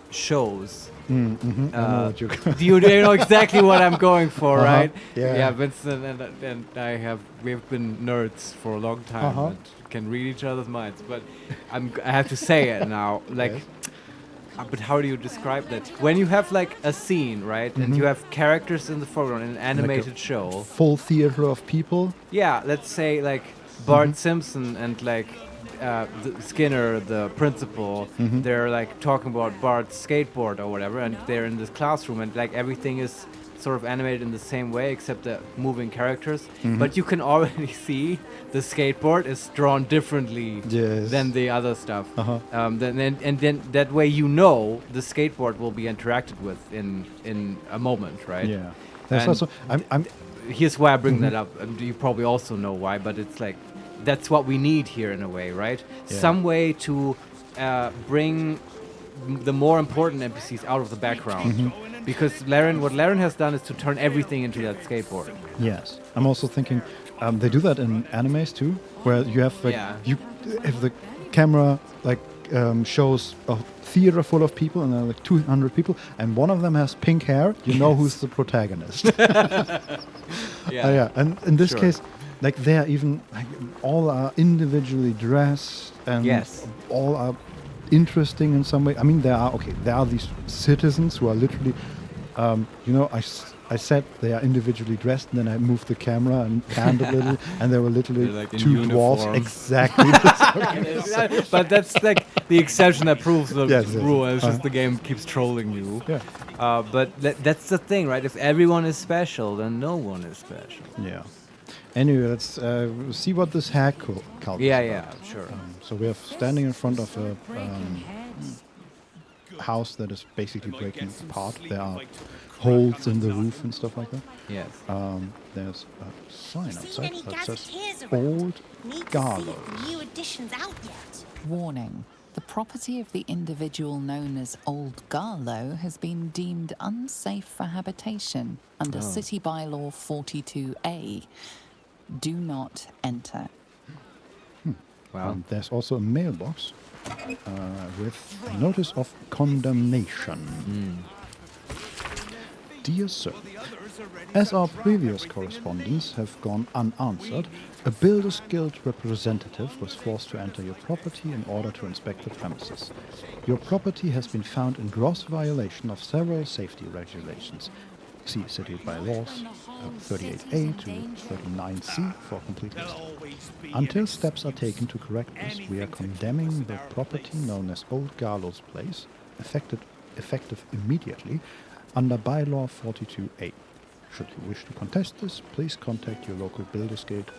shows? I know what you're do you know exactly what I'm going for, right? Yeah. Yeah, Vincent and we've been nerds for a long time and can read each other's minds. But I have to say it now, like. Yes. But how do you describe that? When you have like a scene, right, and you have characters in the foreground in an animated show, full theater of people. Yeah, let's say like Bart Simpson and like Skinner, the principal, they're like talking about Bart's skateboard or whatever, and they're in this classroom, and like everything is sort of animated in the same way except the moving characters. But you can already see the skateboard is drawn differently than the other stuff. Then that way you know the skateboard will be interacted with in a moment, right? Yeah. There's also here's why I bring that up. You probably also know why, but it's like that's what we need here in a way, right? Yeah. Some way to bring the more important NPCs out of the background. Because what Larian has done is to turn everything into that skateboard. Yes. I'm also thinking they do that in animes too, where you have like if the camera like shows a theater full of people and there are like 200 people and one of them has pink hair, you know who's the protagonist. And in this case, like they're even like all are individually dressed and all are interesting in some way. I mean, there are these citizens who are literally, I said they are individually dressed, and then I moved the camera and panned a little, and there were literally like two dwarfs exactly. But that's like the exception that proves the rule. It's just the game keeps trolling you. Yeah. But that's the thing, right? If everyone is special, then no one is special. Yeah. Anyway, let's see what this hack cult is. Yeah, sure. So we are standing in front of a house that is basically breaking apart. There are holes in the roof and stuff like that. Yes. There's a sign outside that says Old Gallows. New additions out yet? Warning. The property of the individual known as Old Garlow has been deemed unsafe for habitation under City Bylaw 42A. Do not enter. Wow. There's also a mailbox with a notice of condemnation. Dear Sir, as our previous correspondence have gone unanswered, a Builders Guild representative was forced to enter your property in order to inspect the premises. Your property has been found in gross violation of several safety regulations. See City Bylaws 38A to 39C for a complete list. Until steps are taken to correct this, we are condemning the property known as Old Gallows Place, effective immediately, under Bylaw 42A. Should you wish to contest this, please contact your local Builders Guild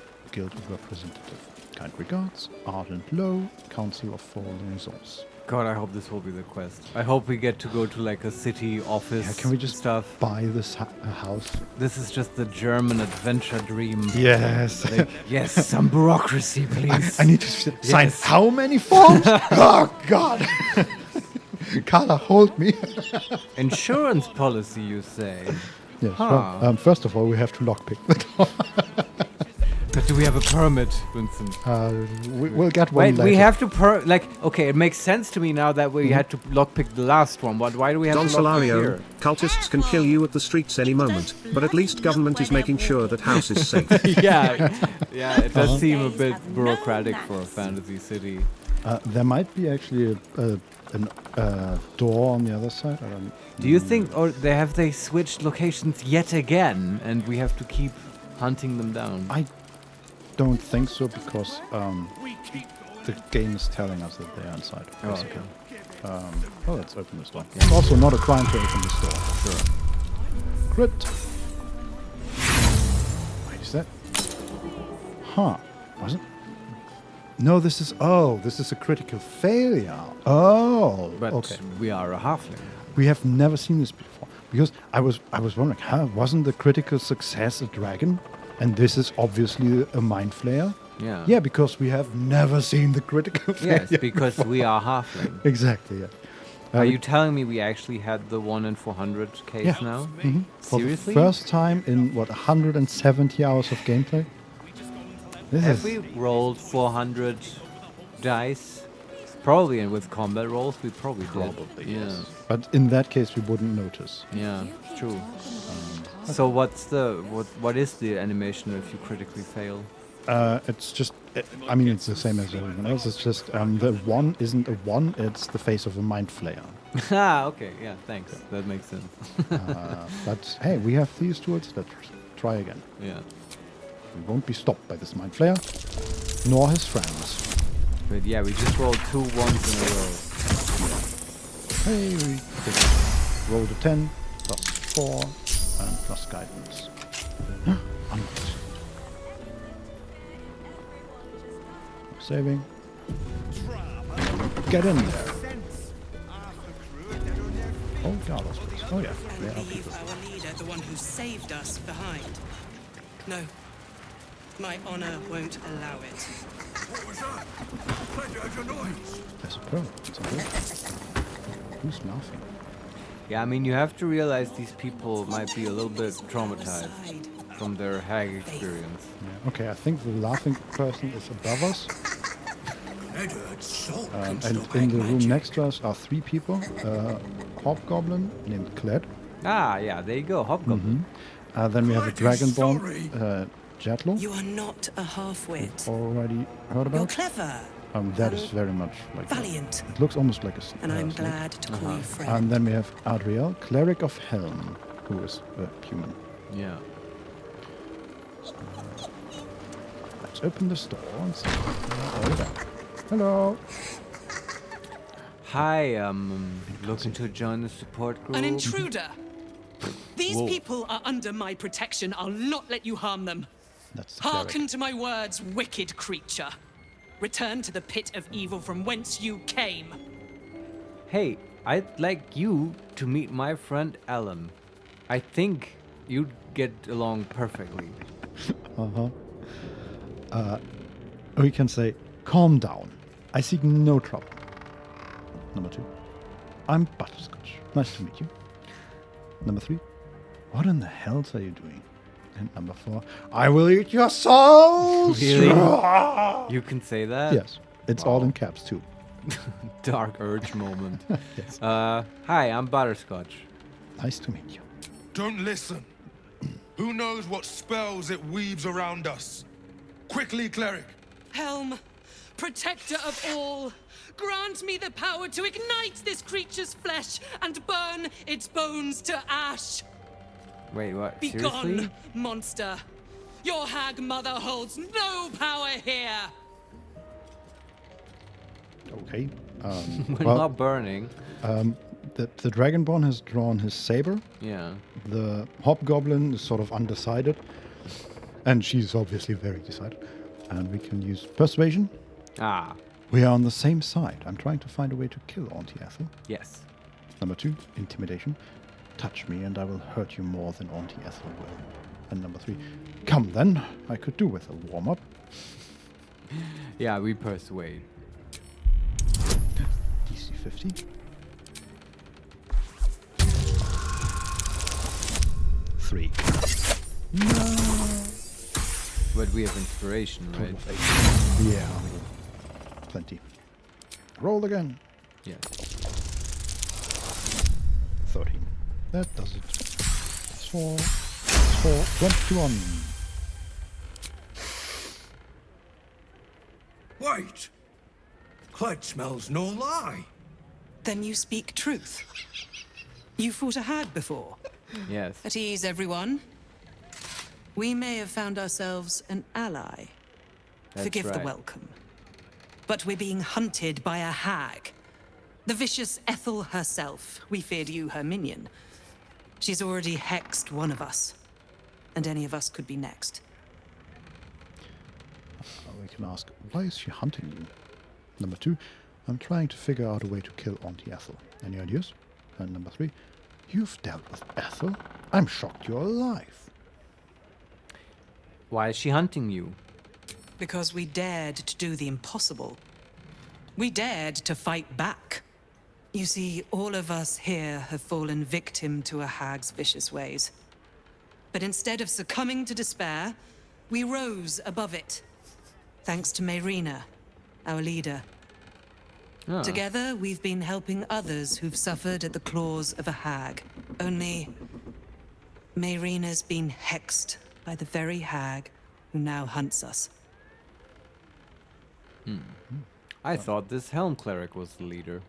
representative. Kind regards, Ardent Low, Council of Four Liaisons. God, I hope this will be the quest. I hope we get to go to like a city office. Yeah, can we just buy this house? This is just the German adventure dream. Yes. Like, yes, some bureaucracy, please. I need to sign how many forms? Oh, God. Carla, hold me. Insurance policy, you say? Yes. Well, first of all, we have to lockpick the door. But do we have a permit, Vincent? We'll get one later. We have to okay, it makes sense to me now that we had to lockpick the last one, but why do we have Don to lockpick here? Solarion, cultists can kill you at the streets any moment, but at least government is making sure that house is safe. Yeah, it does seem a bit bureaucratic for a fantasy city. There might be actually a door on the other side. Do you think, or have they switched locations yet again, and we have to keep hunting them down? I don't think so, because the game is telling us that they're inside. Basically. Let's open this door. It's also not a crime to open this door. Sure. Crit. Wait, is that? Was it? No, this is a critical failure. But we are a halfling. We have never seen this before, because I was wondering, wasn't the critical success a dragon? And this is obviously a Mind Flayer? Yeah. Yeah, because we have never seen the critical failure. Yes, because before. we are halfling. Exactly, yeah. Are you telling me we actually had the 1 in 400 case now? Mhm. Seriously? For the first time in, 170 hours of gameplay? This Have is... we rolled 400 dice? Probably, and with combat rolls, we probably did. yes. But in that case, we wouldn't notice. Yeah, true. So what is the animation if you critically fail? It's just, I mean, it's the same as everyone else. It's just the 1 isn't a 1, it's the face of a Mind Flayer. Ah, okay, yeah, thanks. That makes sense. But hey, we have these tools. Let's try again. Yeah. We won't be stopped by this Mind Flayer, nor his friends. But yeah, we just rolled 2 1s in a row. Hey, we rolled a 10, plus 4, and plus guidance. Uncut. Saving. Get in there. Oh, Gallows, please. Oh, yeah. There are people. Our leader, the one who saved us, behind. No. My honor won't allow it. What was that? I heard a noise. There's a pro. It's a pro. Who's laughing? Yeah, I mean, you have to realize these people might be a little bit traumatized from their hag experience. Yeah. Okay, I think the laughing person is above us. And in the room next to us are 3 people. Hobgoblin named Kled. Ah, yeah, there you go, Hobgoblin. Then we have a Dragonborn, Jetlo. You are not a half-wit. Already heard about? You're clever. That is very much like valiant. It looks almost like a And I'm snake. glad to call you friend. And then we have Adriel, Cleric of Helm, who is a human. Yeah. So, let's open the store and see. Hello. Hi, looking to join the support group? An intruder. These Whoa. people are under my protection. I'll not let you harm them. Hearken to my words, wicked creature. Return to the pit of evil from whence you came. Hey, I'd like you to meet my friend Alan. I think you'd get along perfectly. We can say, calm down. I seek no trouble. Number 2, I'm Butterscotch. Nice to meet you. Number 3, what in the hell are you doing? And number 4, I will eat your souls! Really? You can say that? Yes. It's all in caps too. Dark urge moment. Yes. Hi, I'm Butterscotch. Nice to meet you. Don't listen. Who knows what spells it weaves around us? Quickly, cleric. Helm, protector of all, grant me the power to ignite this creature's flesh and burn its bones to ash. Wait, what? Be Seriously? gone, monster. Your hag mother holds no power here. Okay. We're not burning. The Dragonborn has drawn his saber. Yeah. The Hobgoblin is sort of undecided. And she's obviously very decided. And we can use Persuasion. Ah. We are on the same side. I'm trying to find a way to kill Auntie Ethel. Yes. Number 2, Intimidation. Touch me and I will hurt you more than Auntie Ethel will. And number 3, come then. I could do with a warm-up. Yeah, we persuade. DC 50. 3. No. But we have inspiration, right? Yeah. Plenty. Roll again. Yeah. 13. That does it. That's 4. That's 4. 21. Wait! Cled smells no lie. Then you speak truth. You fought a hag before. Yes. At ease, everyone. We may have found ourselves an ally. That's Forgive the right. welcome. But we're being hunted by a hag. The vicious Ethel herself. We feared you, her minion. She's already hexed one of us. And any of us could be next. We can ask, why is she hunting you? Number 2, I'm trying to figure out a way to kill Auntie Ethel. Any ideas? And number 3, you've dealt with Ethel? I'm shocked you're alive. Why is she hunting you? Because we dared to do the impossible. We dared to fight back. You see, all of us here have fallen victim to a hag's vicious ways. But instead of succumbing to despair, we rose above it. Thanks to Mayrina, our leader. Ah. Together, we've been helping others who've suffered at the claws of a hag. Only, Mayrina's been hexed by the very hag who now hunts us. I thought this Helm cleric was the leader.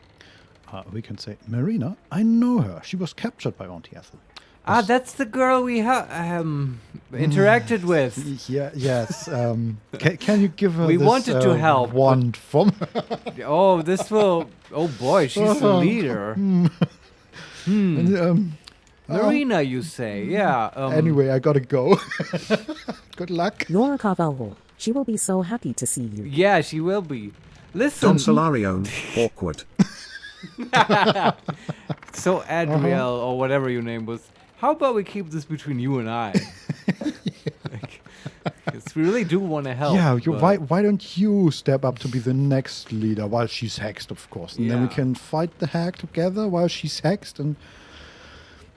We can say, Marina, I know her. She was captured by Auntie Ethel. Ah, that's the girl we interacted with. Yeah, yes. Can you give her We this, wanted to help, wand from... Oh, this will... Oh boy, she's the leader. Marina, you say? Yeah. Anyway, I gotta go. Good luck. Laura Carvalho. She will be so happy to see you. Yeah, she will be. Listen. Don Solarione, awkward. So, Adriel, or whatever your name was, how about we keep this between you and I? Because we really do want to help. Yeah, why don't you step up to be the next leader while she's hexed, of course. And then we can fight the hag together while she's hexed and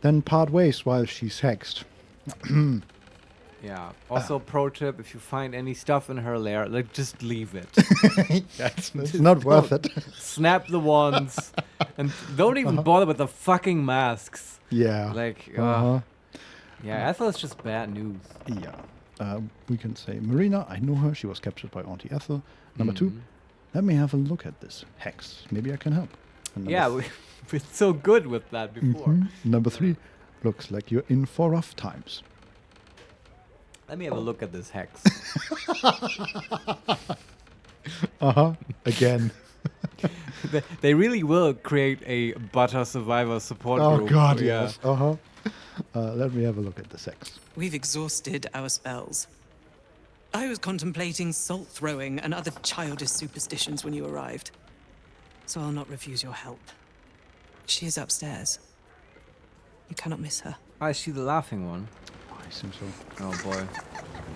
then part ways while she's hexed. Yeah. Also, pro tip, if you find any stuff in her lair, like, just leave it. It's not worth it. Snap the wands. And don't even bother with the fucking masks. Yeah. Like, yeah, Ethel is just bad news. Yeah. We can say, Marina, I know her. She was captured by Auntie Ethel. Number 2, let me have a look at this hex. Maybe I can help. Yeah, we've been so good with that before. Number 3, looks like you're in for rough times. Let me have a look at this hex. Again. They really will create a Butter Survivor support group. Oh god, yes. Let me have a look at the hex. We've exhausted our spells. I was contemplating salt throwing and other childish superstitions when you arrived. So I'll not refuse your help. She is upstairs. You cannot miss her. I see the laughing one. I assume so. Oh boy.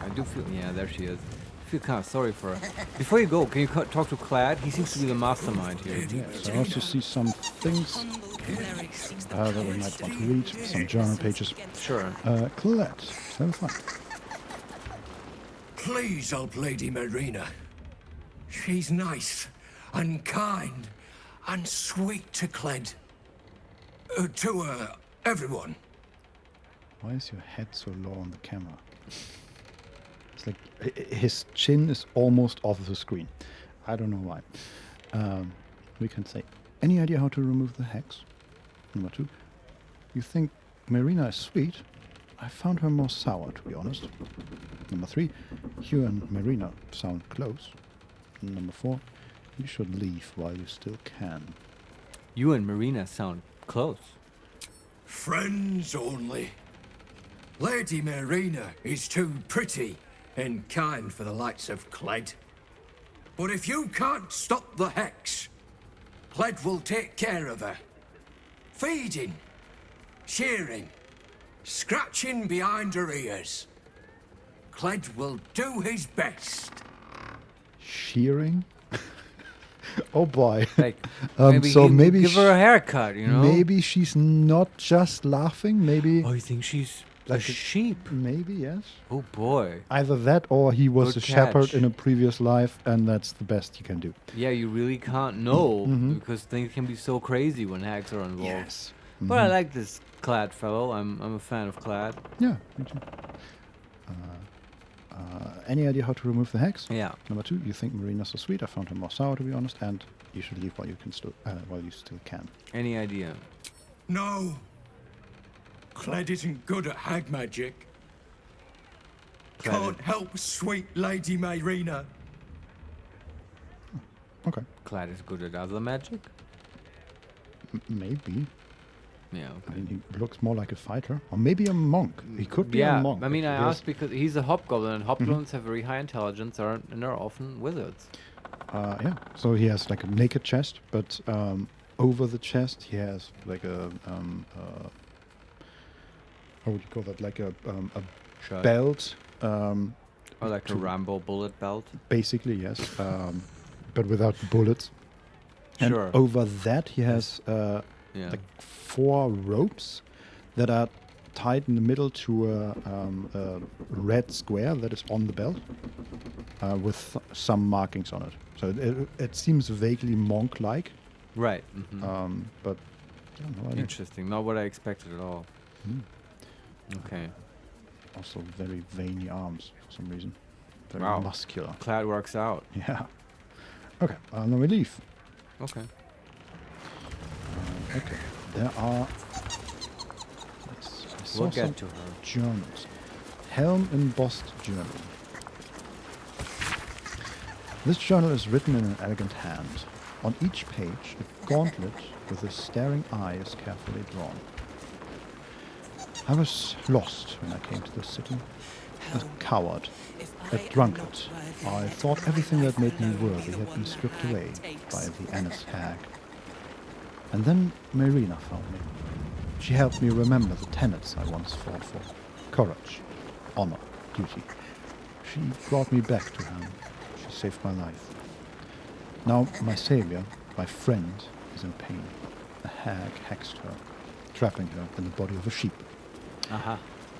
I do feel... Yeah, there she is. I feel kind of sorry for her. Before you go, can you talk to Clad? He seems to be the mastermind here. Yes, I also see some things that we might want to read. Some journal pages. Sure. Clad, have fun. Please help Lady Marina. She's nice and kind and sweet to Cled. To everyone. Why is your head so low on the camera? It's like his chin is almost off the screen. I don't know why. We can say, any idea how to remove the hex? Number 2, you think Marina is sweet? I found her more sour, to be honest. Number 3, you and Marina sound close. And number 4, you should leave while you still can. You and Marina sound close. Friends only. Lady Marina is too pretty and kind for the likes of Cled. But if you can't stop the hex, Cled will take care of her. Feeding, shearing, scratching behind her ears. Cled will do his best. Shearing? Oh boy. Like, maybe give her a haircut, you know? Maybe she's not just laughing, maybe... Oh, you think she's like a sheep? Maybe, yes. Oh boy. Either that or he was Good a shepherd catch. in a previous life and that's the best you can do. Yeah, you really can't know because things can be so crazy when hags are involved. Yes. But I like this Clad fellow. I'm a fan of Clad. Yeah, me too. Any idea how to remove the hex? Yeah. Number 2, you think Marina's so sweet. I found her more sour, to be honest, and you should leave while you still can. Any idea? No. Cled isn't good at hag magic. Can't help sweet Lady Marina. Okay. Clad is good at other magic? Maybe. Yeah, I mean, he looks more like a fighter. Or maybe a monk. He could be a monk. I mean, I asked because he's a hobgoblin, and hobgoblins have very high intelligence, and are often wizards. Yeah. So he has like a naked chest, but over the chest he has like a how would you call that? Like a belt. Or like a Rambo bullet belt. Basically, yes. But without the bullets. And Sure. over that, he has like 4 ropes that are tied in the middle to a red square that is on the belt with some markings on it. So it seems vaguely monk-like. Right. But I don't know. Interesting. Not what I expected at all. Okay. Also very veiny arms for some reason. Very Wow. muscular. Clad works out. Yeah. Okay, then we leave. Okay. Okay. There are... I saw We'll get some to her. journals. Helm embossed journal. This journal is written in an elegant hand. On each page, a gauntlet with a staring eye is carefully drawn. I was lost when I came to this city. A coward. A drunkard. I thought everything that made me worthy had been stripped away by the Annis hag. And then Marina found me. She helped me remember the tenets I once fought for. Courage, honor, duty. She brought me back to her. She saved my life. Now my savior, my friend, is in pain. A hag hexed her, trapping her in the body of a sheep.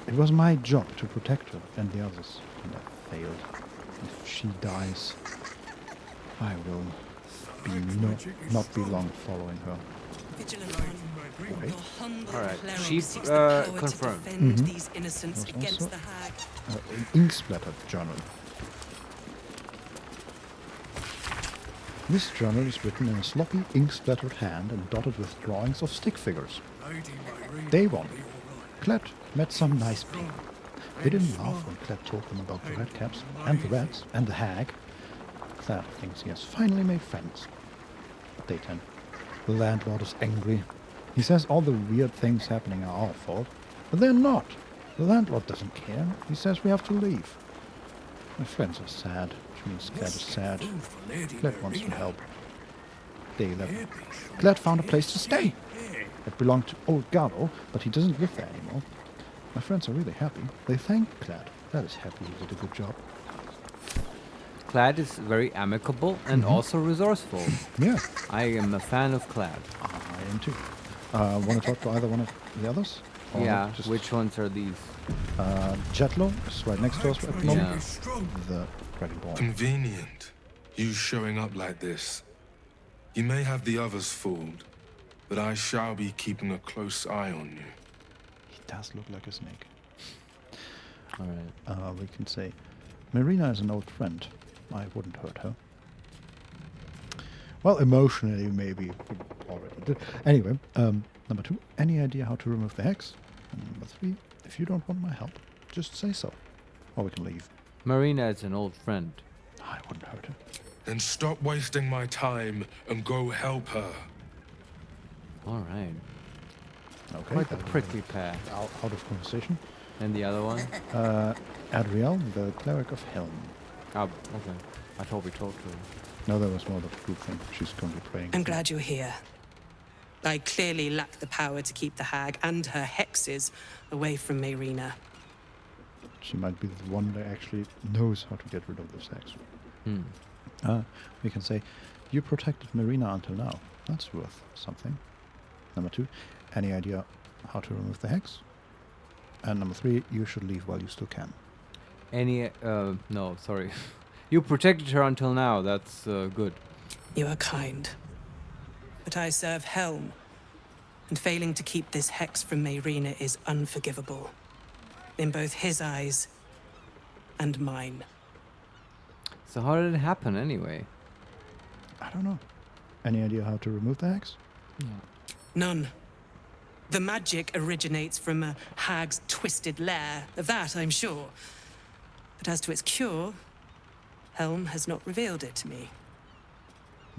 It was my job to protect her and the others, and I failed. If she dies, I will not be long following her. Wait. Alright, sheep confirmed. These innocents against the hag. An ink-splattered journal. This journal is written in a sloppy, ink-splattered hand and dotted with drawings of stick figures. Day 1. Kled met some nice people. They didn't laugh when Kled told them about the red caps and the rats and the hag. Kled thinks he has finally made friends. Day 10. The landlord is angry. He says all the weird things happening are our fault, but they're not. The landlord doesn't care. He says we have to leave. My friends are sad, which means Kled is sad. Kled wants to help. Day 11. Kled found a place to stay. It belonged to old Gallo, but he doesn't live there anymore. My friends are really happy. They thank Kled. That is happy he did a good job. Kled is very amicable and also resourceful. Yeah. I am a fan of Kled. I am too. Want to talk to either one of the others? Or Yeah, just which ones are these? Jetlo is right next to us at the moment. The Dragonborn. Convenient. You showing up like this. You may have the others fooled, but I shall be keeping a close eye on you. He does look like a snake. Alright. We can say, Marina is an old friend. I wouldn't hurt her. Well, emotionally, maybe we already did. Anyway, number 2, any idea how to remove the hex? And number 3, if you don't want my help, just say so. Or we can leave. Marina is an old friend. I wouldn't hurt her. Then stop wasting my time and go help her. Alright. Okay. Quite the prickly pair. Out of conversation. And the other one? Adriel, the cleric of Helm. Oh, okay. I thought we talked to her. No, that was more the group thing. She's currently praying. I'm glad you're here. I clearly lack the power to keep the hag and her hexes away from Marina. She might be the one that actually knows how to get rid of this hex. We can say, you protected Marina until now. That's worth something. Number 2, any idea how to remove the hex? And number 3, you should leave while you still can. No, sorry. You protected her until now. That's good. You are kind. But I serve Helm, and failing to keep this hex from Marina is unforgivable. In both his eyes and mine. So how did it happen anyway? I don't know. Any idea how to remove the hex? None. The magic originates from a hag's twisted lair. Of that, I'm sure. But as to its cure, Helm has not revealed it to me.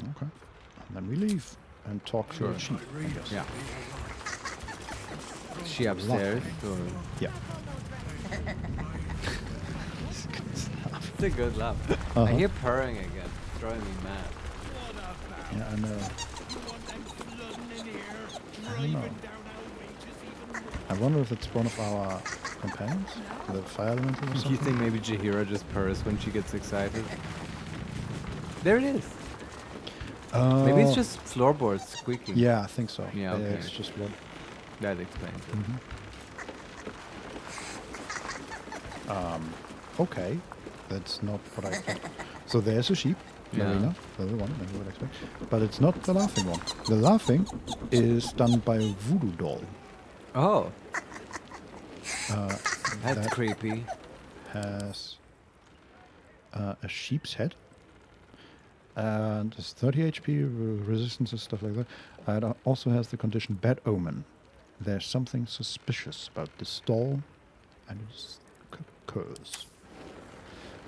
Okay. And then we leave and talk to the sheep, I guess. Yeah. Is she upstairs? Or? Yeah. It's a good laugh. I hear purring again. It's driving me mad. Yeah, I know. I don't know. I wonder if it's one of our companions? The fire elemental or something? You think maybe Jaheira just purrs when she gets excited? There it is. Maybe it's just floorboards squeaking. Yeah, I think so. Yeah, okay. It's just wood. That explains it. Okay, that's not what I thought. So there's a sheep, Marina, the other one I would expect. But it's not the laughing one. The laughing is done by a voodoo doll. Oh. That's that creepy. Has a sheep's head. And it's 30 HP, resistance and stuff like that. And it also has the condition Bad Omen. There's something suspicious about this doll, and it's curse.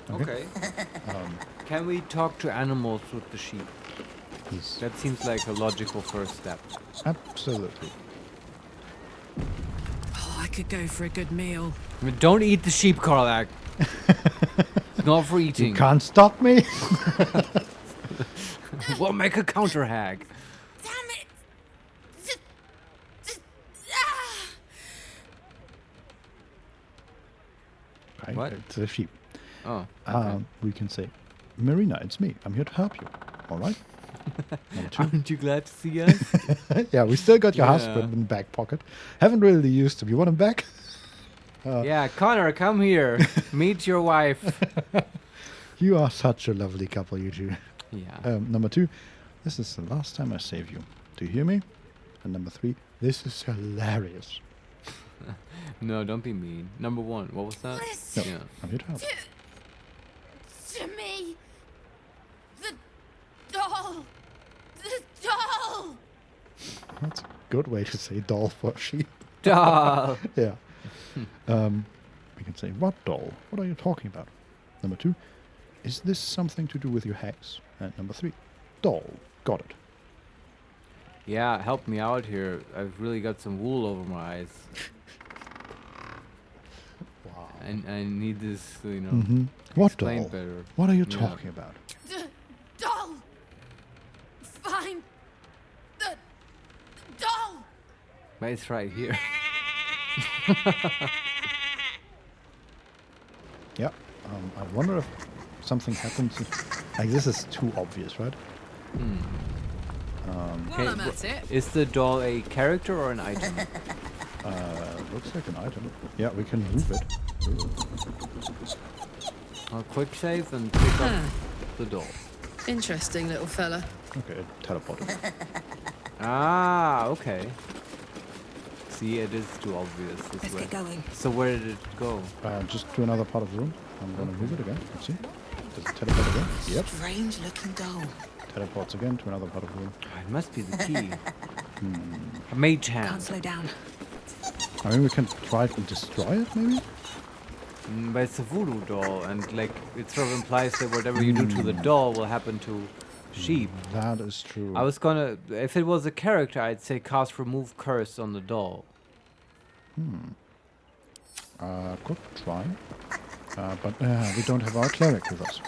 Okay. Can we talk to animals with the sheep? Yes. That seems like a logical first step. Absolutely. Oh, I could go for a good meal. I mean, don't eat the sheep, Karlak. It's not for eating. You can't stop me. We'll make a counter hag. Right? What? It's a sheep. Oh. Okay. We can say, Marina, it's me. I'm here to help you. All right? Aren't you glad to see us? Yeah, we still got your husband in the back pocket. Haven't really used him. You want him back? Yeah, Connor, come here. Meet your wife. You are such a lovely couple, you two. Yeah. Number 2, this is the last time I save you. Do you hear me? And number 3, this is hilarious. No, don't be mean. Number 1, what was that? No, I'm here to help. To me! The doll! The doll! That's a good way to say doll for a sheep. Doll! Yeah. We can say, what doll? What are you talking about? Number 2, is this something to do with your hex? And number 3, doll. Got it. Yeah, help me out here. I've really got some wool over my eyes. Wow. And I need this, you know, What explained doll? better. What are you talking about? The doll! Find the doll! But it's right here. Yeah. I wonder if something happens. Like, this is too obvious, right? Okay, is the doll a character or an item? Looks like an item. Yeah, we can move it. I'll quick save and pick up the doll. Interesting little fella. Okay, it teleported. Ah, okay. See, it is too obvious this Let's way. get going. So where did it go? Just to another part of the room. I'm gonna move it again. Let's see. Does it teleport again? Yep. Strange looking doll. Teleports again to another part of the room. It must be the key. A mage hand. Can't slow down. I mean, we can try to destroy it, maybe? But it's a voodoo doll, and like it sort of implies that whatever you do to the doll will happen to sheep. That is true. I was gonna, if it was a character, I'd say cast remove curse on the doll. Could try. But we don't have our cleric with us.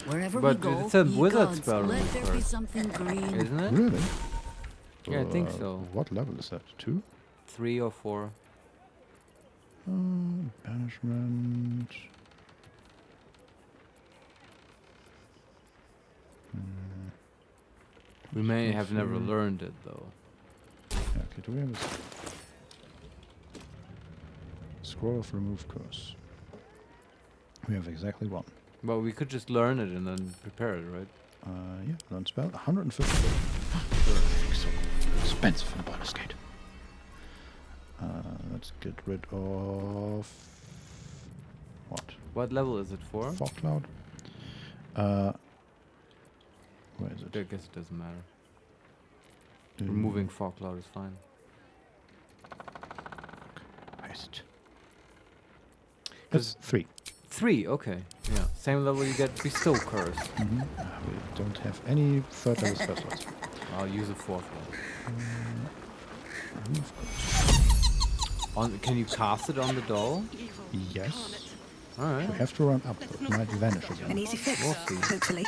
Wherever But we go, it's a ye wizard gods, spell let remove there be curse. something green. Isn't it? Really? Yeah, I think so. What level is that? 2? 3 or 4. Banishment. We may have never learned it though. Yeah, okay, do we have a scroll of remove curse? We have exactly 1. Well, we could just learn it and then prepare it, right? Yeah, learn spell. 150. So expensive in Baldur's Gate. Let's get rid of what? What level is it for? Fog cloud. Where is it? I guess it doesn't matter. Removing fog cloud is fine. Where is it? That's 3. 3, okay. Yeah. Same level you get bestow curse. We don't have any third level specialists. I'll use a 4th one. Can you cast it on the doll? Yes. Alright. We have to run up, though. It might vanish again. An easy fix, We'll see. hopefully.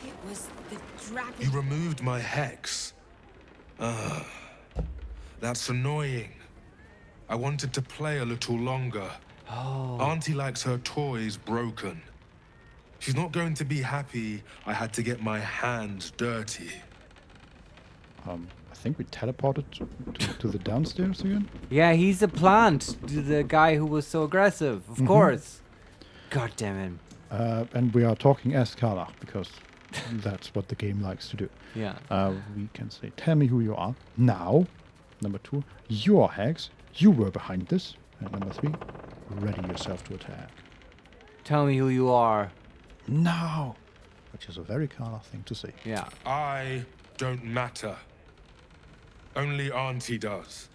It was the dragon. You removed my hex. That's annoying. I wanted to play a little longer. Oh. Auntie likes her toys broken. She's not going to be happy I had to get my hands dirty. I think we teleported to the downstairs again. Yeah, he's a plant. The guy who was so aggressive, of course. God damn him. And we are talking as Karlach because that's what the game likes to do. Yeah. We can say, tell me who you are now. Number 2, you are hags. You were behind this. And number 3, ready yourself to attack. Tell me who you are. Now. Which is a very Karlach thing to say. Yeah. I don't matter. Only Auntie does.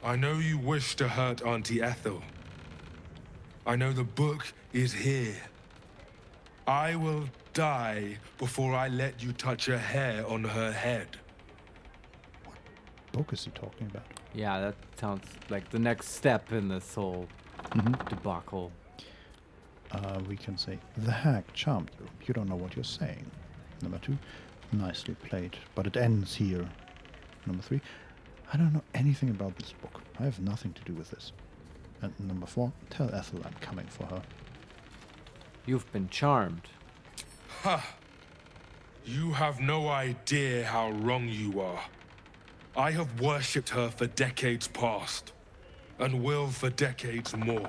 I know you wish to hurt Auntie Ethel. I know the book is here. I will die before I let you touch a hair on her head. What book is he talking about? Yeah, that sounds like the next step in this whole debacle. We can say, the hag charmed you. You don't know what you're saying. Number 2, nicely played, but it ends here. Number 3, I don't know anything about this book. I have nothing to do with this. And number 4, tell Ethel I'm coming for her. You've been charmed. Ha! You have no idea how wrong you are. I have worshipped her for decades past, and will for decades more.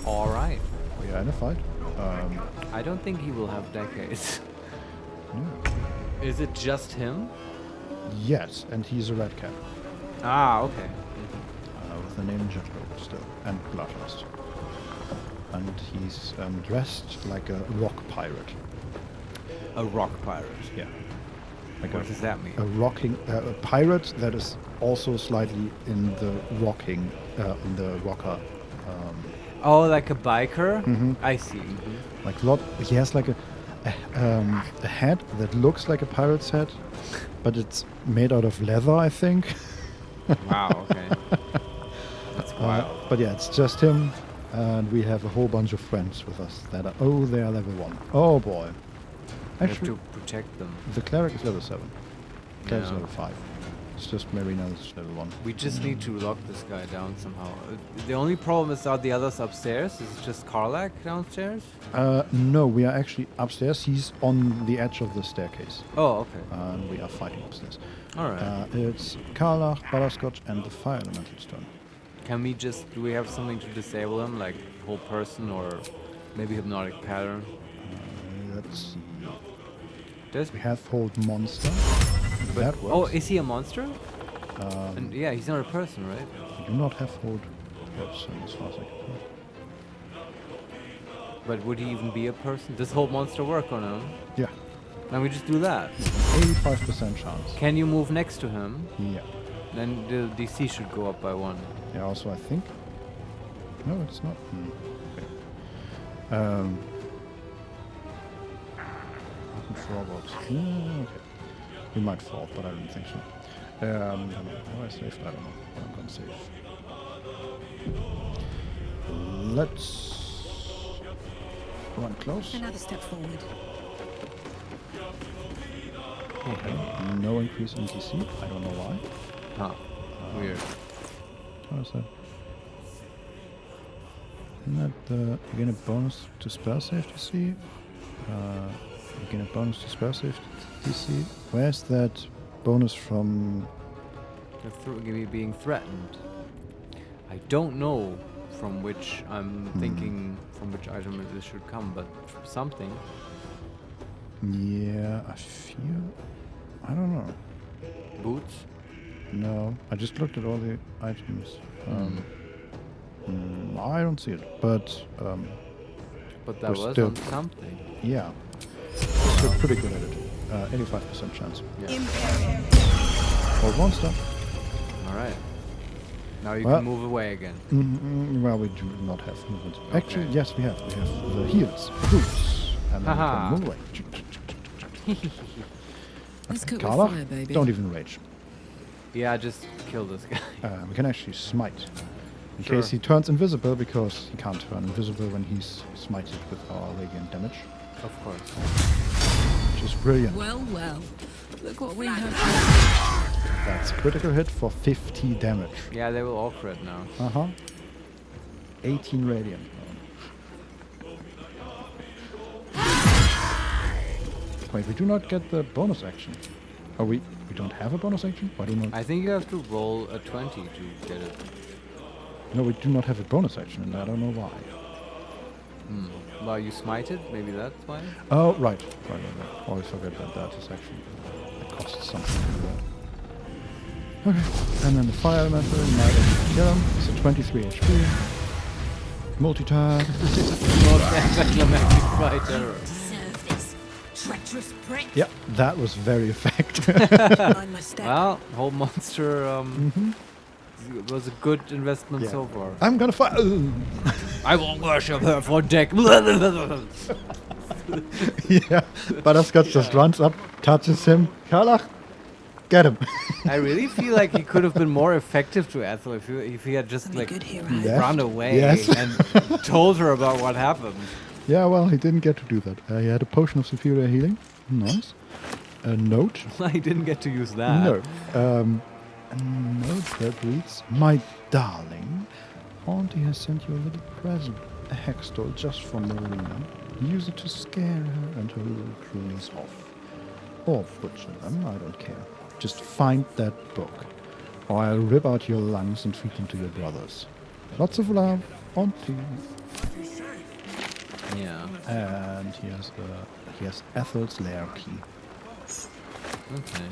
All right. We are in a fight. I don't think he will have decades. No. Is it just him? Yes, and he's a red cap. Ah, okay. With the name Jetro still, and Bloodlust. And he's dressed like a rock pirate. A rock pirate? Yeah. Like what does that mean? A pirate that is also slightly in the rocking, in the rocker. Oh, like a biker? I see. Like he has like a hat that looks like a pirate's hat, but it's made out of leather, I think. Wow, okay. That's wild. But yeah, it's just him, and we have a whole bunch of friends with us that are, they are level 1. Oh boy. Actually, have to protect them. The cleric is level 7. Cleric is Yeah. level 5. It's just Marina is level 1. We just need to lock this guy down somehow. The only problem is, are the others upstairs? Is it just Karlach downstairs? No, we are actually upstairs. He's on the edge of the staircase. Oh, okay. And we are fighting upstairs. Alright. It's Karlach, Butterscotch, and the fire elemental stone. Can we just, do we have something to disable him, like whole person or maybe hypnotic pattern? Let's see. Does we have hold monster? That works. Oh, is he a monster? And yeah, he's not a person, right? We do not have hold person as far as I can tell. But would he even be a person? Does hold monster work on him? Yeah. Then we just do that. 85% chance. Can you move next to him? Yeah. Then the DC should go up by 1. Yeah, also I think... No, it's not. Okay. Forwards. Yeah, okay. We might fall, but I don't think so. How I save? I don't know. I'm gonna save. Let's run close. Another step forward. Okay. No increase in DC. I don't know why. Huh. Weird. How is that? Isn't that you gain a bonus to spell save DC? You gain a bonus to spell save DC. Where's that bonus from? Being threatened. I don't know from which I'm thinking from which item this should come, but something. Yeah, I feel. I don't know. Boots? No, I just looked at all the items. I don't see it, but that was still on something. Yeah, we're still pretty good at it. 85% chance. Yeah. Hold monster. All right. Now you can move away again. Well, we do not have movement. Okay. Actually, yes, we have. We have the heels, the boots, and then we can move away. Let's cook with Karlach, fire, baby. don't even rage. Yeah, just kill this guy. We can actually smite. In case he turns invisible, because he can't turn invisible when he's smited with our radiant damage. Of course. Which is brilliant. Well, well. Look what we have. That's a critical hit for 50 damage. Yeah, they will all crit now. 18 radiant. Wait, we do not get the bonus action. Oh, we don't have a bonus action? Why do not? I think you have to roll a 20 to get it. No, we do not have a bonus action, and I don't know why. Well, you smited? Maybe that's why? Oh, right. Always forget that is actually... It costs something to do that. Okay, and then the fire elemental, Might kill him. It's a 23 HP. Multi-tag. Treacherous prick. Yeah, that was very effective. Well, whole monster it was a good investment so far. I'm gonna fight. I won't worship her for deck. Yeah, Butterscotch just runs up, touches him. Karlach, get him. I really feel like he could have been more effective to Ethel if he had just like run away and told her about what happened. Yeah, well, he didn't get to do that. He had a potion of superior healing. Nice. A note. He didn't get to use that. No. A note that reads, "My darling, Auntie has sent you a little present. A hex doll just from Marina. Use it to scare her and her little cronies off. Or butcher them, I don't care. Just find that book, or I'll rip out your lungs and feed them to your brothers. Lots of love, Auntie." Yeah. And he has Ethel's lair key. Okay.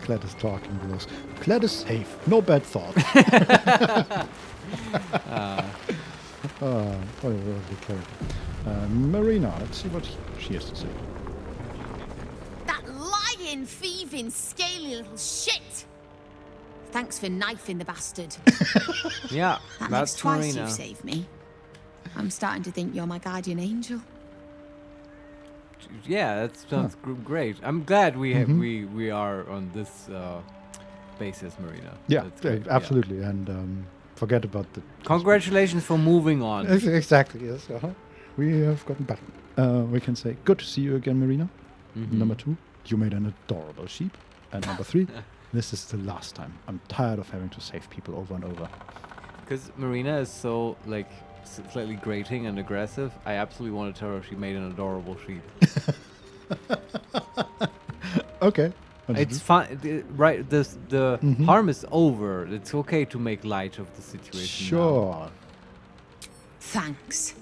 Kled is talking to us. Kled is safe. No bad thought. What a lovely character. Marina, let's see what she has to say. That lying, thieving, scaly little shit! Thanks for knifing the bastard. Yeah, That makes that's twice Marina. you've saved me. I'm starting to think you're my guardian angel. Yeah, that sounds great. I'm glad we have, we are on this basis, Marina. Yeah, That's great, absolutely. And forget about the... Congratulations for moving on. Exactly, yes. We have gotten better. We can say, good to see you again, Marina. Number 2, you made an adorable sheep. And number 3, this is the last time. I'm tired of having to save people over and over. Because Marina is so, like, slightly grating and aggressive, I absolutely want to tell her she made an adorable sheep. Okay. It's fine, right? The harm is over. It's okay to make light of the situation. Sure. Now. Thanks.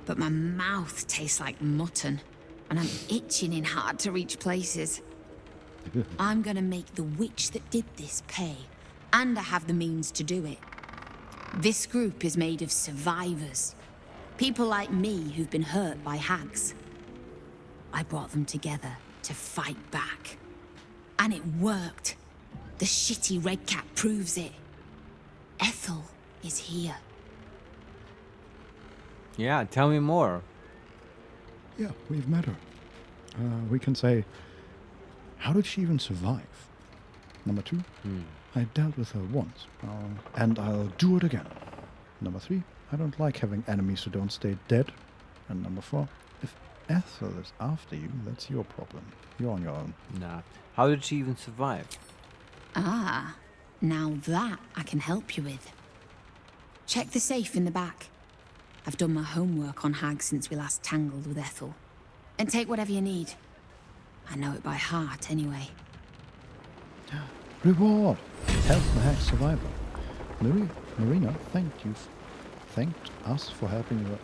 But my mouth tastes like mutton, and I'm itching in hard to reach places. I'm gonna make the witch that did this pay, and I have the means to do it. This group is made of survivors. People like me who've been hurt by hags. I brought them together to fight back. And it worked. The shitty red cat proves it. Ethel is here. Yeah, tell me more. Yeah, we've met her. We can say, how did she even survive? Number 2, I dealt with her once, and I'll do it again. Number 3, I don't like having enemies who don't stay dead. And number 4, if Ethel is after you, that's your problem. You're on your own. Nah. How did she even survive? Ah, now that I can help you with. Check the safe in the back. I've done my homework on hags since we last tangled with Ethel. And take whatever you need. I know it by heart anyway. Reward! Help the hag survivor. Marina thanked us for helping her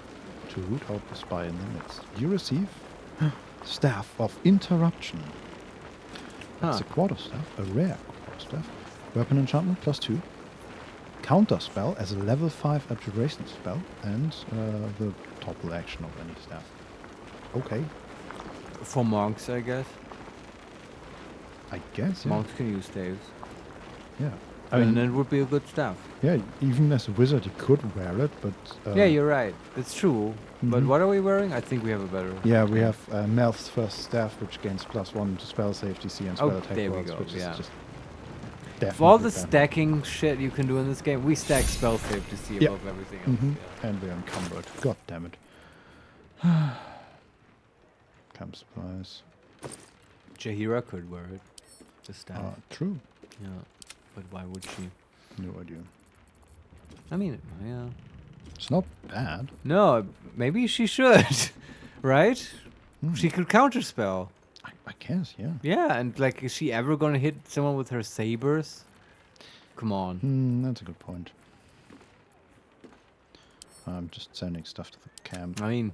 to root out the spy in the midst. You receive Staff of Interruption. It's a quarterstaff, a rare quarterstaff. Weapon enchantment +2. Counter spell as a level 5 abjuration spell, and the topple action of any staff. Okay. For monks, I guess. I guess, yeah. Monks can use staves. Yeah. And it would be a good staff. Yeah, even as a wizard you could wear it, but... yeah, you're right. It's true. But what are we wearing? I think we have a better... Yeah, we have Melf's first staff, which gains +1 to spell save DC and spell attack there we rolls, go, which is just definitely for all the stacking shit you can do in this game, we stack spell save DC above everything else. And we're encumbered. God damn it. Camp supplies. Jaheira could wear it. the staff. True. Yeah, but why would she? No idea. I mean, yeah. It's not bad. No, maybe she should, right? She could counterspell. I guess, yeah. Yeah, and like, is she ever gonna hit someone with her sabers? Come on. That's a good point. I'm just sending stuff to the camp. I mean,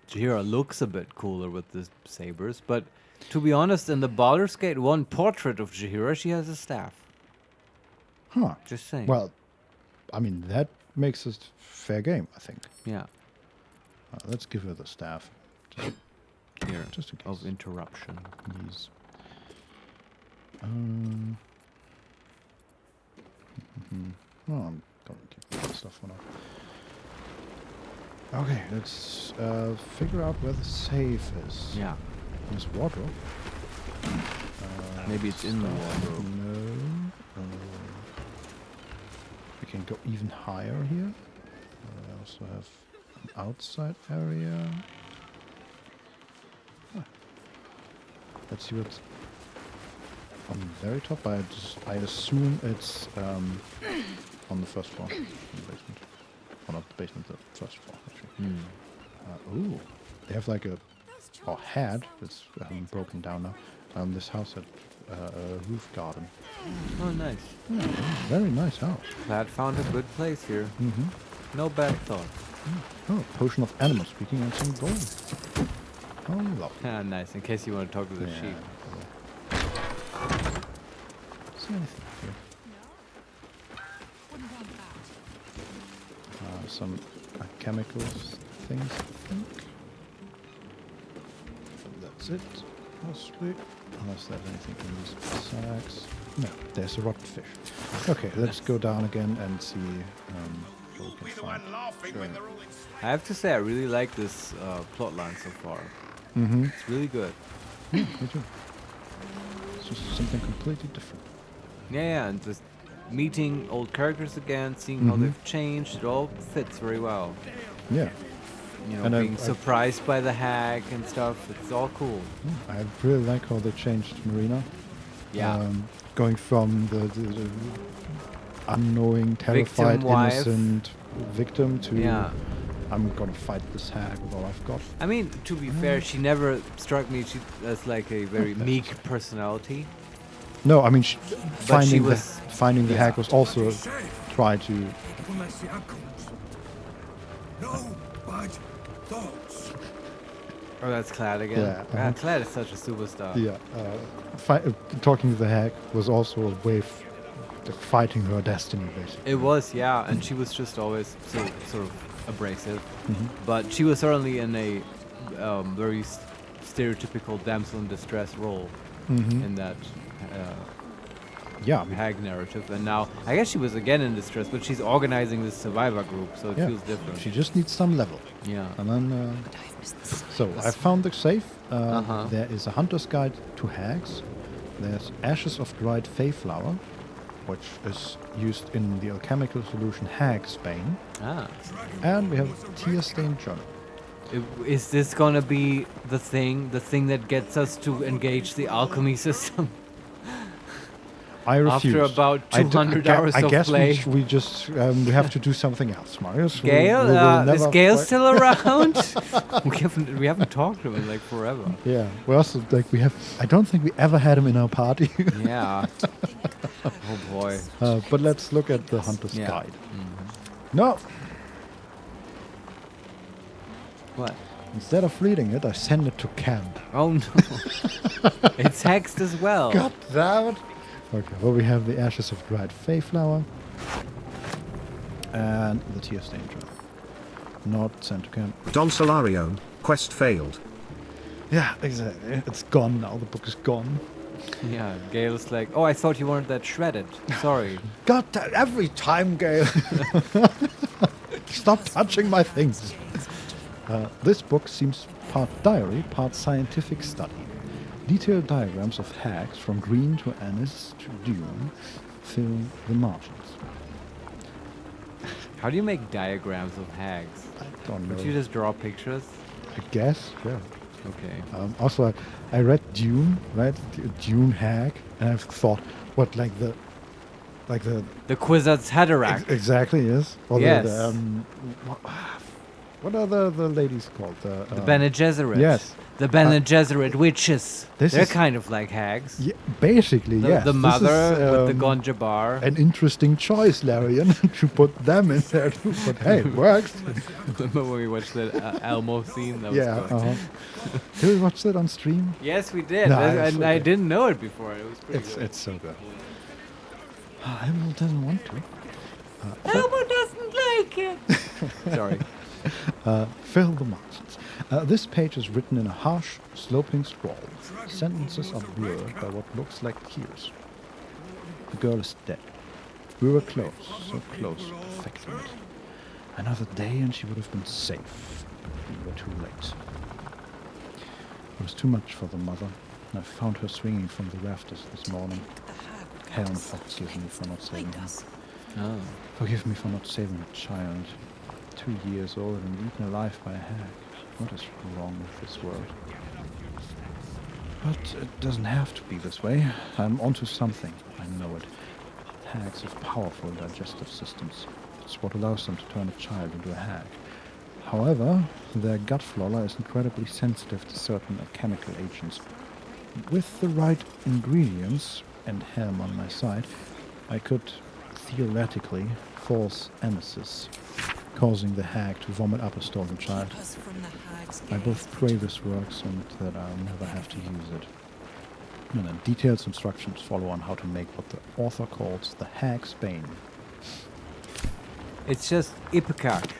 Jira looks a bit cooler with the sabers, but to be honest, in the Baldur's Gate 1 portrait of Jahira, she has a staff. Huh. Just saying. Well, I mean, that makes it fair game, I think. Yeah. Let's give her the staff. Here, just in case. of interruption. Yes. Oh, I'm going to keep that stuff for now. Okay, let's figure out where the safe is. Yeah. This wardrobe. Maybe it's in the wardrobe. No. We can go even higher here. I also have an outside area. Let's see what's on the very top. I assume it's on the first floor, in the basement. Well, not the basement, the first floor, actually. Ooh, they have like a had that's broken down now. This house had a roof garden. Oh, nice. Yeah, very nice house. Glad found a good place here. No bad thoughts. Oh, potion of animal speaking and some gold. Oh, lovely. Ah, nice. In case you want to talk to the sheep. See anything here? Some chemicals things, I think. That's it, possibly. Unless there's anything in these sacks. No, there's a rotten fish. Okay, let's go down again and see what we can find. Sure. I have to say, I really like this plot line so far. It's really good. Yeah, me too. It's just something completely different. Yeah, and just meeting old characters again, seeing how they've changed, it all fits very well. Yeah. You know, and being surprised by the hag and stuff, it's all cool. I really like how they changed Marina. Yeah. Going from the unknowing, terrified, innocent victim to I'm gonna fight this hag with all I've got. I mean, to be fair, she never struck me as like a very meek personality. No, I mean, finding the hag was also try to. No bad thoughts. Oh, that's Clad again. Yeah, Clad is such a superstar. Yeah, talking to the hag was also a way of fighting her destiny, basically. It was, yeah, and she was just always so sort of abrasive, but she was certainly in a very stereotypical damsel in distress role in that hag narrative. And now I guess she was again in distress, but she's organizing this survivor group, so it feels different. She just needs some level. Yeah. And then so I found the safe. There is a hunter's guide to hags. There's ashes of dried fayflower, which is used in the alchemical solution Hag's Bane. And we have tear-stained journal. Is this gonna be the thing that gets us to engage the alchemy system? I refuse. After about 200 hours of play. I guess we just we have to do something else, Marius. Gale? Is Gale still around? we haven't talked to him in like forever. Yeah, we also I don't think we ever had him in our party. Yeah. Oh boy. But let's look at the hunter's guide. No. What? Instead of reading it, I send it to camp. Oh no. It's hexed as well. God damn it. Okay, well we have the ashes of dried fayflower and the tear-stained journal. Not sent to camp. Don Solarion, quest failed. Yeah, exactly. It's gone now. The book is gone. Yeah, Gale's like, oh, I thought you wanted that shredded. Sorry. God, every time, Gale. Stop touching my things. This book seems part diary, part scientific study. Detailed diagrams of hags from green to anise to dune fill the margins. How do you make diagrams of hags? I don't know. Would you just draw pictures? I guess, yeah. Okay. Also, I read Dune, right? Dune hag, and I've thought, what, like the Kwisatz Haderach. Exactly, yes. Or yes. What are the ladies called? The Bene Gesserit. Yes. The Bene Gesserit witches. They're kind of like hags. Yeah, basically, yes. The mother with the Gonja bar. An interesting choice, Larian, to put them in there too. But hey, it works. Remember when we watched that Elmo scene? That was good. Did we watch that on stream? Yes, we did. No, and I didn't know it before. It was pretty good. It's so good. Elmo doesn't want to. Elmo doesn't like it. Sorry. Fill the margins. This page is written in a harsh, sloping scrawl. Sentences are blurred by what looks like tears. The girl is dead. We were close, so close to perfecting it. Another day and she would have been safe, but we were too late. It was too much for the mother. I found her swinging from the rafters this morning. Helm, forgive me for not saving her. Oh. Forgive me for not saving a child. 2 years old and eaten alive by a hag. What is wrong with this world? But it doesn't have to be this way. I'm onto something. I know it. Hags have powerful digestive systems. It's what allows them to turn a child into a hag. However, their gut flora is incredibly sensitive to certain chemical agents. With the right ingredients, and Helm on my side, I could theoretically force emesis, causing the hag to vomit up a stolen child. I both pray this works and that I'll never have to use it. And then detailed instructions follow on how to make what the author calls the hag's bane. It's just ipecac.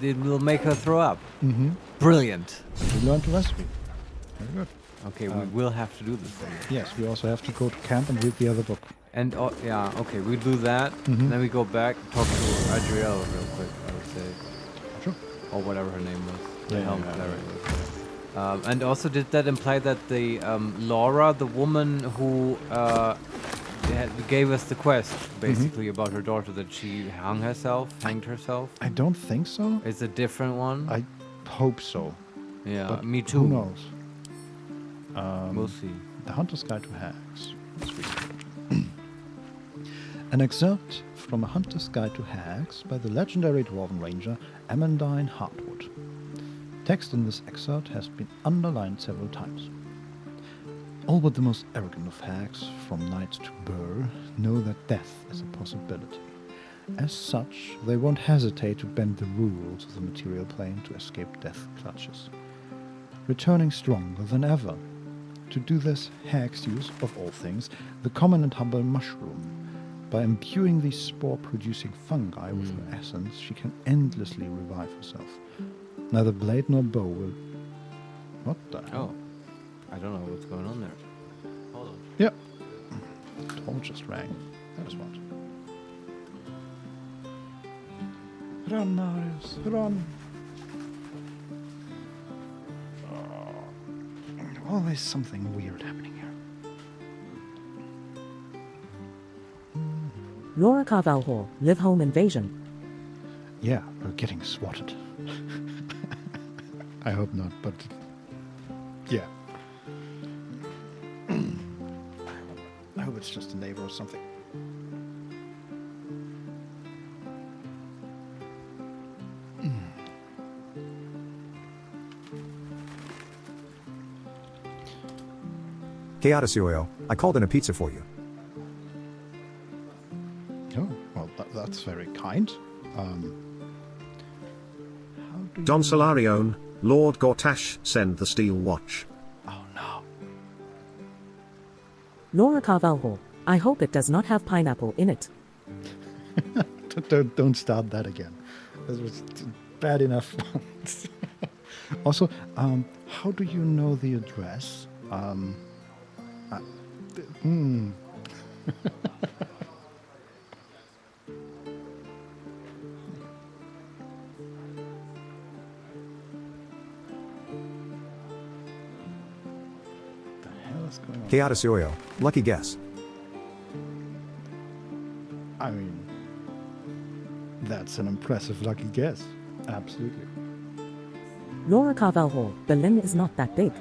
It will make her throw up. Mm-hmm. Brilliant. We learned the recipe. Very good. Okay, we will have to do this. Yes, we also have to go to camp and read the other book. And yeah, okay, we do that. Mm-hmm. Then we go back, talk to Adriel real quick, I would say. Sure. Or whatever her name was. The Helm Cleric. And also, did that imply that the Laura, the woman who gave us the quest, basically about her daughter, that she hanged herself? I don't think so. It's a different one? I hope so. Yeah, but me too. Who knows? We'll see. The Hunter's Guide to Hags. Let's read it. An excerpt from A Hunter's Guide to Hags by the legendary Dwarven Ranger Amandine Hartwood. Text in this excerpt has been underlined several times. All but the most arrogant of hags, from knight to burr, know that death is a possibility. As such, they won't hesitate to bend the rules of the material plane to escape death clutches. Returning stronger than ever. To do this, hags use, of all things, the common and humble mushroom. By imbuing these spore-producing fungi with her essence, she can endlessly revive herself. Neither blade nor bow will... What the hell? Oh. I don't know what's going on there. Hold on. Yep. Tom just rang. That is what. Run, Marius, run. Always something weird happening here. Laura Carvalho, Live Home Invasion. Yeah, we're getting swatted. I hope not, but yeah. I hope it's just a neighbor or something. Chaoticioio, I called in a pizza for you. Oh, well, that's very kind. Don Solarione, Lord Gortash, send the steel watch. Oh no. Laura Carvalho, I hope it does not have pineapple in it. Don't start that again. That was bad enough once. Also, how do you know the address? Chaoticioio, lucky guess. I mean, that's an impressive lucky guess. Absolutely. Laura Carvel Hall, Berlin is not that big.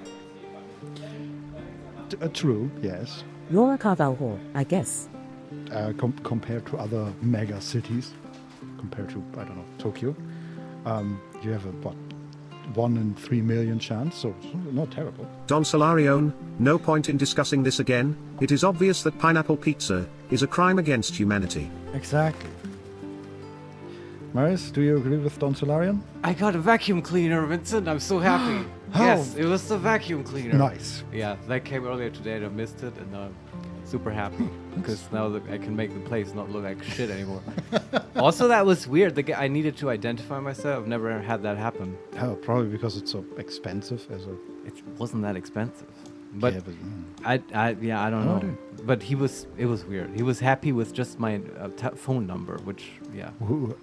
True, yes. Laura Carvel Hall, I guess. Compared to other mega cities, compared to, I don't know, Tokyo, you have a, 1 in 3 million chance, so it's not terrible. Don Solarione, no point in discussing this again. It is obvious that pineapple pizza is a crime against humanity. Exactly. Marius, do you agree with Don Solarion? I got a vacuum cleaner, Vincent. I'm so happy. Yes, it was the vacuum cleaner. Nice. Yeah, that came earlier today and I missed it, and now I'm super happy because now I can make the place not look like shit anymore. Also, that was weird. I needed to identify myself. I've never had that happen. Oh, probably because it's so expensive as a... It wasn't that expensive. But, yeah, but I don't know. But it was weird. He was happy with just my phone number, which, yeah.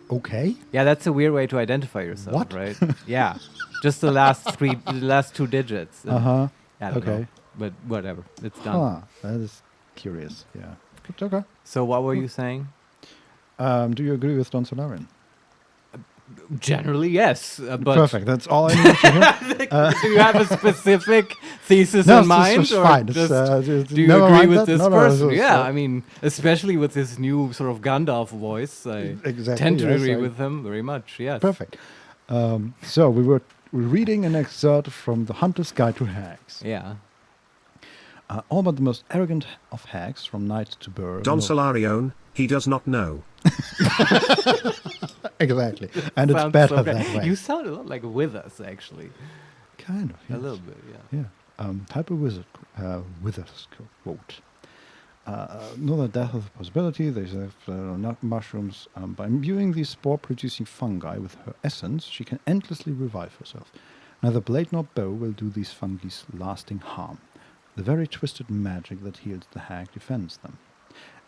Okay. Yeah, that's a weird way to identify yourself, what? Right? Yeah. Just the last 2 digits. Uh-huh. I don't know. But whatever. It's done. That is curious, yeah. Okay. So what were you saying? Do you agree with Don Solarion? Generally, yes. But perfect. That's all I need to hear. Do you have a specific thesis in mind? It's fine. Do you agree with this person? Yeah, I mean, especially with his new sort of Gandalf voice, I tend to agree with him very much, yes. Perfect. So we're reading an excerpt from The Hunter's Guide to Hags. Yeah. All but the most arrogant of hags, from knight to burr. Don Solarione, he does not know. Exactly. And it's better that way. You sound a lot like Withers, actually. Kind of, yes. A little bit, yeah. Yeah. Type of Withers quote. Know the death of the possibility. They have mushrooms. By imbuing these spore-producing fungi with her essence, she can endlessly revive herself. Neither blade nor bow will do these fungi lasting harm. The very twisted magic that heals the hag defends them.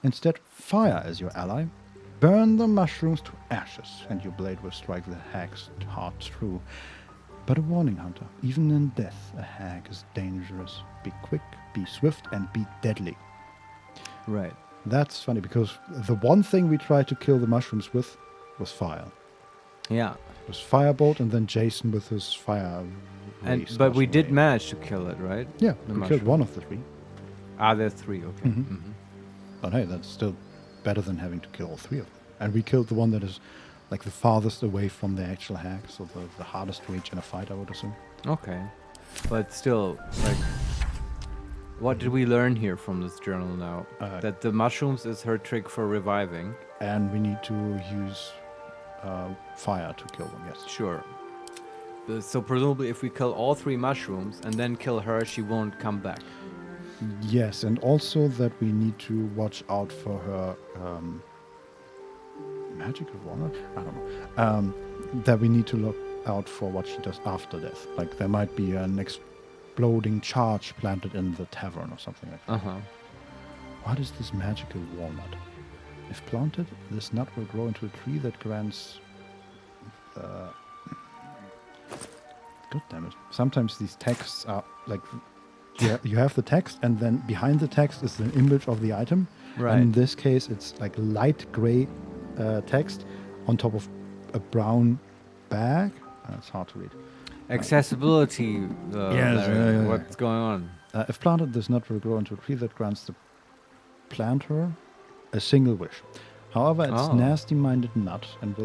Instead, fire is your ally. Burn the mushrooms to ashes, and your blade will strike the hag's heart through. But a warning, Hunter. Even in death, a hag is dangerous. Be quick, be swift, and be deadly. Right. That's funny, because the one thing we tried to kill the mushrooms with was fire. Yeah. It was Firebolt, and then Jason with his fire. But we did manage to kill it, right? Yeah, we killed one of the 3. There's 3, okay. But hey, that's still better than having to kill all 3 of them. And we killed the one that is like the farthest away from the actual hag, so the hardest to reach in a fight, I would assume. Okay. But still, like, what did we learn here from this journal now? That the mushrooms is her trick for reviving. And we need to use fire to kill them, yes. Sure. So presumably if we kill all 3 mushrooms and then kill her, she won't come back. Yes, and also that we need to watch out for her magical wand? I don't know. That we need to look out for what she does after death. Like there might be an exploding charge planted in the tavern or something like that. Uh-huh. What is this magical walnut? If planted, this nut will grow into a tree that grants... God damn it. Sometimes these texts are like... You have the text, and then behind the text is an image of the item. Right. And in this case, it's like light gray text on top of a brown bag. It's hard to read. Accessibility. Yes, what's going on? If planted, this nut will grow into a tree that grants the planter a single wish. However, it's a nasty-minded nut and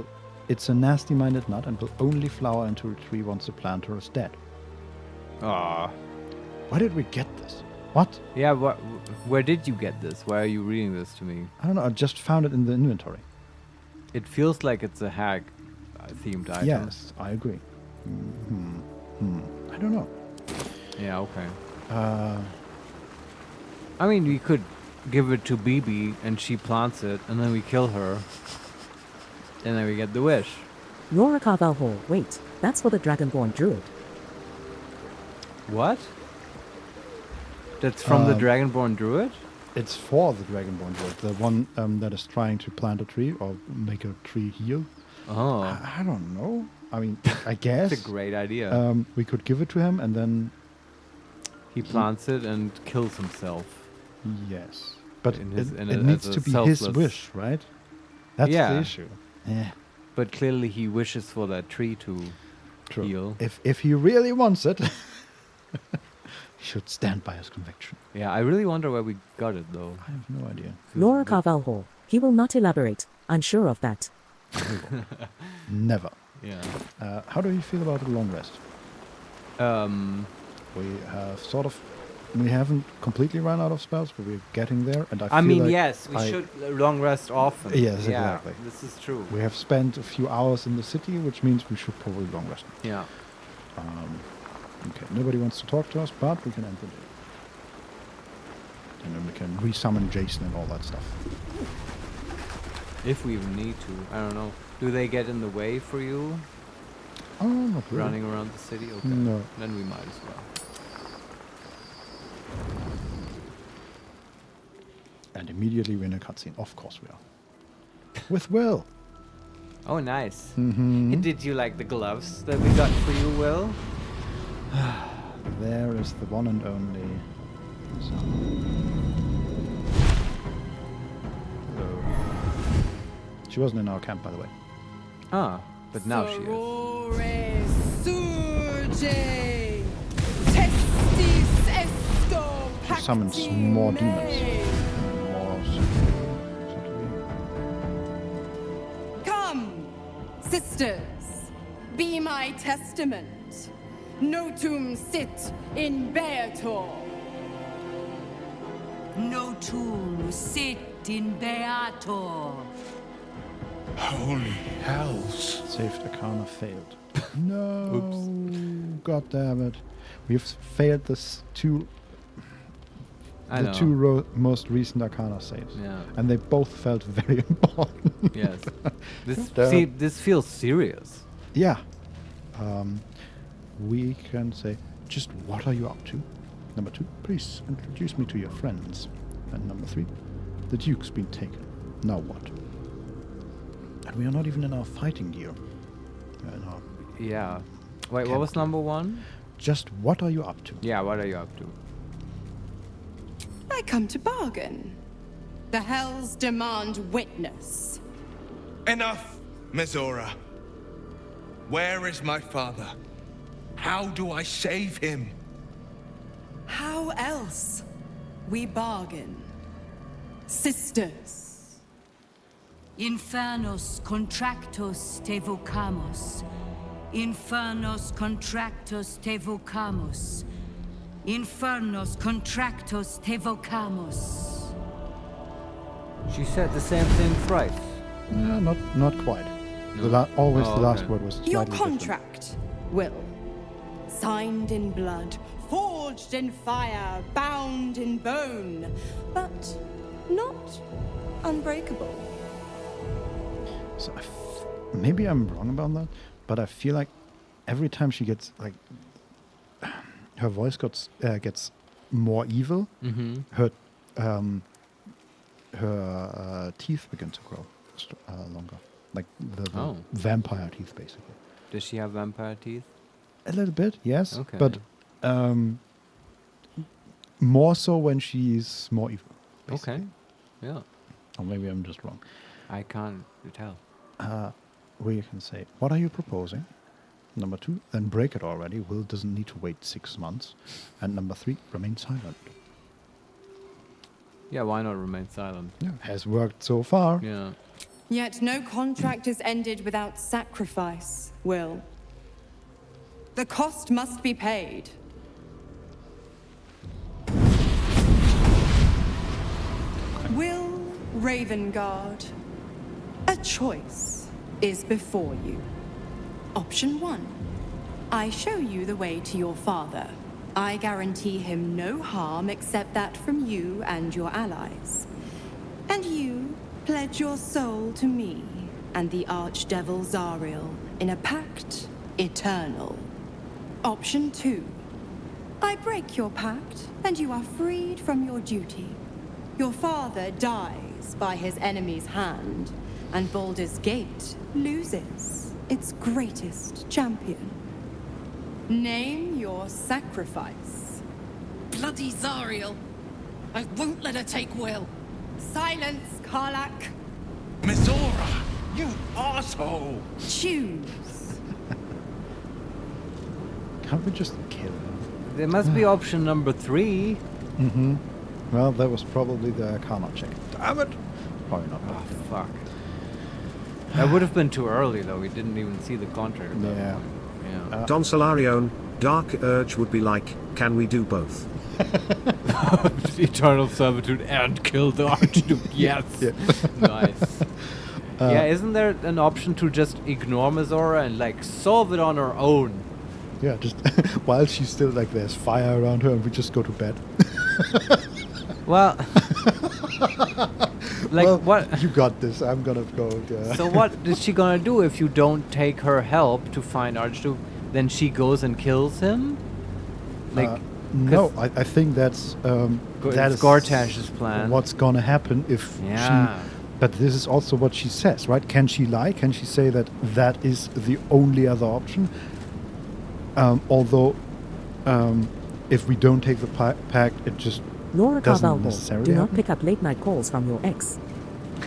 will only flower into a tree once the planter is dead. Ah. Where did we get this? What? Yeah, where did you get this? Why are you reading this to me? I don't know. I just found it in the inventory. It feels like it's a hag-themed item. Yes, I agree. I don't know. Yeah, okay. I mean, we could give it to BB and she plants it, and then we kill her, and then we get the wish. Laura Carvel Hall. Wait, that's for the Dragonborn Druid. What? That's from the Dragonborn Druid? It's for the Dragonborn Druid, the one that is trying to plant a tree or make a tree heal. Oh. I don't know. I mean, I guess. It's a great idea. We could give it to him and then... He plants it and kills himself. Yes. But it it needs to be his wish, right? That's the issue. Yeah. But clearly he wishes for that tree to True. heal. If he really wants it, he should stand by his conviction. Yeah, I really wonder where we got it though. I have no idea. Laura Carvalho. He will not elaborate. I'm sure of that. Never. Yeah. How do you feel about the long rest? We have we haven't completely run out of spells, but we're getting there. And I feel like yes, we should long rest often. Yes, yeah, exactly. This is true. We have spent a few hours in the city, which means we should probably long rest. Yeah. Okay, nobody wants to talk to us, but we can end the day. And then we can resummon Jason and all that stuff. If we even need to. I don't know. Do they get in the way for you? Oh, not really. Running around the city? Okay. No. Then we might as well. And immediately we're in a cutscene. Of course we are. With Will. Oh, nice. Mm-hmm. And did you like the gloves that we got for you, Will? There is the one and only. Hello. She wasn't in our camp, by the way. Ah, but now she is. She summons more demons. Come, sisters, be my testament. Notum sit in Beator. Notum sit in Beator. Holy hells. Saved Arcana failed. No. Oops. God damn it. We've failed this two most recent Arcana saves. Yeah. And they both felt very important. Yes. This feels serious. Yeah. We can say, just what are you up to? Number 2, please introduce me to your friends. And number 3, the Duke's been taken. Now what? And we are not even in our fighting gear. Yeah. Wait, what was number 1? Just what are you up to? Yeah, what are you up to? I come to bargain. The hells demand witness. Enough, Mizora. Where is my father? How do I save him? How else? We bargain. Sisters. Infernos contractos te vocamos. Infernos contractos te vocamos. Infernos contractos te vocamos. She said the same thing thrice. No, not quite. No. The last word was slightly Your different. contract, Will. Signed in blood, forged in fire, bound in bone, but not unbreakable. So maybe I'm wrong about that, but I feel like every time she gets her voice gets more evil. Mm-hmm. Her teeth begin to grow longer, like the vampire teeth, basically. Does she have vampire teeth? A little bit, yes. Okay. But more so when she's more evil. Basically. Okay. Yeah. Or maybe I'm just wrong. I can't tell. We can say, what are you proposing? Number 2, then break it already. Will doesn't need to wait 6 months. And number 3, remain silent. Yeah, why not remain silent? Yeah, has worked so far. Yeah. Yet no contract is ended without sacrifice, Will. The cost must be paid. Will Ravengard, a choice is before you. Option 1. I show you the way to your father. I guarantee him no harm except that from you and your allies. And you pledge your soul to me and the archdevil Zariel in a pact eternal. Option 2. I break your pact and you are freed from your duty. Your father dies by his enemy's hand, and Baldur's Gate loses its greatest champion. Name your sacrifice. Bloody Zariel. I won't let her take Will. Silence, Karlak. Mizora, you asshole! Choose. Can't we just kill him? There must be option number 3. Mm-hmm. Well, that was probably the Arcana check. Damn it! Probably not. Oh, fuck. That would have been too early, though. We didn't even see the contract at that point. Yeah. Don Solarione, Dark Urge would be like, can we do both? Eternal servitude and kill the Archduke. Yes. Nice. Yeah, isn't there an option to just ignore Mizora and like solve it on her own? Yeah, just while she's still like there's fire around her and we just go to bed. Well, like well, what? You got this. I'm gonna go. So what is she gonna do if you don't take her help to find Archduke? Then she goes and kills him. Like no, I think that's that is Gortash's plan. What's gonna happen if she? But this is also what she says, right? Can she lie? Can she say that that is the only other option? Although, if we don't take the pact, it just Laura doesn't Carvalho, necessarily do not happen. pick up late-night calls from your ex.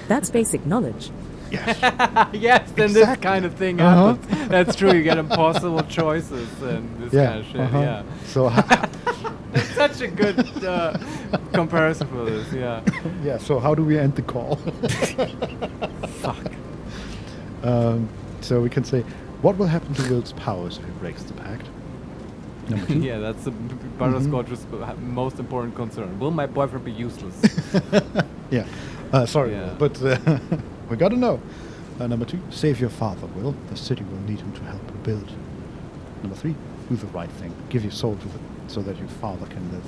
That's basic knowledge. Yes, then this kind of thing happens. That's true. You get impossible choices and this kind of shit. Yeah. So it's such a good comparison for this. Yeah. Yeah. So how do we end the call? Fuck. So we can say, what will happen to Will's powers if he breaks the pact? Number 2. Yeah, that's the Butterscotch's most important concern. Will my boyfriend be useless? Yeah. Sorry, Will, but we got to know. Number 2, save your father, Will. The city will need him to help rebuild. Number 3, do the right thing. Give your soul to so that your father can live.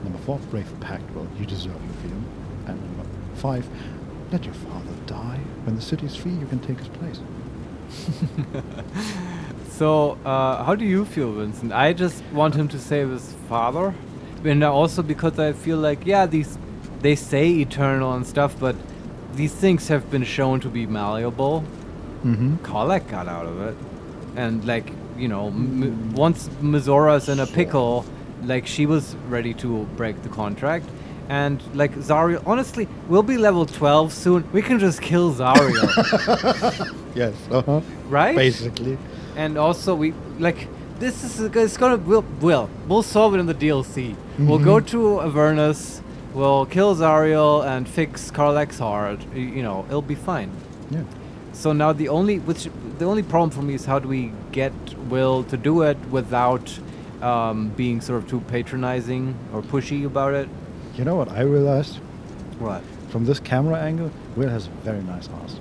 Number 4, break the pact, Will. You deserve your freedom. And number 5, let your father die. When the city is free, you can take his place. So, how do you feel, Vincent? I just want him to save his father. And also because I feel like, yeah, they say eternal and stuff, but these things have been shown to be malleable. Mm-hmm. Kolek got out of it. And, like, you know, once Mizora's in a pickle, like, she was ready to break the contract. And, like, Zariel, honestly, we'll be level 12 soon. We can just kill Zariel. Yes, right? Basically. And also, we, like, this is, it's gonna, we'll solve it in the DLC. Mm-hmm. We'll go to Avernus, we'll kill Zariel and fix Karlak's heart. You know, it'll be fine. Yeah. So now the only problem for me is how do we get Will to do it without being sort of too patronizing or pushy about it? You know what I realized? What? From this camera angle, Will has a very nice ass.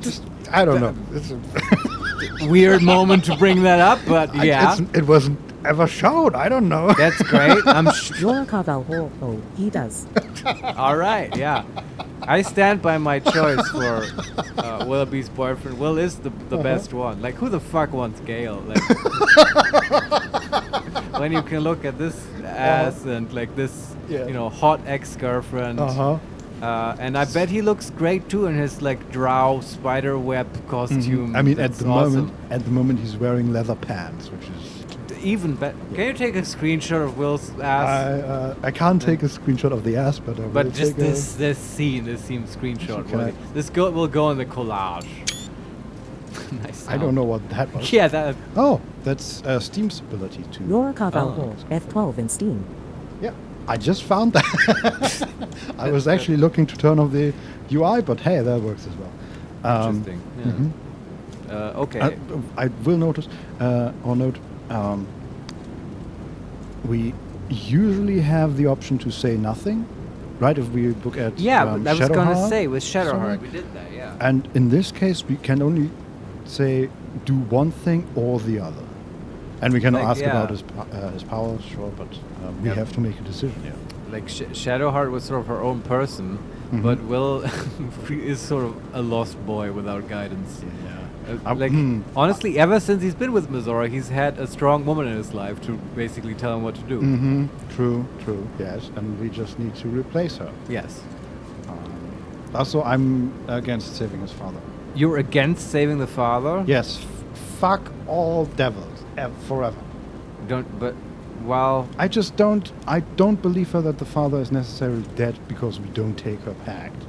Just, I don't know. It's a weird moment to bring that up, but yeah. It wasn't ever shown. I don't know. That's great. I'm Laura Carvalho, oh, he does. All right, yeah. I stand by my choice for Willoughby's boyfriend. Will is the best one. Like, who the fuck wants Gale? Like, when you can look at this ass and like this, you know, hot ex-girlfriend. And I bet he looks great too in his like drow spider web costume. I mean, That's at the moment, he's wearing leather pants, which is even better. Can you take a screenshot of Will's ass? I can't take a screenshot of the ass, but I will But just take this scene screenshot. Can Really. This will go in the collage. Nice. I don't know what that was. Yeah, that. Oh, that's Steam's ability to. Laura Carvalho, F12 in Steam. Yeah, I just found that. I was actually looking to turn off the UI, but hey, that works as well. Interesting. Yeah. Okay. I will notice or note. We usually have the option to say nothing, right? If we look at but I was going to Shadowheart, say with Shadowheart, we did that, yeah. And in this case, we can only say do one thing or the other, and we can Like, ask yeah. about his powers, sure, but we have to make a decision. Yeah. Like Shadowheart was sort of her own person, but Will is sort of a lost boy without guidance. Yeah. Honestly, ever since he's been with Mizora, he's had a strong woman in his life to basically tell him what to do. True, yes, and we just need to replace her. Yes. Also, I'm against saving his father. You're against saving the father? Yes. Fuck all devils, forever. I just don't. I don't believe her that the father is necessarily dead because we don't take her pact.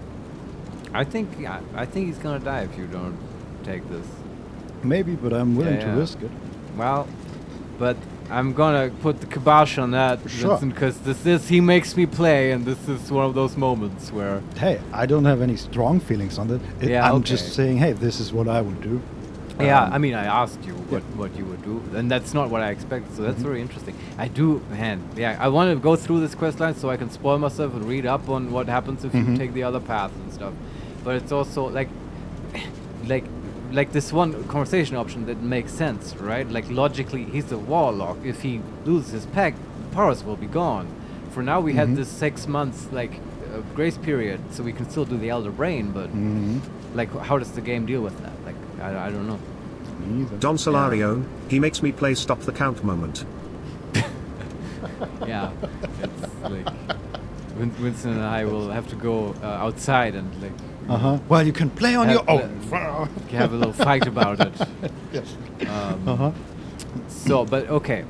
I think he's gonna die if you don't take this. Maybe, but I'm willing to risk it. Well, But I'm gonna put the kibosh on that, Sure. Vincent, because this is He Makes Me Play, and this is one of those moments where... Hey, I don't have any strong feelings on that. I'm just saying, hey, this is what I would do. Yeah, I mean, I asked you what you would do, and that's not what I expected, so that's very interesting. I want to go through this quest line so I can spoil myself and read up on what happens if you take the other path and stuff. But it's also, like this one conversation option that makes sense, right? Like, logically, he's a warlock. If he loses his pack, the powers will be gone. For now, we had this 6 months, grace period, so we can still do the Elder Brain, but, how does the game deal with that? Like, I don't know. Don Solarione, He Makes Me Play Stop the Count moment. Yeah, it's like Vincent and I will have to go outside and Well, you can play on your own. Have a little fight about it. Yes. So, but okay,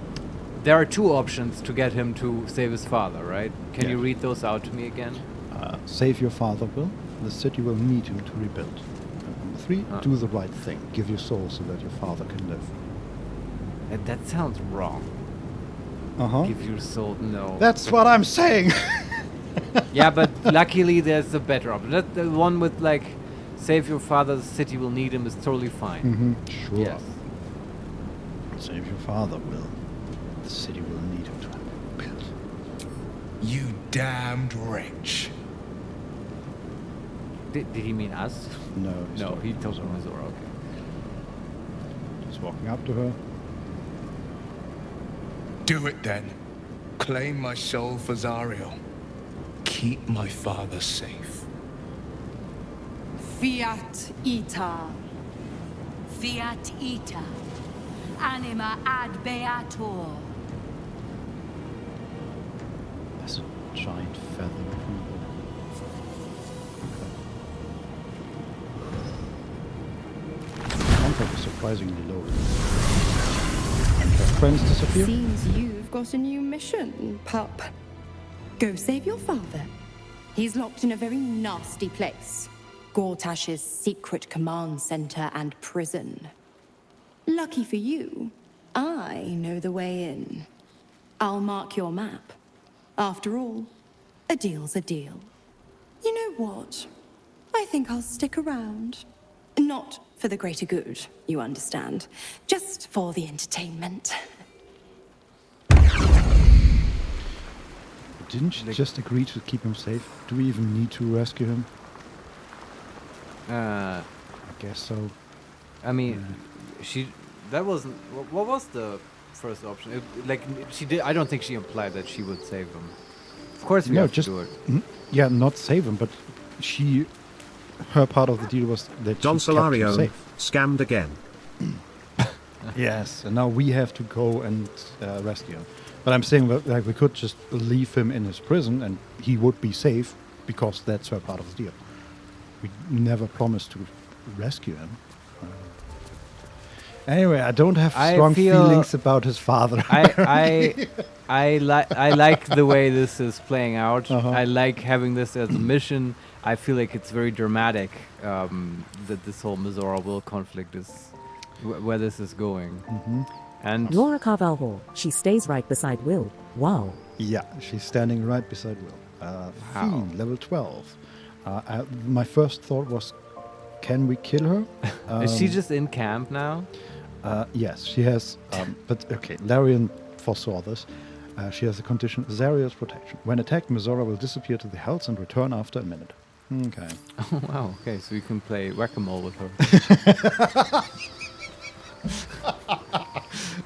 there are two options to get him to save his father, right? Can you read those out to me again? Save your father, Will. The city will need you to rebuild. Number 3, do the right thing. Give your soul so that your father can live. That sounds wrong. Give your soul, no. That's what I'm saying. Yeah, but luckily there's a better option. That the one with save your father, the city will need him is totally fine. Sure. Yes. Save your father, Will. The city will need him to rebuild. You damned wretch. Did he mean us? No. No, he told Misora, okay. Just walking up to her. Do it then. Claim my soul for Zariel. Keep my father safe. Fiat ita. Fiat ita. Anima ad beator. That's a giant feather approval. Contact is surprisingly low. Her friends disappear? Seems you've got a new mission, pup. Go save your father. He's locked in a very nasty place. Gortash's secret command center and prison. Lucky for you, I know the way in. I'll mark your map. After all, a deal's a deal. You know what? I think I'll stick around. Not for the greater good, you understand. Just for the entertainment. Didn't she just agree to keep him safe? Do we even need to rescue him? I guess so. I mean, that wasn't... What was the first option? She did... I don't think she implied that she would save him. Of course we have to do it. Yeah, not save him, but her part of the deal was that Don she kept him Solarione, safe. scammed again. Yes, and now we have to go and rescue him. But I'm saying that we could just leave him in his prison and he would be safe because that's her part of the deal. We never promised to rescue him. Anyway, I don't have strong feelings about his father. I like the way this is playing out. I like having this as a mission. I feel like it's very dramatic that this whole Misora Will conflict is where this is going. And Laura Carvalho, she stays right beside Will. Wow. Yeah, she's standing right beside Will. Fiend, level 12. My first thought was, can we kill her? Is she just in camp now? Yes, she has. But okay, Larian foresaw this. She has a condition, Zariel's protection. When attacked, Misora will disappear to the hells and return after a minute. Okay. Oh, wow, okay, so you can play whack-a-mole with her.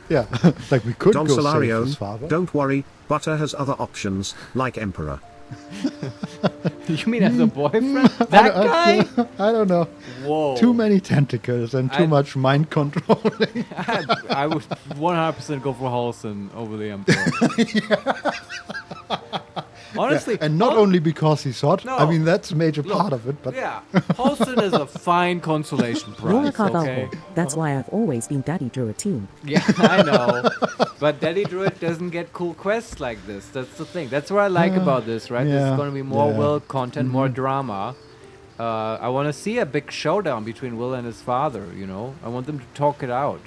Yeah, we could Don go save his father. Solarione, don't worry, Butter has other options, like Emperor. You mean as a boyfriend? That guy? I don't know. Whoa. Too many tentacles and too much mind controlling. I would 100% go for Halson over the Emperor. Honestly. Yeah, and not only because he's hot. No. I mean, that's a major part of it. But yeah, Halson is a fine consolation Laura prize, Carvalho, okay? that's why I've always been Daddy Druid team. Yeah, I know. But Daddy Druid doesn't get cool quests like this. That's the thing. That's what I like about this, right? Yeah, There's going to be more yeah. Will content, more drama. I want to see a big showdown between Will and his father, you know? I want them to talk it out.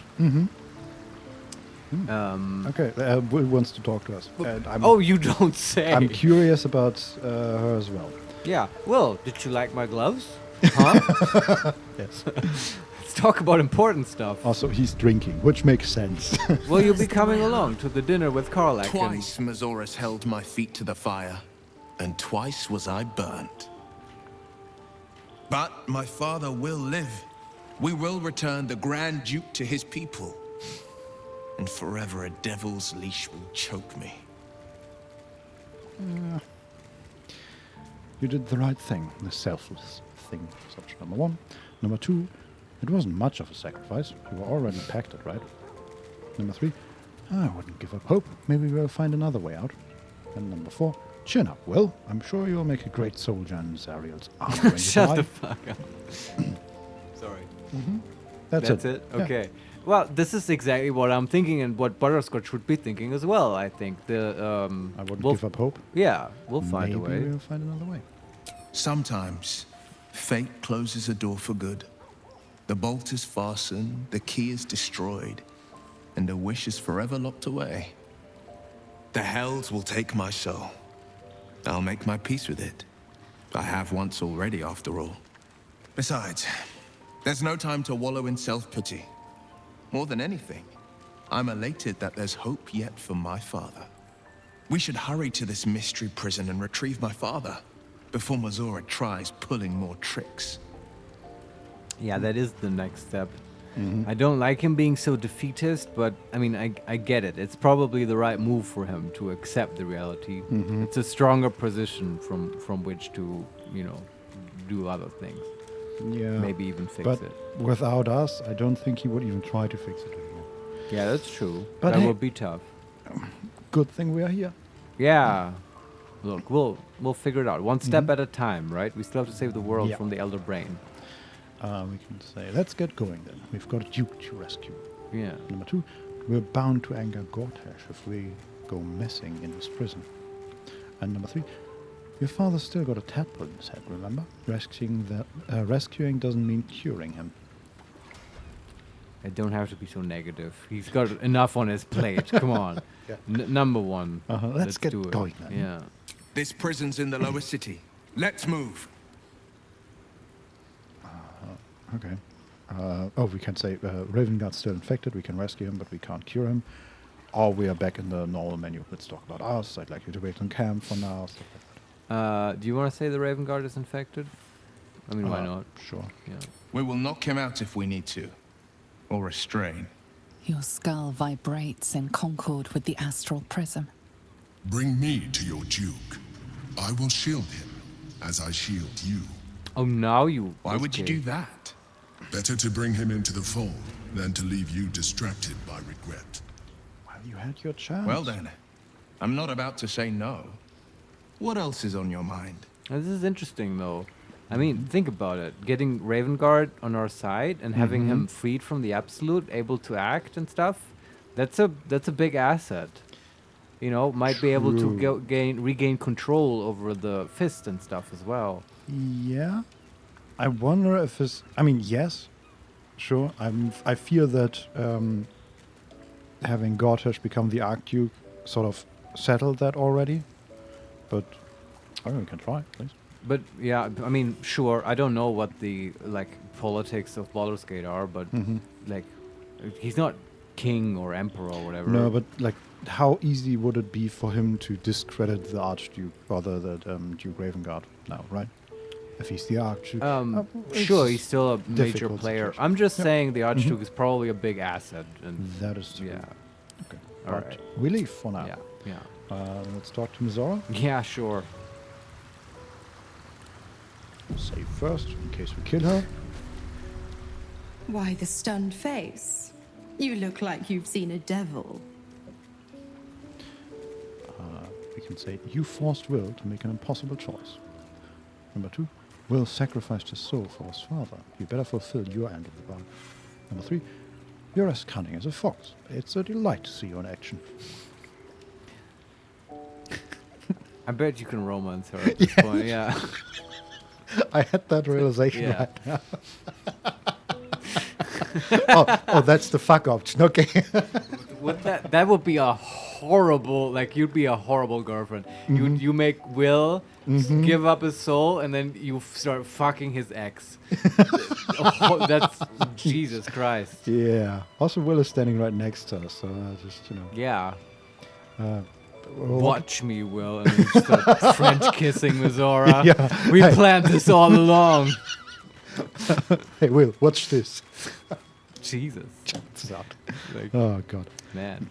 Okay, Will wants to talk to us. And Oh, you don't say. I'm curious about her as well. Yeah. Well, did you like my gloves? Huh? Yes. Let's talk about important stuff. Also, he's drinking, which makes sense. Will you be coming along to the dinner with Karlak? Twice Mazoris held my feet to the fire, and twice was I burnt. But my father will live. We will return the Grand Duke to his people. And forever a devil's leash will choke me. You did the right thing, the selfless thing. Such number one. Number two, it wasn't much of a sacrifice. You were already pacted, right? Number three, I wouldn't give up hope. Maybe we'll find another way out. And number four, chin up, Will. I'm sure you'll make a great soldier in Zariel's army when you Shut die. the fuck up. Sorry. That's it. Yeah. Okay. Well, this is exactly what I'm thinking and what Butterscotch would be thinking as well, I think. I wouldn't give up hope. Yeah, we'll find a way. Maybe we'll find another way. Sometimes, fate closes a door for good. The bolt is fastened, the key is destroyed, and a wish is forever locked away. The hells will take my soul. I'll make my peace with it. I have once already, after all. Besides, there's no time to wallow in self-pity. More than anything, I'm elated that there's hope yet for my father. We should hurry to this mystery prison and retrieve my father before Mazora tries pulling more tricks. Yeah, that is the next step. I don't like him being so defeatist, but I mean, I get it. It's probably the right move for him to accept the reality. It's a stronger position from which to, do other things. Yeah. Maybe even fix but it. Without us, I don't think he would even try to fix it anymore. Yeah, that's true. But that hey, would be tough. Good thing we are here. Yeah. Look, we'll figure it out. One step at a time, right? We still have to save the world from the Elder Brain. We can say, let's get going then. We've got a Duke to rescue. Yeah. Number two, we're bound to anger Gortash if we go messing in his prison. And number three, your father's still got a tadpole in his head, remember? Rescuing doesn't mean curing him. I don't have to be so negative. He's got enough on his plate. Come on. Yeah. Number one. Let's get do it. going then. Yeah. This prison's in the lower city. Let's move. Okay. We can say Ravengard's still infected. We can rescue him, but we can't cure him. Or we are back in the normal menu. Let's talk about us. I'd like you to wait on camp for now. Stuff like that. Do you want to say the Raven Guard is infected? I mean, why not? Sure. Yeah. We will knock him out if we need to. Or restrain. Your skull vibrates in concord with the astral prism. Bring me to your Duke. I will shield him, as I shield you. Oh, now you... Why would you do that? Better to bring him into the fold than to leave you distracted by regret. Well, you had your chance. Well then, I'm not about to say no. What else is on your mind? This is interesting, though. I mean, think about it. Getting Ravengard on our side and having him freed from the Absolute, able to act and stuff, that's a big asset. Might be able to regain control over the fist and stuff as well. Yeah. I wonder if it's... I mean, yes. Sure. I fear that having Gortash become the Archduke sort of settled that already. But I mean, we can try, please. But yeah, I mean, sure. I don't know what the politics of Baldur's Gate are, but he's not king or emperor or whatever. No, but how easy would it be for him to discredit the Archduke or the Duke Ravengard now, right? If he's the Archduke. Sure, he's still a major player. Situation. I'm just saying the Archduke is probably a big asset. And that is true. Yeah. Okay. All But right. we leave for now. Yeah. Let's talk to Mazora. Yeah, sure. Save first, in case we kill her. Why the stunned face? You look like you've seen a devil. We can say, you forced Will to make an impossible choice. Number two, Will sacrificed his soul for his father. You better fulfill your end of the bargain. Number three, you're as cunning as a fox. It's a delight to see you in action. I bet you can romance her at this point, yeah. I had that realization Yeah. right now. oh, that's the fuck option. Okay. That would be a horrible, like, you'd be a horrible girlfriend. You make Will give up his soul, and then you start fucking his ex. That's Jesus Christ. Yeah. Also, Will is standing right next to us, so just, Yeah. Well, Watch me, Will, and then start French kissing Mizora. Yeah. We planned this all along. Hey, Will, watch this. Jesus. Like, oh, God. Man.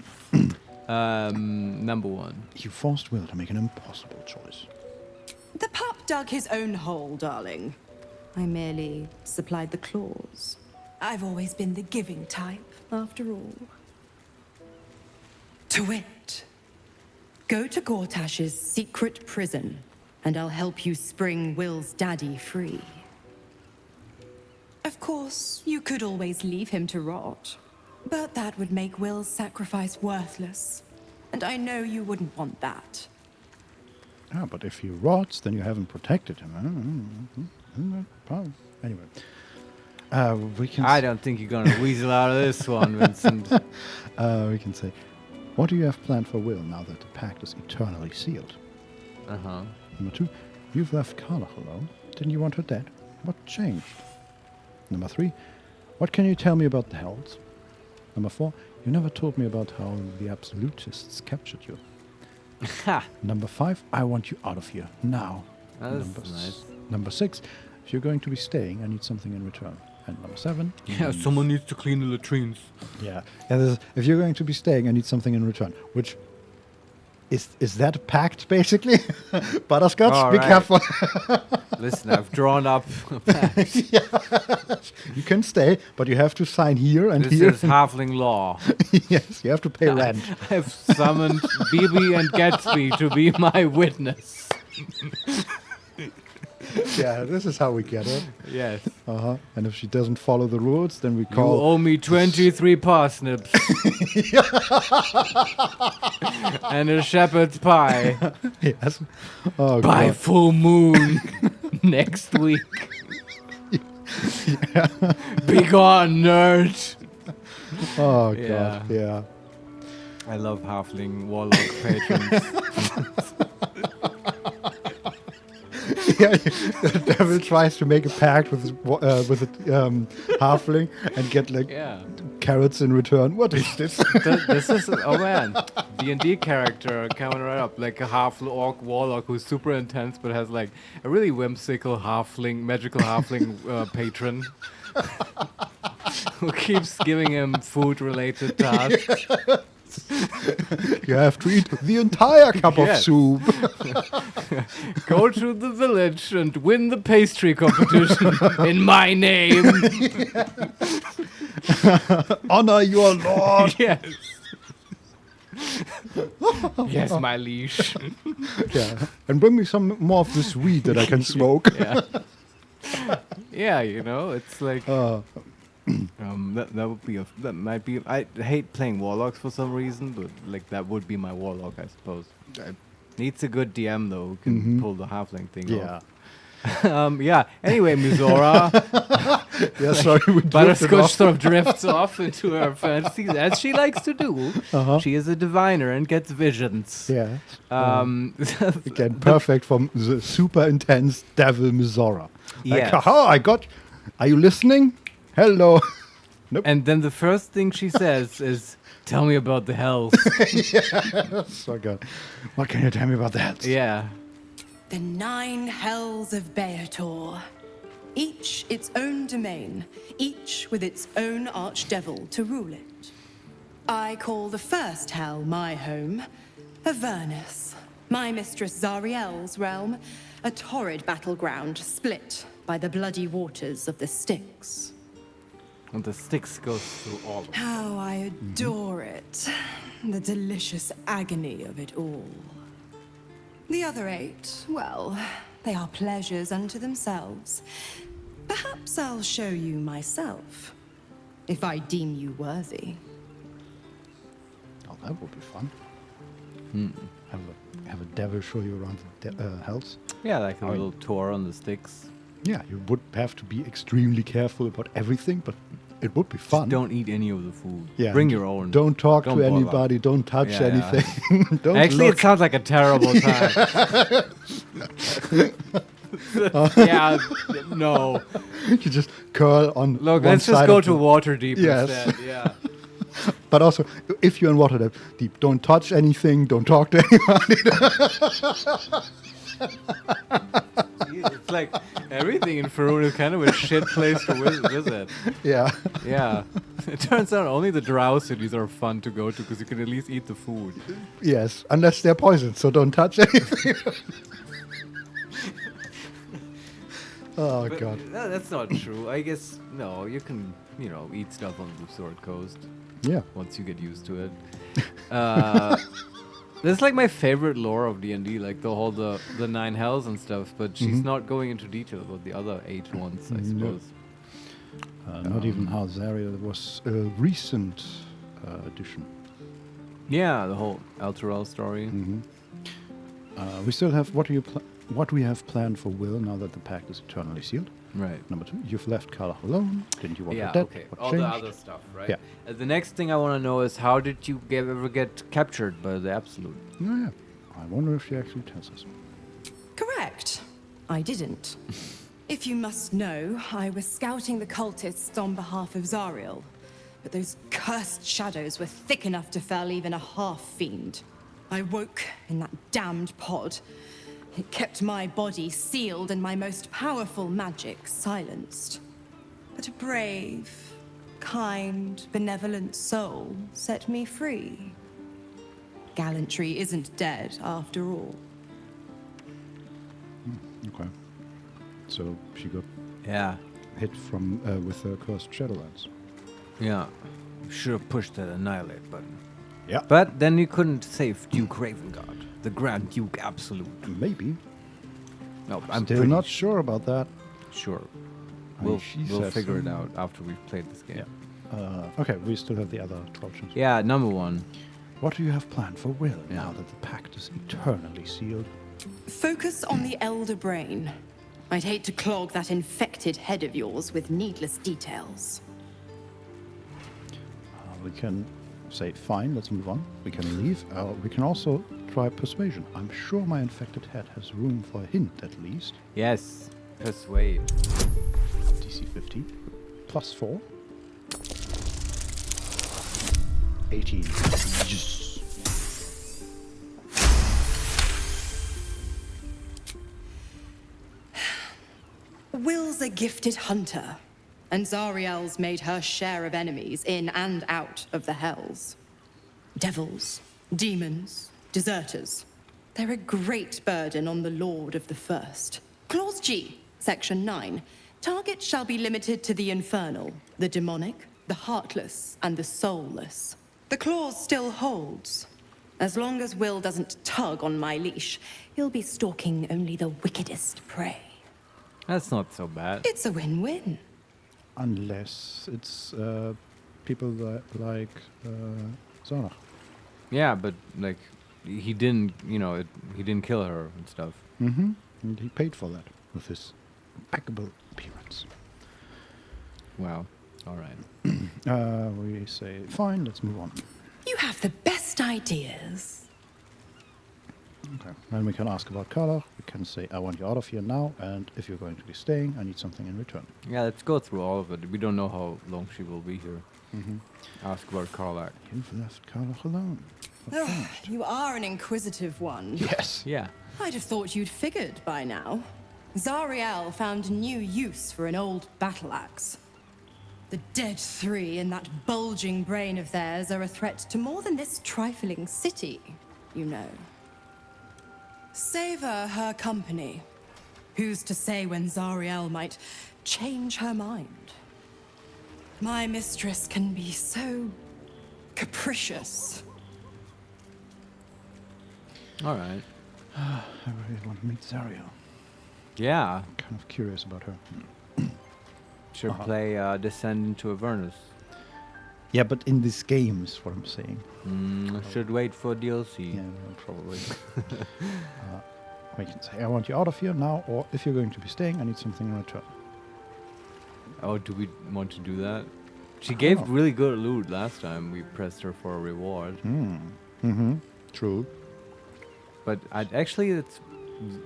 Number 1. You forced Will to make an impossible choice. The pup dug his own hole, darling. I merely supplied the claws. I've always been the giving type, after all. To it. Go to Gortash's secret prison, and I'll help you spring Will's daddy free. Of course, you could always leave him to rot, but that would make Will's sacrifice worthless, and I know you wouldn't want that. Ah, but if he rots, then you haven't protected him. Anyway, we can. I don't think you're gonna weasel out of this one, Vincent. We can say, what do you have planned for Will now that the pact is eternally sealed? Number 2, you've left Karlach alone. Didn't you want her dead? What changed? Number 3, what can you tell me about the Hells? Number 4, you never told me about how the Absolutists captured you. Number 5, I want you out of here, now. That's nice. Number 6, if you're going to be staying, I need something in return. And number 7... Yeah, someone needs to clean the latrines. Yeah. If you're going to be staying, I need something in return. Which... Is that a pact, basically? Butterscotch, all be right. careful. Listen, I've drawn up a pact. You can stay, but you have to sign here and this here. This is Halfling law. Yes, you have to pay rent. I have summoned Bibi and Gatsby to be my witness. Yeah, this is how we get her. Yes. And if she doesn't follow the rules, then we You call... owe me 23 parsnips. And a shepherd's pie. Yes. Oh, By God. full moon next week. Be gone, nerd. Oh, Yeah. God, yeah. I love halfling warlock patrons. Yeah, the devil tries to make a pact with a halfling and get like carrots in return. What is this? This is, oh man, D&D character coming right up, like a half-orc warlock who's super intense but has like a really whimsical halfling, magical halfling patron who keeps giving him food-related tasks. You have to eat the entire cup of soup. Go to the village and win the pastry competition in my name. Honor your lord. Yes. Yes, my liege. Yeah, and bring me some more of this weed that I can smoke. Yeah. Yeah, you know, it's like that might be. I hate playing warlocks for some reason, but like that would be my warlock, I suppose. Needs a good DM though, who can pull the halfling thing off. Yeah. Anyway, Mizora. Yeah, sorry, we Butterscotch sort of drifts off into her fantasies, as she likes to do. She is a diviner and gets visions. Yeah. Again, but perfect for the super intense devil Mizora. Yes. Like, haha, are you listening? Hello. Nope. And then the first thing she says is, "Tell me about the hells." Yes, oh God. What can you tell me about the hells? Yeah. The 9 hells of Beator. Each its own domain, each with its own archdevil to rule it. I call the first hell my home, Avernus, my mistress Zariel's realm, a torrid battleground split by the bloody waters of the Styx. And the Styx goes through all of it. How I adore it. The delicious agony of it all. The other 8, well, they are pleasures unto themselves. Perhaps I'll show you myself, if I deem you worthy. Oh, that would be fun. Have a devil show you around the hells. Yeah, like a little tour on the Styx. Yeah, you would have to be extremely careful about everything, but It would be fun. Just don't eat any of the food. Yeah. Bring your own. Don't talk Don't to bother. anybody. Don't touch Yeah, yeah. anything. Don't Actually, look. it sounds like a terrible time. Yeah, no. You just curl on. Look, one let's just side go of to the- Waterdeep Yes. instead. Yeah. But also, if you're in Waterdeep, don't touch anything. Don't talk to anybody. It's like everything in Faerun is kind of a shit place to visit. Yeah. Yeah. It turns out only the drow cities are fun to go to because you can at least eat the food. Yes, unless they're poisoned, so don't touch anything. Oh, But God. that's not true. I guess, no, you can, eat stuff on the Sword Coast. Yeah. Once you get used to it. That's like my favorite lore of D&D, like the 9 hells and stuff, but she's not going into detail about the other 8 ones, I suppose. Not even Halzaria was a recent addition. Yeah, the whole Alterel story. We still have what we have planned for Will now that the pact is eternally sealed. Right. Number 2, you've left Karlach alone. Didn't you want Yeah, her dead? okay. What All changed? the other stuff, right? Yeah. The next thing I want to know is how did you ever get captured by the Absolute? Oh, yeah. I wonder if she actually tells us. Correct. I didn't. If you must know, I was scouting the cultists on behalf of Zariel. But those cursed shadows were thick enough to fell even a half-fiend. I woke in that damned pod. It kept my body sealed and my most powerful magic silenced. But a brave, kind, benevolent soul set me free. Gallantry isn't dead after all. Okay. So she got hit from with the cursed Shadowlands. Yeah. Should have pushed that annihilate button. Yeah. But then you couldn't save Duke Ravengard, the Grand Duke Absolute. Maybe. No, I'm still pretty not sure about that. Sure. I mean, We'll she we'll says figure it so. out after we've played this game. Okay, we still have the other 12 chances. Yeah, number 1. What do you have planned for Will now that the pact is eternally sealed? Focus on the elder brain. I'd hate to clog that infected head of yours with needless details. We can say, fine, let's move on. We can leave. We can also try persuasion. I'm sure my infected head has room for a hint, at least. Yes. Persuade. DC 50. Plus 4. 18. Yes. Will's a gifted hunter, and Zariel's made her share of enemies in and out of the hells. Devils, demons, deserters. They're a great burden on the Lord of the First. Clause G, Section 9. Target shall be limited to the infernal, the demonic, the heartless, and the soulless. The clause still holds. As long as Will doesn't tug on my leash, he'll be stalking only the wickedest prey. That's not so bad. It's a win-win. Unless it's people that like Zonach. Yeah, but like he didn't, he didn't kill her and stuff. Mm-hmm. And he paid for that with his impeccable appearance. Wow. All right. We say, fine, let's move on. You have the best ideas. Okay. Then we can ask about Karlach. We can say, I want you out of here now, and if you're going to be staying, I need something in return. Yeah, let's go through all of it. We don't know how long she will be here. Mm-hmm. Ask about Karlach. You've left Karlach alone. Ugh, you are an inquisitive one. Yes. Yeah. I'd have thought you'd figured by now. Zariel found new use for an old battle axe. The dead 3 in that bulging brain of theirs are a threat to more than this trifling city, you know. Savor her company. Who's to say when Zariel might change her mind? My mistress can be so capricious. All right. I really want to meet Zariel. Yeah. I'm kind of curious about her. Should play Descend into Avernus. Yeah, but in this game is what I'm saying. Should wait for DLC. Yeah, probably. We can say, I want you out of here now, or if you're going to be staying, I need something in return. Oh, do we want to do that? She gave really good loot last time we pressed her for a reward. True. But actually, it's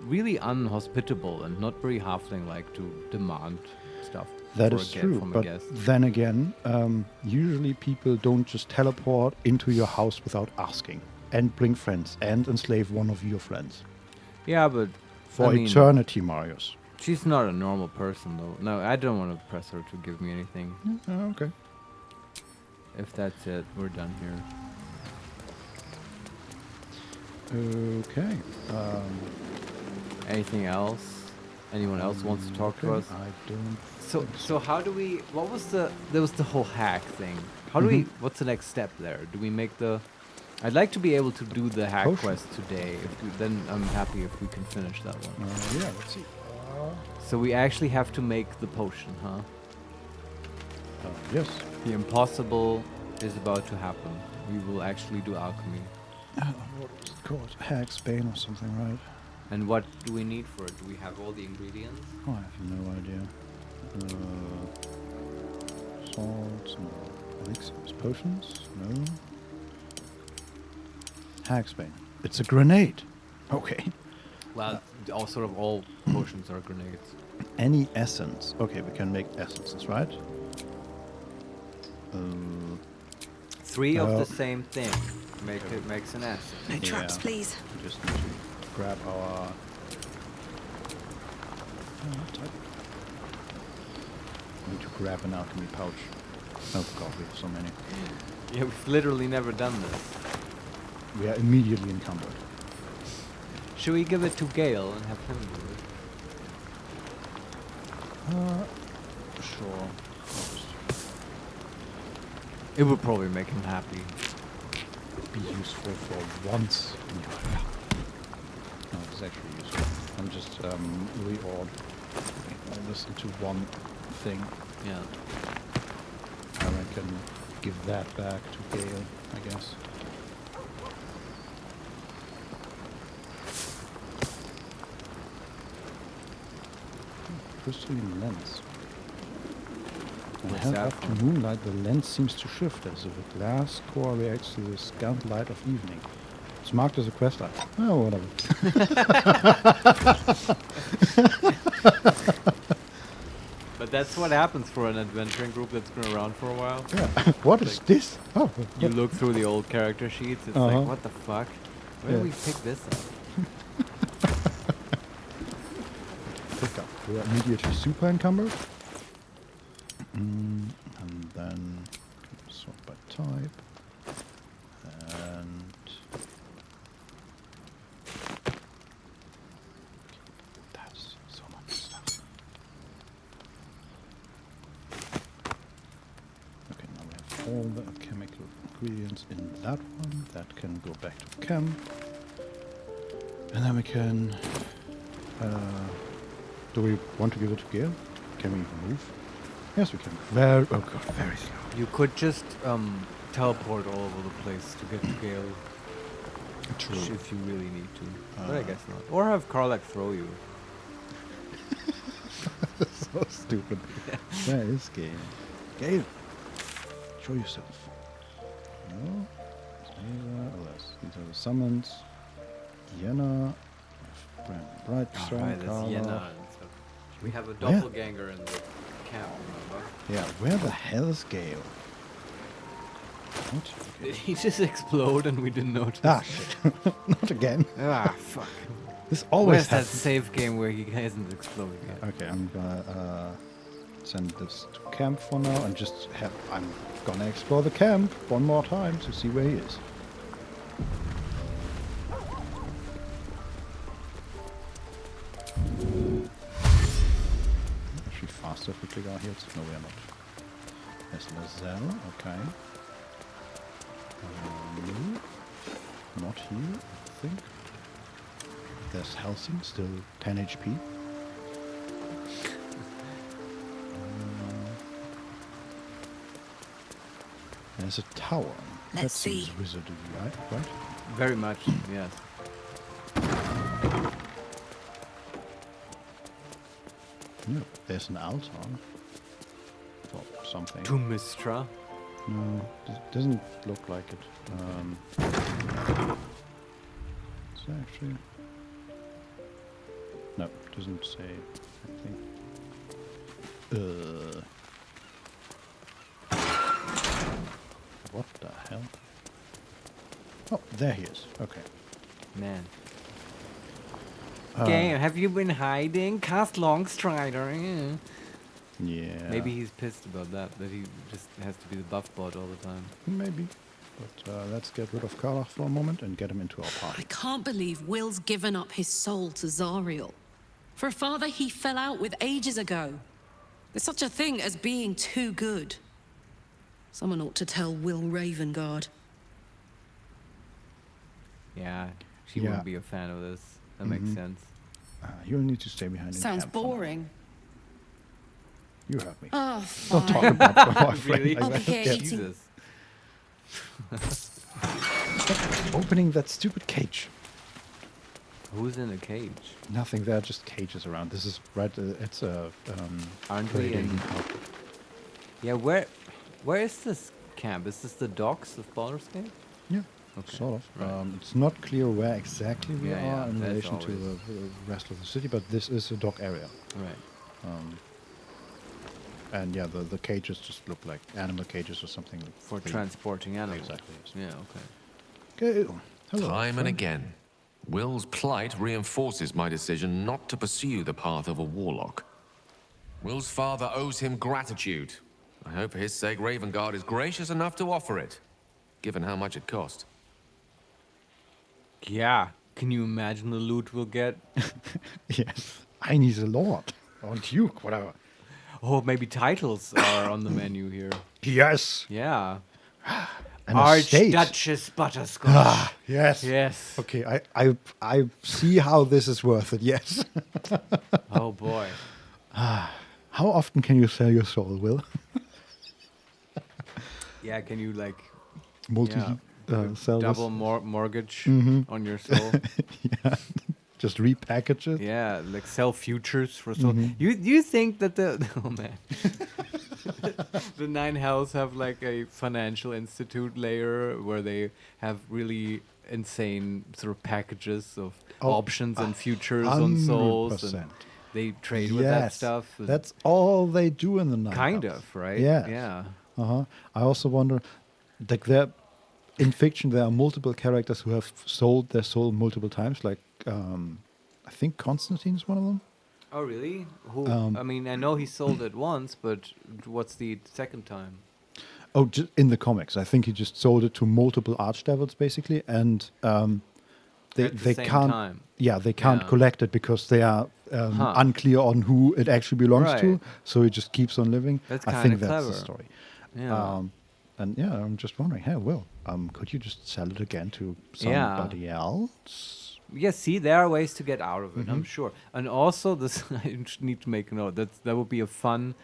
really unhospitable and not very halfling-like to demand stuff. That is true. From a But guest. then again, usually people don't just teleport into your house without asking and bring friends and enslave one of your friends. Yeah, but for eternity, Marius. She's not a normal person, though. No, I don't want to press her to give me anything. Okay. If that's it, we're done here. Okay. Anything else? Anyone else wants to talk to us? I don't. So how do we? What was there was the whole hack thing. How do we? What's the next step there? Do we make the? I'd like to be able to do the hack quest today. Then I'm happy if we can finish that one. Yeah, let's see. So we actually have to make the potion, huh? Yes. The impossible is about to happen. We will actually do alchemy. What was it called? Hag's Bane or something, right? And what do we need for it? Do we have all the ingredients? Oh, I have no idea. Salts, no. Elixirs, potions, no. Hag's Bane. It's a grenade. Okay. Well, all potions are grenades. Any essence. Okay, we can make essences, right? 3 of the same thing makes an essence. No traps, please. We just need to grab our... We need to grab an alchemy pouch. Oh god, we have so many. Yeah, we've literally never done this. We are immediately encumbered. Should we give it to Gale and have him do it? Sure. It would probably make him happy. Be useful for once in your life. No, it's actually useful. I'm just reorder all this into one thing. Yeah. And I can give that back to Gale, I guess. Crystalline lens. When held up to moonlight, the lens seems to shift as if a glass core reacts to the scant light of evening. It's marked as a quest item. Oh, whatever. But that's what happens for an adventuring group that's been around for a while. Yeah. What is this? Oh. You look through the old character sheets, it's like, what the fuck? Where did we pick this up? Pick up. We're immediately super encumbered. And then sort by type. And that's so much stuff. Okay, now we have all the chemical ingredients in that one. That can go back to camp. And then we can... do we want to give it to Gale? Can we even move? Yes, we can. Very slow. You could just teleport all over the place to get to Gale. True. If you really need to. But I guess not. Or have Karlach throw you. So stupid. Yeah. Where is Gale? Gale! Show yourself. No? These are the summons. Yenna. Brightstone, Karlach. We have a doppelganger in the camp, remember? Yeah, where the hell is Gale? What? Okay. Did he just explode and we didn't notice? Ah, shit. Not again. Ah, fuck. This always Where's that happens. save game where he hasn't exploded yet? Okay, I'm gonna send this to camp for now and I'm gonna explore the camp one more time to see where he is. Actually faster if we click our heels. No, we are not. There's Lazelle, okay. Not here, I think. There's Helsing, still 10 HP. There's a tower. Let's see. That seems wizardry, right? Very much, yes. No, there's an altar. or something. To Mistra? No, doesn't look like it. It's actually... No, doesn't say anything. What the hell? Oh, there he is. Okay. Man. Game, have you been hiding? Cast Longstrider. Yeah. Maybe he's pissed about that he just has to be the buff bot all the time. Maybe. But let's get rid of Karlach for a moment and get him into our party. I can't believe Will's given up his soul to Zariel. For a father he fell out with ages ago. There's such a thing as being too good. Someone ought to tell Will Ravengard. Yeah, she wouldn't be a fan of this. That makes sense. You'll need to stay behind. Sounds boring. You heard me. Oh, Don't talk fine. about my boyfriend Really? like I'll be that. here Yes. eating. Jesus. Opening that stupid cage. Who's in a cage? Nothing there, just cages around. This is right. It's a. Aren't we in? Yeah, where is this camp? Is this the docks of Baldur's Gate? Yeah, Okay. sort of. Right. It's not clear where exactly we Yeah, are in that's relation to always- the rest of the city, but this is a dock area. Right. And yeah, the cages just look like animal cages or something. For transporting animals. Exactly. Yes. Yeah, okay. Okay. Hello, Time and friend. again, Will's plight reinforces my decision not to pursue the path of a warlock. Will's father owes him gratitude. I hope for his sake Ravengard is gracious enough to offer it, given how much it cost. Yeah. Can you imagine the loot we'll get? Yes. I need a lord. Or duke, whatever. Oh, maybe titles are on the menu here. Yes. Yeah. And a state. Archduchess Butterscotch. Ah, yes. Yes. Okay, I see how this is worth it, yes. Oh, boy. How often can you sell your soul, Will? Yeah, can you, like... Sell double this? mortgage Mhm. on your soul? Yeah. Just repackage it? Yeah, like sell futures for soul. Mhm. You think that the... Oh, man. The Nine Hells have, like, a financial institute layer where they have really insane sort of packages of options and futures on souls. And 100%. they trade with that Yes, stuff. and- That's all they do in the night. Kind of, right? Yeah. Yeah. Uh-huh. I also wonder, like in fiction, there are multiple characters who have sold their soul multiple times. Like, I think Constantine is one of them. Oh, really? Who? Um, I mean, I know he sold it once, but what's the second time? Oh, in the comics, I think he just sold it to multiple archdevils, basically, and they At the same can't. time. Yeah, they can't Yeah. collect it because they are Huh. unclear on who it actually belongs to. Right. So it just keeps on living. That's I kinda think that's the clever. story. Yeah. And yeah, I'm just wondering, hey, Will, could you just sell it again to somebody else? Yeah, see, there are ways to get out of it, I'm Mhm. sure. And also, this I need to make a note. That would be a fun,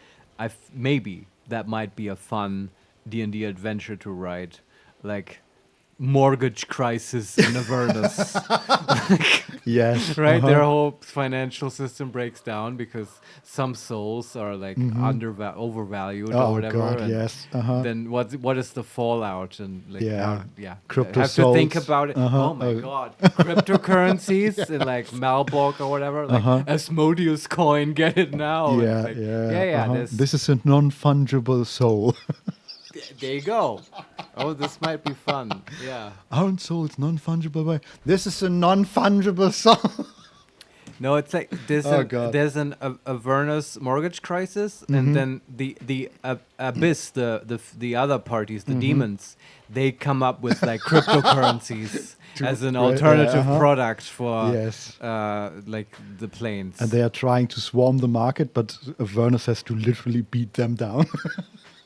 maybe that might be a fun D&D adventure to write, like mortgage crisis in Avernus. Yes, right. Their whole financial system breaks down because some souls are like overvalued Oh, or whatever. God, and yes. Then what is the fallout and like Crypto have to think souls. about it. Oh my God, cryptocurrencies in like Malbok or whatever. Like Asmodeus coin, get it now. And Yeah, like, yeah. there's- This is a non-fungible soul. there you go. Oh, this might be fun. Yeah. Aren't souls non-fungible? By this is a non-fungible soul. No, it's like there's an Avernus mortgage crisis, and then the Abyss, the other parties, the demons, they come up with like cryptocurrencies as an alternative product for like the planes. And they are trying to swarm the market, but Avernus has to literally beat them down.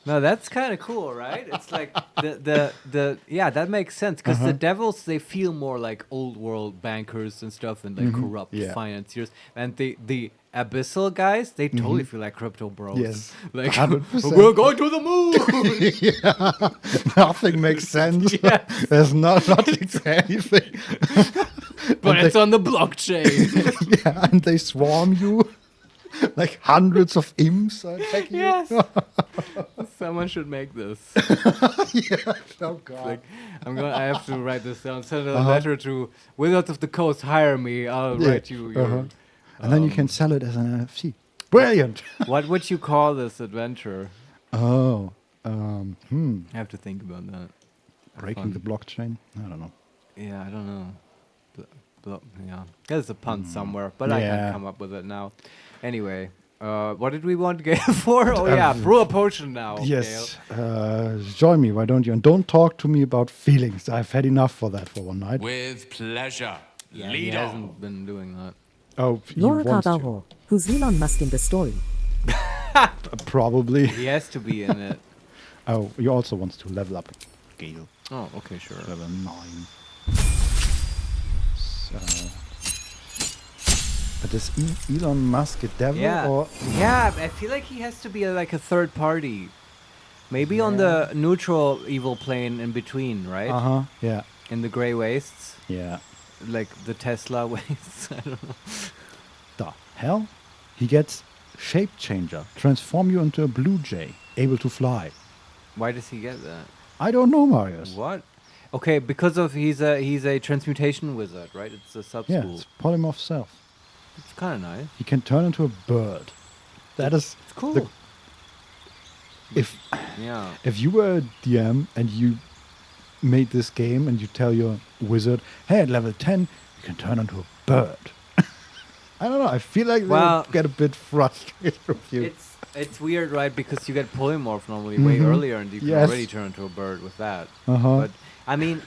No, that's kind of cool, right? It's like the that makes sense because the devils, they feel more like old world bankers and stuff and like corrupt financiers, and the abyssal guys, they totally feel like crypto bros. Yes, like 100%. we're going to the moon. Nothing makes sense. There's no logic to anything. But it's on the blockchain. Yeah, and they swarm you. Like hundreds of imps are attacking you. Someone should make this. Yeah. Oh God. Like, I have to write this down. Send a letter to Wizards of the Coast. Hire me. I'll write you your. And then you can sell it as an NFT. Brilliant. What would you call this adventure? Oh. I have to think about that. Breaking the blockchain? I don't know. Yeah, I don't know. Yeah, there's a pun somewhere, but I can't come up with it now. Anyway, what did we want Gale for? Oh yeah, brew a potion now. Yes. Join me, why don't you? And don't talk to me about feelings. I've had enough for that for one night. With pleasure. Yeah, Lead he on. hasn't been doing that. Oh, he Laura wants to. Carvalho, who's Elon Musk in the story? Probably. He has to be in it. Oh, he also wants to level up Gale. Oh, okay, sure. Level 9. So. But is Elon Musk a devil? Yeah, Or? yeah. I feel like he has to be like a third party. Maybe on the neutral evil plane in between, right? Yeah. In the gray wastes. Yeah. Like the Tesla wastes. I don't know. The hell? He gets shape changer, transform you into a blue jay, able to fly. Why does he get that? I don't know, Marius. What? Okay, because of he's a transmutation wizard, right? It's a sub Yeah, school. it's polymorph self. It's kind of nice. He can turn into a bird. That is it's cool. If Yeah. you were a DM and you made this game and you tell your wizard, hey, at level 10, you can turn into a bird. I don't know. I feel like they get a bit frustrated with you. It's weird, right? Because you get polymorph normally way earlier, and you can already turn into a bird with that. But I mean,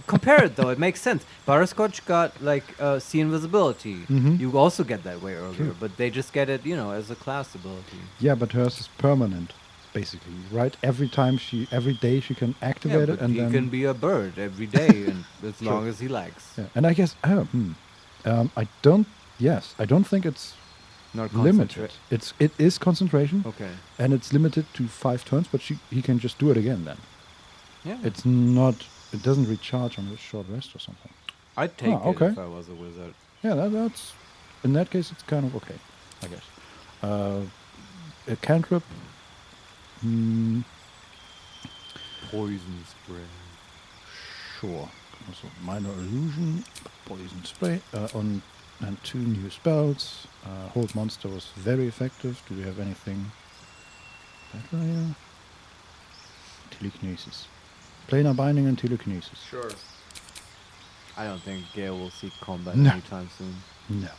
compare it though. It makes sense. Butterscotch got like see invisibility. You also get that way earlier, but they just get it, as a class ability. Yeah, but hers is permanent, basically, right? Every day she can activate it, and he then can be a bird every day, and as long as he likes. Yeah. And I guess I don't think it's not limited. It is concentration. Okay. And it's limited to 5 turns, but he can just do it again then. Yeah. It's not. It doesn't recharge on a short rest or something. I'd take it if I was a wizard. Yeah, that's. In that case, it's kind of okay, I guess. A cantrip. Poison spray. Sure. Also, minor illusion, poison spray and 2 new spells. Hold monster was very effective. Do we have anything better here? Telekinesis. Planar binding and telekinesis. Sure. I don't think Gale will seek combat No. anytime soon. No.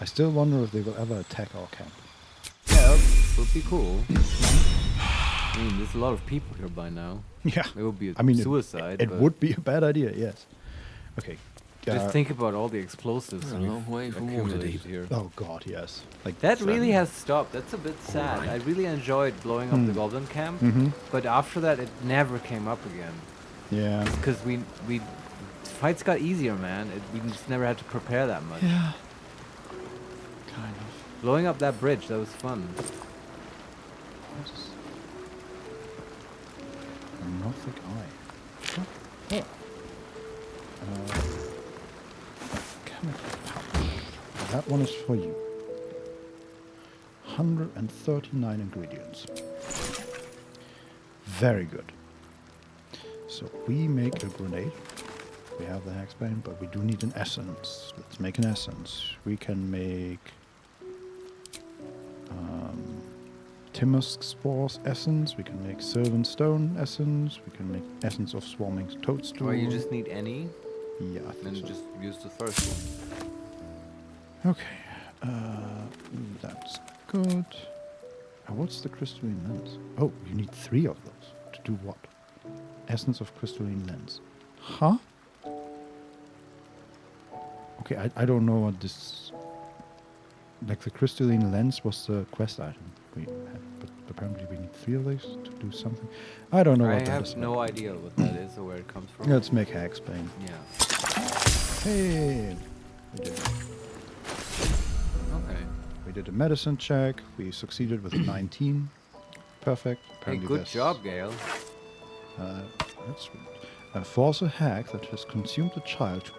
I still wonder if they will ever attack our camp. Yeah, that would be cool. I mean, there's a lot of people here by now. Yeah. It would be a suicide. It but would be a bad idea, yes. Okay. Just think about all the explosives a long way from accumulated Waterdeep. here. Oh god, yes. Like That really has stopped. That's a bit sad. I really enjoyed blowing up the Goblin camp, but after that, it never came up again. Yeah. Because we fights got easier, man. We just never had to prepare that much. Yeah. Kind of. Blowing up that bridge, that was fun. A Norfolk Eye. Chemical pouch. That one is for you. 139 ingredients. Very good. So we make a grenade. We have the hexbane, but we do need an essence. Let's make an essence. We can make Timusk Spores essence. We can make Sylvan Stone essence. We can make essence of Swarming Toadstool. Well, you just need any? Yeah, I think and so. just use the first one. Okay. That's good. What's the crystalline lens? Oh, you need 3 of those. To do what? Essence of crystalline lens. Huh? Okay, I don't know what this... Like the crystalline lens was the quest item we had, but apparently we need 3 of these to do something. I don't know what that is. I have no idea what that is or where it comes from. Let's make hexbane. Yeah. Hey! We did it. Okay. We did a medicine check. We succeeded with 19. Perfect. Hey, Apparently good that's- job, Gale. That's weird. Force a hag that has consumed a child to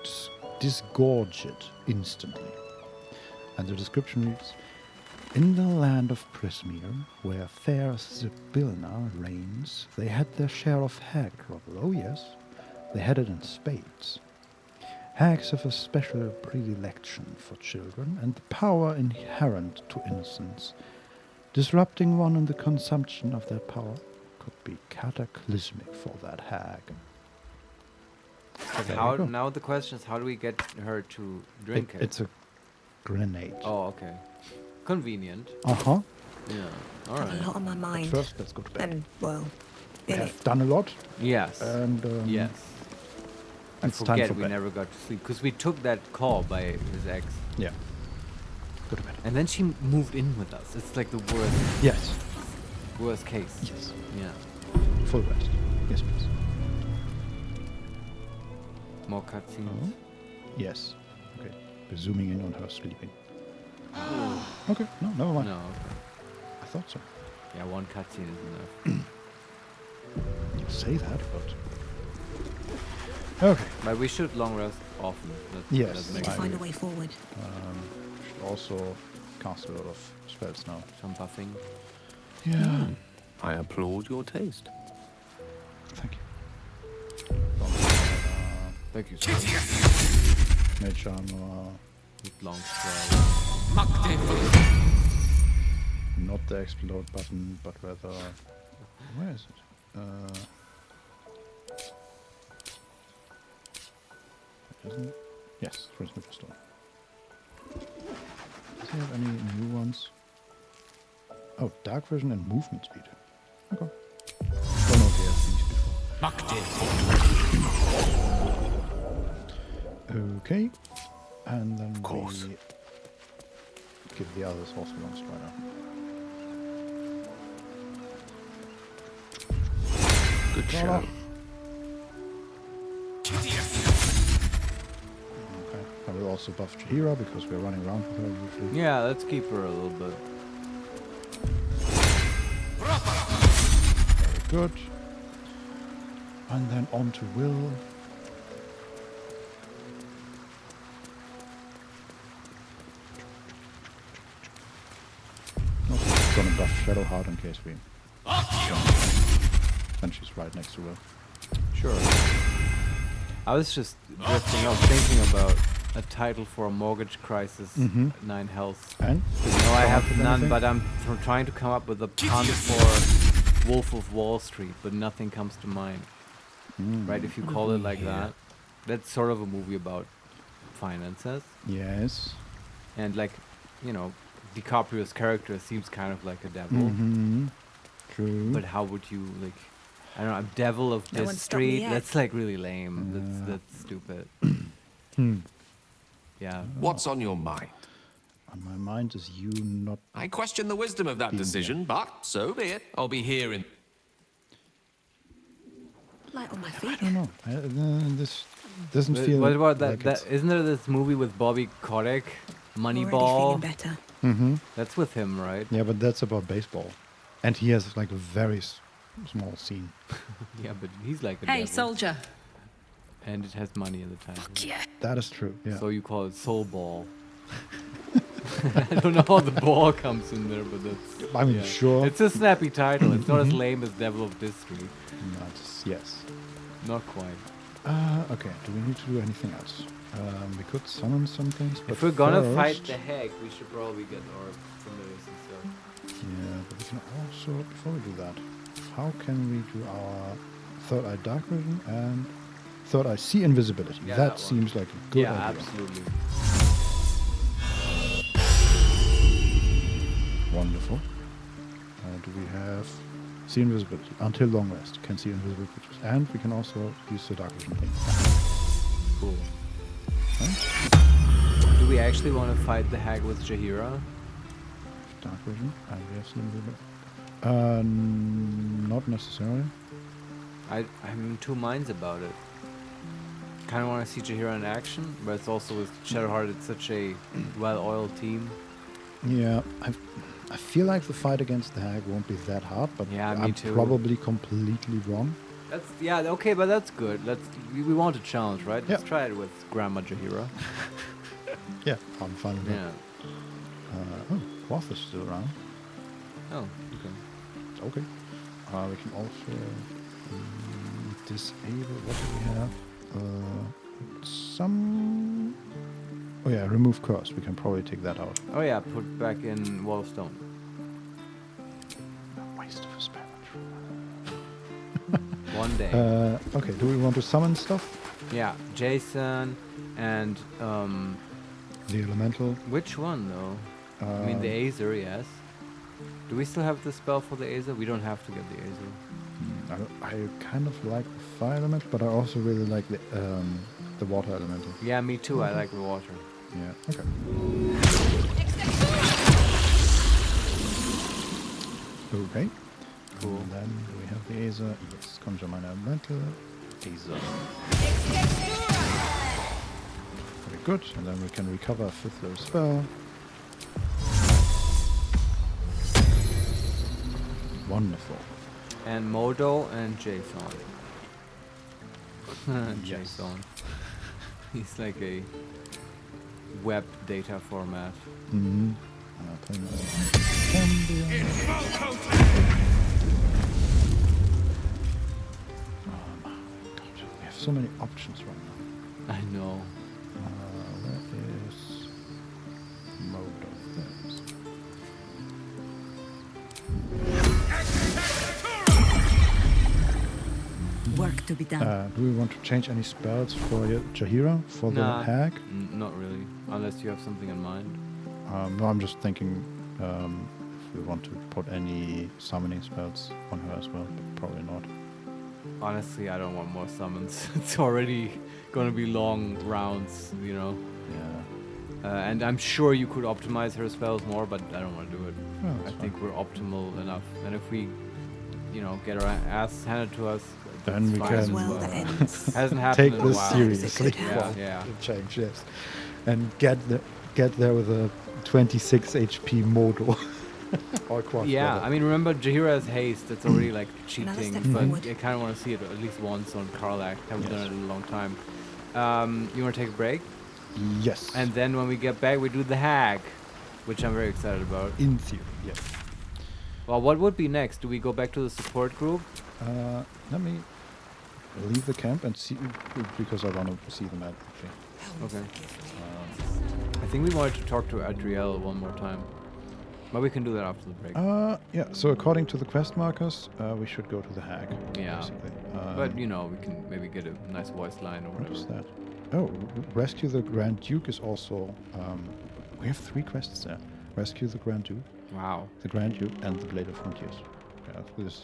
disgorge it instantly. And the description reads, In the land of Prismere, where fair Sibilna reigns, they had their share of hag trouble. Oh yes, they had it in spades. Hags have a special predilection for children and the power inherent to innocence. Disrupting one in the consumption of that power could be cataclysmic for that hag. But how, now the question is, how do we get her to drink it? It's a grenade. Oh, okay. Convenient. Uh-huh. Yeah. All Got right. a lot on my mind. But first, let's go to bed. And, well, We in it. have done a lot. Yes. And yes. I it's time forget for we bed. never got to sleep because we took that call by his ex. Yeah. Go to bed. And then she moved in with us. It's like the worst. Yes. Worst case. Yes. Yeah. Full rest. Yes, please. More cutscenes. Yes. Okay. We're zooming in on her sleeping. Okay. No, never mind. No. Okay. I thought so. Yeah, one cutscene is enough. You say that, but okay. But we should long rest often. Yes. To find a way forward. Should also cast a lot of spells now. Some buffing. Yeah. I applaud your taste. Thank you. Thank you, sir. Mage armor. With long spell. Not the explode button, but rather. Where is it? Isn't it? Yes, Transmitter Stone. Does he have any new ones? Oh, Dark Vision and Movement Speed. Okay. Don't know if he has these before. Okay. And then we give the others also long strider. Good show. Okay. I will also buff Chihira because we're running around with her usually. Yeah, let's keep her a little bit. Very good. And then on to Will. Also gonna buff Shadowheart in case we. Then she's right next to Will. Sure. I was just drifting off thinking about a title for a mortgage crisis, 9 health. And? No, I have none, but I'm trying to come up with a pun for Wolf of Wall Street, but nothing comes to mind. Right, if you call it like that. That's sort of a movie about finances. Yes. And like, you know, DiCaprio's character seems kind of like a devil. Mm-hmm. True. But how would you, like, I don't know, I'm devil of No one this stopped me street? yet. That's like really lame. That's stupid. Yeah. What's on your mind? On my mind is you not. I question the wisdom of that decision, but so be it. I'll be here in. Light on my I feet. don't know. This doesn't feel. What about that? like Isn't there this movie with Bobby Kotick, Already Moneyball? feeling better. Mm-hmm. That's with him, right? Yeah, but that's about baseball, and he has like a very small scene. Yeah, but he's like a Hey, devil. soldier. And it has money in the title. That is true. Yeah. So you call it Soul Ball. I don't know how the ball comes in there, but that's. I mean, sure. It's a snappy title. It's not as lame as Devil of this Street. Yes. Not quite. Okay. Do we need to do anything else? We could summon some things, but If we're gonna first- fight the hag, we should probably get our familiars and stuff. Yeah, but we can also, before we do that, how can we do our Third Eye Dark Vision and Third Eye See Invisibility? Yeah, that that seems like a good Yeah, idea. absolutely. Wonderful. Do we have See Invisibility? Until long rest, can see invisible creatures. And we can also use the Dark Vision thing. Cool. Right? Do we actually want to fight the hag with Jahira? Dark Vision, and we have See Invisibility. Not necessarily. I'm in two minds about it. Kind of want to see Jahira in action, but it's also with Shadowheart, it's such a well-oiled team. Yeah, I feel like the fight against the hag won't be that hard, but Yeah, me I'm too. probably completely wrong. That's okay, but that's good. We want a challenge, right? Let's Yeah. try it with Grandma Jahira. Yeah, I'm fine with Yeah. that. Quoth is still around. Oh, okay. Okay. We can also disable. What do we have? Some. Oh yeah, remove curse. We can probably take that out. Oh yeah, put back in Wall of Stone. Waste of a spell. One day. Okay, do we want to summon stuff? Yeah, Jason and the elemental. Which one though? I mean the Aether, yes. Do we still have the spell for the Aether? We don't have to get the Aether. I kind of like the fire element, but I also really like the water elemental. Yeah, me too. I like the water. Yeah. Okay. Okay. Cool. And then we have the Aether. Yes, conjure minor elemental. Aether. Very good. And then we can recover a 5th level spell. Wonderful. And Modo and Jason. Jason. He's like a web data format. Mm-hmm. We have so many options right now. I know. Where is Modo? Work to be done. Do we want to change any spells for Jaheira, for the hag? Not really, unless you have something in mind. No, I'm just thinking if we want to put any summoning spells on her as well, but probably not. Honestly, I don't want more summons. It's already going to be long rounds, you know. Yeah. And I'm sure you could optimize her spells more, but I don't want to do it. Oh, I think we're optimal enough. And if we, get our ass handed to us, then we can. Hasn't happened take in a this while. seriously. Yeah. Change, yes. And get there with a 26 HP Modo. Yeah, I mean, remember Jaheira's haste, that's already like cheating, but forward. I kind of want to see it at least once on Karlach. Haven't done it in a long time. You want to take a break? Yes. And then when we get back, we do the hag, which I'm very excited about. In theory, yes. Well, what would be next? Do we go back to the support group? Let me leave the camp and see, because I want to see the map. Okay. I think we wanted to talk to Adriel one more time. But we can do that after the break. Yeah, so according to the quest markers, we should go to the hag. Yeah. Basically. But, we can maybe get a nice voice line or whatever. What is that? Oh, rescue the Grand Duke is also... we have 3 quests there. Rescue the Grand Duke. Wow. The Grand Duke and the Blade of Frontiers.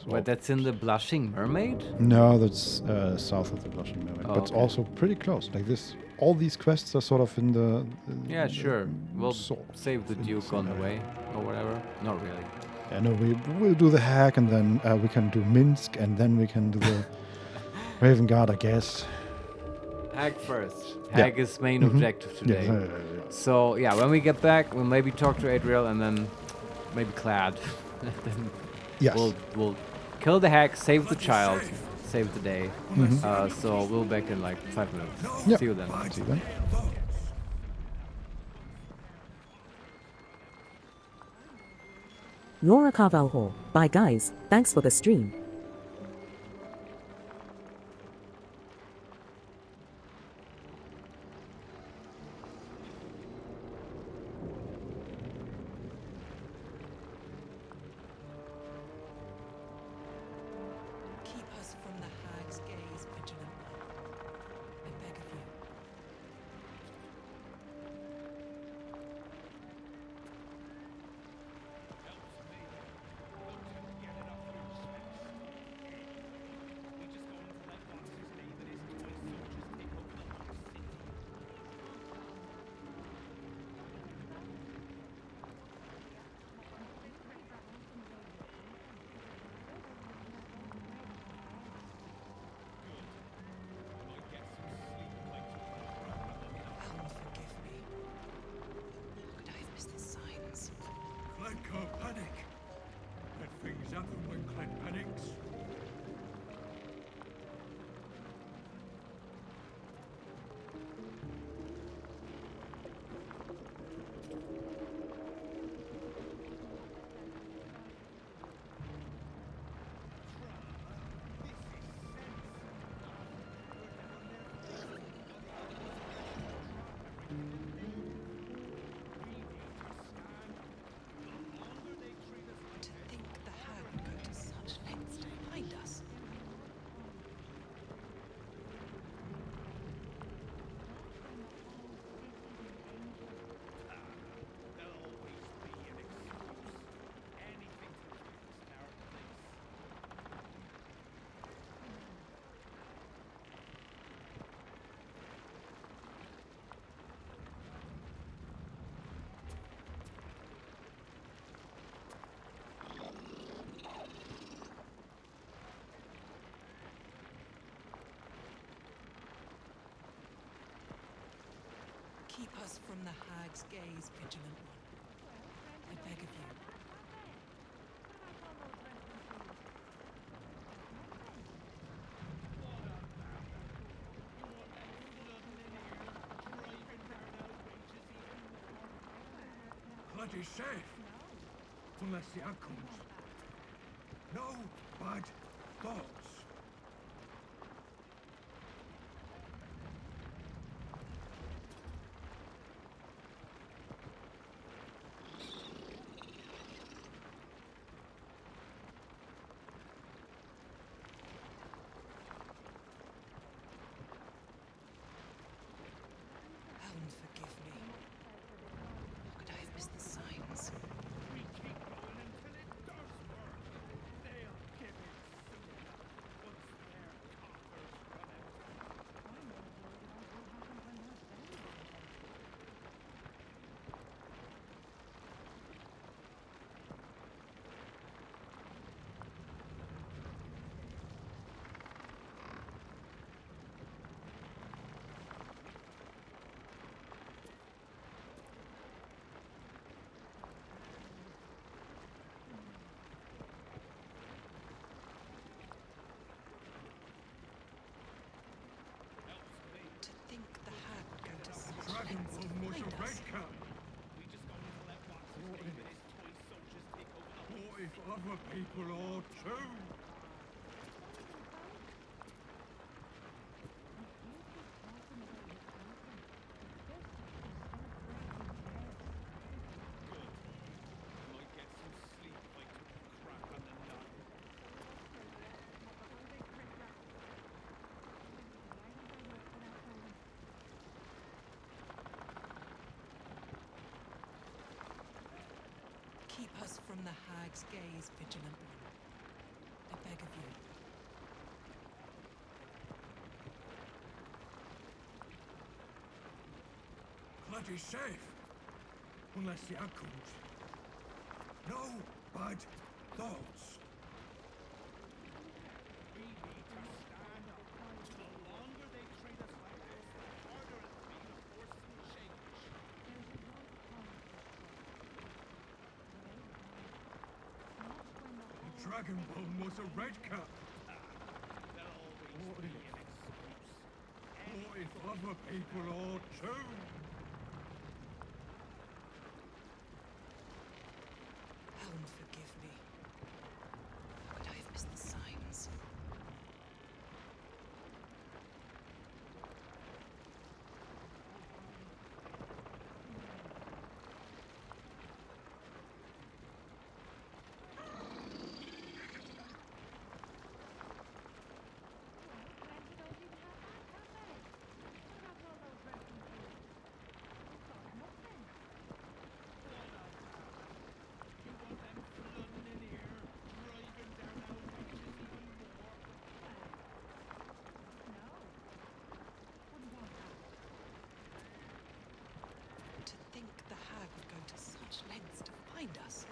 But that's in the Blushing Mermaid? No, that's south of the Blushing Mermaid. Oh, but it's also pretty close. Like this, all these quests are sort of in the... yeah, sure. We'll save the Duke on the way, or whatever. Not really. Yeah, no, we'll do the hack, and then we can do Minsk, and then we can do the Raven Guard, I guess. Hag first. Hag is main objective today. Yeah. So, yeah, when we get back, we'll maybe talk to Adriel, and then maybe Clad. Then yes. We'll kill the hag, save the child, save the day. So we'll be back in like 5 minutes. Yep. See you then. See you then. Laura Carvalho. Bye guys, thanks for the stream. Keep us from the hag's gaze vigilantly. I beg of you. Cled can't panic. Bad things happen when Cled panics. hag's gaze, vigilant one. I beg of you. Bloody safe! Unless the ad comes. No bad thoughts. Helm, forgive me. How could I have missed the signs? We keep going until it does work. They'll give it soon. Once their coffers run out. To think the hag would go to such Dragonborn lengths to was a find red us. cap. We just going to let what's his name and his toy soldiers take over the whole What if other people are too? Might get some sleep if I took a crap on the nut. Keep us from the hag's gaze, vigilant one. I beg of you. Bloody safe. Unless the ad comes. No bad thoughts. We need to stand up. The longer they treat us like this, the harder it'll be to force some change. The Dragonborn was a red cap. There'll always be an excuse. What if other people are too? Helm, forgive me. How could I have missed the signs? You want them flooding in here, driving down our beaches even more? To think the hag would go to such lengths to find us.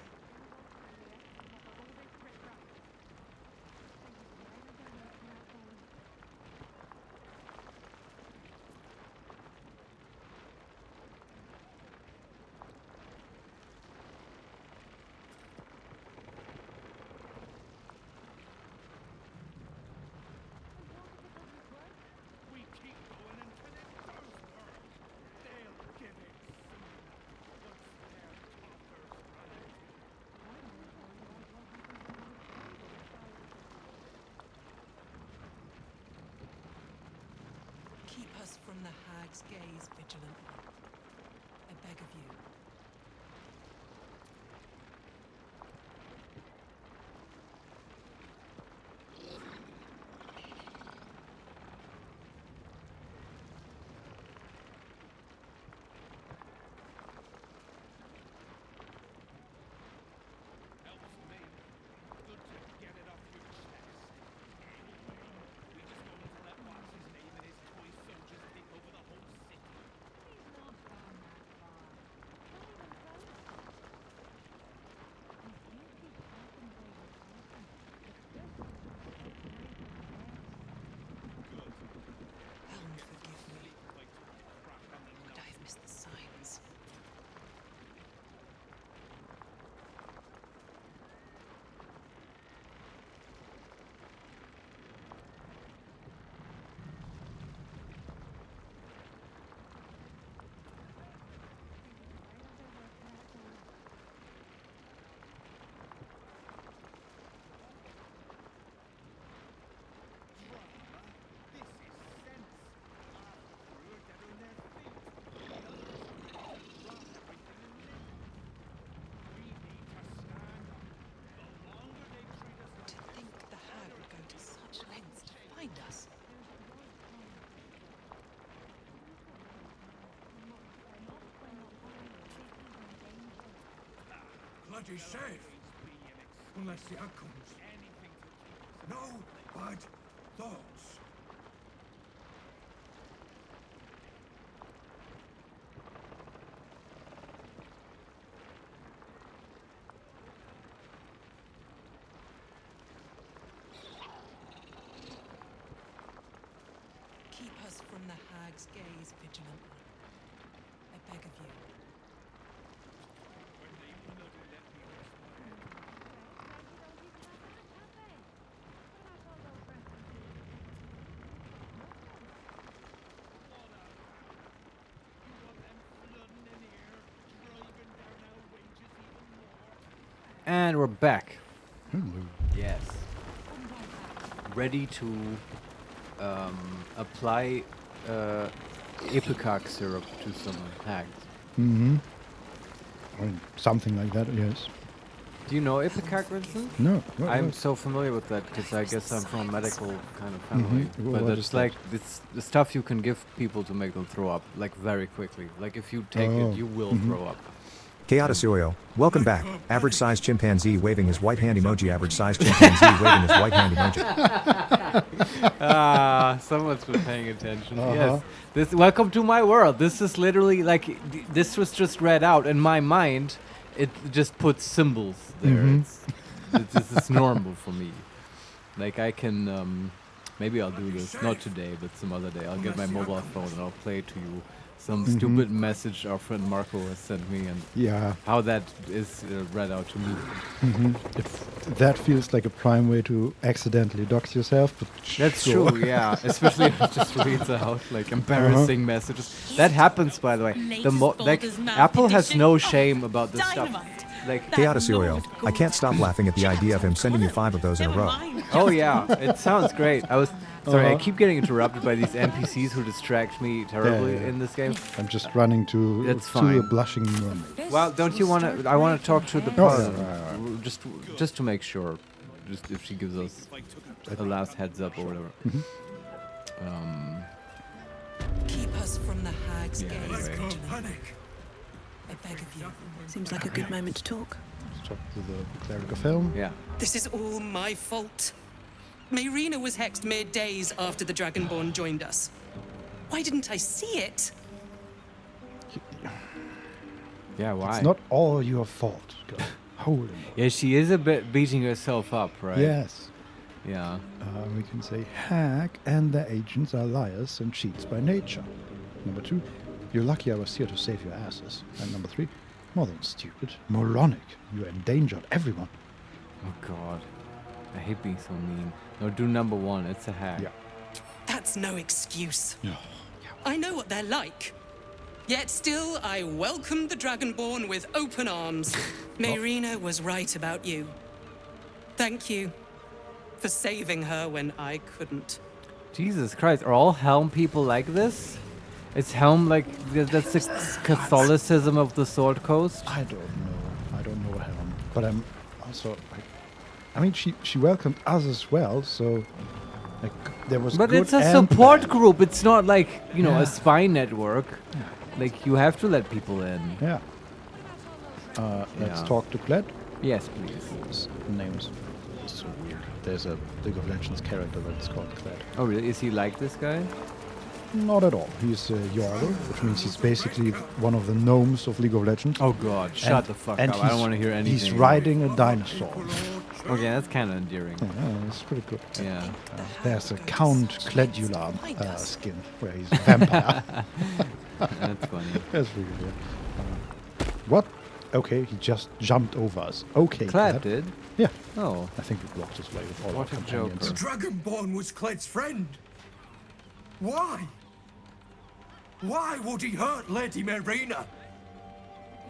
We keep going until it does work. They'll give it soon. Once their coffers run out. Keep us from the hag's gaze, vigilant one. I beg of you. Helps me. Good to get it off your chest. Anyway, we just going to let what's his name and his toy soldiers take over the whole city. He's not gone that far. bloody safe. Unless the outcomes. No bad thoughts. Keep us from the hag's gaze vigilantly. I beg of you. And we're back. Yes. Ready to apply ipecac syrup to some hags. Mm-hmm. I mean, something like that, yes. Do you know ipecac, Vincent? No. I'm so familiar with that because I guess I'm from a medical kind of family. What But is it's that? like it's the stuff you can give people to make them throw up, like very quickly. Like if you take it, you will throw up. Chaotic welcome back. Average size chimpanzee waving his white hand emoji. Average size chimpanzee waving his white hand emoji. Someone's been paying attention. Yes. This. Welcome to my world. This is literally like this was just read out in my mind. It just puts symbols there. This is normal for me. Like I can. Maybe I'll do this. Not today, but some other day. I'll get my mobile phone and I'll play to you some stupid message our friend Marco has sent me and how that is read out to me. That feels like a prime way to accidentally dox yourself, but that's sure. true, yeah. Especially if it just reads out like embarrassing messages. That happens, by the way. Like Apple has no shame about this stuff. Like Chaotic I can't stop laughing at the idea of him sending you 5 of those in a row. Oh yeah, it sounds great. I was sorry, I keep getting interrupted by these NPCs who distract me terribly in this game. I'm just running to a blushing mermaid. Well, don't you want to? I want to talk to the paladin, just to make sure, just if she gives us a last heads up or whatever. Keep us from the hag's gaze anyway. vigilantly. I beg of you. Seems like a good moment to talk. Let's talk to the cleric of Helm. Yeah. This is all my fault. Mayrina was hexed mere days after the Dragonborn joined us. Why didn't I see it? Yeah, why? It's not all your fault. Holy. Yeah, she is a bit beating herself up, right? Yes. Yeah. We can say Hag and their agents are liars and cheats by nature. Number 2, you're lucky I was here to save your asses. And number 3, more than stupid, moronic. You endangered everyone. Oh God, I hate being so mean. No, do number 1. It's a hag. Yeah. That's no excuse. No. I know what they're like. Yet still, I welcomed the Dragonborn with open arms. Mayrina was right about you. Thank you for saving her when I couldn't. Jesus Christ, are all Helm people like this? Is Helm like that's the Catholicism of the Sword Coast? I don't know Helm, but I'm also like, I mean, she welcomed us as well, so like there was. But good it's a and support bad. group. It's not like a spy network. Yeah. Like you have to let people in. Yeah. Let's talk to Kled. Yes, please. His name's so weird. There's a League of Legends character that's called Kled. Oh, really? Is he like this guy? Not at all. He's a Jarl, which means he's basically one of the gnomes of League of Legends. Oh God, shut the fuck up. I don't want to hear anything. He's riding a dinosaur. Okay, that's kind of endearing. Yeah, it's pretty good. Yeah. There's a Count Cledula skin where he's a vampire. That's funny. That's really weird. What? Okay, he just jumped over us. Okay, Kled did? Yeah. Oh. I think we blocked his way with all What our a companions. The Dragonborn was Cled's friend. Why? Why would he hurt Lady Mayrina?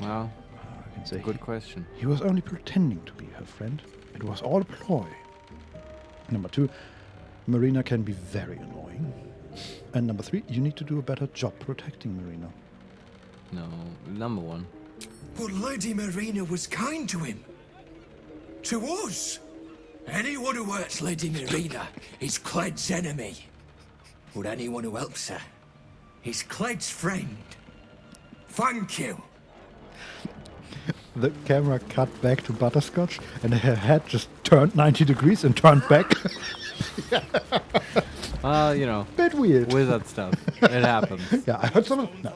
Well, I can say good question. He was only pretending to be her friend. It was all a ploy. Number 2, Marina can be very annoying. And number 3, you need to do a better job protecting Marina. No, number 1. But Lady Mayrina was kind to him. To us. Anyone who hurts Lady Mayrina is Cled's enemy. But anyone who helps her is Cled's friend. Thank you. the camera cut back to Butterscotch, and her head just turned 90 degrees and turned back. Well, you know. Bit weird. Wizard stuff. It happens. Yeah, I heard someone. No.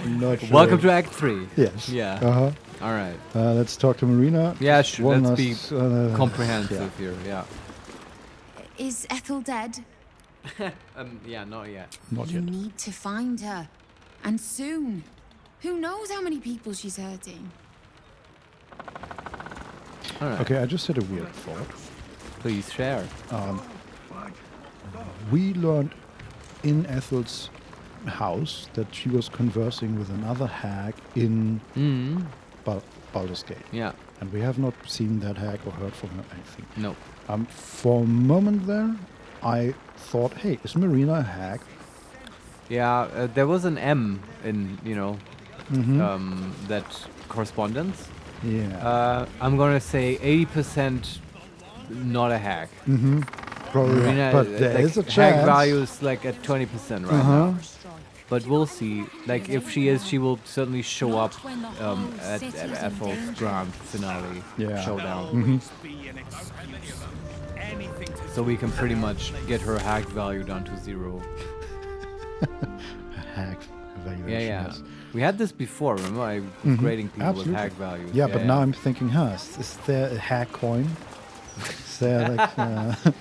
Not sure. Welcome to Act 3. Yes. Yeah. Uh-huh. All right. Let's talk to Marina. Yeah, Just sure. Let's be last, comprehensive here. Yeah. Is Ethel dead? Yeah, not yet. Not You yet. need to find her. And soon. Who knows how many people she's hurting? All right. Okay, I just had a weird thought. Please share. We learned in Ethel's house that she was conversing with another hag in Baldur's Gate. Yeah. And we have not seen that hag or heard from her anything. No. For a moment there, I thought, hey, is Marina a hag? Yeah, there was an M in, that correspondence. Yeah. I'm going to say 80% not a hag. Mm-hmm. Probably, Marina, but there like, is a hag chance. value is like at 20% right now. But we'll see. Like, if she is, she will certainly show up at Ethel's grand finale showdown. Mm-hmm. So we can pretty much get her hag value down to 0. Hag valuation. Yeah. Yes. We had this before, remember? I was grading people with hag values. Yeah, but now I'm thinking, is there a hag coin? Is there like,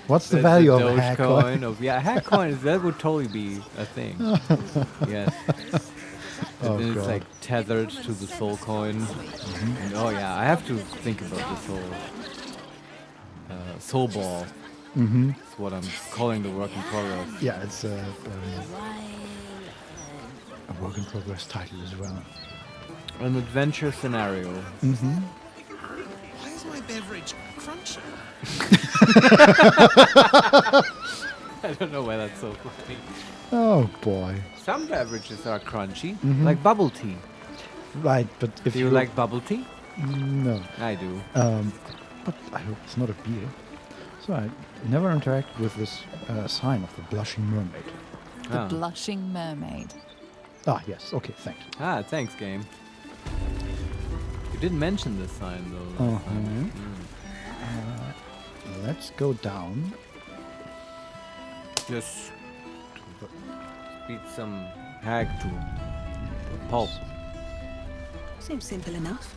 what's the value of a hag coin? Yeah, a hag coin, that would totally be a thing. Yes. Oh, and it's God. like tethered to the soul coin. And, oh yeah, I have to think about this whole soul ball. Mm-hmm. That's what I'm calling the work in progress. Yeah, it's a work in progress title as well. An adventure scenario. Mm-hmm. Why is my beverage crunchy? I don't know why that's so funny. Oh boy. Some beverages are crunchy, Mhm. like bubble tea. Right, but if Do you like bubble tea? No. I do. But I hope it's not a beer. So I never interacted with this sign of the blushing mermaid. The blushing mermaid. Ah, yes. Okay, thanks. Ah, thanks, game. You didn't mention this sign, though. last time. Let's go down. Just beat some hag to a pulp. Seems simple enough.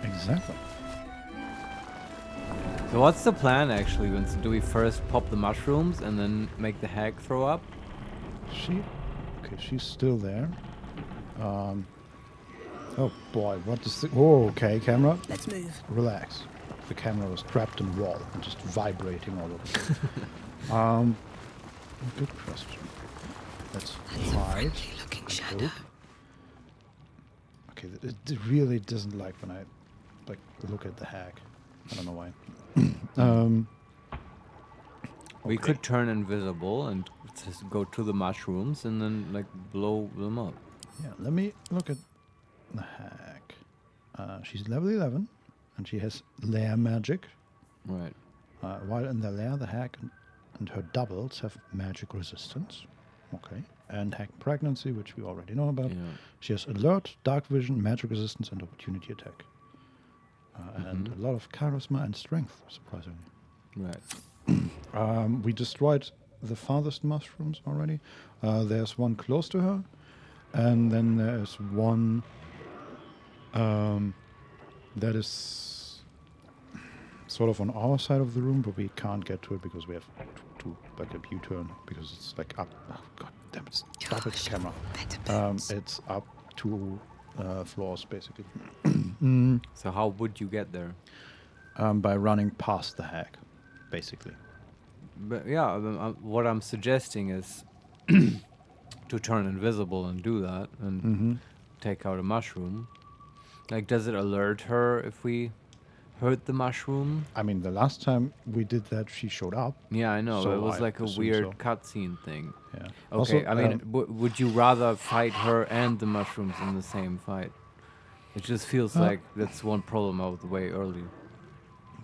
Exactly. So what's the plan, actually, Vincent? Do we first pop the mushrooms and then make the hag throw up? Okay, she's still there. Oh boy, what is the... Oh, okay, camera. Let's move. Relax. The camera was trapped in the wall and just vibrating all over. Good question. Let's hide. Looking and shadow. hope. Okay, it really doesn't like when I look at the hag. I don't know why. We could turn invisible and just go to the mushrooms and then blow them up. Yeah, let me look at the hag. She's level 11 and she has lair magic. Right. While in the lair, the hag and her doubles have magic resistance. Okay. And hag pregnancy, which we already know about. Yeah. She has alert, dark vision, magic resistance, and opportunity attack. And a lot of charisma and strength, surprisingly. Right. We destroyed the farthest mushrooms already. There's one close to her. And then there's one that is sort of on our side of the room, but we can't get to it because we have to like a U-turn because it's like up. Oh, God damn it! Stop it, camera. It's up 2 floors basically. So how would you get there? By running past the hag, basically. But yeah, what I'm suggesting is to turn invisible and do that and take out a mushroom. Like, does it alert her if we hurt the mushroom? I mean, the last time we did that, she showed up. Yeah, I know. So It was I like a assume weird so. cutscene thing. Yeah. Okay, Also, I mean, would you rather fight her and the mushrooms in the same fight? It just feels like that's one problem out of the way early.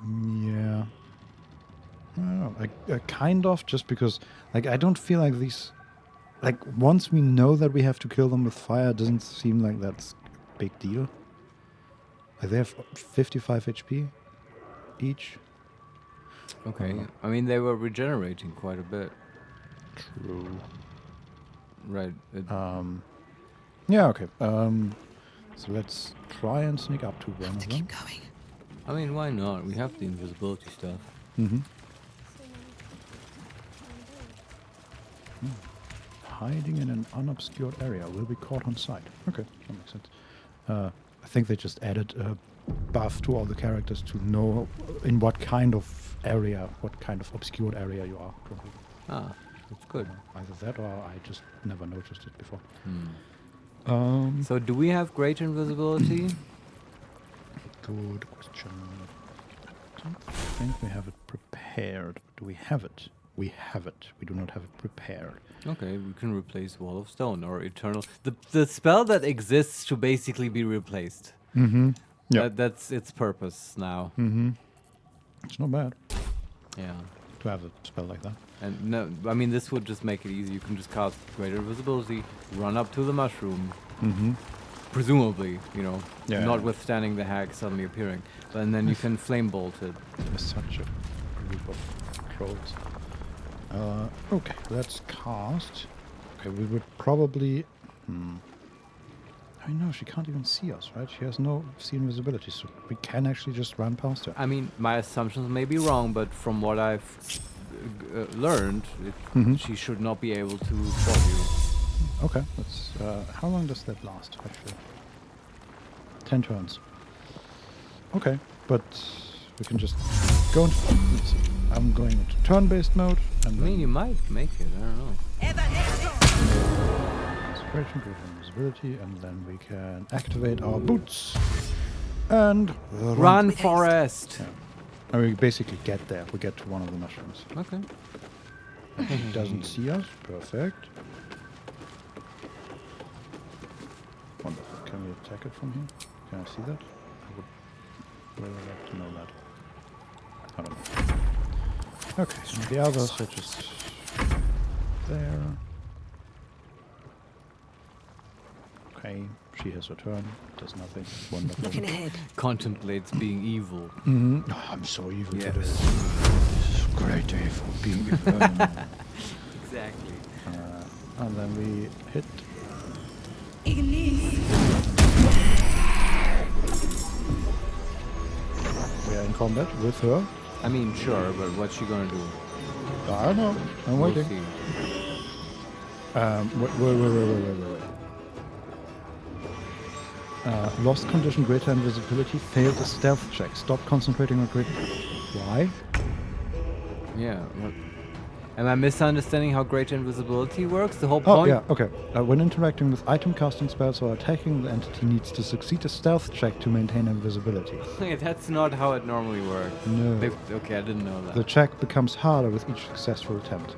Yeah. I don't know. Kind of, just because, I don't feel like these like, once we know that we have to kill them with fire, it doesn't seem like that's a big deal. Like, they have 55 HP each. Okay. I mean, they were regenerating quite a bit. True. Right. Yeah, okay. So let's try and sneak up to one of them. Keep going. I mean, why not? We have the invisibility stuff. Mm-hmm. Hiding in an unobscured area will be caught on sight. Okay, that makes sense. I think they just added a buff to all the characters to know in what kind of area, what kind of obscured area you are currently. Ah, that's good. Either that or I just never noticed it before. So do we have great invisibility? Good question. I don't think we have it prepared. Do we have it? We have it. We do not have it prepared. Okay, we can replace Wall of Stone or Eternal. The spell that exists to basically be replaced. Mm-hmm. Yeah. That's its purpose now. Mm-hmm. It's not bad. Yeah. To have a spell like that. And no, I mean, this would just make it easy. You can just cast Greater Invisibility, run up to the mushroom, presumably, you know, notwithstanding the hag suddenly appearing. And then you can flame bolt it. There's such a group of trolls. Okay, let's cast. Okay, we would probably... I know, she can't even see us, right? She has no see invisibility, so we can actually just run past her. I mean, my assumptions may be wrong, but from what I've learned, she should not be able to spot you. Okay, let's... how long does that last, actually? 10 turns. Okay, but we can just go into... Let's see. I'm going into turn-based mode. And I mean, you might make it, I don't know. Concentration, greater invisibility, and then we can activate our boots. And... Run, Forest! Yeah. And we basically get there. We get to one of the mushrooms. Okay. He doesn't see us. Perfect. Wonderful. Can we attack it from here? Can I see that? I would really like to know that. I don't know. Okay, so the others are just there. Okay, she has her turn. Does nothing. Wonderful. Looking ahead. Contemplates being evil. Oh, I'm so evil today. This is a great day for being evil. Exactly. And then we hit. We are in combat with her. I mean, sure, but what's she gonna do? I don't know. I'm We'll waiting. see. Wait. Lost condition, greater invisibility, failed a stealth check. Stop concentrating on greater... Why? Yeah. Am I misunderstanding how greater invisibility works? The whole point... Oh, yeah, okay. When interacting with item casting spells or attacking, the entity needs to succeed a stealth check to maintain invisibility. Yeah, that's not how it normally works. No. Okay, I didn't know that. The check becomes harder with each successful attempt.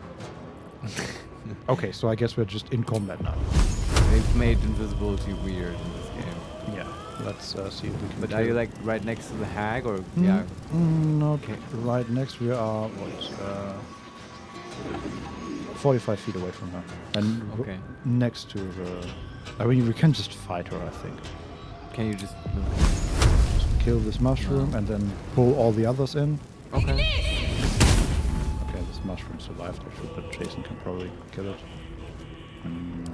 Okay, so I guess we're just in combat now. They've made invisibility weird in this game. Yeah. Let's see if we can... But are you like right next to the hag or... Yeah. Okay. Right next we are, what... 45 feet away from her. And next to her... I mean, we can just fight her, I think. Can you just kill this mushroom and then pull all the others in? Okay. Okay, this mushroom survived actually, but Jason can probably kill it. Can go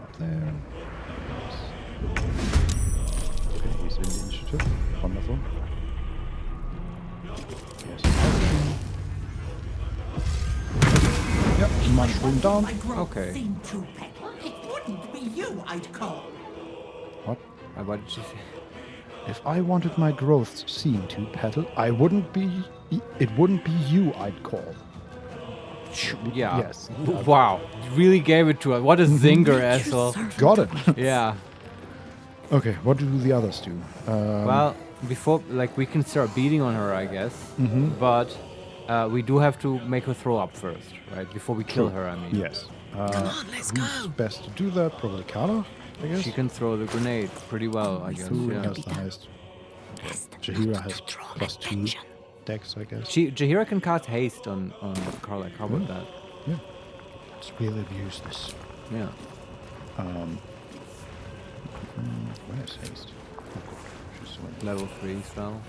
up there. Okay, he's in the initiative. Wonderful. Yes. Yep, mushroom down. Okay. It wouldn't be you I'd call. What? What did you say? If I wanted my growths seen to petal, I wouldn't be... It wouldn't be you I'd call. Yeah. Yes. Wow. You really gave it to us. What a zinger, asshole. Got it. Yeah. Okay, what do the others do? Well, before... Like, we can start beating on her, I guess. But... we do have to make her throw up first, right? Before we kill her, I mean. Yes. Come on, let's go. Who's best to do that? Probably Carla, I guess. She can throw the grenade pretty well, I guess. Who Yeah. has the highest? Okay. Jahira has +2 dex, I guess. Jahira can cast haste on Carla. How about that? Yeah. Let's really abuse this. Yeah. Where's haste? Oh god, she's so many. Level 3 spell.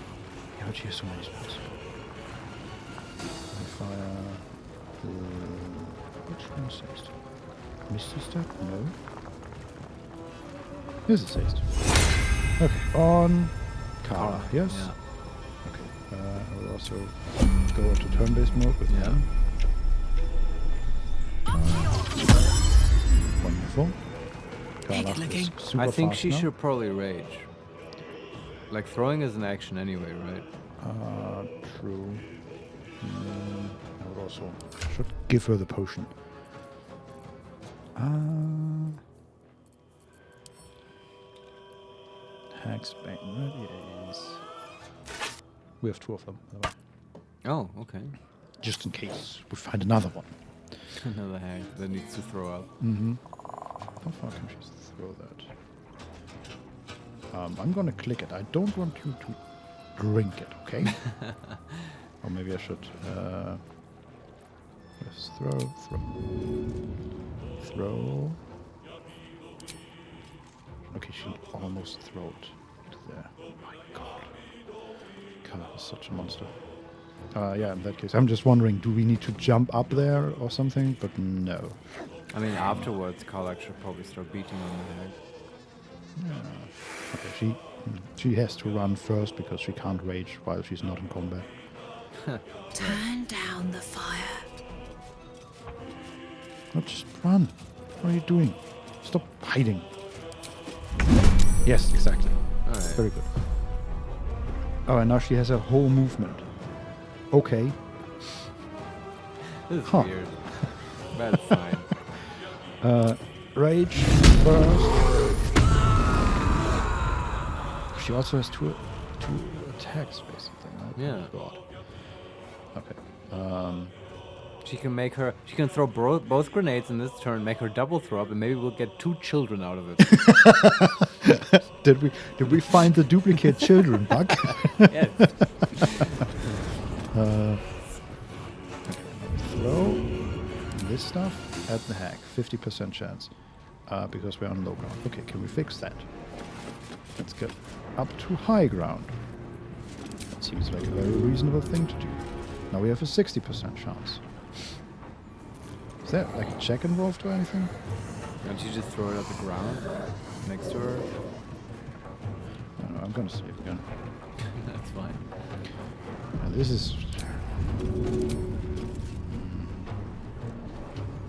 Yeah, but she has so many spells. Fire. Which one's haste? Misty Step? No. This is haste. Okay, on Kara, yes? Yeah. Okay, I will also go into turn-based mode with them. Wonderful. Kara is super I think fast she now. should probably rage. Like, throwing is an action anyway, right? True. I would also should give her the potion. Hag's Bane, right? Yes. We have 2 of them, by the way. Oh, okay. Just in case we find another one. Another hag that needs to throw out. Mm-hmm. How far can she throw that? I'm gonna click it. I don't want you to drink it, okay? Or maybe I should. Yes, throw. Okay, she almost threw it to there. Oh my god. Kara is such a monster. Yeah, in that case. I'm just wondering, do we need to jump up there or something? But no. I mean, afterwards, Karlak should probably start beating on the hag. Yeah. Okay, she has to run first because she can't rage while she's not in combat. Turn down the fire. No, just run. What are you doing? Stop hiding. Yes, exactly. Alright. Very good. Oh, and now she has a whole movement. Okay. This is weird. That's fine. Rage first. She also has two attacks, basically. Right? Yeah. Oh, God. Okay. She can throw both grenades in this turn, make her double throw up, and maybe we'll get 2 children out of it. Did we find the duplicate children bug? Yes. Throw this stuff at the hag. 50% chance. Because we're on low ground. Okay, can we fix that? Let's get up to high ground. That seems like a very reasonable thing to do. Now we have a 60% chance. Is there like a check involved or anything? Can't you just throw it at the ground next to her? I don't know, I'm gonna see if we can. That's fine. Now this is...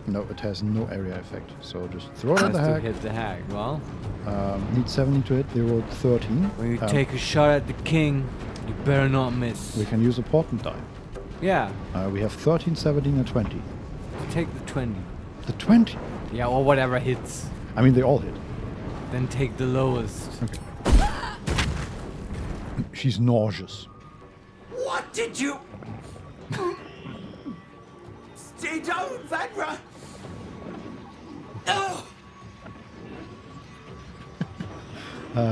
No, it has no area effect. So just throw it at the Has to hag. hit the hag. Well, need 17 to hit. They rolled 13. when you take a shot at the king, you better not miss. We can use a portent die. Yeah. We have 13, 17, and 20. Take the 20. The 20? Yeah, or whatever hits. I mean, they all hit. Then take the lowest. Okay. She's nauseous. What did you... Stay down, Vanra! Oh!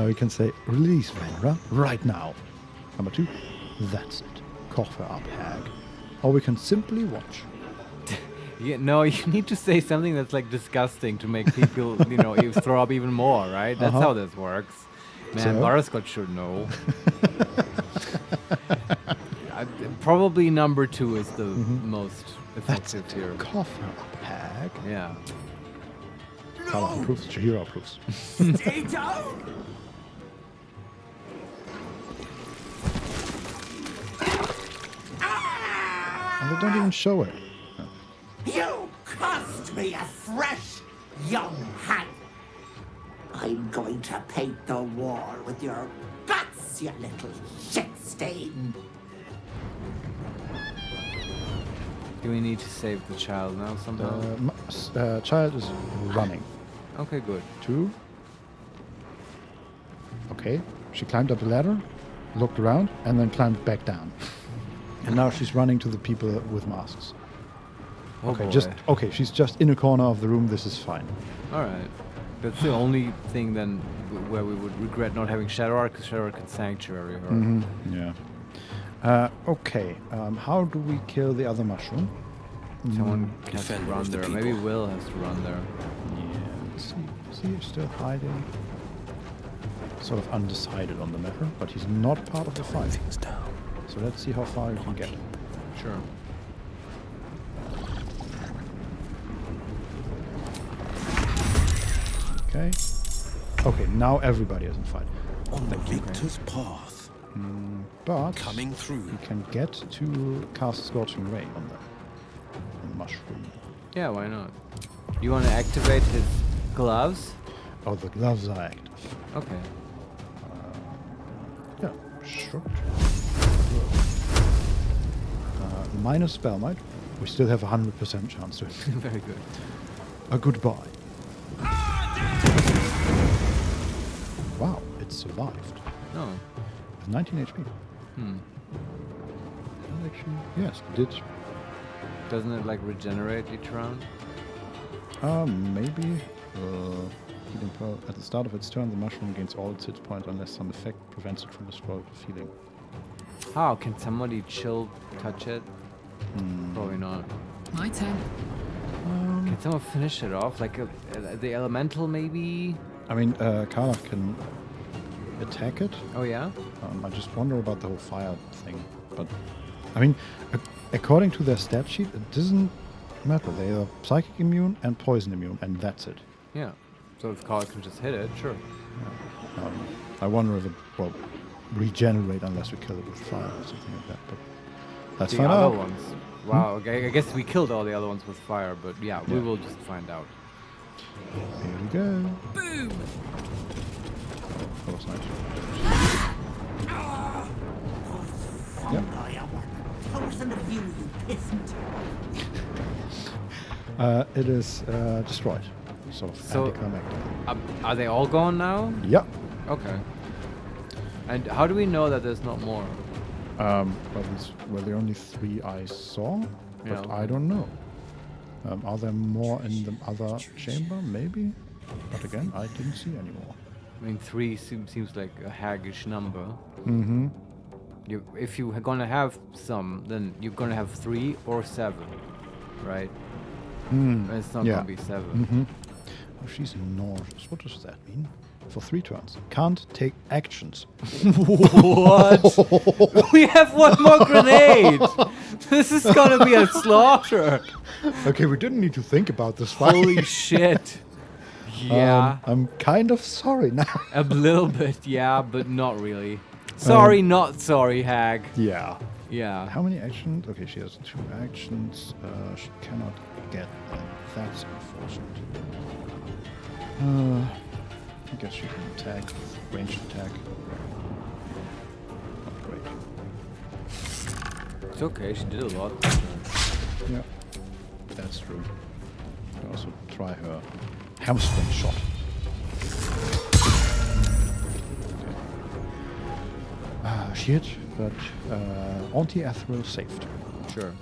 We can say, release Venra right now. Number 2, that's it. Cough her up, hag. Or we can simply watch. Yeah, no, you need to say something that's like disgusting to make people, you throw up even more, right? That's how this works. Man, So? Butterscotch should know. Probably number 2 is the most effective here. Cough her up, hag. Yeah. Carla approves. Shahira approves. Stay down! And they don't even show it. You cost me a fresh young hag. I'm going to paint the wall with your guts, you little shit stain. Do we need to save the child now somehow? Child is running. Okay, good. 2. Okay. She climbed up the ladder, looked around, and then climbed back down. And now she's running to the people with masks. Oh Okay, boy. she's just in a corner of the room. This is fine. All right. That's the only thing then where we would regret not having Shadow Arc, because Shadow Arc can sanctuary her. Yeah. Okay. How do we kill the other mushroom? Someone has to Defender run of the there. Maybe people. Will has to run there. Yeah, let's see. Is he still hiding? Sort of undecided on the matter, but he's not part of the fight. So let's see how far he can get. Sure. Okay. Okay, now everybody is in fight. On the victor's path. But Coming through. we can get to cast Scorching Ray on them. On the mushroom. Yeah, why not? You want to activate his gloves? Oh, the gloves are active. Okay. Yeah, sure. Minus Spellmight. We still have a 100% chance to hit. Very good. A goodbye. Wow, it survived. No. With 19 HP. Hmm. Actually, yes, it did. Doesn't it like regenerate each round? Maybe. Healing pearl. At the start of its turn, the mushroom gains all its hit points unless some effect prevents it from destroying the feeling. How? Can somebody chill touch it? Probably not. My turn. Can someone finish it off? Like the elemental maybe? I mean, Carla can attack it. Oh yeah? I just wonder about the whole fire thing. But, I mean, according to their stat sheet, it doesn't matter. They are psychic immune and poison immune, and that's it. Yeah. So if Carla can just hit it, sure. Yeah. I wonder if it will regenerate unless we kill it with fire or something like that. But let's the find other out. ones. Wow. Okay, I guess we killed all the other ones with fire, but yeah, we will just find out. Here we go. Boom! Oh, that was nice. Yep. Thousand of you, you peasant. It is destroyed. Sort of So, anticlimactic. Are they all gone now? Yep. Okay. And how do we know that there's not more? Well, these were the only 3 I saw, but Yeah. I don't know. Are there more in the other chamber? Maybe? But again, I didn't see any more. I mean, 3 seems like a haggish number. Mm-hmm. If you're gonna have some, then you're gonna have 3 or 7, right? It's not gonna be 7. Mm-hmm. Oh, she's nauseous. What does that mean? For 3 turns. Can't take actions. What? We have 1 more grenade! This is gonna be a slaughter! Okay, we didn't need to think about this fight. Holy shit. Yeah. I'm kind of sorry now. A little bit, yeah, but not really. Sorry, not sorry, hag. Yeah. Yeah. How many actions? Okay, she has 2 actions. She cannot get them. That's unfortunate. I guess she can attack with ranged attack. Not great. It's okay, she did a lot. Yeah, that's true. Can also try her hamstring shot. Okay. She hit, but anti-ethereal saved. Sure.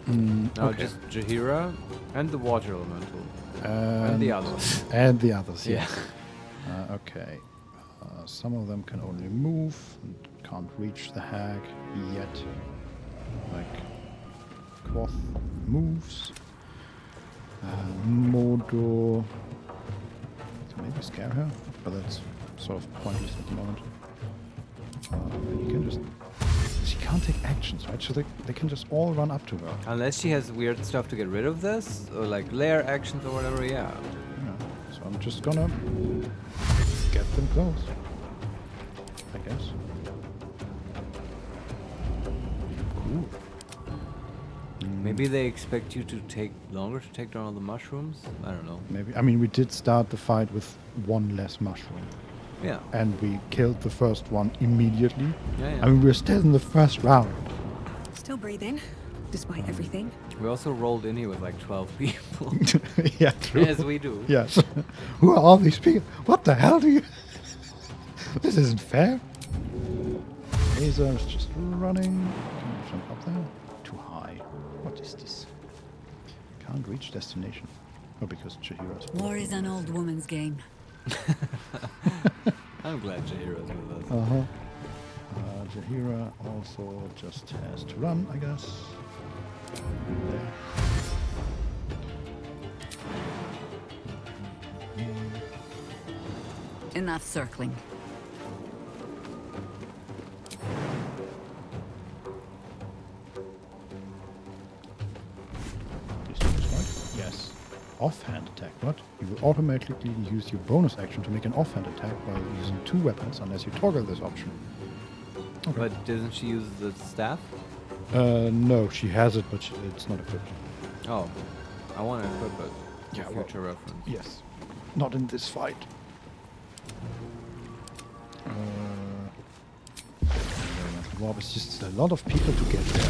Okay. Just Jaheira and the water elemental. And the others. And the others, Yeah. yes. Okay. Some of them can only move and can't reach the hag yet. Like Quoth moves. Modo. Maybe scare her, but that's sort of pointless at the moment. You can just. She can't take actions, right? So they can just all run up to her. Unless she has weird stuff to get rid of this, or like lair actions or whatever, yeah. So I'm just gonna get them close, I guess. Cool. Maybe they expect you to take longer to take down all the mushrooms? I don't know. Maybe. I mean, we did start the fight with 1 less mushroom. Yeah. And we killed the first one immediately. Yeah, yeah. I mean, we're still in the first round. Still breathing, despite everything. We also rolled in here with like 12 people. Yeah, true. As we do. Yes. Who are all these people? What the hell do you... This isn't fair. Laser is just running. Can I jump up there? Too high. What is this? Can't reach destination. Oh, because Jaheira's... War is an old woman's game. I'm glad Jaheira's with us. Uh-huh. Jaheira also just has to run, I guess. There. Enough circling. Yes. Offhand attack. What? You will automatically use your bonus action to make an offhand attack while using 2 weapons unless you toggle this option. Okay. But doesn't she use the staff? No, she has it, but it's not equipped. Oh, I want to equip it. Yeah, For future reference. Yes. Not in this fight. Wow, it's just a lot of people to get there.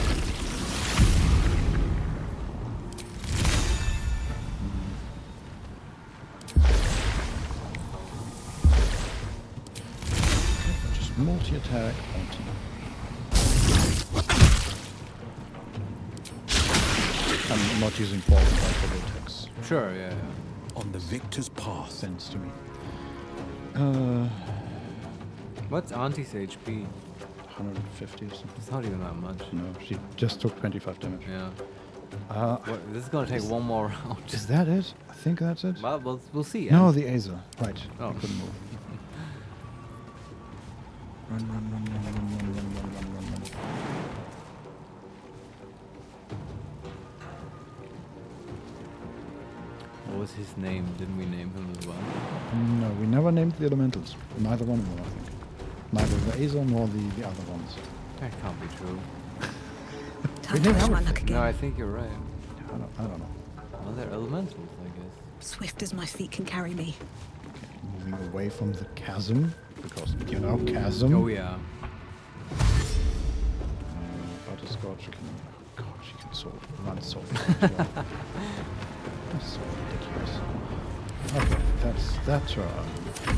Just multi-attack, I'm not using Portal for the attacks. Sure, yeah. On the victor's path. Sense to me. What's Auntie's HP? 150 or something. It's not even that much. No, she just took 25 damage. Yeah. This is gonna take one more round. Is that it? I think that's it. Well, we'll see. No, the Azer. Right. Oh. I couldn't move. Run. What was his name? Didn't we name him as well? No, we never named the elementals. Neither one of them, I think. Neither the Azer nor the other ones. That can't be true. We did my everything. luck again. No, I think you're right. I don't know. Well, they're elementals, I guess. Swift as my feet can carry me. Moving away from the chasm, because, you know, chasm. Oh, yeah. Butterscotch can... God, she can run so far as well. That's so ridiculous. Okay, that's that turn.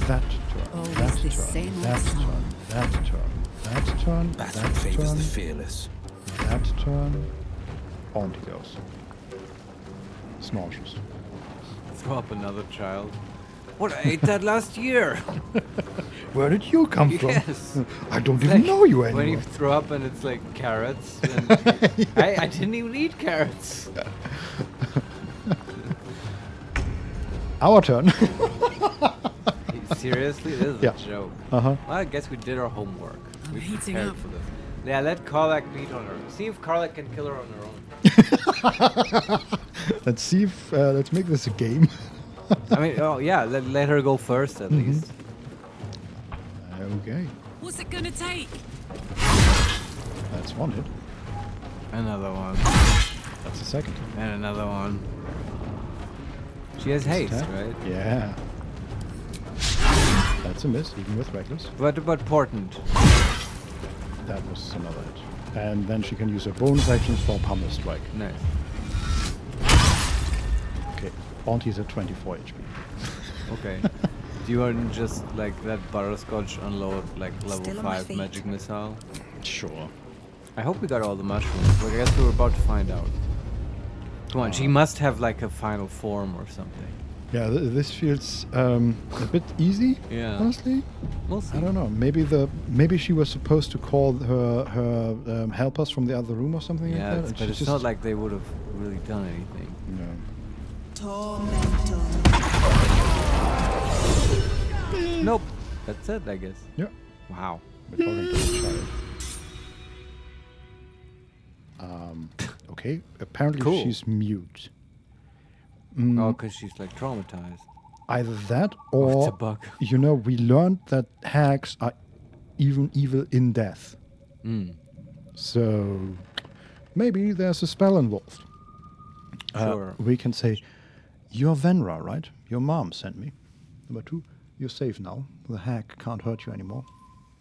That turn. Always That the turn. same That old turn. That turn. That turn. Battle That favors turn. the fearless. That turn. On he goes. Snorches. Throw up another child. What? I ate that last year. Where did you come from? Yes. I don't It's even like know you anymore. When you throw up and it's like carrots. And I didn't even eat carrots. Our turn. Seriously? This is Yeah. a joke. Uh-huh. Well, I guess we did our homework. We heating prepared up. for this. Yeah, let Karlak beat on her. See if Karlak can kill her on her own. Let's see if let's make this a game. I mean, oh yeah, let her go first at least. Okay, What's it gonna take? that's one hit. Another one. That's the second. And another one. She has haste, Attack. right? Yeah. That's a miss, even with reckless. But portent. That was another hit. And then she can use her bonus actions for pummel strike. Nice. Okay, Aunty's at 24 HP. Okay. Do you want to just like let Butterscotch unload like level Still on my 5 feet. magic missile? Sure. I hope we got all the mushrooms, but I guess we're about to find out. Come on, she must have like a final form or something. Yeah, this feels a bit easy. Yeah. Honestly, We'll see. I don't know. Maybe she was supposed to call her helpers from the other room or something Yeah, like that. but and it's she's not like they would have really done anything. No. Nope. That's it, I guess. Yeah. Wow. We're talking to the child. Okay. Apparently Cool. she's mute. Oh, because she's like traumatized. Either that Oh, it's or a bug. you know, we learned that hags are even evil in death. Mm. So maybe there's a spell involved. Sure. We can say, you're Venra, right? Your mom sent me. Number 2, you're safe now. The hag can't hurt you anymore.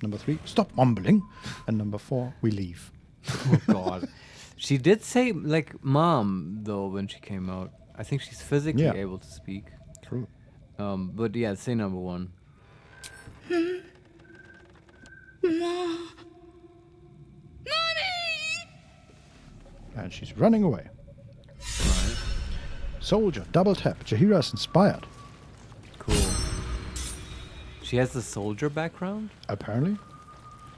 Number 3, stop mumbling. And number 4, we leave. Oh God. She did say like mom though when she came out. I think she's physically Yeah. able to speak. True. But yeah, say number 1. And she's running away. Right. Soldier, double tap. Jahira's inspired. Cool. She has the soldier background? Apparently.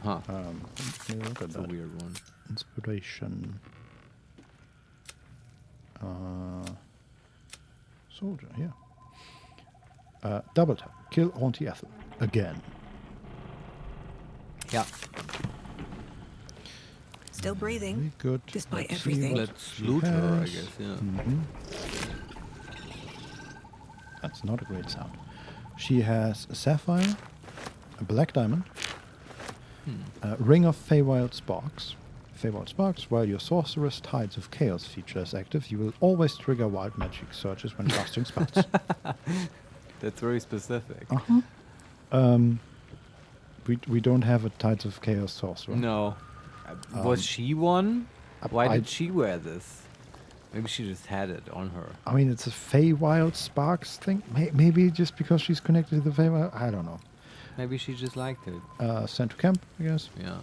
Huh. Let me look at That's a that. weird one. Inspiration. Soldier, yeah. Double tap. Kill Auntie Ethel. again. Yeah. Still breathing. Very good. Despite Let's see everything. what Let's she loot her, I has. guess, yeah. That's not a great sound. She has a sapphire, a black diamond, a ring of Feywild Sparks. Feywild Sparks, while your Sorceress Tides of Chaos feature is active, you will always trigger wild magic surges when casting spells. That's very specific. We don't have a Tides of Chaos sorcerer. No. Was she one? Why I- did she wear this? Maybe she just had it on her. I mean, it's a Feywild Sparks thing. Maybe just because she's connected to the Feywild. I don't know. Maybe she just liked it. Sent to camp, I guess. Yeah.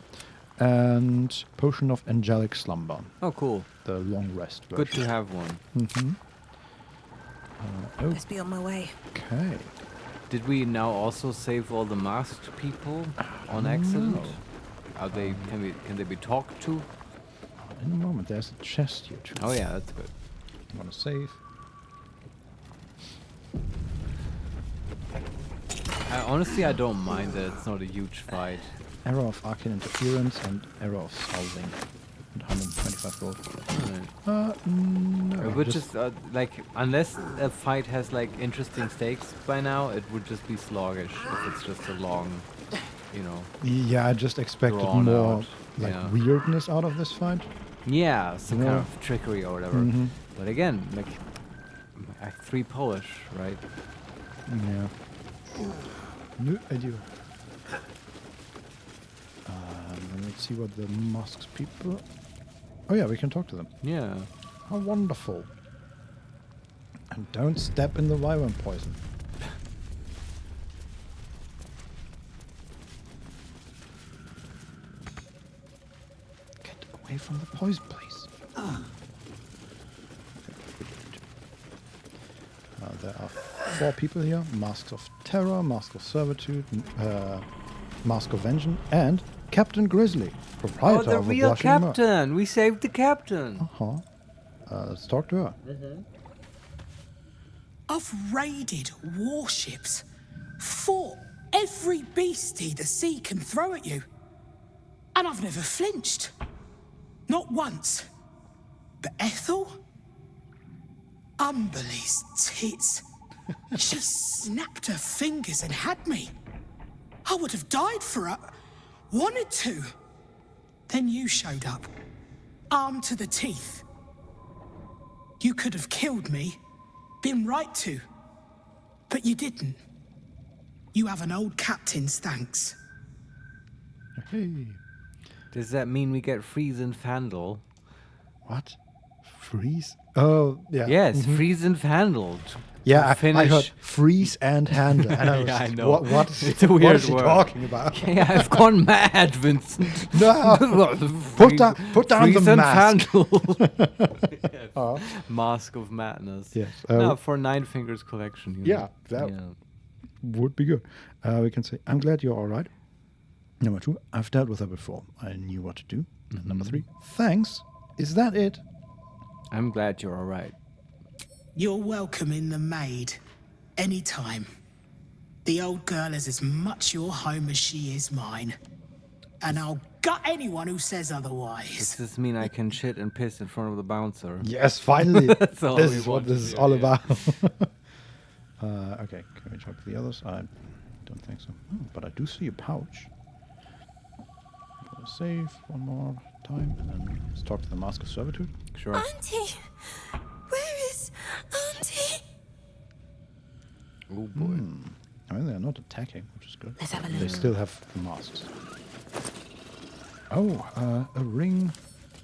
And Potion of Angelic Slumber. Oh, cool. The long rest version. Good to have one. Let's be on my way. Okay. Did we now also save all the masked people on accident? No. Are they? Can they be talked to? In a moment, there's a chest here too. Oh yeah, that's good. I want to save. Honestly, I don't mind that it's not a huge fight. Arrow of Arcane Interference and Arrow of Solving. 125 gold. No. Which is like, unless a fight has like interesting stakes by now, it would just be sluggish if it's just a long, you know. Yeah, I just expected drawn more out, like yeah. weirdness out of this fight. Yeah, some Yeah. kind of trickery or whatever. But again, like, Act 3 Polish, right? Yeah. No idea. Let's see what the mosques people. Oh yeah, we can talk to them. Yeah. How wonderful. And don't step in the wyvern poison. Get away from the poison, please. There are 4 people here. Masks of Terror, Mask of Servitude, Mask of Vengeance, and Captain Grizzly, proprietor the of a real Blushing Mer. captain! We saved the captain! Let's talk to her. I've raided warships, fought every beastie the sea can throw at you, and I've never flinched. Not once. But Ethel? Umberly's tits. She snapped her fingers and had me. I would have died for her. Wanted to. Then you showed up, armed to the teeth. You could have killed me, been right to, but you didn't. You have an old captain's thanks. Hey. Does that mean we get Freeze and Fandle? What? Freeze? Oh, yeah. Yes, Freeze and Fandle. Yeah, to I heard finish. freeze and handle. And I was, Yeah, I know. What It's a weird what is she word. talking about? Yeah, I've gone mad, Vincent. No. put down Freeze the and mask. Fandle. Yes. Mask of Madness. Yes. No, for Nine Fingers collection. You Yeah, know. that Yeah. would be good. We can say, I'm glad you're all right. Number 2, I've dealt with her before. I knew what to do. And number 3, thanks. Is that it? I'm glad you're all right. You're welcome in the Maid. Anytime. The old girl is as much your home as she is mine. And I'll gut anyone who says otherwise. Does this mean I can shit and piss in front of the bouncer? Yes, finally. That's all This we is what want this to is do, all yeah. about. Okay, can we talk to the others? I don't think so. Oh, but I do see a pouch. Gotta save one more time, and then let's talk to the Mask of Servitude. Sure. Auntie! Where is Auntie? Oh boy. I mean, they're not attacking, which is good. Let's have a They look. still have the masks. Oh, a ring,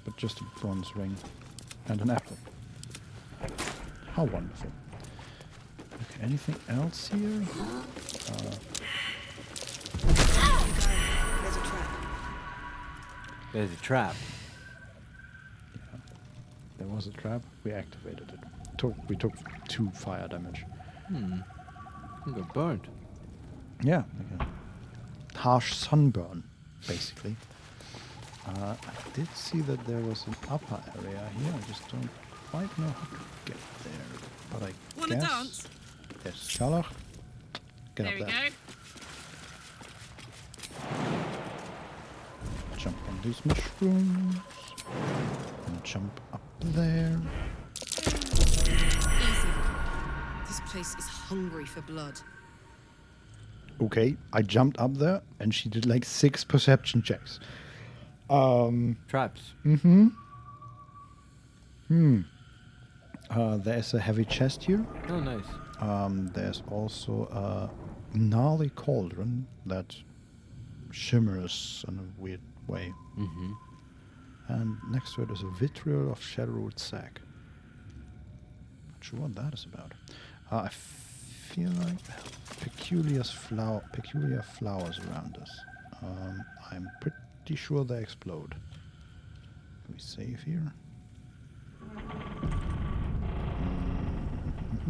but just a bronze ring. And an apple. How wonderful. Okay, anything else here? There's a trap. There's a trap. There was a trap. We activated it. We took 2 fire damage. You got burnt. Yeah, like a harsh sunburn, basically. I did see that there was an upper area here. I just don't quite know how to get there. But I Wanna guess... dance? Yes, Sherlock. Get There up we there. go. jump on these mushrooms. And jump up there. Easy. This place is hungry for blood. Okay, I jumped up there and she did like 6 perception checks. Traps. There's a heavy chest here. Oh, nice. There's also a gnarly cauldron that shimmers in a weird way. And next to it is a vitriol of shadowroot sack. Not sure what that is about. I feel like peculiar flowers around us. I'm pretty sure they explode. Can we save here?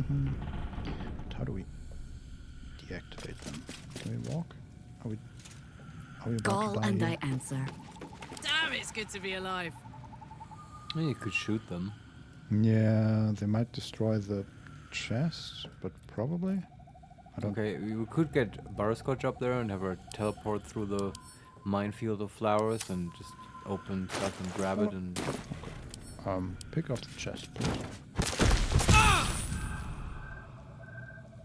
But how do we deactivate them? Can we walk? Are we about Call to die and here? I answer. Damn, it's good to be alive. Well, you could shoot them. Yeah, they might destroy the chest, but probably. I don't. Okay, we could get Butterscotch up there and have her teleport through the minefield of flowers and just open stuff and grab it and... Pick up the chest, please.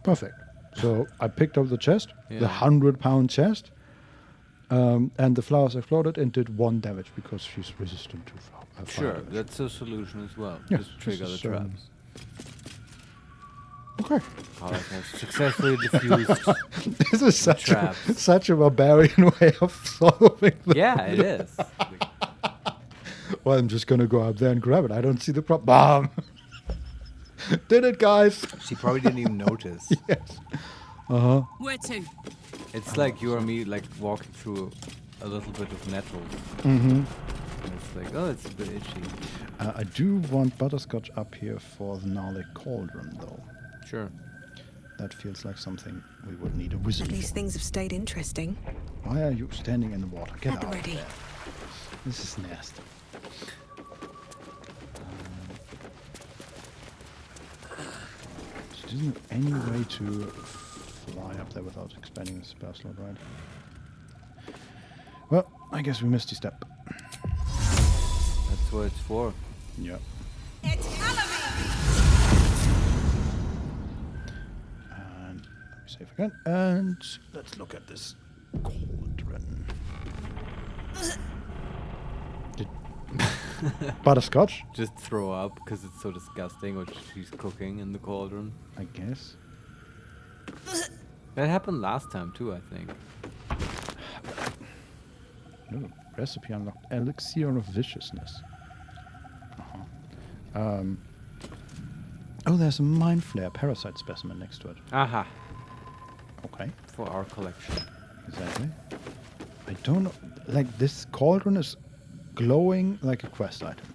Perfect. So I picked up the chest, the Yeah. 100-pound chest, and the flowers exploded and did 1 damage because she's resistant to fire. Sure, damage. that's a solution as well. Yeah, Just trigger the this is, traps. Okay. Paladin has successfully diffused This is the such a barbarian way of solving the Yeah, it is. Well, I'm just gonna go up there and grab it. I don't see the problem. Bam! Did it, guys! She probably didn't even notice. Yes. Where to? It's like you or me, like walking through a little bit of nettles. And it's like, oh, it's a bit itchy. I do want Butterscotch up here for the gnarly cauldron, though. Sure. That feels like something we would need a wizard At least for. things have stayed interesting. Why are you standing in the water? Get At the out ready. of there. This is nasty. So there isn't any way to fly up there without expanding the spell slot, right? Well, I guess we missed a step. That's what it's for. Yeah. And let me save again. And let's look at this cauldron. Did Butterscotch? Just throw up because it's so disgusting what she's cooking in the cauldron. I guess. That happened last time too, I think. No, recipe unlocked. Elixir of viciousness. Oh, there's a Mind Flayer parasite specimen next to it. Aha. Okay. For our collection. Exactly. I don't know. Like, this cauldron is glowing like a quest item.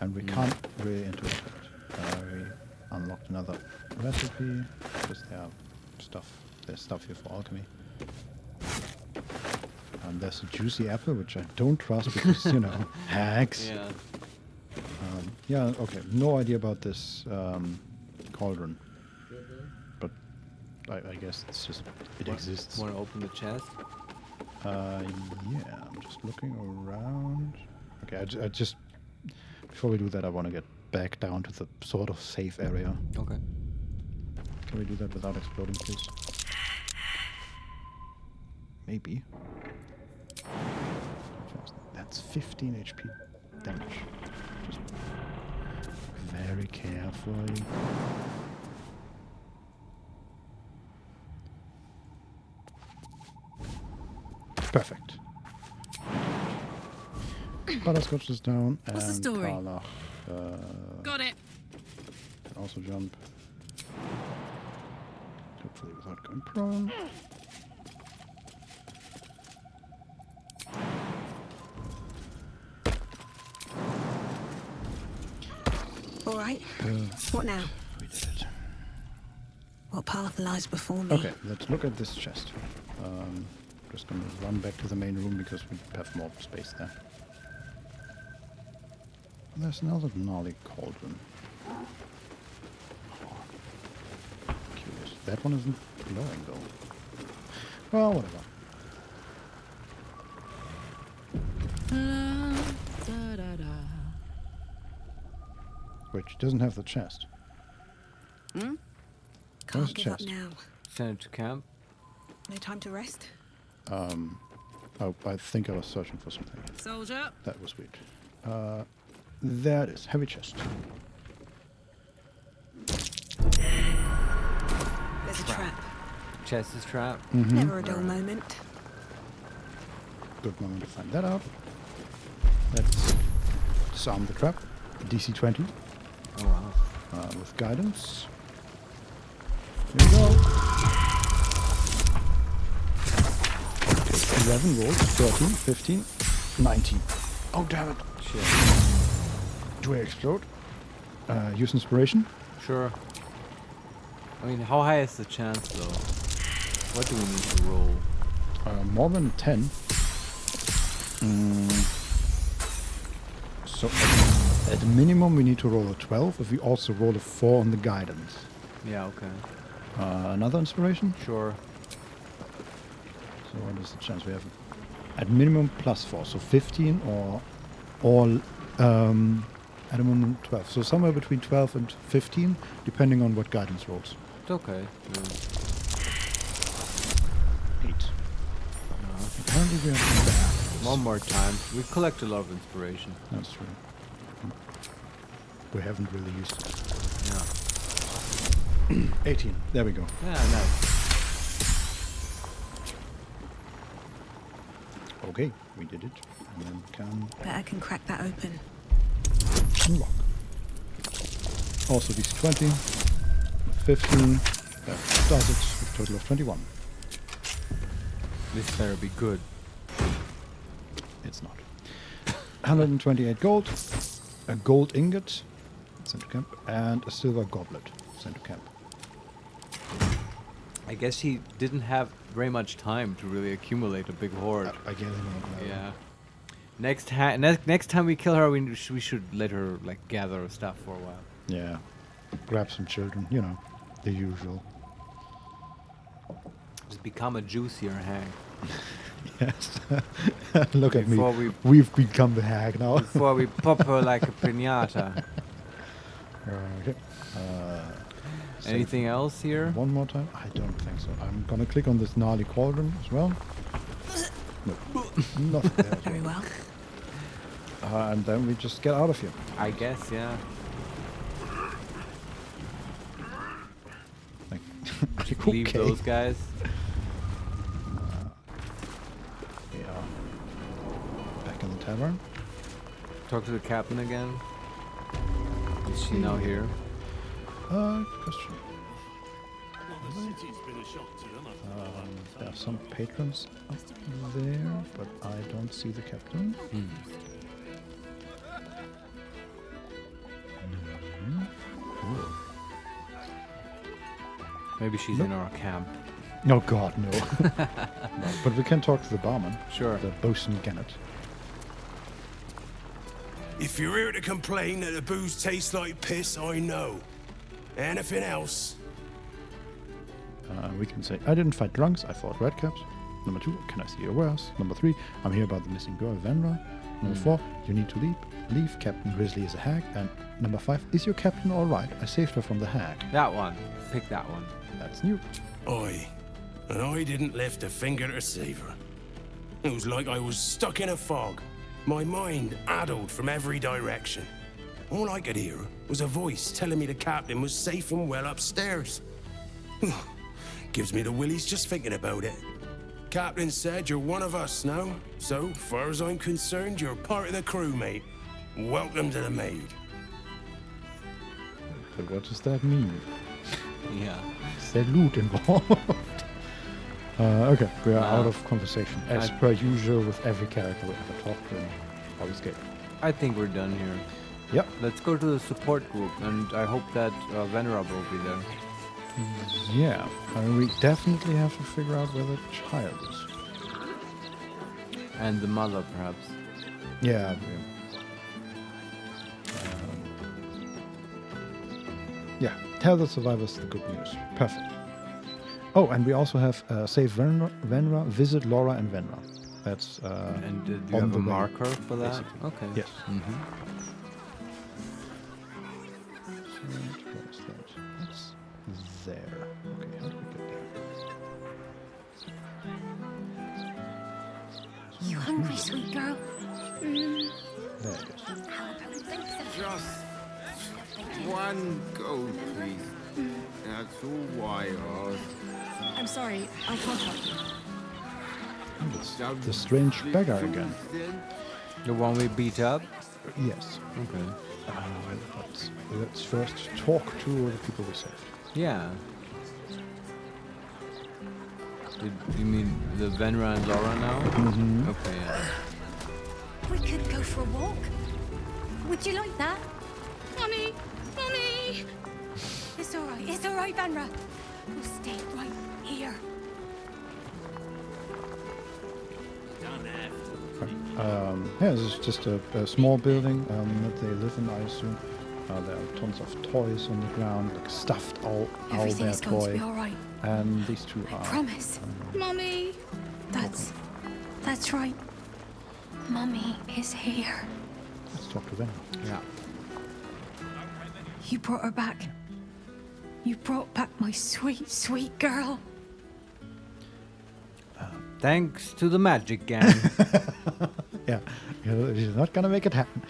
And we can't really interact with it. We unlocked another recipe. Because there's stuff here for alchemy. And there's a juicy apple, which I don't trust because, you know, hacks. Yeah. Yeah, okay. No idea about this cauldron. But I guess it's just, it exists. Want to open the chest? Yeah, I'm just looking around. Okay, I just, before we do that, I want to get back down to the sort of safe area. Okay. Can we do that without exploding, please? Maybe. That's 15 HP damage. Just very carefully. Perfect. Butterscotch is down. What's the and story? Karlach, Got it. can also jump. Hopefully without going prone. All right. What now? We did it. What path lies before me? Okay, let's look at this chest. Just gonna run back to the main room because we have more space there. There's another gnarly cauldron. Curious. That one isn't glowing though. Well, whatever. which doesn't have the chest. Hmm? Where's Can't give up chest? now. Send it to camp. No time to rest. Oh, I think I was searching for something. Soldier. That was weird. There it is. Heavy chest. There's a trap. Chest is trapped. Never a dull moment. Good moment to find that out. Let's disarm the trap. DC 20. Oh wow. With guidance. Here we go. 11 rolls, 13, 15, 19. Oh, damn it. Shit. Do I explode? Use inspiration? Sure. I mean, how high is the chance, though? What do we need to roll? More than 10. So at minimum we need to roll a 12 if we also roll a 4 on the guidance. Yeah, okay. Another inspiration? Sure. So what is the chance we have? At minimum plus 4, so 15 or at a moment 12. So somewhere between 12 and 15, depending on what guidance rolls. It's okay. Yeah. 8. Apparently we have back. One more time. We collect a lot of inspiration. That's true. We haven't really used it. Yeah. 18. There we go. Yeah, nice. Okay, we did it. And then we can Bet I can crack that open. unlock. Also DC 20. 15. That does it. With a total of 21. This better be good. It's not. 128 gold. A gold ingot. Sent to camp. And a silver goblet. Sent to camp. I guess he didn't have very much time to really accumulate a big hoard. I guess not. Yeah. Next time we kill her, we should let her like gather stuff for a while. Yeah. Grab some children, you know, the usual. Just become a juicier hag. Yes. Look at Before me. We've become the hag now. Before we pop her like a piñata. Okay. Anything else here? One more time? I don't think so. I'm gonna click on this gnarly cauldron as well. No. Nothing there as Very well. And then we just get out of here. I guess, yeah. Like, Leave okay. those guys. We are back in the tavern. Talk to the captain again. Is she now here? Question. There are some patrons up there, but I don't see the captain. No. Maybe she's in our camp. Oh God, no. No. But we can talk to the barman. Sure. The bosun Gannett. If you're here to complain that the booze tastes like piss, I know. Anything else? We can say, I didn't fight drunks, I fought redcaps. Number 2, can I see your wares? Number 3, I'm here about the missing girl, Venra. Number 4, you need to leave. Captain Grizzly is a hag. And number 5, is your captain alright? I saved her from the hag. That one. Pick that one. That's new. Aye. And I didn't lift a finger to save her. It was like I was stuck in a fog. My mind addled from every direction. All I could hear was a voice telling me the captain was safe and well upstairs. Gives me the willies just thinking about it. Captain said you're one of us now, so far as I'm concerned, you're part of the crew, mate. Welcome to the maid. But what does that mean? Yeah. Is there loot involved? Okay, we are out of conversation, as per usual with every character we ever talked to in Baldur's Gate. I think we're done here. Yep. Let's go to the support group, and I hope that Venerable will be there. Yeah, I mean, we definitely have to figure out where the child is. And the mother, perhaps. Yeah. Yeah, tell the survivors the good news. Perfect. Oh, and we also have save Venra, visit Laura and Venra. That's and do you have a marker for that? Basically. Okay. Yes. Where is that? That's there. Okay, how do we get there? You hungry, sweet girl? Mm. There it is. How about Vincent? Just one go, please. That's all I ask. I'm sorry, I can't help you. It's the strange beggar again. The one we beat up? Yes. Okay. Let's first talk to the people we saved. Yeah. You mean the Venra and Laura now? Mm-hmm. Okay, yeah. We could go for a walk. Would you like that? Mummy! Mummy! It's all right, Venra. We'll stay right here. Yeah, this is just a small building that they live in, I assume. There are tons of toys on the ground, like stuffed owl bear Everything's going to toy. be all right. And these two I are... promise. Mummy! That's right. Mummy is here. Let's talk to them. Yeah. You brought her back. You brought back my sweet, sweet girl. Thanks to the magic gang. Yeah, she's not gonna make it happen.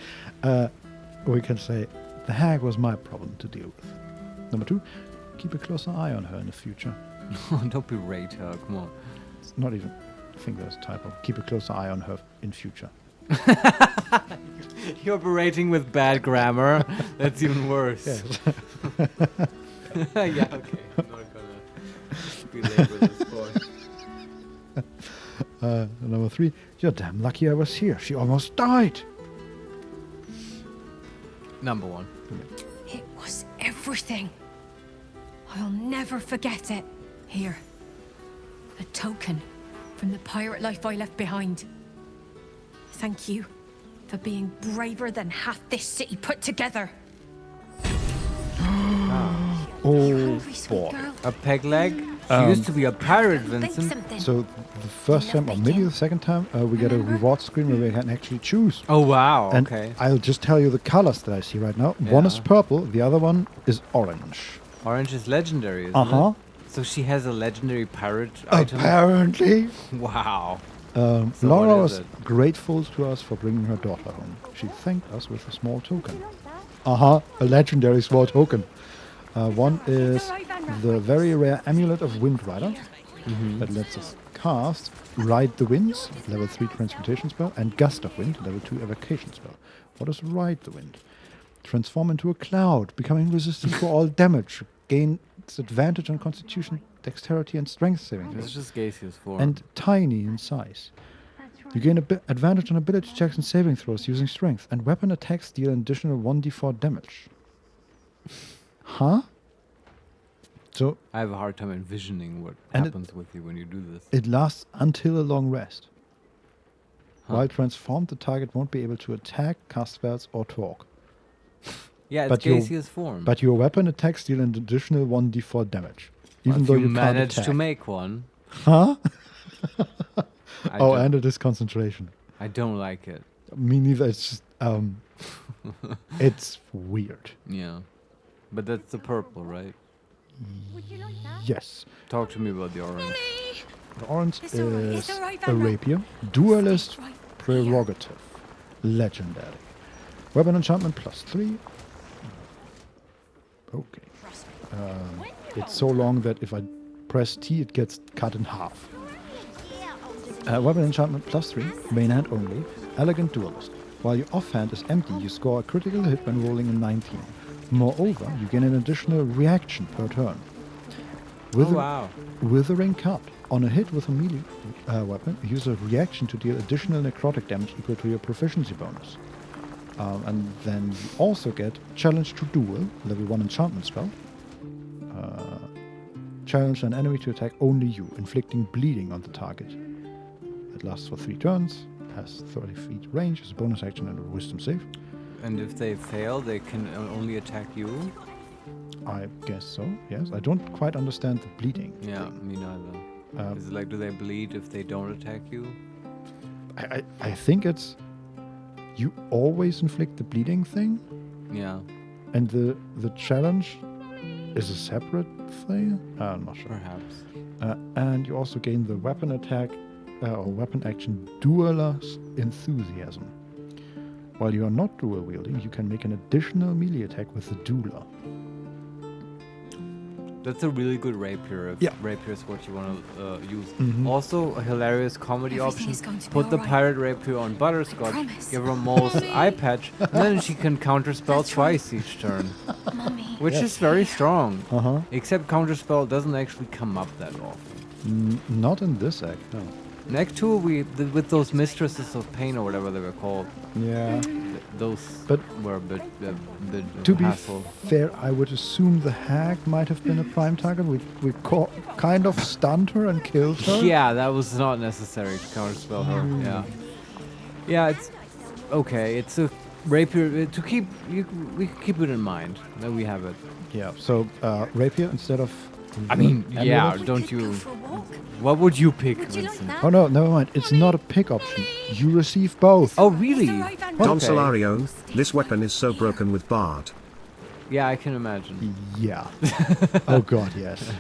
We can say, the hag was my problem to deal with. Number 2, keep a closer eye on her in the future. Don't berate her, come on. It's not even, I think there's a typo. Keep a closer eye on her in future. You're berating with bad grammar. That's even worse. Yes. Yeah, okay. I'm not gonna belabor this point. Number 3, you're damn lucky I was here. She almost died. Number 1. It was everything. I'll never forget it. Here. A token from the pirate life I left behind. Thank you for being braver than half this city put together. Oh boy. A peg leg? She used to be a pirate, Vincent. So the first time, or maybe the second time, we get a reward screen where we can actually choose. Oh wow, and okay. I'll just tell you the colors that I see right now. One is purple, the other one is orange. Orange is legendary, isn't Uh-huh. it? So she has a legendary pirate item? Apparently. Wow. So what Laura is was it? grateful to us for bringing her daughter home. She thanked us with a small token. A legendary small token. One is the very rare Amulet of Wind Rider that lets us cast Ride the Winds, level 3 transmutation spell, and Gust of Wind, level 2 evocation spell. What is Ride the Wind? Transform into a cloud, becoming resistant to all damage. Gains advantage on Constitution, Dexterity, and Strength saving This is throws. just gaseous form. And tiny in size. You gain advantage on ability checks and saving throws using Strength, and weapon attacks deal an additional 1d4 damage. Huh? So I have a hard time envisioning what And happens with you when you do this. it lasts until a long rest. While transformed, the target won't be able to attack, cast spells, or talk. Yeah, it's But your- gaseous form. But your weapon attacks deal an additional 1d4 damage. Even If though you you can't manage to attack. make one. Huh? I Oh, don't- and it is concentration. I don't like it. Me neither. It's just, it's weird. Yeah. But that's the purple, right? Yes. Talk to me about the orange. The orange It's all right, is it's all right, a Vanna. rapier. Duelist prerogative. Legendary. Weapon enchantment +3. Okay. It's so long that if I press T, it gets cut in half. Weapon enchantment +3. Main hand only. Elegant duelist. While your offhand is empty, you score a critical hit when rolling a 19. Moreover, you gain an additional reaction per turn. Wow. Withering Cut. On a hit with a melee weapon, use a reaction to deal additional necrotic damage equal to your proficiency bonus. And then you also get Challenge to Duel, level 1 enchantment spell. Challenge an enemy to attack only you, inflicting bleeding on the target. It lasts for 3 turns, has 30 feet range, is a bonus action and a wisdom save. And if they fail, they can only attack you? I guess so, yes. I don't quite understand the bleeding. Yeah, me neither. Is it like, do they bleed if they don't attack you? I think it's... You always inflict the bleeding thing? Yeah. And the challenge is a separate thing? I'm not sure. Perhaps. And you also gain the weapon attack or weapon action Dueler's Enthusiasm. While you are not dual wielding, you can make an additional melee attack with the Dueler. That's a really good rapier if rapier is what you want to use. Mhm. Also, a hilarious comedy Everything option. is going to be Put the alright. pirate rapier on Butterscotch, promise. give her Mole's eye patch, and then she can counterspell twice each turn. Which is very strong. Uh-huh. Except counterspell doesn't actually come up that often. Not in this act, no. In Act 2, with those Mistresses of Pain or whatever they were called. Yeah. Those But were a bit To be hassle. fair, I would assume the hag might have been a prime target. We kind of stunned her and killed her. Yeah, that was not necessary to counterspell her. Yeah. Yeah, it's okay. It's a rapier to keep. We keep it in mind that we have it. Yeah. So rapier instead of. I mean, the yeah. amulet? Don't you? What would you pick, Vincent? Oh no, never mind. It's not a pick option. You receive both. Oh really? Don Okay. Solario, this weapon is so broken with Bard. Yeah, I can imagine. Yeah. Oh god, yes.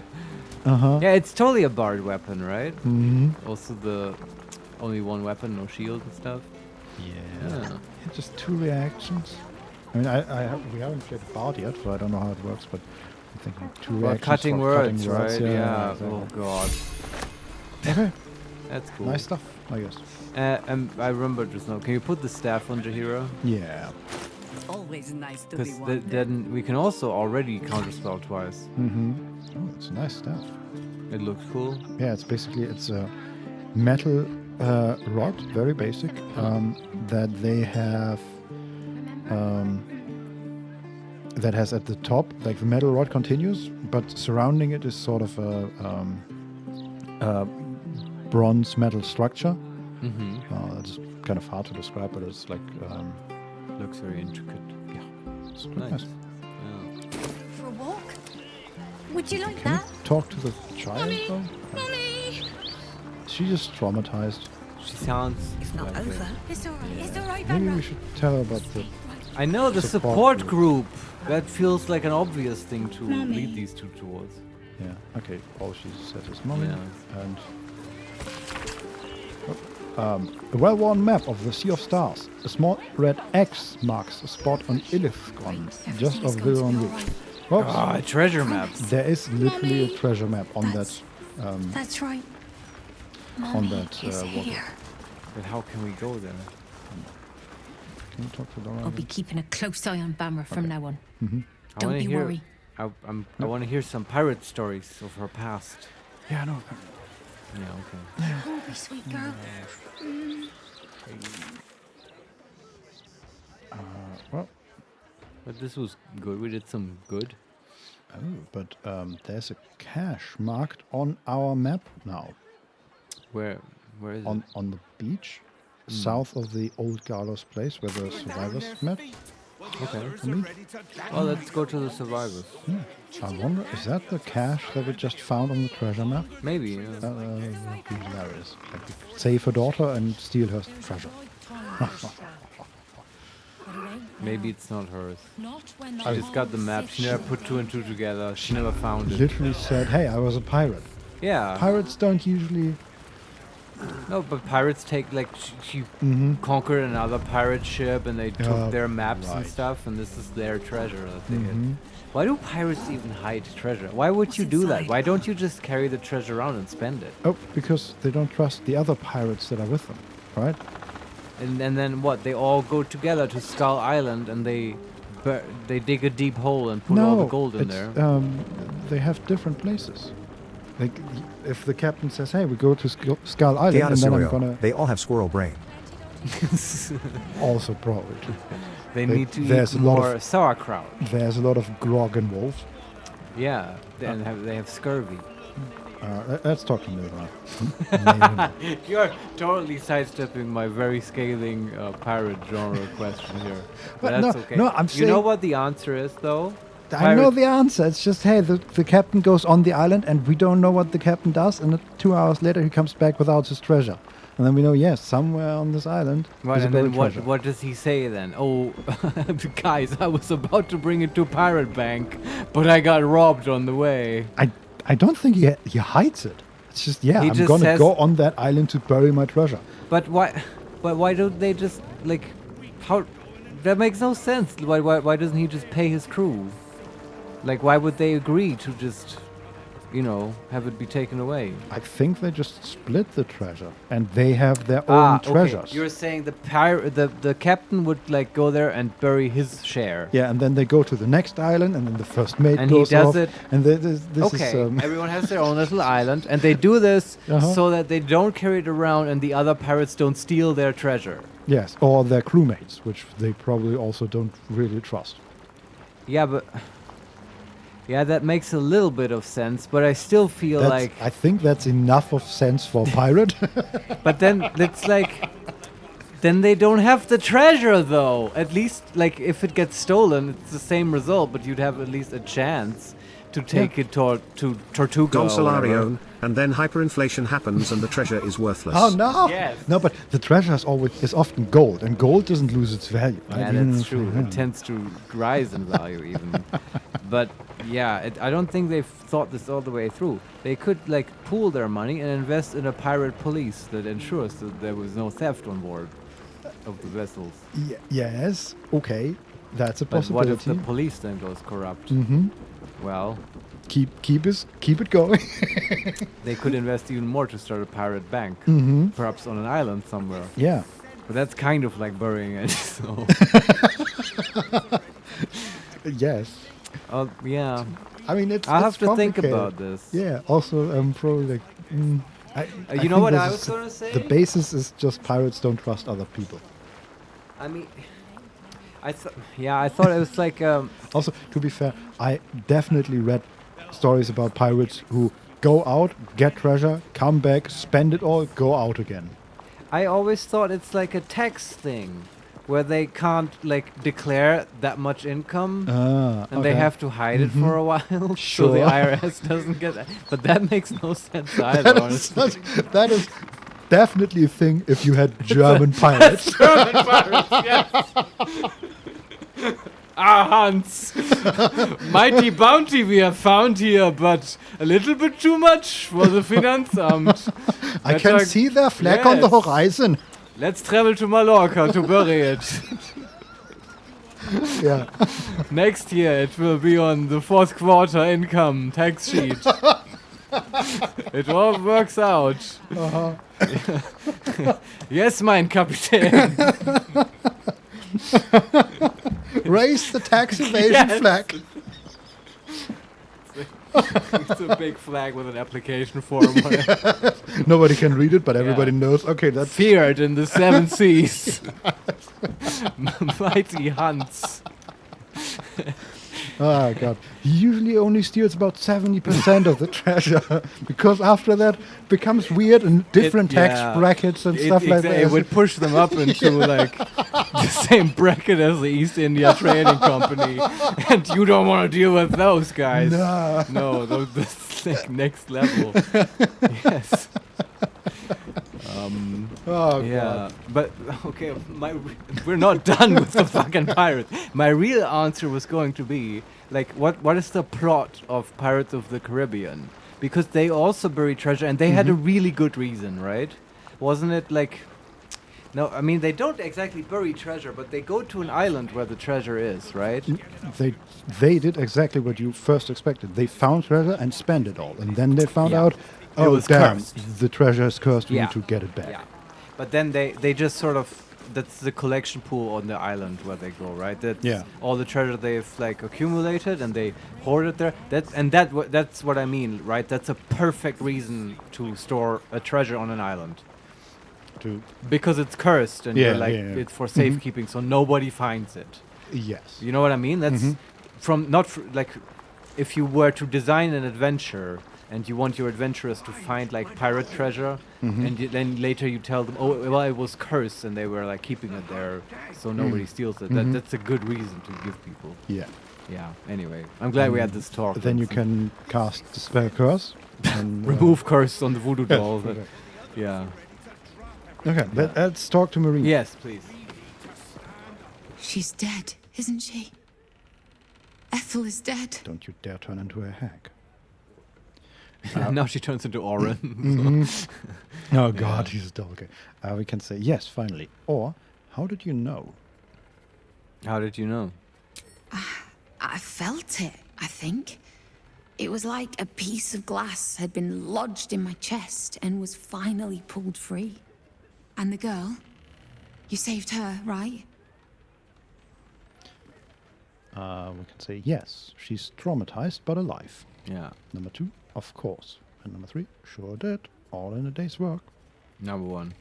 Uh-huh. Yeah, it's totally a bard weapon, right? Mhm. Also the only one weapon, no shield and stuff. Yeah. Just 2 reactions. I mean, we haven't played Bard yet, so I don't know how it works, but I'm thinking 2 Well, reactions cutting for words, cutting words. right? Yeah. exactly. Oh god. Okay. That's cool. Nice stuff, I guess. And I remember just now. Can you put the staff on Jahira? Yeah. Always nice to be Because wanted. then we can also already counterspell twice. Mm-hmm. Oh, it's nice stuff. It looks cool. Yeah, it's a metal rod, very basic, that they have. That has at the top, like the metal rod continues, but surrounding it is sort of a bronze metal structure. Mm-hmm. It's kind of hard to describe, but it's like. Looks very intricate. Yeah, it's quite Nice. nice. Yeah. For a walk? Would you like Can that? you talk to the child though? Mummy! She's just traumatized. She sounds. It's not like over. it. It's alright. It's alright, Maybe Van we should tell her about the. I know the support group. That feels like an obvious thing to lead these two towards. Yeah. Okay. All she says is mommy. Yeah. And a well-worn map of the Sea of Stars. A small red X marks a spot on Ilithgon, just off Viron Ridge. Whoops. Ah, a treasure map. There is literally a treasure map on that. That's right. On that is water. here. But how can we go there? Can you talk to Laura? I'll be keeping a close eye on Bammer from now on. Mm-hmm. Don't be worried. I want to hear some pirate stories of her past. Yeah, no. Yeah, okay. Oh, my sweet girl. Well. But this was good. We did some good. Oh, but there's a cache marked on our map now. Where is it? On the beach, south of the old Garlos place where the survivors met. Okay. Well, let's go to the survivors. I wonder, is that the cache that we just found on the treasure map? Maybe. Yeah. That would be hilarious. Like we save her daughter and steal her treasure. Maybe it's not hers. She just got the map. She never put 2 and 2 together. She never found it. Literally said, "Hey, I was a pirate." Yeah. Pirates don't usually. No, but pirates take like she conquered another pirate ship and they took their maps and stuff, and this is their treasure that they hid. Why do pirates even hide treasure? Why would you do that? Why don't you just carry the treasure around and spend it? Oh, because they don't trust the other pirates that are with them, right? And then what? They all go together to Skull Island and they dig a deep hole and put all the gold in there. They have different places. Like, if the captain says, "Hey, we go to Skull Island," Diana and then I'm Cereal, gonna. they all have squirrel brain. Also, probably true. They need to eat more sauerkraut. There's a lot of grog involved. Yeah, they have scurvy. Let's talk to Nilva. You're totally sidestepping my very scathing pirate genre question here. But that's okay. No, I'm you know saying- what the answer is, though? I know the answer. It's just, hey, the captain goes on the island and we don't know what the captain does, and 2 hours later he comes back without his treasure. And then we know, yes, somewhere on this island Right, is a and then buried treasure. what does he say then? Oh, guys, I was about to bring it to Pirate Bank, but I got robbed on the way. I don't think he hides it. It's just, He I'm just gonna says- go on that island to bury my treasure. But why don't they just, like, how, that makes no sense. Why doesn't he just pay his crew? Like, why would they agree to just, you know, have it be taken away? I think they just split the treasure, and they have their own treasures. Okay. You're saying the captain would, like, go there and bury his share. Yeah, and then they go to the next island, and then the first mate And goes he does off, it. and this Okay, is everyone has their own little island, and they do this so that they don't carry it around and the other pirates don't steal their treasure. yes, or their crewmates, which they probably also don't really trust. Yeah, but that makes a little bit of sense, but I still feel like. I think that's enough of sense for a pirate. But then it's like. Then they don't have the treasure, though. At least, like, if it gets stolen, it's the same result, but you'd have at least a chance to take it to Tortuga. or whatever. Gonsolarion, and then hyperinflation happens and the treasure is worthless. Oh no! Yes. No, but the treasure is often gold, and gold doesn't lose its value. Right? Yeah, Even that's if true. you- It tends to rise in value, even. But yeah, I don't think they've thought this all the way through. They could, like, pool their money and invest in a pirate police that ensures that there was no theft on board of the vessels. Yes. Okay, that's a But what possibility. if the police then goes corrupt? Mm-hmm. Well, Keep it going. they could invest even more to start a pirate bank, Mhm. perhaps on an island somewhere. Yeah. But that's kind of like burying it. So. Yes. Yeah. I mean, it's. I'll it's have to think complicated. about this. Yeah. Also, probably like. I You know think what this I is was gonna say? The basis is just pirates don't trust other people. I mean, I thought it was like. Also, to be fair, I definitely read stories about pirates who go out, get treasure, come back, spend it all, go out again. I always thought it's like a tax thing, where they can't, like, declare that much income, and they okay. have to hide it for a while, so Sure. the IRS doesn't get that. But that makes no sense either, That is honestly. that is definitely a thing if you had German pirates. German pirates, yes. Ah, Hans, mighty bounty we have found here, but a little bit too much for the Finanzamt. I can Better- see their flag on the Yes. horizon. Let's travel to Mallorca to bury it. Yeah. Next year it will be on the fourth quarter income tax sheet. It all works out. Uh-huh. Yes, mein Kapitän. Raise the tax evasion Yes. flag. It's a big flag with an application form on it. Nobody can read it, but everybody knows. Okay, that's Feared in the seven seas. Mighty Hans. Oh god. He usually only steals about 70% of the treasure because after that becomes weird and different tax Yeah. brackets and stuff like that. It would push them up into like the same bracket as the East India Trading Company, and you don't want to deal with those guys. No, that's like next level. Yes. Oh, yeah, God. but okay, we're not done with the fucking pirates. My real answer was going to be like, what is the plot of Pirates of the Caribbean? Because they also bury treasure, and they had a really good reason, right? Wasn't it like? No, I mean they don't exactly bury treasure, but they go to an island where the treasure is, right? They did exactly what you first expected. They found treasure and spent it all, and then they found out, It oh was damn, cursed. the treasure is cursed. We Yeah. need to get it back. Yeah. But then they just sort of, that's the collection pool on the island where they go, right? That's Yeah. all the treasure they've like accumulated and they hoard it there. That's what I mean, right? That's a perfect reason to store a treasure on an island. Because it's cursed and you're like it's for safekeeping, so nobody finds it. Yes. You know what I mean? That's like if you were to design an adventure and you want your adventurers to find like pirate treasure, and then later you tell them, oh well, it was cursed and they were like keeping it there so nobody steals it. That's a good reason to give people. Yeah. Yeah. Anyway, I'm glad we had this talk. Then you can cast Spell Curse and remove curse on the voodoo doll. okay. Yeah. Okay, let's talk to Marina. Yes, please. She's dead, isn't she? Ethel is dead. Don't you dare turn into a hag. Now she turns into Oren. Oh God, he's dull. Okay. We can say yes, finally. Or, how did you know? How did you know? I felt it, I think. It was like a piece of glass had been lodged in my chest and was finally pulled free. And the girl? You saved her, right? We can say yes, she's traumatized but alive. Yeah. Number 2, of course. And number 3, sure did. All in a day's work. Number 1.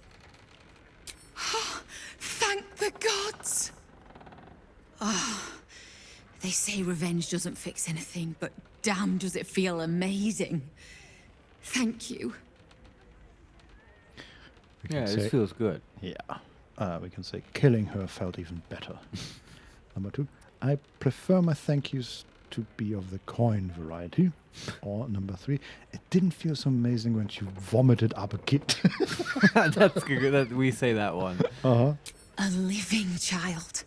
Thank the gods! Oh, they say revenge doesn't fix anything, but damn does it feel amazing. Thank you. Yeah, it feels good. Yeah. We can say killing her felt even better. Number 2, I prefer my thank yous to be of the coin variety. Or number 3, it didn't feel so amazing when she vomited up a kid. That's good. We say that one. Uh-huh. A living child.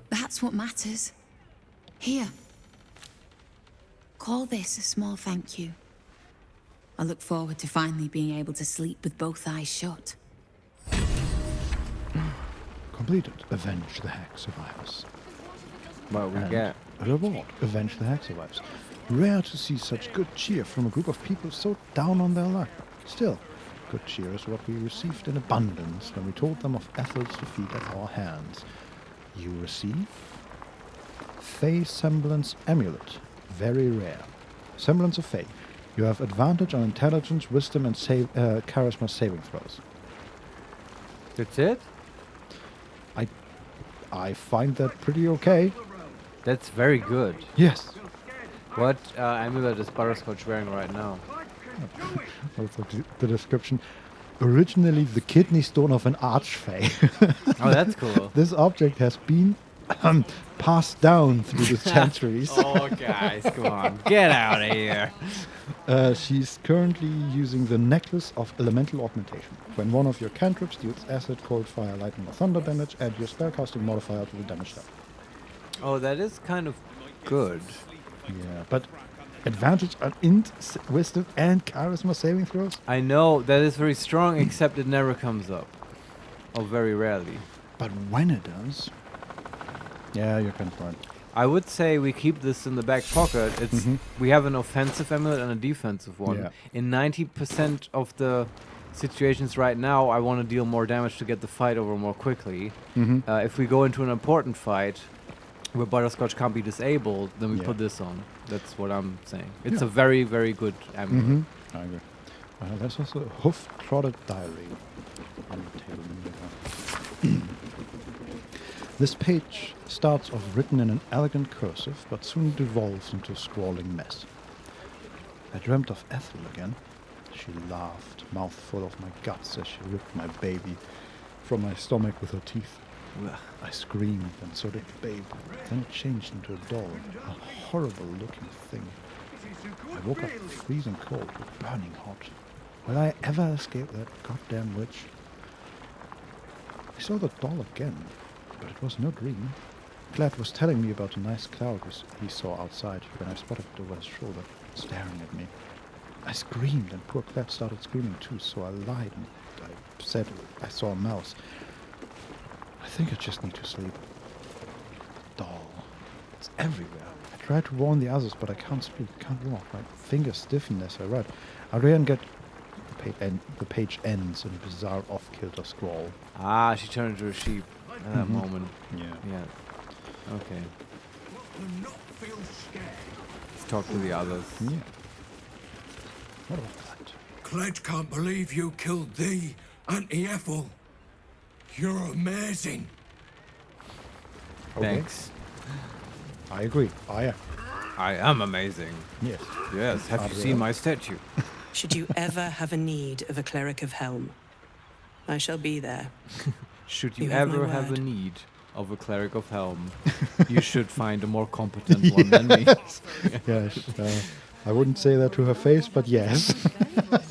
That's what matters. Here. Call this a small thank you. I look forward to finally being able to sleep with both eyes shut. Completed. Avenge the hag survivors. What we get? A reward. Avenge the hag survivors. Rare to see such good cheer from a group of people so down on their luck. Still, good cheer is what we received in abundance when we told them of Ethel's defeat at our hands. You receive Fey Semblance Amulet. Very rare. Semblance of Fey. You have advantage on intelligence, wisdom, and charisma saving throws. That's it? I find that pretty okay. That's very good. Yes. What amulet is Butterscotch wearing right now? Also the description. Originally the kidney stone of an archfey. Oh, that's cool. This object has been passed down through the centuries. Oh, guys, come on. Get out of here. She's currently using the Necklace of Elemental Augmentation. When one of your cantrips deals acid, cold, fire, lightning, or thunder damage, add your spellcasting modifier to the damage tab. Oh, that is kind of good. Yeah, but advantage on int, wisdom, and charisma saving throws? I know, that is very strong, except it never comes up. Or very rarely. But when it does... Yeah, you're kind of right. I would say we keep this in the back pocket. It's we have an offensive amulet and a defensive one. Yeah. In 90% of the situations right now, I want to deal more damage to get the fight over more quickly. If we go into an important fight where Butterscotch can't be disabled, then we put this on. That's what I'm saying. It's a very, very good amulet. I agree. There's also a hoof-trotted diary on the table. This page starts off written in an elegant cursive, but soon devolves into a scrawling mess. I dreamt of Ethel again. She laughed, mouth full of my guts, as she ripped my baby from my stomach with her teeth. I screamed, and so did the babe. Then it changed into a doll, a horrible-looking thing. I woke up freezing cold, burning hot. Will I ever escape that goddamn witch? I saw the doll again, but it was no dream. Glad was telling me about a nice cloud he saw outside when I spotted it over his shoulder, staring at me. I screamed, and poor Cled started screaming too, so I lied and I said I saw a mouse. I think I just need to sleep. Doll. It's everywhere. I tried to warn the others, but I can't speak, can't walk. My fingers stiffen as I write. I ran get the page ends in a bizarre off-kilter scroll. Ah, she turned into a sheep at that moment. Yeah. Okay. Let's talk to the others. Yeah. What about that? Cled can't believe you killed thee, Auntie Ethel. You're amazing. Thanks. I agree. I am amazing. Yes. Yes. Have you seen my statue? Should you ever have a need of a cleric of Helm, I shall be there. Should you have my ever have a word. need of a cleric of Helm, you should find a more competent one than me. Yes. I wouldn't say that to her face, but yes.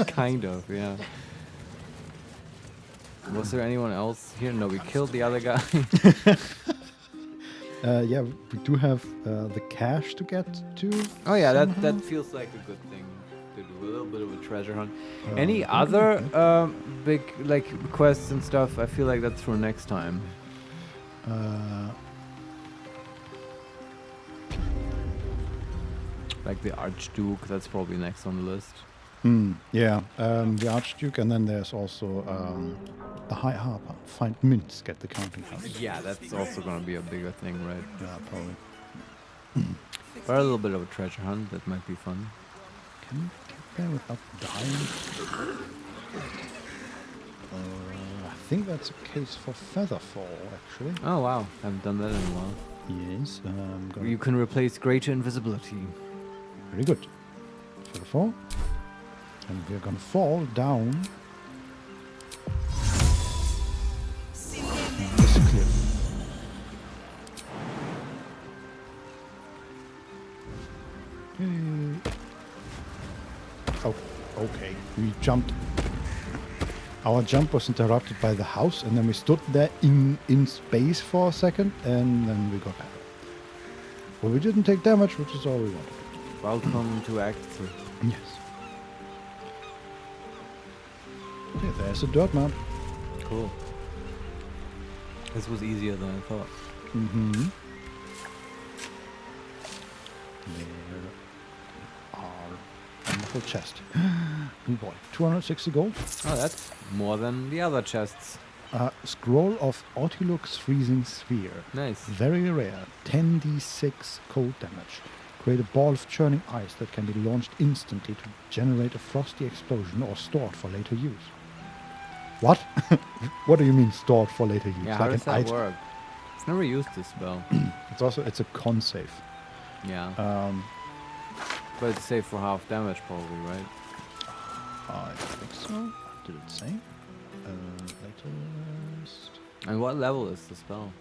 Kind of, yeah. Was there anyone else here? No, we killed the other guy. Yeah, we do have the cash to get to. Oh yeah, somehow. that feels like a good thing to do. A little bit of a treasure hunt. Any other big like quests and stuff? I feel like that's for next time. Like the Archduke, that's probably next on the list. Yeah, the Archduke, and then there's also the High Harbour. Find Minsk at the counting house. Yeah, that's also gonna be a bigger thing, right? Yeah, probably. Or a little bit of a treasure hunt, that might be fun. Can you get there without dying? I think that's a case for Featherfall, actually. Oh wow, haven't done that in a while. Yes. You can replace greater invisibility. Very good. Featherfall. And we're gonna fall down this cliff. Oh, okay. We jumped. Our jump was interrupted by the house, and then we stood there in space for a second, and then we got back. Well, we didn't take damage, which is all we wanted. Welcome to Act 3. Yes. Okay, there's a dirt map. Cool. This was easier than I thought. Mm-hmm. There are wonderful chest. Oh boy, 260 gold. Oh, that's more than the other chests. Scroll of Ortilux Freezing Sphere. Nice. Very rare. 10d6 cold damage. Create a ball of churning ice that can be launched instantly to generate a frosty explosion or stored for later use. What? What do you mean stored for later use? Yeah, like how does that item? work? I've never used this spell. It's a con save. Yeah. But it's safe for half damage probably, right? I think so. Did it say? Latest. And what level is the spell?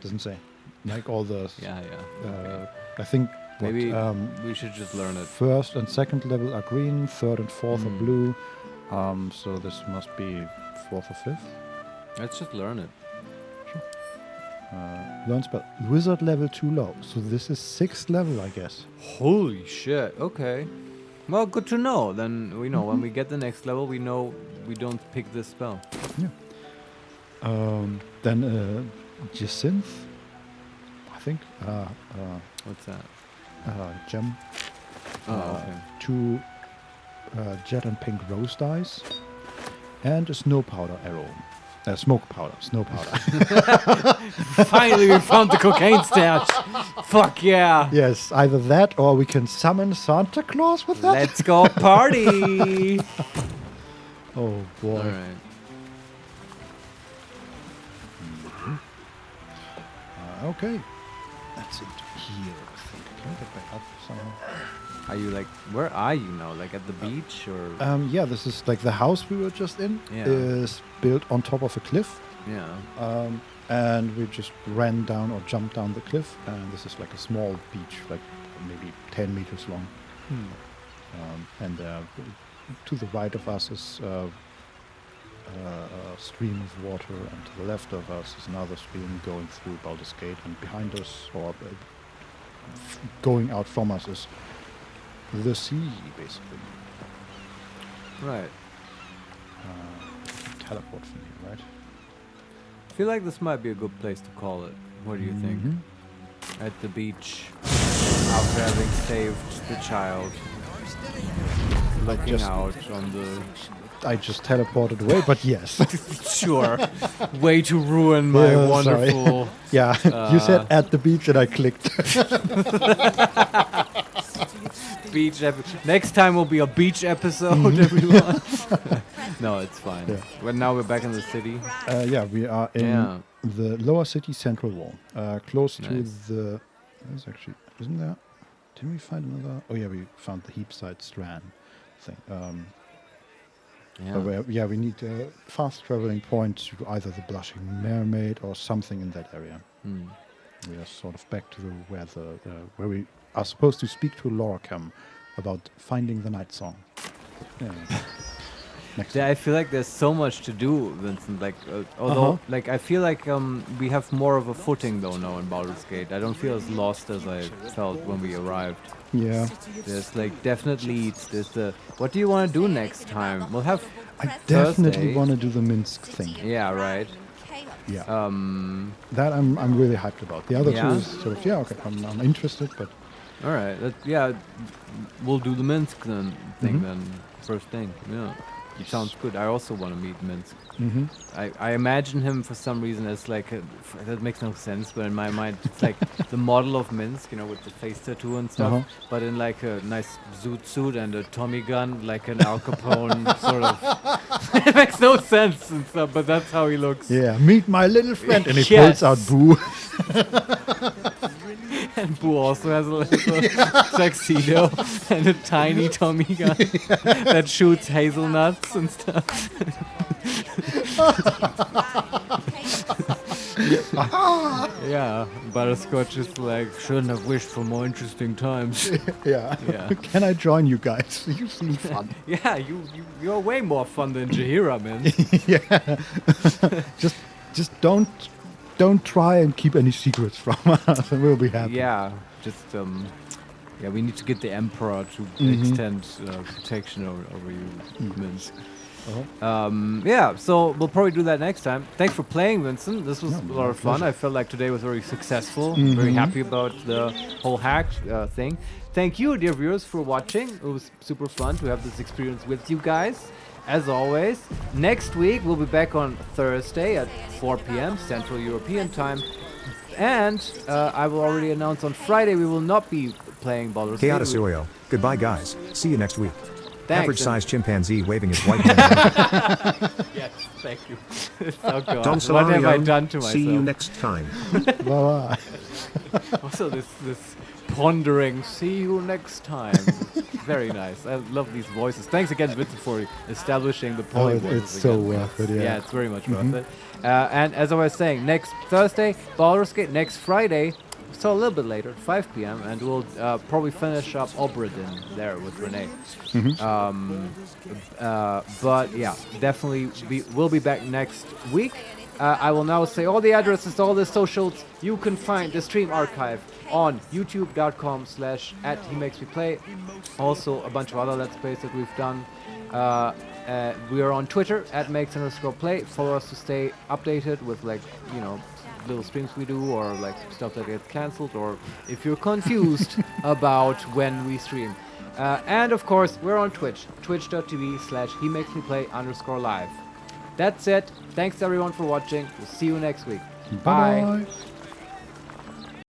Doesn't say. Like all the. Yeah. Okay. I think. Maybe we should just learn it. First and second level are green, third and fourth are blue. So this must be fourth or fifth. Let's just learn it. Sure. Learn spell. Wizard level too low. So this is 6th level, I guess. Holy shit. Okay. Well, good to know. Then we know when we get the next level, we know we don't pick this spell. Yeah. Then Jacinth, I think. What's that? Gem. Okay. 2 jet and pink rose dice. And a snow powder arrow. Smoke powder. Snow powder. Finally, we found the cocaine stash. Fuck yeah. Yes, either that or we can summon Santa Claus with that. Let's go party. Oh boy. All right. Okay. That's it here, I think. Can we get back up somehow? Are you like, where are you now? Like at the beach or? Yeah, this is like the house we were just in is built on top of a cliff. Yeah. And we just ran down or jumped down the cliff, and this is like a small beach, like maybe 10 meters long. And to the right of us is a stream of water, and to the left of us is another stream going through Baldur's Gate, and behind us, or going out from us, is the sea, basically. Right. Teleport from here, right? I feel like this might be a good place to call it. What do you think? At the beach, after having saved the child, Like looking just out on the... I just teleported away, but yes. Sure. Way to ruin my wonderful... Yeah, you said at the beach and I clicked. Beach next time will be a beach episode, everyone. No, it's fine. Yeah. But now we're back in the city. Yeah, we are in the lower city central wall, close to the... There's actually... Isn't there... Didn't we find another... Oh yeah, we found the Heapside Strand thing. Where we need a fast traveling point to either the Blushing Mermaid or something in that area. We are sort of back to where we are supposed to speak to Lorcam about finding the night song. Yeah. I feel like there's so much to do, Vincent. Like, although, like, I feel like we have more of a footing though now in Baldur's Gate. I don't feel as lost as I felt when we arrived. Yeah. There's like definite leads. There's the. What do you want to do next time? We'll have. I definitely Thursday. want to do the Minsk thing. Yeah. Right. Yeah. That I'm really hyped about. The other two is sort of okay. I'm interested, but. All right. We'll do the Minsk thing then. First thing. Yeah. It sounds good. I also want to meet Minsk. I imagine him for some reason as like that makes no sense, but in my mind it's like the model of Minsk, with the face tattoo and stuff, but in like a nice zoot suit and a Tommy gun, like an Al Capone sort of. It makes no sense and stuff, but that's how he looks. Yeah, meet my little friend, and he pulls out Boo. And Boo also has a little tuxedo and a tiny Tommy gun that shoots hazelnuts and stuff. Yeah, Butterscotch is like, shouldn't have wished for more interesting times. Yeah. Can I join you guys? You seem fun. Yeah, you're way more fun than Jaheira, man. Yeah. Just don't try and keep any secrets from us, and we'll be happy. Yeah, just we need to get the Emperor to extend protection over you, Minsk. So we'll probably do that next time. Thanks for playing, Vincent. This was a lot of fun. I felt like today was very successful. Very happy about the whole hack thing. Thank you, dear viewers, for watching. It was super fun to have this experience with you guys. As always, next week we'll be back on Thursday at 4 p.m. Central European Time. And I will already announce on Friday we will not be playing Baldur's Gate. Chaos. Goodbye, guys. See you next week. Thanks. Average-sized chimpanzee waving his white hand. Yes, thank you. Oh God. Don What have I Solario, done to myself? see you next time. Bye-bye. Also, this pondering, see you next time. Very nice. I love these voices. Thanks again, Vincent, for establishing the polling voices. It's so worth it, yeah. Yeah, it's very much worth it. And as I was saying, next Thursday, Baldur's Gate. Next Friday, so a little bit later, 5 p.m., and we'll probably finish up Obradin there with Renee. But yeah, definitely we'll be back next week. I will now say all the addresses, all the socials. You can find the stream archive on youtube.com/@HeMakesMePlay. Also, a bunch of other Let's Plays that we've done. We are on Twitter @makes_play. Follow us to stay updated with little streams we do, or like stuff that gets cancelled, or if you're confused about when we stream. And of course, we're on Twitch, twitch.tv/HeMakesMePlay_live. That's it. Thanks everyone for watching. We'll see you next week. Bye. Bye.